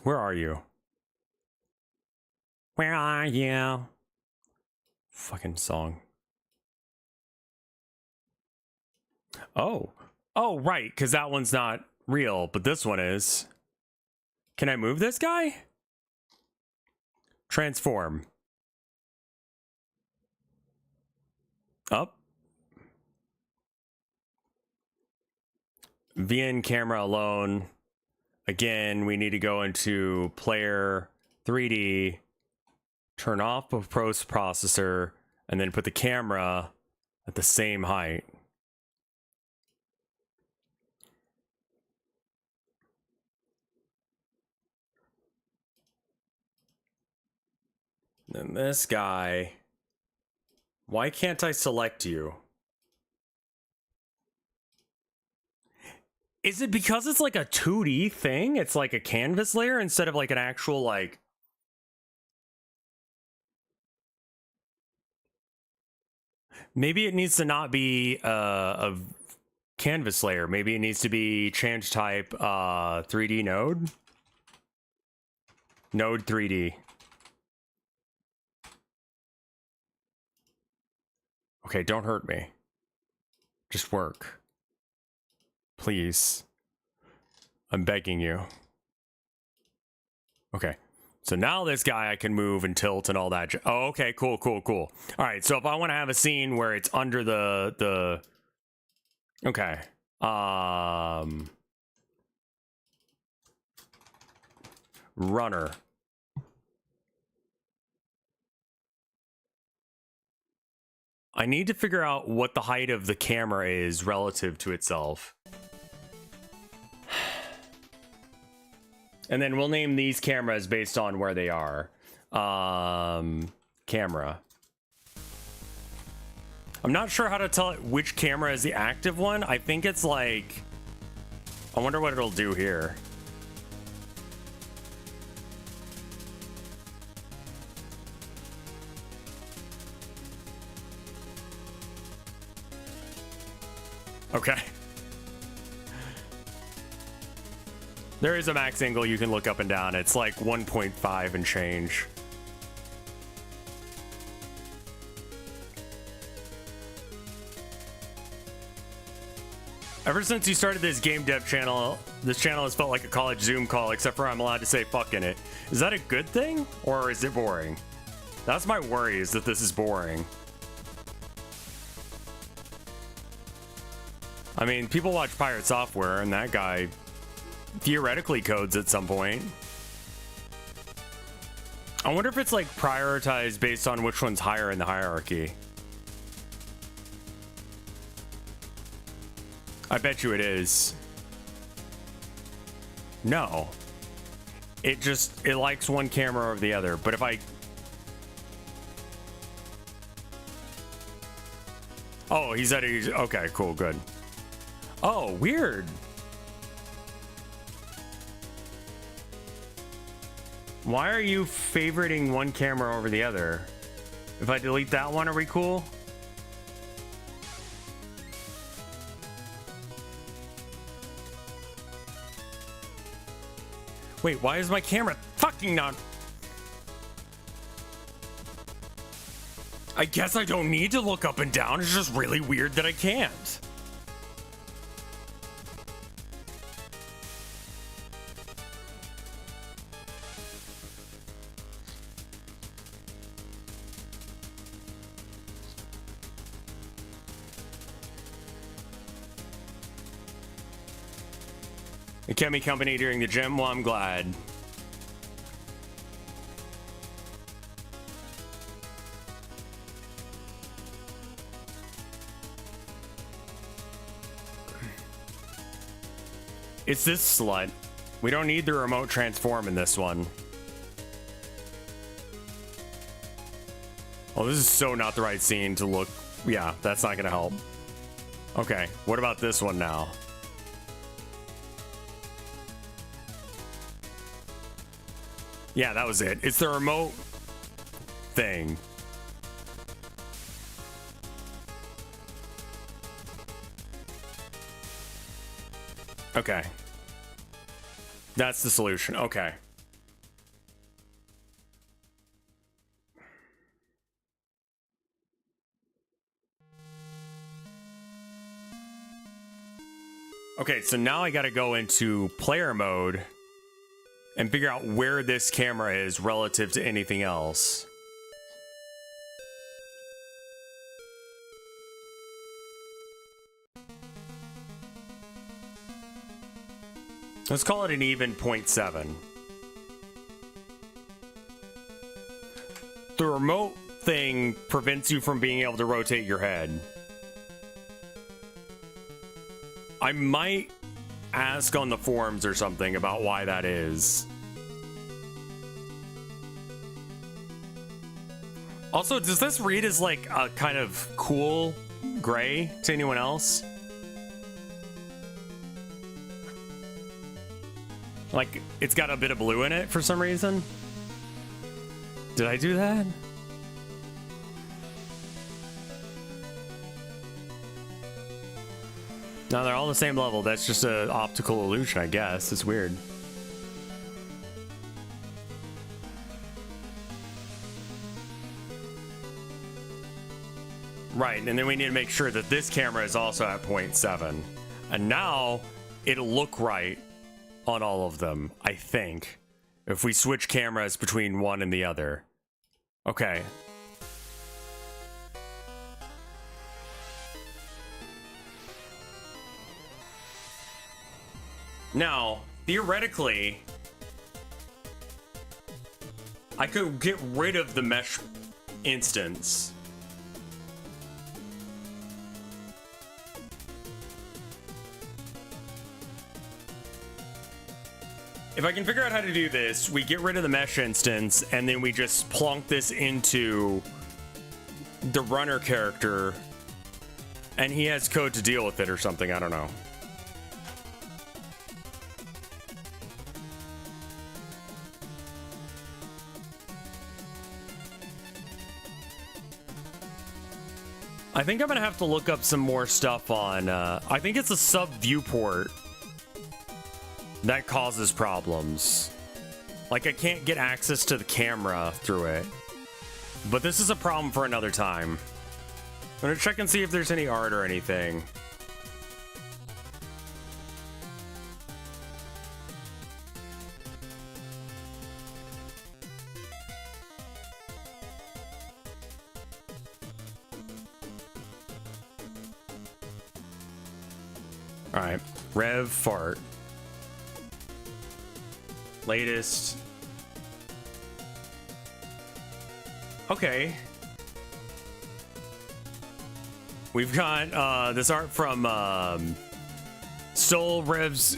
Where are you? Where are you? Fucking song. Oh. Oh, right, because that one's not real, but this one is. Can I move this guy? Transform. Up. VN camera alone. Again, we need to go into player 3D, turn off the post processor, and then put the camera at the same height. Then this guy. Why can't I select you? Is it because it's like a 2D thing? It's like a canvas layer instead of like an actual like... Maybe it needs to not be a canvas layer. Maybe it needs to be change type 3D node. Node 3D. Okay, don't hurt me. Just work. Please. I'm begging you. Okay. So now this guy I can move and tilt and all that. Oh, okay, cool. All right, so if I want to have a scene where it's under the okay. runner. I need to figure out what the height of the camera is relative to itself. And then we'll name these cameras based on where they are. Camera. I'm not sure how to tell it which camera is the active one. I think it's like... I wonder what it'll do here. Okay. There is a max angle you can look up and down. It's like 1.5 and change. Ever since you started this game dev channel, this channel has felt like a college Zoom call, except for I'm allowed to say fuck in it. Is that a good thing, or is it boring? That's my worry, is that this is boring. I mean, people watch Pirate Software, and that guy theoretically codes at some point. I wonder if it's like prioritized based on which one's higher in the hierarchy. I bet you it is. No. It likes one camera over the other, but if I... Oh, he said he's... Okay, cool, good. Oh, weird. Why are you favoriting one camera over the other? If I delete that one, are we cool? Wait, why is my camera fucking not... I guess I don't need to look up and down. It's just really weird that I can't. It kept me company during the gym. Well, I'm glad. It's this slut. We don't need the remote transform in this one. Oh, this is so not the right scene to look. Yeah, that's not gonna help. Okay, what about this one now? Yeah, that was it. It's the remote thing. Okay. That's the solution. Okay. Okay, so now I gotta go into player mode and figure out where this camera is relative to anything else. Let's call it an even 0.7. The remote thing prevents you from being able to rotate your head. I might ask on the forums or something about why that is. Also, does this read as like a kind of cool gray to anyone else? Like, it's got a bit of blue in it for some reason? Did I do that? No, they're all the same level. That's just an optical illusion, I guess. It's weird. Right, and then we need to make sure that this camera is also at 0.7. And now it'll look right on all of them, I think. If we switch cameras between one and the other. Okay. Now, theoretically, I could get rid of the mesh instance. If I can figure out how to do this, we get rid of the mesh instance, and then we just plonk this into the runner character, and he has code to deal with it or something. I don't know. I think I'm gonna have to look up some more stuff on, I think it's a sub viewport that causes problems. Like, I can't get access to the camera through it. But this is a problem for another time. I'm gonna check and see if there's any art or anything. Alright, Rev Fart. Latest. Okay. We've got this art from Stole Rev's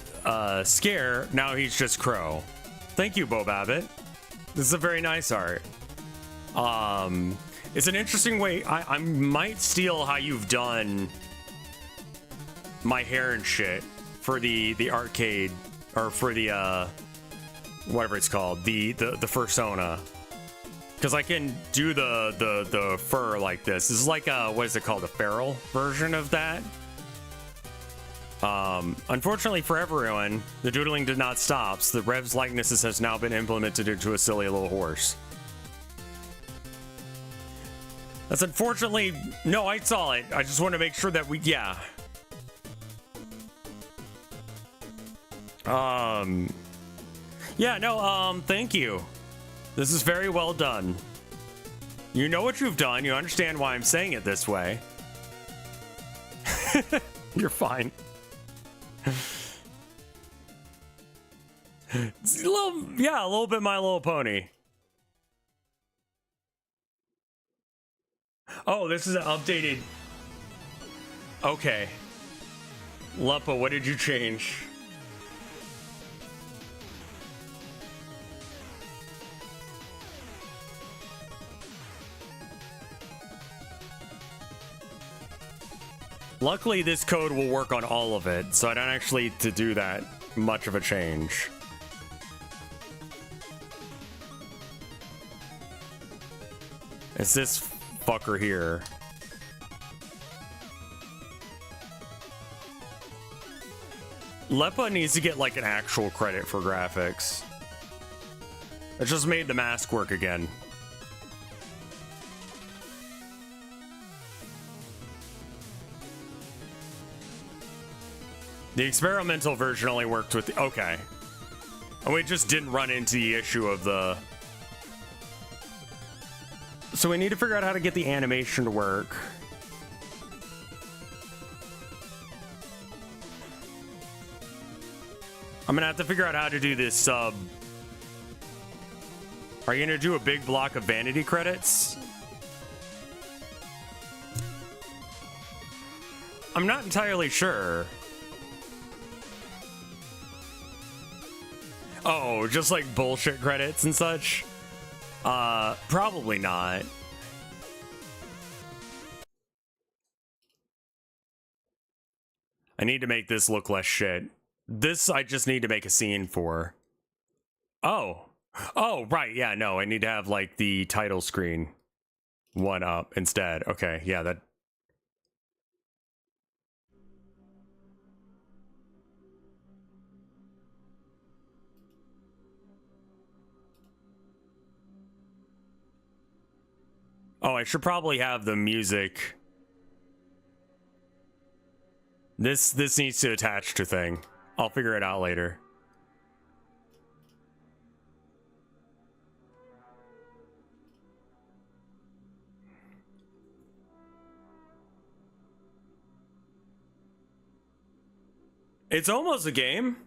Scare. Now he's just Crow. Thank you, Bo Babbitt. This is a very nice art. It's an interesting way. I might steal how you've done my hair and shit for the arcade, or for the whatever it's called, the fursona, because I can do the fur like this. This is like a, what is it called, a feral version of that. Unfortunately for everyone, the doodling did not stop. So the Rev's likenesses has now been implemented into a silly little horse. That's unfortunately, no, I saw it. I just want to make sure that we, yeah. Yeah, no, thank you. This is very well done. You know what you've done. You understand why I'm saying it this way. You're fine. It's a little, yeah, a little bit My Little Pony. Oh, this is an updated. Okay. Lupa, what did you change? Luckily, this code will work on all of it, so I don't actually need to do that much of a change. It's this fucker here. Lepa needs to get like an actual credit for graphics. It just made the mask work again. The experimental version only worked with the, okay. And we just didn't run into the issue of the... So we need to figure out how to get the animation to work. I'm gonna have to figure out how to do this sub. Are you gonna do a big block of vanity credits? I'm not entirely sure. Oh, just like bullshit credits and such? Probably not. I need to make this look less shit. This I just need to make a scene for. Oh. Oh, right, yeah, no, I need to have like the title screen one up instead. Okay, yeah, that... Oh, I should probably have the music. This needs to attach to thing. I'll figure it out later. It's almost a game.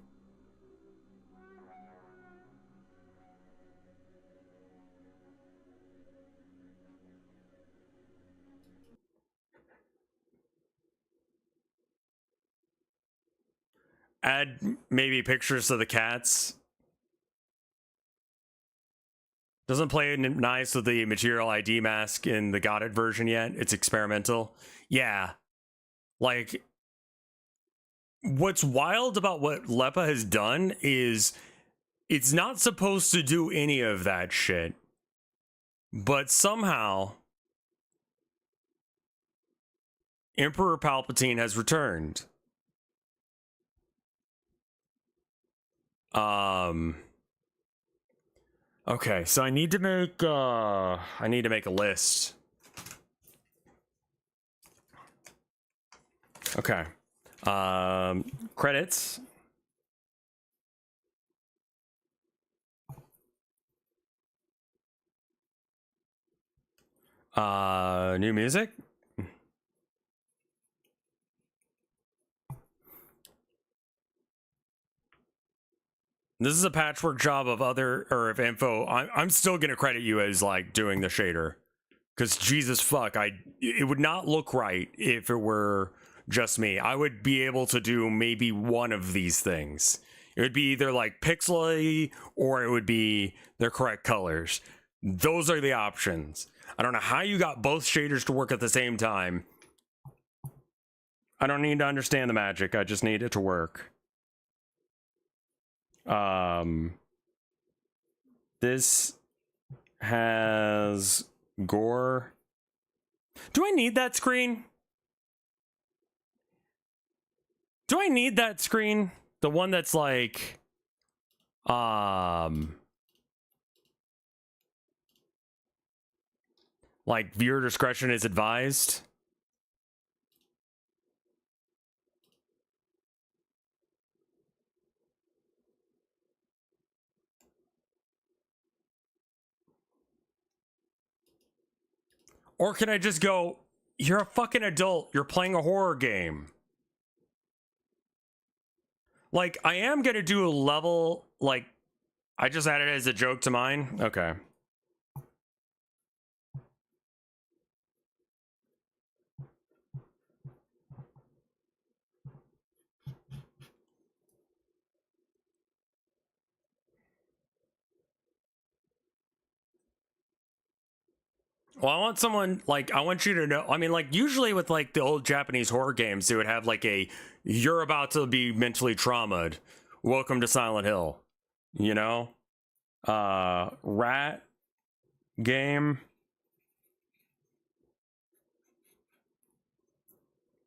Add maybe pictures of the cats. Doesn't play nice with the material ID mask in the Got It version yet. It's experimental. Yeah. Like, what's wild about what Lepa has done is it's not supposed to do any of that shit. But somehow, Emperor Palpatine has returned. Okay, so I need to make a list. Okay. Credits. New music. This is a patchwork job of of info. I'm still gonna credit you as like doing the shader, because Jesus fuck, it would not look right if it were just me. I would be able to do maybe one of these things. It would be either like pixely or it would be the correct colors. Those are the options. I don't know how you got both shaders to work at the same time. I don't need to understand the magic. I just need it to work. This has gore. Do I need that screen? Do I need that screen? The one that's like, viewer discretion is advised. Or can I just go, you're a fucking adult, you're playing a horror game. Like, I am gonna do a level, like, I just added it as a joke to mine. Okay. Well, I want someone, like, I want you to know, I mean, like, usually with, like, the old Japanese horror games, they would have, like, you're about to be mentally traumatized. Welcome to Silent Hill. You know? Rat game.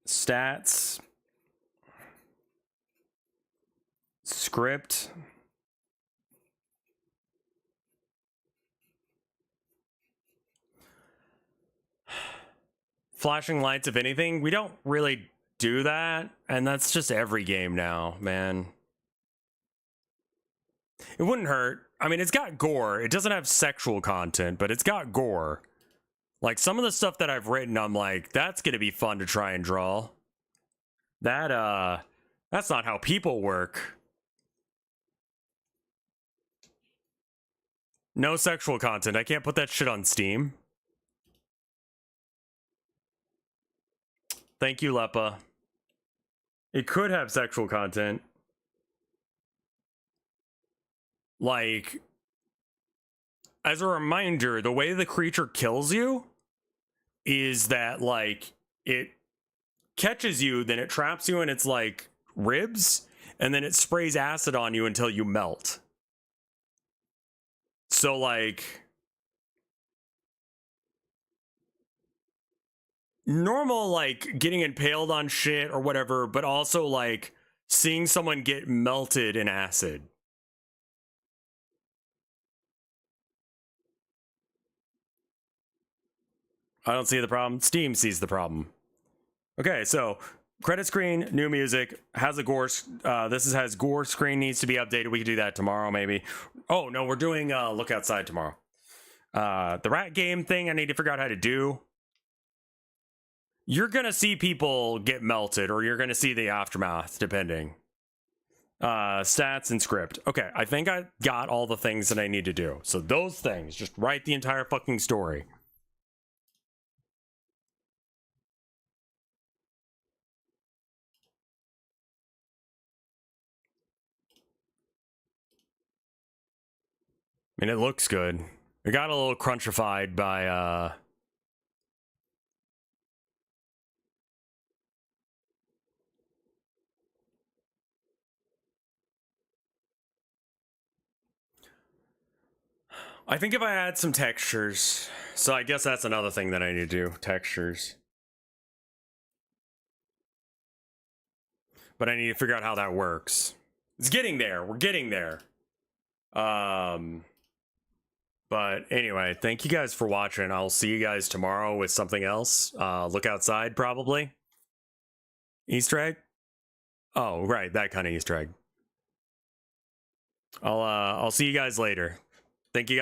Stats. Script. Flashing lights, if anything. We don't really do that, and that's just every game now, man. It wouldn't hurt. I mean, it's got gore. It doesn't have sexual content, but it's got gore. Like, some of the stuff that I've written, I'm like, that's gonna be fun to try and draw. That's not how people work. No sexual content. I can't put that shit on Steam. Thank you, Lepa. It could have sexual content. Like, as a reminder, the way the creature kills you is that, like, it catches you, then it traps you in its, like, ribs, and then it sprays acid on you until you melt. So, like, normal, like, getting impaled on shit or whatever, but also, like, seeing someone get melted in acid. I don't see the problem. Steam sees the problem. Okay, so credit screen, new music, has a gore. Has gore screen needs to be updated. We can do that tomorrow, maybe. Oh no, we're doing look outside tomorrow. The rat game thing, I need to figure out how to do. You're gonna see people get melted, or you're gonna see the aftermath, depending. Stats and script. Okay, I think I got all the things that I need to do. So those things, just write the entire fucking story. mean, it looks good. It got a little crunchified by I think if I add some textures, so I guess that's another thing that I need to do, textures. But I need to figure out how that works. It's getting there. We're getting there. But anyway, thank you guys for watching. I'll see you guys tomorrow with something else. Look outside, probably. Easter egg? Oh, right, that kind of Easter egg. I'll see you guys later. Thank you guys.